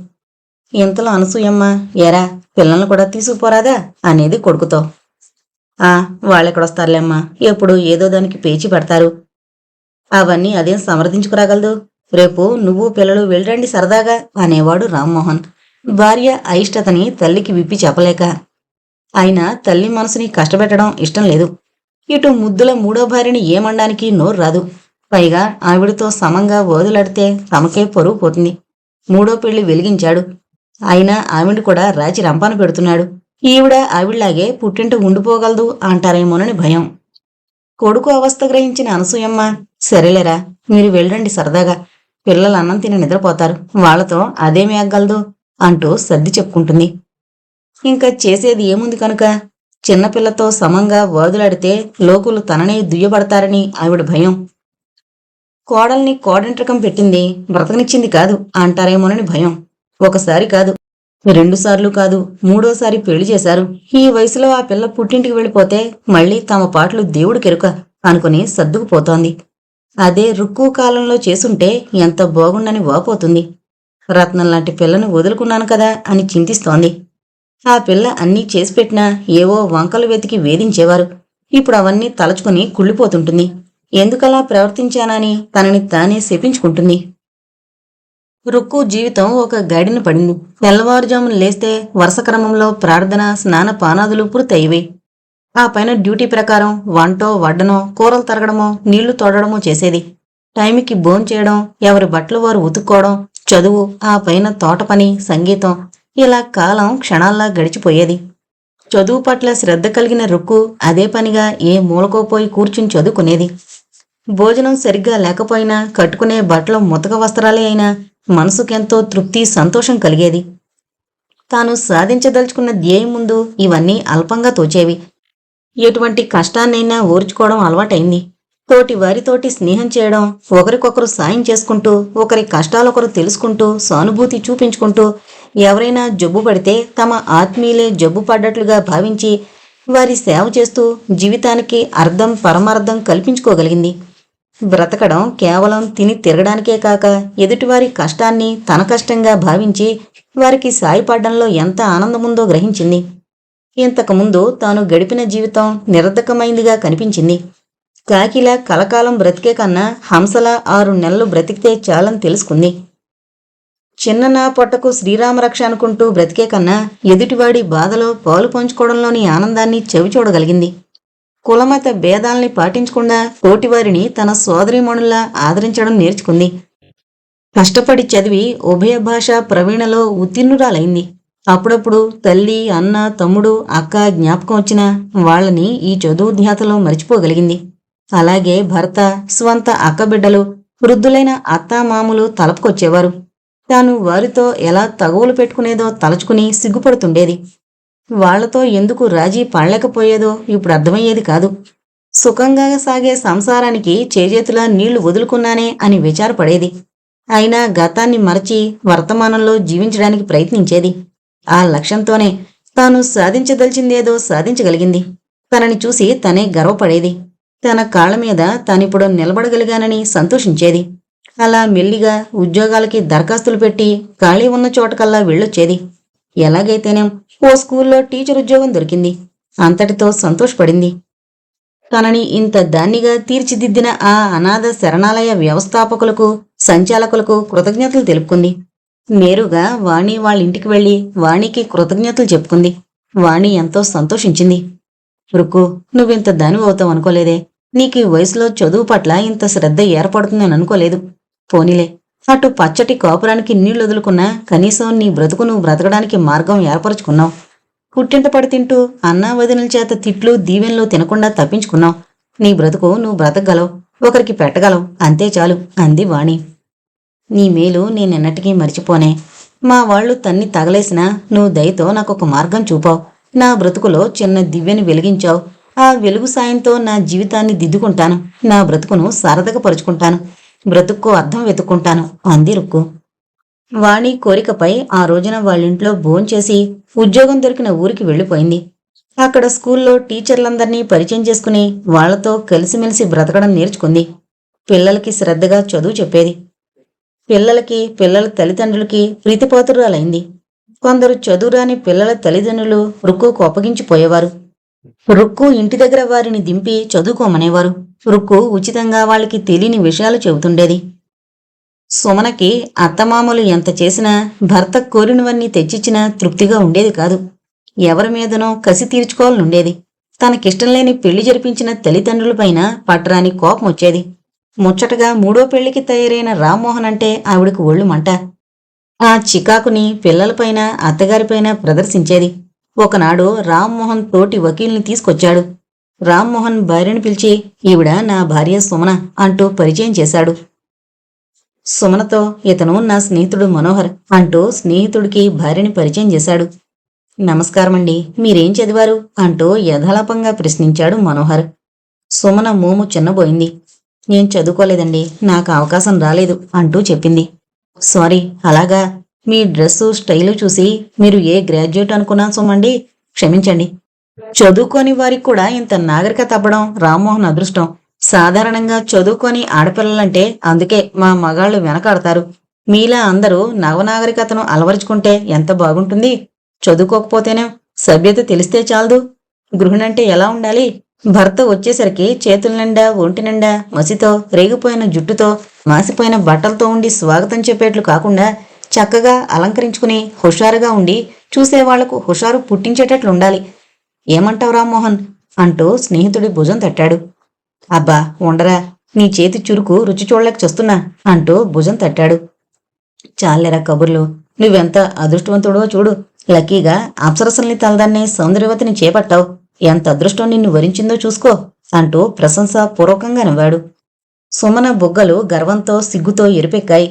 ఇంతలో అనసూయమ్మ, ఏరా పిల్లల్ని కూడా తీసుకుపోరాదా అనేది కొడుకుతో. ఆ, వాళ్ళెక్కడొస్తారులేమ్మా, ఎప్పుడు ఏదో దానికి పేచీ పెడతారు. అవన్నీ అదేం సమర్థించుకురాగలదు. రేపు నువ్వు పిల్లలు వెళ్ళరండి సరదాగా అనేవాడు రామ్మోహన్, భార్య అయిష్టతని తల్లికి విప్పి చెప్పలేక. అయినా తల్లి మనసుని కష్టపెట్టడం ఇష్టం లేదు. ఇటు ముద్దుల మూడో భార్యని ఏమనడానికి నోరు రాదు. పైగా ఆవిడతో సమంగా వదులాడితే తమకే పరువు పోతుంది. మూడో పెళ్లి వెలిగించాడు. అయినా ఆవిడ కూడా రాచి రంపాన పెడుతున్నాడు. ఈవిడ ఆవిడలాగే పుట్టింట ఉండిపోగలదు అంటారేమోనని భయం. కొడుకు అవస్థ గ్రహించిన అనసూయమ్మ, సరేలేరా, మీరు వెళ్ళండి సరదాగా, పిల్లలు అన్నం తిని నిద్రపోతారు, వాళ్లతో అదేమి ఆగలదు అంటూ సర్ది చెప్పుకుంటుంది. ఇంకా చేసేది ఏముంది కనుక చిన్నపిల్లతో సమంగా వాదులాడితే లోకులు తననే దుయ్యబడతారని ఆవిడ భయం. కోడల్ని కోడంట్రకం పెట్టింది, బ్రతకనిచ్చింది కాదు అంటారేమోనని భయం. ఒకసారి కాదు, 2 సార్లు కాదు, 3ఓసారి పెళ్లి చేశారు. ఈ వయసులో ఆ పిల్ల పుట్టింటికి వెళ్ళిపోతే మళ్లీ తమ పాటలు దేవుడికెరుక అనుకుని సర్దుకుపోతోంది. అదే రుక్కు కాలంలో చేసుంటే ఎంత బాగుండని వాపోతుంది. రత్నం లాంటి పిల్లను వదులుకున్నాను కదా అని చింతిస్తోంది. ఆ పిల్ల అన్నీ చేసిపెట్టినా ఏవో వంకలు వెతికి వేధించేవారు. ఇప్పుడు అవన్నీ తలచుకుని కుళ్ళిపోతుంటుంది. ఎందుకలా ప్రవర్తించానని తనని తానే శపించుకుంటుంది. రుక్కు జీవితం ఒక గడిన పడింది. తెల్లవారుజామున లేస్తే వరుస క్రమంలో ప్రార్థన, స్నాన పానాదులు పూర్తయ్యేవి. ఆ పైన డ్యూటీ ప్రకారం వంటో వడ్డనో, కూరలు తరగడమో, నీళ్లు తోడడమో చేసేది. టైంకి భోంచేయడం, ఎవరి బట్టలు వారు ఉతుక్కోవడం, చదువు, ఆ పైన తోట పని, సంగీతం, ఇలా కాలం క్షణాల్లా గడిచిపోయేది. చదువు పట్ల శ్రద్ధ కలిగిన రుక్కు అదే పనిగా ఏ మూలకోపోయి కూర్చుని చదువుకునేది. భోజనం సరిగ్గా లేకపోయినా, కట్టుకునే బట్టలు ముతక వస్త్రాలే అయినా మనసుకెంతో తృప్తి, సంతోషం కలిగేది. తాను సాధించదలుచుకున్న ధ్యేయం ముందు ఇవన్నీ అల్పంగా తోచేవి. ఎటువంటి కష్టాన్నైనా ఓర్చుకోవడం అలవాటైంది. తోటి వారితోటి స్నేహం చేయడం, ఒకరికొకరు సాయం చేసుకుంటూ, ఒకరి కష్టాలొకరు తెలుసుకుంటూ, సానుభూతి చూపించుకుంటూ, ఎవరైనా జబ్బు పడితే తమ ఆత్మీయులే జబ్బు పడ్డట్లుగా భావించి వారి సేవ చేస్తూ జీవితానికి అర్థం, పరమార్థం కల్పించుకోగలిగింది. బ్రతకడం కేవలం తిని తిరగడానికే కాక ఎదుటివారి కష్టాన్ని తన కష్టంగా భావించి వారికి సాయపడ్డంలో ఎంత ఆనందముందో గ్రహించింది. ఇంతకుముందు తాను గడిపిన జీవితం నిరర్ధకమైందిగా కనిపించింది. కాకిలా కలకాలం బ్రతికే కన్నా హంసలా 6 నెలలు బ్రతికితే చాలని తెలుసుకుంది. చిన్న నా పొట్టకు శ్రీరామరక్ష అనుకుంటూ బ్రతికే కన్నా ఎదుటివాడి బాధలో పాలు పంచుకోవడంలోని ఆనందాన్ని చవిచూడగలిగింది. కులమత భేదాల్ని పాటించకుండా తోటివారిని తన సోదరీమణుల్లా ఆదరించడం నేర్చుకుంది. కష్టపడి చదివి ఉభయ భాషా ప్రవీణలో ఉత్తీర్ణురాలైంది. అప్పుడప్పుడు తల్లి, అన్న, తమ్ముడు, అక్క జ్ఞాపకం వచ్చినా వాళ్ళని ఈ చదువు ధ్యాతలో మరిచిపోగలిగింది. అలాగే భర్త, స్వంత అక్కబిడ్డలు, వృద్ధులైన అత్తామాములు తలపుకొచ్చేవారు. తాను వారితో ఎలా తగువులు పెట్టుకునేదో తలచుకుని సిగ్గుపడుతుండేది. వాళ్లతో ఎందుకు రాజీ పడలేకపోయేదో ఇప్పుడు అర్థమయ్యేది కాదు. సుఖంగా సాగే సంసారానికి చేజేతులా నీళ్లు వదులుకున్నానే అని విచారపడేది. అయినా గతాన్ని మరచి వర్తమానంలో జీవించడానికి ప్రయత్నించేది. ఆ లక్ష్యంతోనే తాను సాధించదలిచిందేదో సాధించగలిగింది. తనని చూసి తనే గర్వపడేది. తన కాళ్ల మీద తానిప్పుడు నిలబడగలిగానని సంతోషించేది. అలా మెల్లిగా ఉద్యోగాలకి దరఖాస్తులు పెట్టి ఖాళీ ఉన్న చోటకల్లా వెళ్ళొచ్చేది. ఎలాగైతేనేం ఓ స్కూల్లో టీచర్ ఉద్యోగం దొరికింది. అంతటితో సంతోషపడింది. తనని ఇంత దాన్నిగా తీర్చిదిద్దిన ఆ అనాథ శరణాలయ వ్యవస్థాపకులకు, సంచాలకులకు కృతజ్ఞతలు తెలుపుకుంది. నేరుగా వాణి వాళ్ళింటికి వెళ్లి వాణికి కృతజ్ఞతలు చెప్పుకుంది. వాణి ఎంతో సంతోషించింది. రుక్కు, నువ్వింత దానివి అవుతావు అనుకోలేదే. నీకు ఈ వయసులో చదువు పట్ల ఇంత శ్రద్ధ ఏర్పడుతుందని అనుకోలేదు. పోనీలే, అటు పచ్చటి కాపురానికి నీళ్లు వదులుకున్నా కనీసం నీ బ్రతుకు నువ్వు బ్రతకడానికి మార్గం ఏర్పరచుకున్నావు. పుట్టింట పడి తింటూ అన్నా వదినల చేత తిట్లు, దీవెనలు తినకుండా తప్పించుకున్నావు. నీ బ్రతుకు నువ్వు బ్రతకగలవు, ఒకరికి పెట్టగలవు, అంతే చాలు అంది వాణి. నీ మేలు నేనెన్నటికీ మరిచిపోనే. మా వాళ్లు తన్ని తగలేసినా నువ్వు దయతో నాకొక మార్గం చూపావు. నా బ్రతుకులో చిన్న దివ్యని వెలిగించావు. ఆ వెలుగు సాయంతో నా జీవితాన్ని దిద్దుకుంటాను. నా బ్రతుకును సారథకపరుచుకుంటాను. బ్రతుక్కో అర్థం వెతుక్కుంటాను అంది రుక్కు. వాణి కోరికపై ఆ రోజున వాళ్ళింట్లో భోంచేసి ఉద్యోగం దొరికిన ఊరికి వెళ్ళిపోయింది. అక్కడ స్కూల్లో టీచర్లందర్నీ పరిచయం చేసుకుని వాళ్లతో కలిసిమెలిసి బ్రతకడం నేర్చుకుంది. పిల్లలకి శ్రద్ధగా చదువు చెప్పేది. పిల్లలకి, పిల్లల తల్లిదండ్రులకి ప్రీతిపాత్రురాలైంది. కొందరు చదువురాని పిల్లల తల్లిదండ్రులు రుక్కుకు అప్పగించిపోయేవారు. రుక్కు ఇంటి దగ్గర వారిని దింపి చదువుకోమనేవారు. రుక్కు ఉచితంగా వాళ్ళకి తెలియని విషయాలు చెబుతుండేది. సుమనకి అత్తమామలు ఎంత చేసినా, భర్త కోరినవన్నీ తెచ్చిచ్చినా తృప్తిగా ఉండేది కాదు. ఎవరి మీదనో కసి తీర్చుకోవాలనుండేది. తనకిష్టం లేని పెళ్లి జరిపించిన తల్లిదండ్రులపైన పట్టరాని కోపం వచ్చేది. ముచ్చటగా మూడో పెళ్లికి తయారైన రామ్మోహన్ అంటే ఆవిడకు ఒళ్ళు మంట. ఆ చికాకుని పిల్లలపైన, అత్తగారిపైన ప్రదర్శించేది. ఒకనాడు రామ్మోహన్ తోటి వకీల్ని తీసుకొచ్చాడు. రామ్మోహన్ భార్యను పిలిచి, ఈవిడ నా భార్య సుమన అంటూ పరిచయం చేశాడు. సుమనతో, ఇతను నా స్నేహితుడు మనోహర్ అంటూ స్నేహితుడికి భార్యని పరిచయం చేశాడు. నమస్కారమండి, మీరేం చదివారు అంటూ యథాలాపంగా ప్రశ్నించాడు మనోహర్. సుమన మోము చిన్నబోయింది. నేను చదువుకోలేదండి, నాకు అవకాశం రాలేదు అంటూ చెప్పింది. సారీ, అలాగా? మీ డ్రెస్సు స్టైలు చూసి మీరు ఏ గ్రాడ్యుయేట్ అనుకున్నాను సుమండి, క్షమించండి. చదువుకోని వారికి కూడా ఇంత నాగరికత అవ్వడం రామ్మోహన్ అదృష్టం. సాధారణంగా చదువుకొని ఆడపిల్లలంటే అందుకే మా మగాళ్లు వెనకాడతారు. మీలా అందరూ నవనాగరికతను అలవరుచుకుంటే ఎంత బాగుంటుంది. చదువుకోకపోతేనే సభ్యత తెలిస్తే చాలదు. గృహిణంటే ఎలా ఉండాలి? భర్త వచ్చేసరికి చేతుల నిండా, ఒంటి నిండా మసితో, రేగిపోయిన జుట్టుతో, మాసిపోయిన బట్టలతో ఉండి స్వాగతం చెప్పేట్లు కాకుండా చక్కగా అలంకరించుకుని హుషారుగా ఉండి చూసేవాళ్లకు హుషారు పుట్టించేటట్లుండాలి. ఏమంటావు రామ్మోహన్ అంటూ స్నేహితుడి భుజం తట్టాడు. అబ్బా ఉండరా, నీ చేతి చురుకు రుచి చూడలేక చూస్తున్నా అంటూ భుజం తట్టాడు. చాలెరా కబుర్లు, నువ్వెంత అదృష్టవంతుడో చూడు. లక్కీగా అప్సరసల్ని తలదాన్ని సౌందర్యవతిని చేపట్టావు. ఎంత అదృష్టం నిన్ను వరించిందో చూసుకో అంటూ ప్రశంసాపూర్వకంగా నవ్వాడు. సుమన బుగ్గలు గర్వంతో, సిగ్గుతో ఎరిపెక్కాయి.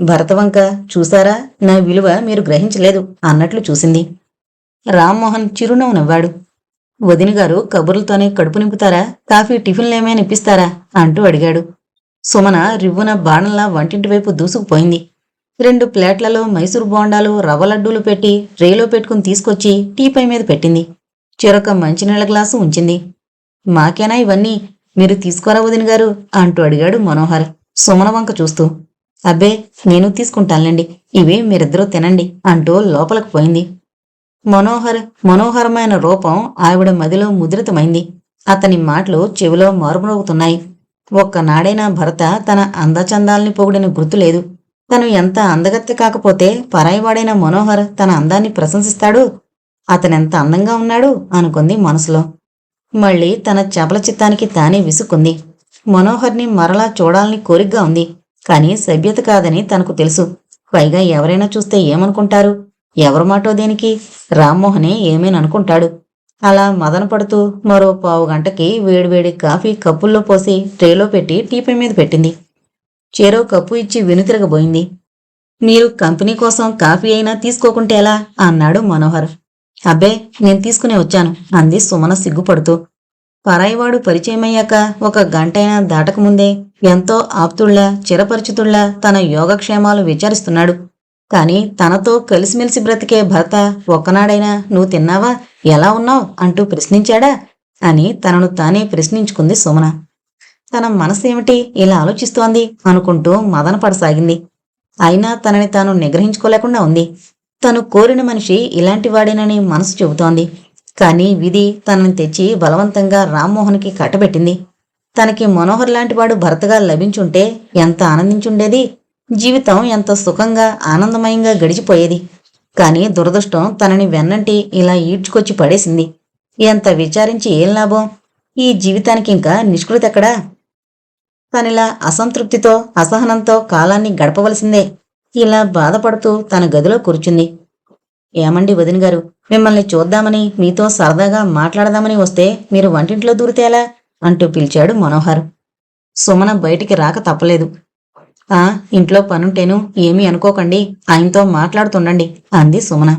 భరతవంక చూసారా, నా విలువ మీరు గ్రహించలేదు అన్నట్లు చూసింది. రామ్మోహన్ చిరునవ్వు నవ్వాడు. వదినగారు కబుర్లతోనే కడుపు నింపుతారా, కాఫీ టిఫిన్లేమైనా ఇప్పిస్తారా అంటూ అడిగాడు. సుమన రివ్వున బాణంలా వంటింటి వైపు దూసుకుపోయింది. 2 ప్లేట్లలో మైసూరు బోండాలు, రవ్వ లడ్డూలు పెట్టి ట్రేలో పెట్టుకుని తీసుకొచ్చి టీపై మీద పెట్టింది. చెరొక మంచినీళ్ల గ్లాసు ఉంచింది. మాకేనా ఇవన్నీ, మీరు తీసుకోరా వదినగారు అంటూ అడిగాడు మనోహర్ సుమన వంక చూస్తూ. అబ్బే, నేను తీసుకుంటానులేండి, ఇవి మీరిద్దరూ తినండి అంటూ లోపలకు పోయింది. మనోహరమైన రూపం ఆవిడ మదిలో ముద్రితమైంది. అతని మాటలు చెవిలో మారుమ్రోగుతున్నాయి. ఒక్కనాడైనా భర్త తన అందచందాల్ని పొగిడిన గుర్తులేదు. తను ఎంత అందగత్తె కాకపోతే పరాయివాడైన మనోహర్ తన అందాన్ని ప్రశంసిస్తాడు. అతనెంత అందంగా ఉన్నాడు అనుకుంది మనసులో. మళ్ళీ తన చపల చిత్తానికి తానే విసుక్కుంది. మనోహర్ని మరలా చూడాలని కోరికగా ఉంది. కాని సభ్యత కాదని తనకు తెలుసు. పైగా ఎవరైనా చూస్తే ఏమనుకుంటారు? ఎవరి మాటో దేనికి, రామ్మోహనే ఏమేననుకుంటాడు. అలా మదన పడుతూ మరో 15 గంటకి వేడివేడి కాఫీ కప్పుల్లో పోసి ట్రేలో పెట్టి టీపై మీద పెట్టింది. చెరో కప్పు ఇచ్చి వెనుతిరగబోయింది. మీరు కంపెనీ కోసం కాఫీ అయినా తీసుకోకుంటే ఎలా అన్నాడు మనోహర్. అబ్బే, నేను తీసుకునే వచ్చాను అంది సుమన సిగ్గుపడుతూ. పరాయివాడు పరిచయమయ్యాక 1 గంటైనా దాటకముందే ఎంతో ఆప్తుళ్లా, చిరపరిచితుళ్లా తన యోగక్షేమాలు విచారిస్తున్నాడు. కాని తనతో కలిసిమెలిసి బ్రతికే భర్త ఒక్కనాడైనా నువ్వు తిన్నావా, ఎలా ఉన్నావు అంటూ ప్రశ్నించాడా అని తనను తానే ప్రశ్నించుకుంది సుమన. తన మనసేమిటి ఇలా ఆలోచిస్తోంది అనుకుంటూ మదన పడసాగింది. అయినా తనని తాను నిగ్రహించుకోలేకుండా ఉంది. తను కోరిన మనిషి ఇలాంటివాడేనని మనసు చెబుతోంది. కాని విధి తనని తెచ్చి బలవంతంగా రామ్మోహన్కి కట్టబెట్టింది. తనకి మనోహర్ లాంటివాడు భర్తగా లభించుంటే ఎంత ఆనందించుండేది. జీవితం ఎంత సుఖంగా, ఆనందమయంగా గడిచిపోయేది. కాని దురదృష్టం తనని వెన్నంటి ఇలా ఈడ్చుకొచ్చి పడేసింది. ఎంత విచారించి ఏం లాభం? ఈ జీవితానికింకా నిష్కృతెక్కడా? తనిలా అసంతృప్తితో, అసహనంతో కాలాన్ని గడపవలసిందే. ఇలా బాధపడుతూ తన గదిలో కూర్చుంది. ఏమండి వదినగారు, మిమ్మల్ని చూద్దామని, మీతో సరదాగా మాట్లాడదామని వస్తే మీరు వంటింట్లో దూరితేలా అంటూ పిలిచాడు మనోహర్. సుమన బయటికి రాక తప్పలేదు. ఇంట్లో పనుంటేను, ఏమీ అనుకోకండి, ఆయనతో మాట్లాడుతుండండి అంది సుమన.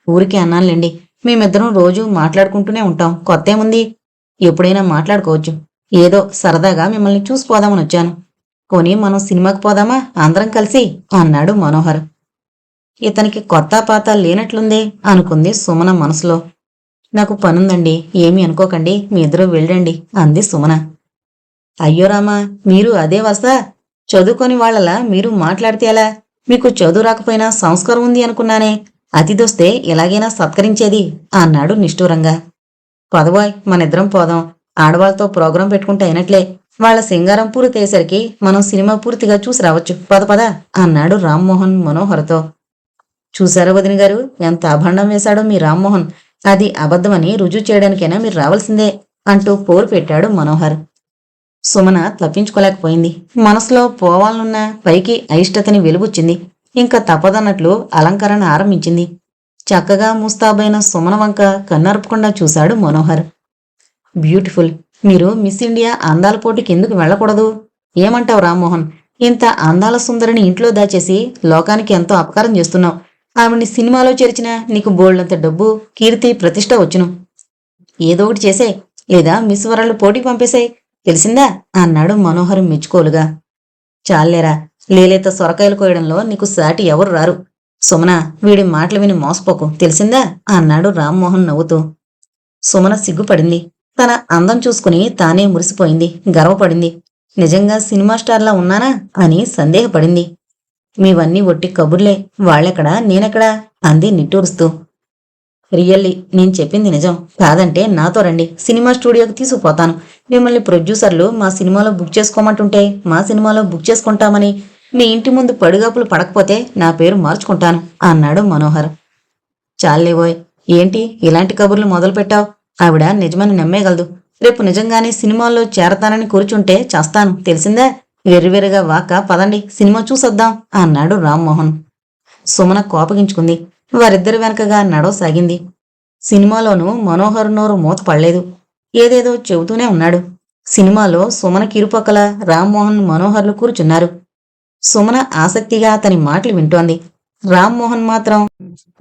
ఊరికే అన్నానులేండి, మేమిద్దరం రోజూ మాట్లాడుకుంటూనే ఉంటాం, కొత్తేముంది, ఎప్పుడైనా మాట్లాడుకోవచ్చు. ఏదో సరదాగా మిమ్మల్ని చూసిపోదామని వచ్చాను. పోనీ మనం సినిమాకి పోదామా అందరం కలిసి అన్నాడు మనోహర్. ఇతనికి కొత్త పాత లేనట్లుందే అనుకుంది సుమన మనసులో. నాకు పనుందండి, ఏమీ అనుకోకండి, మీ ఇద్దరూ వెళ్ళండి అంది సుమన. అయ్యో రామా, మీరు అదే వస్తా? చదువుకొని వాళ్ళలా మీరు మాట్లాడితే ఎలా? మీకు చదువు రాకపోయినా సంస్కారం ఉంది అనుకున్నానే. అతిథొస్తే ఎలాగైనా సత్కరించేది అన్నాడు నిష్ఠూరంగా. పదవాయ్, మనిద్దరం పోదాం. ఆడవాళ్ళతో ప్రోగ్రాం పెట్టుకుంటే అయినట్లే. వాళ్ళ సింగారం పూర్తయ్యేసరికి మనం సినిమా పూర్తిగా చూసి రావచ్చు. పద పద అన్నాడు రామ్మోహన్ మనోహర్తో. చూశారా వదిన గారు, ఎంత అభండం వేశాడో మీ రామ్మోహన్. అది అబద్ధమని రుజువు చేయడానికైనా మీరు రావాల్సిందే అంటూ పోరు పెట్టాడు మనోహర్. సుమన తప్పించుకోలేకపోయింది. మనసులో పోవాలనున్న పైకి అయిష్టతని వెలుబుచ్చింది. ఇంకా తప్పదన్నట్లు అలంకరణ ఆరంభించింది. చక్కగా ముస్తాబైన సుమన వంక కన్నర్పకుండా చూశాడు మనోహర్. బ్యూటిఫుల్. మీరు మిస్ ఇండియా అందాల పోటీకి ఎందుకు వెళ్ళకూడదు? ఏమంటావు రామ్మోహన్? ఇంత అందాల సుందరిని ఇంట్లో దాచేసి లోకానికి ఎంతో అపకారం చేస్తున్నావు. ఆవిడ్ని సినిమాలో చేర్చినా నీకు బోల్డంత డబ్బు, కీర్తి, ప్రతిష్ట వచ్చును. ఏదో ఒకటి చేసే, లేదా మిస్ వరల్డ్ పోటీకి పంపేశాయి. తెలిసిందా అన్నాడు మనోహర్ మెచ్చుకోలుగా. చాలేరా, లేలేత సొరకాయలు కోయడంలో నీకు సాటి ఎవరు రారు. సుమన, వీడి మాటలు విని మోసపోకు, తెలిసిందా అన్నాడు రామ్మోహన్ నవ్వుతూ. సుమన సిగ్గుపడింది. తన అందం చూసుకుని తానే మురిసిపోయింది, గర్వపడింది. నిజంగా సినిమా స్టార్లా ఉన్నానా అని సందేహపడింది. మీవన్నీ ఒట్టి కబుర్లే, వాళ్ళెక్కడా నేనెక్కడా అంది నిట్టూరుస్తూ. రియల్లీ, నేను చెప్పింది నిజం. కాదంటే నాతో రండి, సినిమా స్టూడియోకి తీసుకుపోతాను. మిమ్మల్ని ప్రొడ్యూసర్లు మా సినిమాలో బుక్ చేసుకోమంటుంటే మా సినిమాలో బుక్ చేసుకుంటామని మీ ఇంటి ముందు పడిగాపులు పడకపోతే నా పేరు మార్చుకుంటాను అన్నాడు మనోహర్. చాలేవోయ్, ఏంటి ఇలాంటి కబుర్లు మొదలుపెట్టావు? ఆవిడ నిజమని నమ్మేగలదు. రేపు నిజంగానే సినిమాల్లో చేరతానని కూర్చుంటే చేస్తాను, తెలిసిందా? వెర్రివెర్రిగా వాక పదండి, సినిమా చూసొద్దాం అన్నాడు రామ్మోహన్. సుమన కోపగించుకుంది. వారిద్దరి వెనకగా నడవసాగింది. సినిమాలోనూ మనోహర్ నోరు మూత పడలేదు. ఏదేదో చెబుతూనే ఉన్నాడు. సినిమాలో సుమనకి ఇరుపక్కల రామ్మోహన్, మనోహర్లు కూర్చున్నారు. సుమన ఆసక్తిగా అతని మాటలు వింటోంది. రామ్మోహన్ మాత్రం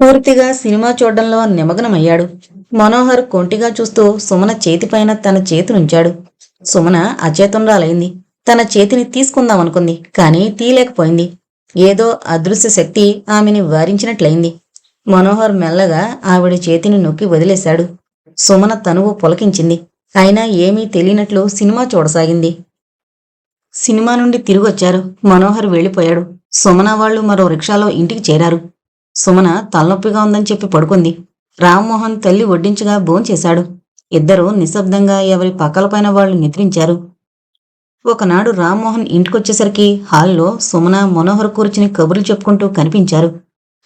పూర్తిగా సినిమా చూడ్డంలో నిమగ్నమయ్యాడు. మనోహర్ కొంటిగా చూస్తూ సుమన చేతిపైన తన చేతినుంచాడు. సుమన అచేతనురాలైంది. తన చేతిని తీసుకుందామనుకుంది, కాని తీయలేకపోయింది. ఏదో అదృశ్య శక్తి ఆమెని వారించినట్లయింది. మనోహర్ మెల్లగా ఆవిడ చేతిని నొక్కి వదిలేశాడు. సుమన తనువు పులకించింది. అయినా ఏమీ తెలియనట్లు సినిమా చూడసాగింది. సినిమా నుండి తిరిగొచ్చారు. మనోహర్ వెళ్ళిపోయాడు. సుమన వాళ్లు మరో రిక్షాలో ఇంటికి చేరారు. సుమన తలనొప్పిగా ఉందని చెప్పి పడుకుంది. రామ్మోహన్ తల్లి వడ్డించగా భోంచేశాడు. ఇద్దరూ నిశ్శబ్దంగా ఎవరి పక్కలపైన వాళ్లు నిద్రించారు. ఒకనాడు రామ్మోహన్ ఇంటికొచ్చేసరికి హాల్లో సుమన, మనోహర్ కూర్చుని కబుర్లు చెప్పుకుంటూ కనిపించారు.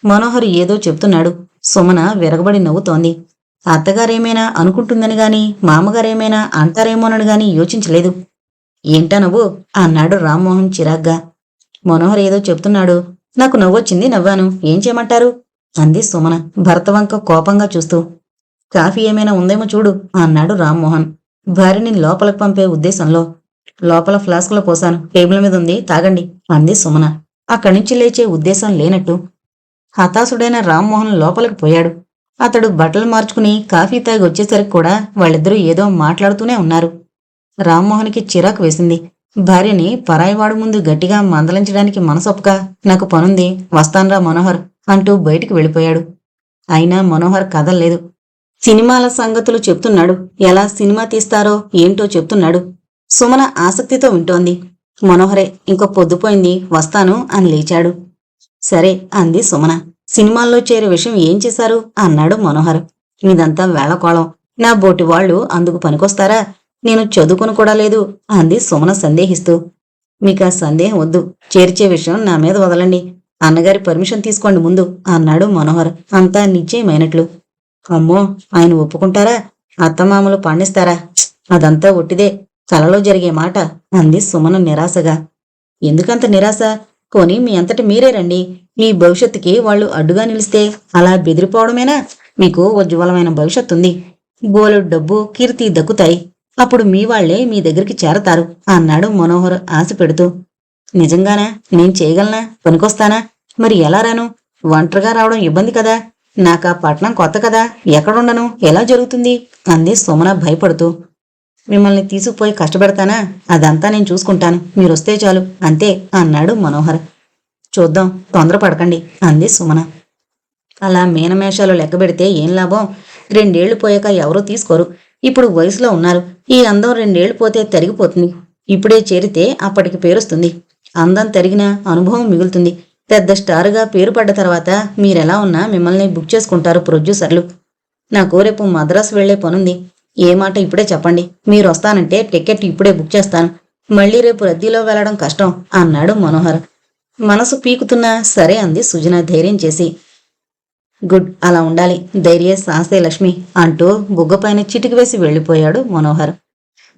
మనోహర్ ఏదో చెప్తున్నాడు. సుమన విరగబడి నవ్వుతోంది. అత్తగారేమైనా అనుకుంటుందని గాని, మామగారేమైనా అంటారేమోనని గాని యోచించలేదు. ఏంటా నవ్వు అన్నాడు రామ్మోహన్ చిరాగ్గా. మనోహర్ ఏదో చెప్తున్నాడు. నాకు నవ్వొచ్చింది, నవ్వాను. ఏం చేయమంటారు అంది సుమన భర్త వంక కోపంగా చూస్తూ. కాఫీ ఏమైనా ఉందేమో చూడు అన్నాడు రామ్మోహన్ భార్యని లోపలికి పంపే ఉద్దేశంలో. లోపల ఫ్లాస్కులో పోశాను, టేబుల్ మీద ఉంది, తాగండి అంది సుమన అక్కడి నుంచి లేచే ఉద్దేశం లేనట్టు. హతాశుడైన రామ్మోహన్ లోపలికి పోయాడు. అతడు బట్టలు మార్చుకుని కాఫీ తాగి వచ్చేసరికి కూడా వాళ్ళిద్దరూ ఏదో మాట్లాడుతూనే ఉన్నారు. రామ్మోహన్కి చిరాకు వేసింది. భార్యని పరాయివాడు ముందు గట్టిగా మందలించడానికి మనసొప్పక, నాకు పనుంది, వస్తాన్రా మనోహర్ అంటూ బయటికి వెళ్ళిపోయాడు. అయినా మనోహర్ కదల్లేదు. సినిమాల సంగతులు చెప్తున్నాడు. ఎలా సినిమా తీస్తారో ఏంటో చెప్తున్నాడు. సుమన ఆసక్తితో వింటోంది. మనోహరే, ఇంకో పొద్దుపోయింది, వస్తాను అని లేచాడు. సరే అంది సుమన. సినిమాల్లో చేరే విషయం ఏం చేశారు అన్నాడు మనోహర్. ఇదంతా వేళకోళం. నా బోటి వాళ్ళు అందుకు పనికొస్తారా? నేను చదువుకుని కూడా లేదు అంది సుమన సందేహిస్తూ. మీకా సందేహం వద్దు, చేర్చే విషయం నా మీద వదలండి. అన్నగారి పర్మిషన్ తీసుకోండి ముందు అన్నాడు మనోహర్ అంతా నిశ్చయమైనట్లు. అమ్మో, ఆయన ఒప్పుకుంటారా? అత్తమామలు పండిస్తారా? అదంతా ఒట్టిదే, కలలో జరిగే మాట అంది సుమన నిరాశగా. ఎందుకంత నిరాశ? పోనీ మీ అంతటి మీరే రండి. మీ భవిష్యత్తుకి వాళ్ళు అడ్డుగా నిలిస్తే అలా బెదిరిపోవడమేనా? మీకు ఉజ్వలమైన భవిష్యత్తుంది. బోలెడు డబ్బు, కీర్తి దక్కుతాయి. అప్పుడు మీ వాళ్లే మీ దగ్గరికి చేరతారు అన్నాడు మనోహర్ ఆశ పెడుతూ. నిజంగానా? నేను చేయగలనా? పనికొస్తానా? మరి ఎలా రాను? ఒంటరిగా రావడం ఇబ్బంది కదా. నాకా పట్నం కొత్త కదా, ఎక్కడుండను, ఎలా జరుగుతుంది అంది సుమన భయపడుతూ. మిమ్మల్ని తీసుకుపోయి కష్టపెడతానా? అదంతా నేను చూసుకుంటాను, మీరొస్తే చాలు అంతే అన్నాడు మనోహర్. చూద్దాం, తొందరపడకండి అంది సుమన. అలా మీనమేషాలు లెక్కబెడితే ఏం లాభం? 2 ఏళ్లు పోయాక ఎవరూ తీసుకోరు. ఇప్పుడు వయసులో ఉన్నారు. ఈ అందం 2 ఏళ్లు పోతే తరిగిపోతుంది. ఇప్పుడే చేరితే అప్పటికి పేరొస్తుంది. అందం తరిగిన అనుభవం మిగులుతుంది. పెద్ద స్టారుగా పేరు పడ్డ తర్వాత మీరెలా ఉన్నా మిమ్మల్ని బుక్ చేసుకుంటారు ప్రొడ్యూసర్లు. నాకు రేపు మద్రాసు వెళ్లే పనుంది. ఏ మాట ఇప్పుడే చెప్పండి. మీరు వస్తానంటే టికెట్ ఇప్పుడే బుక్ చేస్తాను. మళ్ళీ రేపు రద్దీలో వెళ్లడం కష్టం అన్నాడు మనోహర్. మనసు పీకుతున్నా సరే అంది సుజన ధైర్యం చేసి. గుడ్, అలా ఉండాలి. ధైర్య సాహసే లక్ష్మి అంటూ బుగ్గపైన చిటికి వేసి వెళ్లిపోయాడు మనోహర్.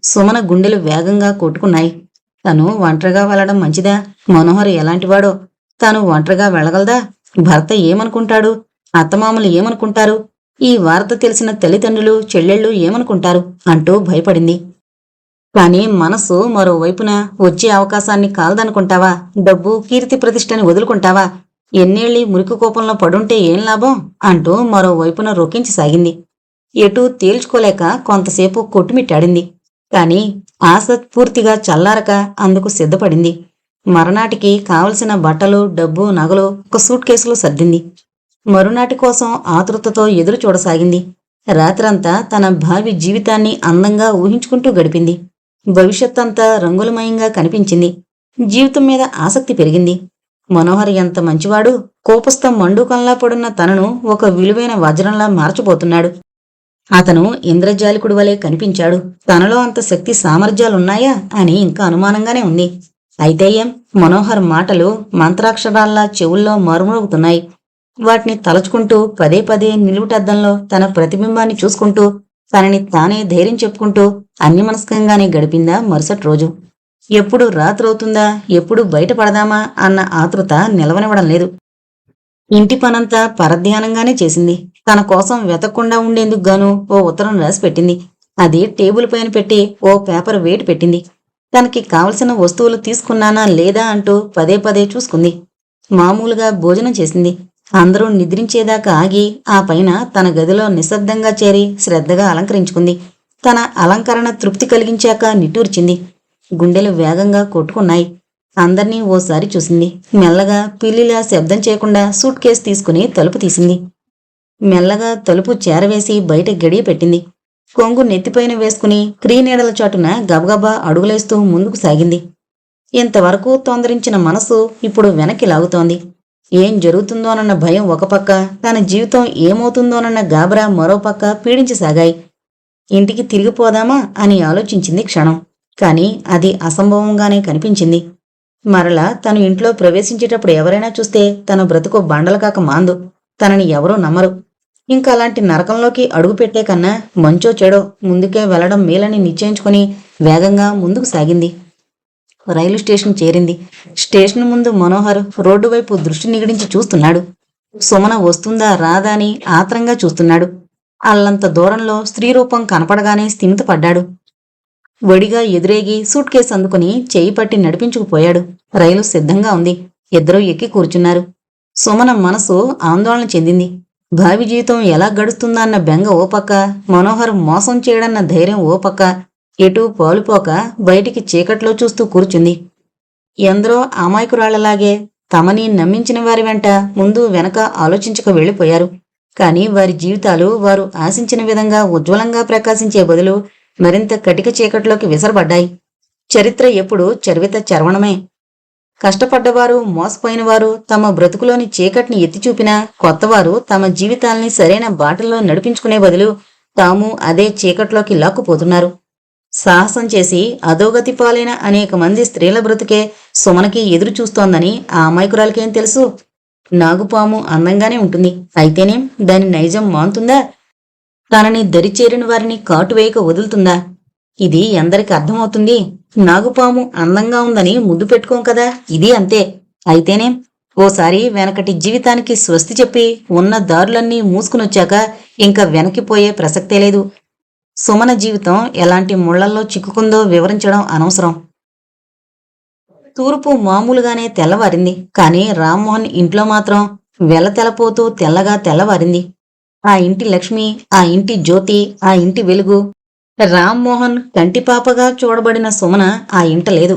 సుమన గుండెలు వేగంగా కొట్టుకున్నాయి. తను ఒంటరిగా వెళ్లడం మంచిదా? మనోహర్ ఎలాంటివాడో? తాను ఒంటరిగా వెళ్లగలదా? భర్త ఏమనుకుంటాడు? అత్తమామలు ఏమనుకుంటారు? ఈ వార్త తెలిసిన తల్లిదండ్రులు చెల్లెళ్ళు ఏమనుకుంటారు అంటూ భయపడింది. కాని మనసు మరోవైపున వచ్చే అవకాశాన్ని కాలదనుకుంటావా? డబ్బు కీర్తి ప్రతిష్టని వదులుకుంటావా? ఎన్నేళ్ళి మురికి కోపంలో పడుంటే ఏం లాభం అంటూ మరోవైపున రొక్కించసాగింది. ఎటూ తేల్చుకోలేక కొంతసేపు కొట్టుమిట్టాడింది. కాని ఆశ పూర్తిగా చల్లారక అందుకు సిద్ధపడింది. మరనాటికి కావలసిన బట్టలు, డబ్బు, నగలు ఒక సూట్ కేసులో సర్దింది. మరునాటి కోసం ఆతృతతో ఎదురు చూడసాగింది. రాత్రంతా తన భావి జీవితాన్ని అందంగా ఊహించుకుంటూ గడిపింది. భవిష్యత్తంతా రంగులమయంగా కనిపించింది. జీవితం మీద ఆసక్తి పెరిగింది. మనోహర్ ఎంత మంచివాడు! కోపస్థం మండూకంలా పడున్న తనను ఒక విలువైన వజ్రంలా మార్చిపోతున్నాడు. అతను ఇంద్రజాలికుడి వలె కనిపించాడు. తనలో అంత శక్తి సామర్థ్యాలున్నాయా అని ఇంకా అనుమానంగానే ఉంది. అయితే ఏం? మనోహర్ మాటలు మంత్రాక్షరాల్లా చెవుల్లో మరుమరుగుతున్నాయి. వాటిని తలచుకుంటూ పదే పదే నిలువుటద్దంలో తన ప్రతిబింబాన్ని చూసుకుంటూ తనని తానే ధైర్యం చెప్పుకుంటూ అన్యమనస్కంగానే గడిపిందా మరుసటి రోజు. ఎప్పుడు రాత్రవుతుందా, ఎప్పుడు బయటపడదామా అన్న ఆతృత నిలవనివ్వడం లేదు. ఇంటి పనంతా పరధ్యానంగానే చేసింది. తన కోసం వెతకుండా ఉండేందుకు గాను ఓ ఉత్తరం రాసి పెట్టింది. అది టేబుల్ పైన పెట్టి ఓ పేపర్ వేటి పెట్టింది. తనకి కావలసిన వస్తువులు తీసుకున్నానా లేదా అంటూ పదే పదే చూసుకుంది. మామూలుగా భోజనం చేసింది. అందరూ నిద్రించేదాకా ఆగి ఆ పైన తన గదిలో నిశ్శబ్దంగా చేరి శ్రద్ధగా అలంకరించుకుంది. తన అలంకరణ తృప్తి కలిగించాక నిట్టూర్చింది. గుండెలు వేగంగా కొట్టుకున్నాయి. అందర్నీ ఓసారి చూసింది. మెల్లగా పిల్లిలా శబ్దం చేయకుండా సూట్ కేసు తీసుకుని తలుపు తీసింది. మెల్లగా తలుపు చేరవేసి బయట గడియ పెట్టింది. కొంగు నెత్తిపైన వేసుకుని క్రీనీడల చాటున గబగబా అడుగులేస్తూ ముందుకు సాగింది. ఇంతవరకు తొందరించిన మనసు ఇప్పుడు వెనక్కి లాగుతోంది. ఏం జరుగుతుందోనన్న భయం ఒక పక్క, తన జీవితం ఏమవుతుందోనన్న గాబరా మరోపక్క పీడించసాగాయి. ఇంటికి తిరిగిపోదామా అని ఆలోచించింది క్షణం. కాని అది అసంభవంగానే కనిపించింది. మరలా తను ఇంట్లో ప్రవేశించేటప్పుడు ఎవరైనా చూస్తే తన బ్రతుకు బండలకాక మాందు. తనని ఎవరూ నమ్మరు. ఇంకా అలాంటి నరకంలోకి అడుగుపెట్టే కన్నా మంచో చెడో ముందుకే వెళ్లడం మేలని నిశ్చయించుకుని వేగంగా ముందుకు సాగింది. రైలు స్టేషన్ చేరింది. స్టేషన్ ముందు మనోహర్ రోడ్డు వైపు దృష్టి నిగడించి చూస్తున్నాడు. సుమన వస్తుందా రాదా అని ఆత్రంగా చూస్తున్నాడు. అల్లంత దూరంలో స్త్రీ రూపం కనపడగానే స్థిమితపడ్డాడు. వడిగా ఎదురేగి సూట్ కేసు అందుకుని చేయి పట్టి నడిపించుకుపోయాడు. రైలు సిద్ధంగా ఉంది. ఇద్దరూ ఎక్కి కూర్చున్నారు. సుమన మనసు ఆందోళన చెందింది. భావి జీవితం ఎలా గడుస్తుందన్న బెంగ ఓ పక్క, మనోహర్ మోసం చేయడన్న ధైర్యం ఓ పక్క. ఎటూ పాలుపోక బయటికి చీకట్లో చూస్తూ కూర్చుంది. ఎందరో అమాయకురాళ్లలాగే తమని నమ్మించిన వారి వెంట ముందు వెనక ఆలోచించక వెళ్లిపోయారు. కాని వారి జీవితాలు వారు ఆశించిన విధంగా ఉజ్వలంగా ప్రకాశించే బదులు మరింత కటిక చీకట్లోకి విసరబడ్డాయి. చరిత్ర ఎప్పుడు చర్విత చర్వణమే. కష్టపడ్డవారు, మోసపోయినవారు తమ బ్రతుకులోని చీకటిని ఎత్తిచూపినా కొత్తవారు తమ జీవితాల్ని సరైన బాటల్లో నడిపించుకునే బదులు తాము అదే చీకట్లోకి లాక్కుపోతున్నారు. సాహసం చేసి అధోగతి పాలైన అనేక మంది స్త్రీల బ్రతుకే సుమనకి ఎదురు చూస్తోందని ఆ అమాయకురాలకేం తెలుసు? నాగుపాము అందంగానే ఉంటుంది. అయితేనేం దాని నైజం మానుతుందా? తనని దరిచేరిన వారిని కాటువేయక వదులుతుందా? ఇది ఎందరికి అర్థమవుతుంది? నాగుపాము అందంగా ఉందని ముద్దు పెట్టుకోం కదా, ఇది అంతే. అయితేనేం ఓసారి వెనకటి జీవితానికి స్వస్తి చెప్పి ఉన్న దారులన్నీ మూసుకునొచ్చాక ఇంకా వెనక్కిపోయే ప్రసక్తే లేదు. సుమన జీవితం ఎలాంటి ముళ్లల్లో చిక్కుకుందో వివరించడం అనవసరం. తూర్పు మామూలుగానే తెల్లవారింది. కాని రామ్మోహన్ ఇంట్లో మాత్రం వెలతెలపోతూ తెల్లగా తెల్లవారింది. ఆ ఇంటి లక్ష్మి, ఆ ఇంటి జ్యోతి, ఆ ఇంటి వెలుగు. రామ్మోహన్ కంటిపాపగా చూడబడిన సుమన ఆ ఇంట లేదు.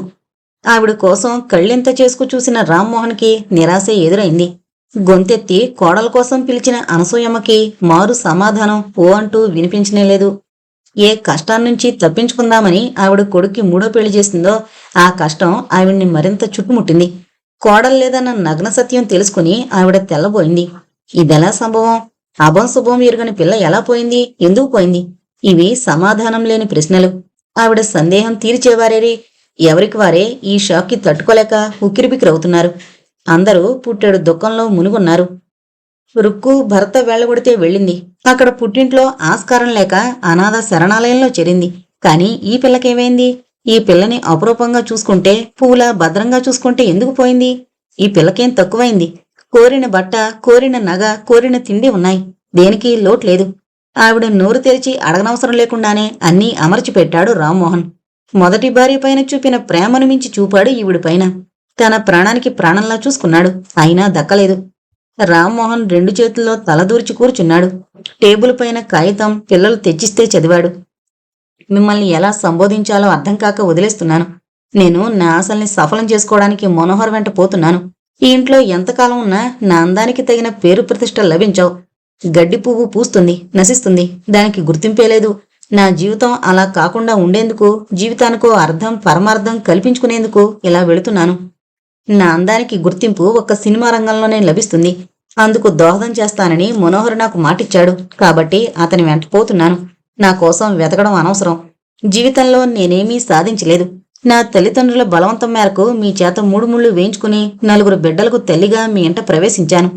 ఆవిడ కోసం కళ్ళెంత చేసుకు చూసిన రామ్మోహన్కి నిరాశే ఎదురైంది. గొంతెత్తి కోడల కోసం పిలిచిన అనసూయమ్మకి మారు సమాధానం ఓ అంటూ వినిపించనేలేదు. ఏ కష్టాన్నించి తప్పించుకుందామని ఆవిడ కొడుక్కి మూడో పెళ్లి చేసిందో ఆ కష్టం ఆవిడ్ని మరింత చుట్టుముట్టింది. కోడలు లేదన్న నగ్న సత్యం తెలుసుకుని ఆవిడ తెల్లబోయింది. ఇదెలా సంభవం? అభం శుభం ఎరుగని పిల్ల ఎలా పోయింది? ఎందుకు పోయింది? ఇవి సమాధానం లేని ప్రశ్నలు. ఆవిడ సందేహం తీర్చేవారేరి ఎవరికి వారే ఈ షాక్కి తట్టుకోలేక ఉక్కిరిబిక్కిరవుతున్నారు. అందరూ పుట్టెడు దుఃఖంలో మునుగున్నారు. రుక్కు భర్త వెళ్ళగొడితే వెళ్ళింది. అక్కడ పుట్టింట్లో ఆస్కారం లేక అనాథ శరణాలయంలో చేరింది. కాని ఈ పిల్లకేమైంది? ఈ పిల్లని అపురూపంగా చూసుకుంటే, పువ్వులా భద్రంగా చూసుకుంటే ఎందుకు పోయింది? ఈ పిల్లకేం తక్కువైంది? కోరిన బట్ట, కోరిన నగ, కోరిన తిండి ఉన్నాయి. దేనికి లోటు లేదు. ఆవిడ నోరు తెరిచి అడగనవసరం లేకుండానే అన్నీ అమర్చిపెట్టాడు రామ్మోహన్. మొదటి భార్య పైన చూపిన ప్రేమను మించి చూపాడు ఈవిడిపైన. తన ప్రాణానికి ప్రాణంలా చూసుకున్నాడు. అయినా దక్కలేదు. రామ్మోహన్ 2 చేతుల్లో తలదూర్చి కూర్చున్నాడు. టేబుల్ పైన కాగితం పిల్లలు తెచ్చిస్తే చదివాడు. మిమ్మల్ని ఎలా సంబోధించాలో అర్థం కాక వదిలేస్తున్నాను. నేను నా ఆశల్ని సఫలం చేసుకోవడానికి మనోహర్ వెంట పోతున్నాను. ఈ ఇంట్లో ఎంతకాలం ఉన్నా నా అందానికి తగిన పేరు ప్రతిష్ట లభించవు. గడ్డి పువ్వు పూస్తుంది, నశిస్తుంది. దానికి గుర్తింపే లేదు. నా జీవితం అలా కాకుండా ఉండేందుకు, జీవితానికో అర్థం పరమార్థం కల్పించుకునేందుకు ఇలా వెళుతున్నాను. నా అందానికి గుర్తింపు ఒక్క సినిమా రంగంలోనే లభిస్తుంది. అందుకు దోహదం చేస్తానని మనోహర్ నాకు మాటిచ్చాడు. కాబట్టి అతని వెంట పోతున్నాను. నా కోసం వెతకడం అనవసరం. జీవితంలో నేనేమీ సాధించలేదు. నా తల్లిదండ్రుల బలవంతం మేరకు మీ చేత 3 ముళ్ళు వేయించుకుని 4 బిడ్డలకు తల్లిగా మీ ఇంట ప్రవేశించాను.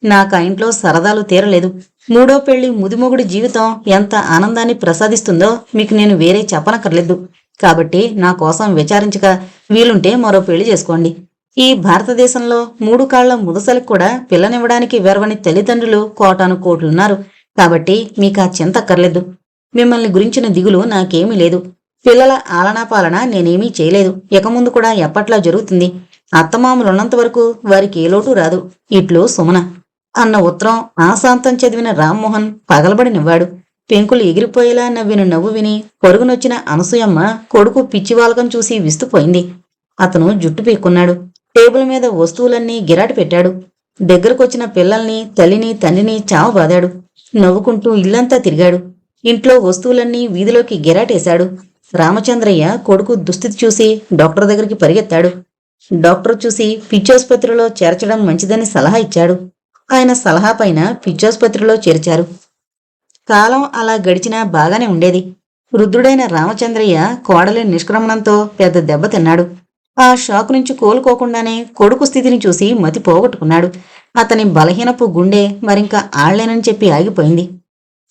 నాకు ఆ ఇంట్లో సరదాలు తీరలేదు. 3వ పెళ్లి ముదిమొగుడి జీవితం ఎంత ఆనందాన్ని ప్రసాదిస్తుందో మీకు నేను వేరే చెప్పనక్కర్లేదు. కాబట్టి నా కోసం విచారించక వీలుంటే మరో పెళ్లి చేసుకోండి. ఈ భారతదేశంలో 3 కాళ్ల ముదసలకు కూడా పిల్లనివ్వడానికి వెరవని తల్లిదండ్రులు కోటాను కోట్లున్నారు. కాబట్టి మీకు ఆ చింత అక్కర్లేదు. మిమ్మల్ని గురించిన దిగులు నాకేమీ లేదు. పిల్లల ఆలనాపాలన నేనేమీ చేయలేదు. ఇక ముందు కూడా ఎప్పట్లా జరుగుతుంది. అత్తమామలున్నంత వరకు వారికి ఏ లోటు రాదు. ఇట్లు సుమన అన్న ఉత్తరం ఆశాంతం చదివిన రామ్మోహన్ పగలబడి నవ్వాడు. పెంకులు ఎగిరిపోయేలా నవ్విన నవ్వు విని పొరుగునొచ్చిన అనసూయమ్మ కొడుకు పిచ్చివాలకం చూసి విస్తుపోయింది. అతను జుట్టు పీక్కున్నాడు. టేబుల్ మీద వస్తువులన్నీ గిరాటి పెట్టాడు. దగ్గరకొచ్చిన పిల్లల్ని, తల్లిని, తండ్రిని చావబాదాడు. నవ్వుకుంటూ ఇల్లంతా తిరిగాడు. ఇంట్లో వస్తువులన్నీ వీధిలోకి గిరాటేశాడు. రామచంద్రయ్య కొడుకు దుస్థితి చూసి డాక్టర్ దగ్గరికి పరిగెత్తాడు. డాక్టర్ చూసి పిచ్చాసుపత్రిలో చేర్చడం మంచిదని సలహా ఇచ్చాడు. ఆయన సలహా పైన పిచ్చాసుపత్రిలో చేర్చారు. కాలం అలా గడిచినా బాగానే ఉండేది. వృద్ధుడైన రామచంద్రయ్య కోడలి నిష్క్రమణంతో పెద్ద దెబ్బ తిన్నాడు. ఆ షాక్ నుంచి కోలుకోకుండానే కొడుకు స్థితిని చూసి మతి పోగొట్టుకున్నాడు. అతని బలహీనపు గుండె మరింక ఆళ్లేనని చెప్పి ఆగిపోయింది.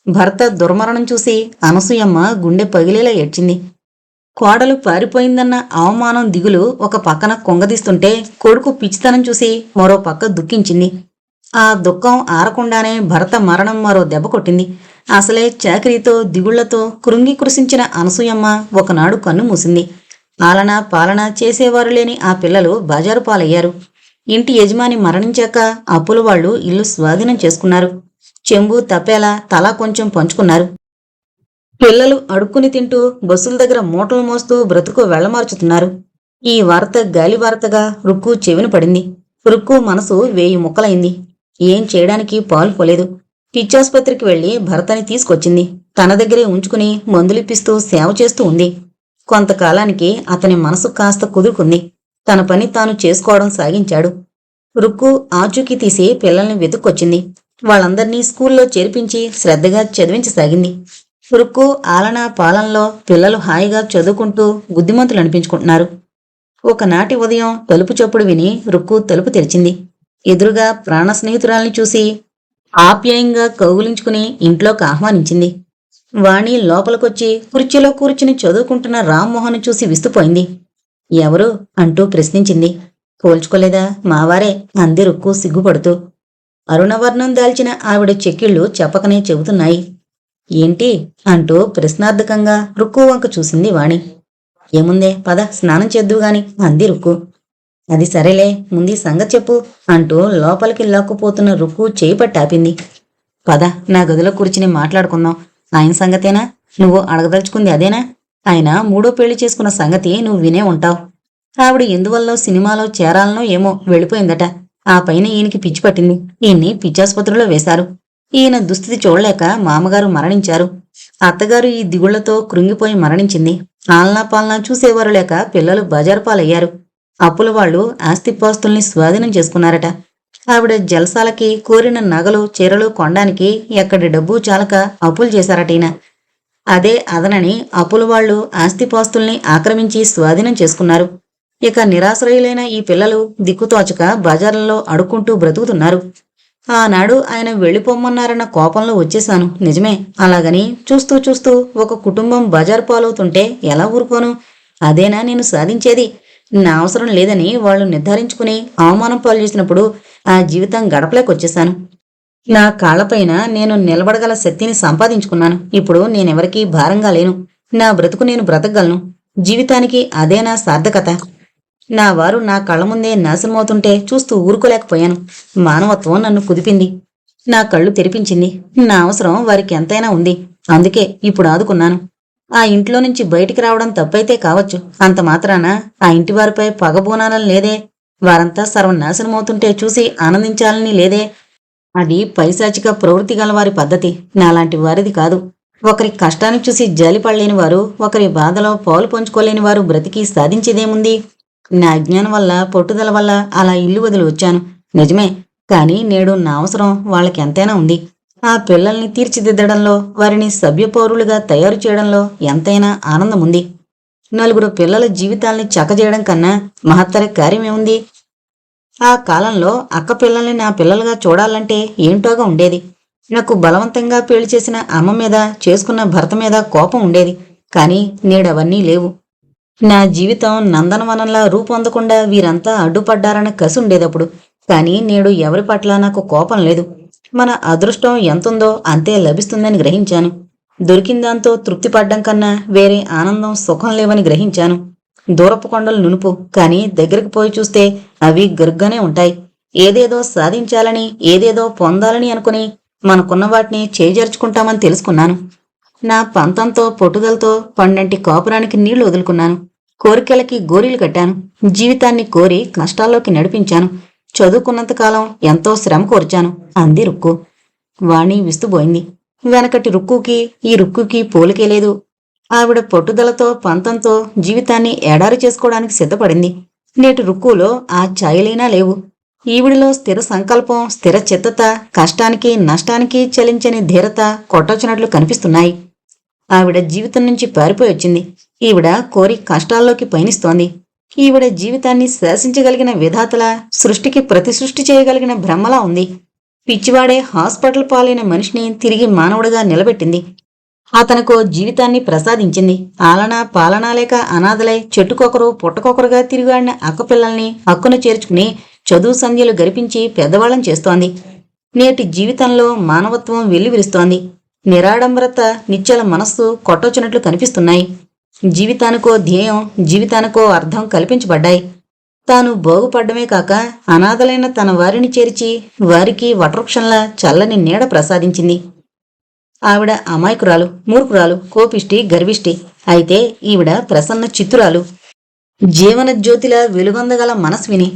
భర్త దుర్మరణం చూసి అనసూయమ్మ గుండె పగిలేలా ఏడ్చింది. కోడలు పారిపోయిందన్న అవమానం దిగులు ఒక పక్కన కొంగదీస్తుంటే కొడుకు పిచ్చితనం చూసి మరో పక్క దుఃఖించింది. ఆ దుఃఖం ఆరకుండానే భర్త మరణం మరో దెబ్బ కొట్టింది. అసలే చాకరీతో దిగుళ్లతో కృంగి కృషించిన అనసూయమ్మ ఒకనాడు కన్ను మూసింది. ఆలన పాలన చేసేవారు లేని ఆ పిల్లలు బజారు పాలయ్యారు. ఇంటి యజమాని మరణించాక అప్పుల వాళ్లు ఇల్లు స్వాధీనం చేసుకున్నారు. చెంబు తప్పేలా తలా కొంచెం పంచుకున్నారు. పిల్లలు అడుక్కుని తింటూ బస్సుల దగ్గర మూటలు మోస్తూ బ్రతుకు వెళ్లమార్చుతున్నారు. ఈ వార్త గాలి వార్తగా రుక్కు చెవిన పడింది. రుక్కు మనసు 1000 ముక్కలైంది. ఏం చేయడానికి పాలుపోలేదు. పిచ్చాసుపత్రికి వెళ్లి భర్తని తీసుకొచ్చింది. తన దగ్గరే ఉంచుకుని మందులిప్పిస్తూ సేవ చేస్తూ ఉంది. కొంతకాలానికి అతని మనసు కాస్త కుదురుకుంది. తన పని తాను చేసుకోవడం సాగించాడు. రుక్కు ఆచూకీ తీసి పిల్లల్ని వెతుక్కొచ్చింది. వాళ్ళందర్నీ స్కూల్లో చేర్పించి శ్రద్ధగా చదివించసాగింది. రుక్కు ఆలనా పాలనలో పిల్లలు హాయిగా చదువుకుంటూ బుద్ధిమంతులు అనిపించుకుంటున్నారు. ఒకనాటి ఉదయం తలుపు చప్పుడు విని రుక్కు తలుపు తెరిచింది. ఎదురుగా ప్రాణ స్నేహితురాల్ని చూసి ఆప్యాయంగా కౌగులించుకుని ఇంట్లోకి ఆహ్వానించింది. వాణి లోపలికొచ్చి కుర్చీలో కూర్చుని చదువుకుంటున్న రామ్మోహన్ చూసి విస్తుపోయింది. ఎవరు అంటూ ప్రశ్నించింది. పోల్చుకోలేదా? మావారే అంది రుక్కు సిగ్గుపడుతూ. అరుణవర్ణం దాల్చిన ఆవిడ చెక్కిళ్ళు చెప్పకనే చెబుతున్నాయి. ఏంటి అంటూ ప్రశ్నార్థకంగా రుక్కు వంక చూసింది వాణి. ఏముందే, పద స్నానం చేద్దువుగాని అంది రుక్కు. అది సరేలే, ముందీ సంగతి చెప్పు అంటూ లోపలికి లాక్కుపోతున్న రుక్కు చేయి పట్టాపింది. పద, నా గదిలో కూర్చుని మాట్లాడుకుందాం. ఆయన సంగతేనా? నువ్వు అడగదలుచుకుంది అదేనా? ఆయన 3వ పెళ్లి చేసుకున్న సంగతి నువ్వు వినే ఉంటావు. ఆవిడ ఎందువల్ల సినిమాలో చేరాలనో ఏమో వెళ్ళిపోయిందట. ఆ పైన ఈయనకి పిచ్చి పట్టింది. ఈయన్ని పిచ్చాసుపత్రిలో వేశారు. ఈయన దుస్థితి చూడలేక మామగారు మరణించారు. అత్తగారు ఈ దిగుళ్లతో కృంగిపోయి మరణించింది. ఆలనా పాలనా చూసేవారు లేక పిల్లలు బజారు పాలయ్యారు. అప్పుల వాళ్ళు ఆస్తిపాస్తుల్ని స్వాధీనం చేసుకున్నారట. ఆవిడ జలసాలకి కోరిన నగలు చీరలు కొనడానికి ఎక్కడి డబ్బు చాలక అప్పులు చేశారట ఈయన. అదే అదనని అప్పుల వాళ్ళు ఆస్తిపాస్తుల్ని ఆక్రమించి స్వాధీనం చేసుకున్నారు. ఇక నిరాశ్రయులైన ఈ పిల్లలు దిక్కుతోచక బజార్లలో అడుక్కుంటూ బ్రతుకుతున్నారు. ఆనాడు ఆయన వెళ్ళిపోమ్మన్నారన్న కోపంలో వచ్చేశాను, నిజమే. అలాగని చూస్తూ చూస్తూ ఒక కుటుంబం బజారు పాలవుతుంటే ఎలా ఊరుకోను? అదేనా నేను సాధించేది? నా అవసరం లేదని వాళ్ళు నిర్ధారించుకుని అవమానం పాలు చేసినప్పుడు ఆ జీవితం గడపలేకొచ్చేశాను. నా కాళ్లపైన నేను నిలబడగల శక్తిని సంపాదించుకున్నాను. ఇప్పుడు నేనెవరికీ భారంగా లేను. నా బ్రతుకు నేను బ్రతకగలను. జీవితానికి అదేనా సార్థకత? నా వారు నా కళ్ళ ముందే నాశనమవుతుంటే చూస్తూ ఊరుకోలేకపోయాను. మానవత్వం నన్ను కుదిపింది. నా కళ్ళు తెరిపించింది. నా అవసరం వారికి ఎంతైనా ఉంది. అందుకే ఇప్పుడు ఆదుకున్నాను. ఆ ఇంట్లో నుంచి బయటికి రావడం తప్పైతే కావచ్చు. అంత మాత్రాన ఆ ఇంటి వారిపై పగబోనాలని లేదే. వారంతా సర్వనాశనమవుతుంటే చూసి ఆనందించాలని లేదే. అది పైశాచిక ప్రవృత్తి గల వారి పద్ధతి. నాలాంటి వారిది కాదు. ఒకరి కష్టాన్ని చూసి జాలిపడలేని వారు, ఒకరి బాధలో పాలు పంచుకోలేని వారు బ్రతికి సాధించేదేముంది? నా అజ్ఞానం వల్ల, పట్టుదల వల్ల అలా ఇల్లు వదిలి వచ్చాను, నిజమే. కానీ నేడు నా అవసరం వాళ్ళకి ఎంతైనా ఉంది. ఆ పిల్లల్ని తీర్చిదిద్దడంలో, వారిని సభ్యపౌరులుగా తయారు చేయడంలో ఎంతైనా ఆనందం ఉంది. నలుగురు పిల్లల జీవితాల్ని చక్కజేయడం కన్నా మహత్తర కార్యమేముంది? ఆ కాలంలో అక్క పిల్లల్ని నా పిల్లలుగా చూడాలంటే ఏంటోగా ఉండేది. నాకు బలవంతంగా పెళ్లి చేసిన అమ్మ మీద, చేసుకున్న భర్త మీద కోపం ఉండేది. కానీ నేడవన్నీ లేవు. నా జీవితం నందనవనంలా రూపొందకుండా వీరంతా అడ్డుపడ్డారన్న కసి ఉండేదప్పుడు. కానీ నేడు ఎవరి పట్ల నాకు కోపం లేదు. మన అదృష్టం ఎంతుందో అంతే లభిస్తుందని గ్రహించాను. దొరికిందాంతో తృప్తి పడ్డం కన్నా వేరే ఆనందం, సుఖం లేవని గ్రహించాను. దూరపు కొండలు నునుపు, కానీ దగ్గరికి పోయి చూస్తే అవి గరుగ్గానే ఉంటాయి. ఏదేదో సాధించాలని, ఏదేదో పొందాలని అనుకుని మనకున్న వాటిని చేజర్చుకుంటామని తెలుసుకున్నాను. నా పంతంతో, పట్టుదలతో పండంటి కాపురానికి నీళ్లు వదులుకున్నాను. కోరికలకి గోరీలు కట్టాను. జీవితాన్ని కోరి కష్టాల్లోకి నడిపించాను. చదువుకున్నంతకాలం ఎంతో శ్రమ కోర్చాను అంది రుక్కు. వాణి విస్తుపోయింది. వెనకటి రుక్కుకి ఈ రుక్కుకి పోలికే లేదు. ఆవిడ పట్టుదలతో, పంతంతో జీవితాన్ని ఎడారి చేసుకోవడానికి సిద్ధపడింది. నేటి రుక్కులో ఆ ఛాయలైనా లేవు. ఈవిడిలో స్థిర సంకల్పం, స్థిర చిత్తత, కష్టానికి నష్టానికి చలించని ధీరత కొట్టొచ్చినట్లు కనిపిస్తున్నాయి. ఆవిడ జీవితం నుంచి పారిపోయి వచ్చింది. ఈవిడ కోరి కష్టాల్లోకి పయనిస్తోంది. ఈవిడ జీవితాన్ని శాసించగలిగిన విధాతల, సృష్టికి ప్రతిసృష్టి చేయగలిగిన బ్రహ్మలా ఉంది. పిచ్చివాడే హాస్పిటల్ పాలైన మనిషిని తిరిగి మానవుడిగా నిలబెట్టింది. అతనికో జీవితాన్ని ప్రసాదించింది. ఆలనా పాలనా లేక అనాథలై చెట్టుకొకరు పుట్టకొకరుగా తిరిగాడిన అక్కపిల్లల్ని హక్కును చేర్చుకుని చదువు సంధ్యలు గరిపించి పెద్దవాళ్ళం చేస్తోంది. నేటి జీవితంలో మానవత్వం వెల్లివిరుస్తోంది. నిరాడంబరత, నిశ్చల మనస్సు కొట్టొచ్చినట్లు కనిపిస్తున్నాయి. జీవితానికో ధ్యేయం, జీవితానికో అర్థం కల్పించబడ్డాయి. తాను బాగుపడ్డమే కాక అనాథలైన తన వారిని చేర్చి వారికి వటవృక్షంలా చల్లని నీడ ప్రసాదించింది. ఆవిడ అమాయకురాలు, మూర్ఖురాలు, కోపిష్టి, గర్విష్టి. అయితే ఈవిడ ప్రసన్న చిత్తురాలు, జీవన జ్యోతిలా వెలుగొందగల మనస్విని.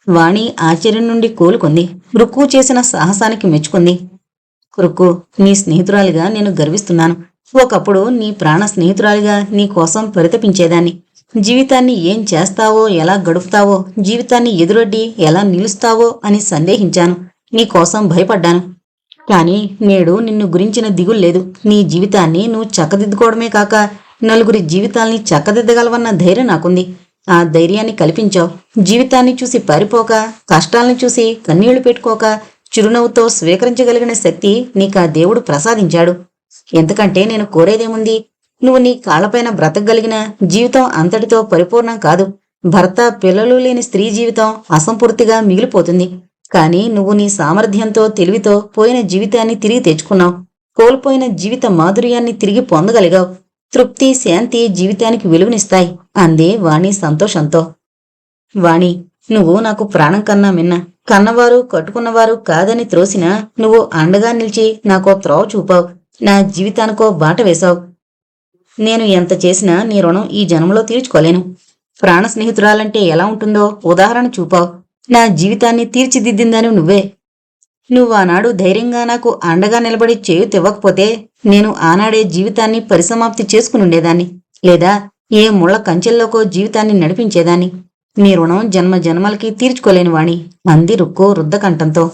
వాణి ఆశ్చర్యం నుండి కోలుకుంది. రుక్కు చేసిన సాహసానికి మెచ్చుకుంది. రుక్కు, నీ స్నేహితురాలిగా నేను గర్విస్తున్నాను. ఒకప్పుడు నీ ప్రాణ స్నేహితురాలిగా నీ కోసం పరితపించేదాన్ని. జీవితాన్ని ఏం చేస్తావో, ఎలా గడుపుతావో, జీవితాన్ని ఎదురొడ్డి ఎలా నిలుస్తావో అని సందేహించాను. నీ కోసం భయపడ్డాను. కానీ నేడు నిన్ను గురించిన దిగులు లేదు. నీ జీవితాన్ని నువ్వు చక్కదిద్దుకోవడమే కాక నలుగురి జీవితాల్ని చక్కదిద్దగలవన్న ధైర్యం నాకుంది. ఆ ధైర్యాన్ని కల్పించావు. జీవితాన్ని చూసి పారిపోక, కష్టాల్ని చూసి కన్నీళ్లు పెట్టుకోక చిరునవ్వుతో స్వీకరించగలిగిన శక్తి నీకా దేవుడు ప్రసాదించాడు. ఎంతకంటే నేను కోరేదేముంది? నువ్వు నీ కాళ్లపైన బ్రతకగలిగిన జీవితం అంతటితో పరిపూర్ణం కాదు. భర్త, పిల్లలు లేని స్త్రీ జీవితం అసంపూర్తిగా మిగిలిపోతుంది. కానీ నువ్వు నీ సామర్థ్యంతో, తెలివితో పోయిన జీవితాన్ని తిరిగి తెచ్చుకున్నావు. కోల్పోయిన జీవిత మాధుర్యాన్ని తిరిగి పొందగలిగావు. తృప్తి, శాంతి జీవితానికి వెలుగునిస్తాయి అందే వాణి సంతోషంతో. వాణి, నువ్వు నాకు ప్రాణం కన్నా మిన్న. కన్నవారు, కట్టుకున్నవారు కాదని త్రోసినా నువ్వు అండగా నిలిచి నాకో త్రోవ చూపావు. నా జీవితానికో బాట వేశావు. నేను ఎంత చేసినా నీ రుణం ఈ జన్మలో తీర్చుకోలేను. ప్రాణ స్నేహితురాలంటే ఎలా ఉంటుందో ఉదాహరణ చూపావు. నా జీవితాన్ని తీర్చిదిద్దిందని నువ్వే. నువ్వు ఆనాడు ధైర్యంగా నాకు అండగా నిలబడి చేయుతివ్వకపోతే నేను ఆనాడే జీవితాన్ని పరిసమాప్తి చేసుకునుండేదాన్ని. లేదా ఏ ముళ్ళ కంచెల్లోకో జీవితాన్ని నడిపించేదాన్ని. నీ రుణం జన్మ జన్మలకి తీర్చుకోలేని వాణి అంది రుక్కు రుద్దకంఠంతో.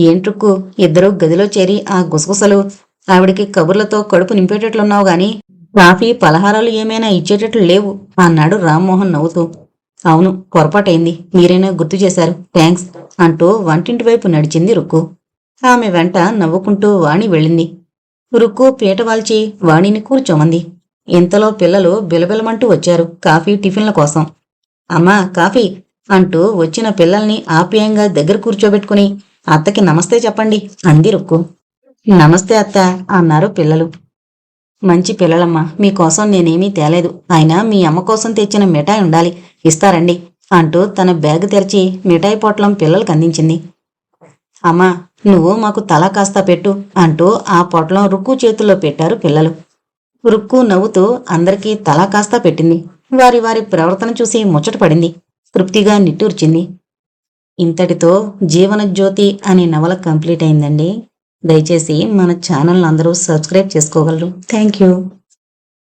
ఏంట్రుక్కు ఇద్దరూ గదిలో చేరి ఆ గుసగుసలు, ఆవిడికి కబుర్లతో కడుపు నింపేటట్లున్నావు గాని కాఫీ పలహారాలు ఏమైనా ఇచ్చేటట్లు లేవు అన్నాడు రామ్మోహన్ నవ్వుతూ. అవును, పొరపాటైంది. మీరైనా గుర్తు చేశారు, థ్యాంక్స్ అంటూ వంటింటి వైపు నడిచింది రుక్కు. ఆమె వెంట నవ్వుకుంటూ వాణి వెళ్ళింది. రుక్కు పీట వాల్చి వాణిని కూర్చోమంది. ఇంతలో పిల్లలు బిలబిలమంటూ వచ్చారు కాఫీ టిఫిన్ల కోసం. అమ్మా కాఫీ అంటూ వచ్చిన పిల్లల్ని ఆప్యాయంగా దగ్గర కూర్చోబెట్టుకుని అత్తకి నమస్తే చెప్పండి అంది రుక్కు. నమస్తే అత్త అన్నారు పిల్లలు. మంచి పిల్లలమ్మా, మీకోసం నేనేమీ తేలేదు. అయినా మీ అమ్మ కోసం తెచ్చిన మిఠాయి ఉండాలి, ఇస్తారండి అంటూ తన బ్యాగ్ తెరిచి మిఠాయి పొట్లం పిల్లలకు అందించింది. అమ్మా నువ్వు మాకు తలా కాస్తా పెట్టు అంటూ ఆ పొట్లం రుక్కు చేతుల్లో పెట్టారు పిల్లలు. రుక్కు నవ్వుతూ అందరికీ తలా కాస్తా పెట్టింది. వారి వారి ప్రవర్తన చూసి ముచ్చటపడింది. తృప్తిగా నిట్టూర్చింది. ఇంతటితో జీవనజ్యోతి అనే నవల కంప్లీట్ అయిందండి. దయచేసి మన ఛానల్ అందరూ సబ్స్క్రైబ్ చేసుకోగలరు. Thank you.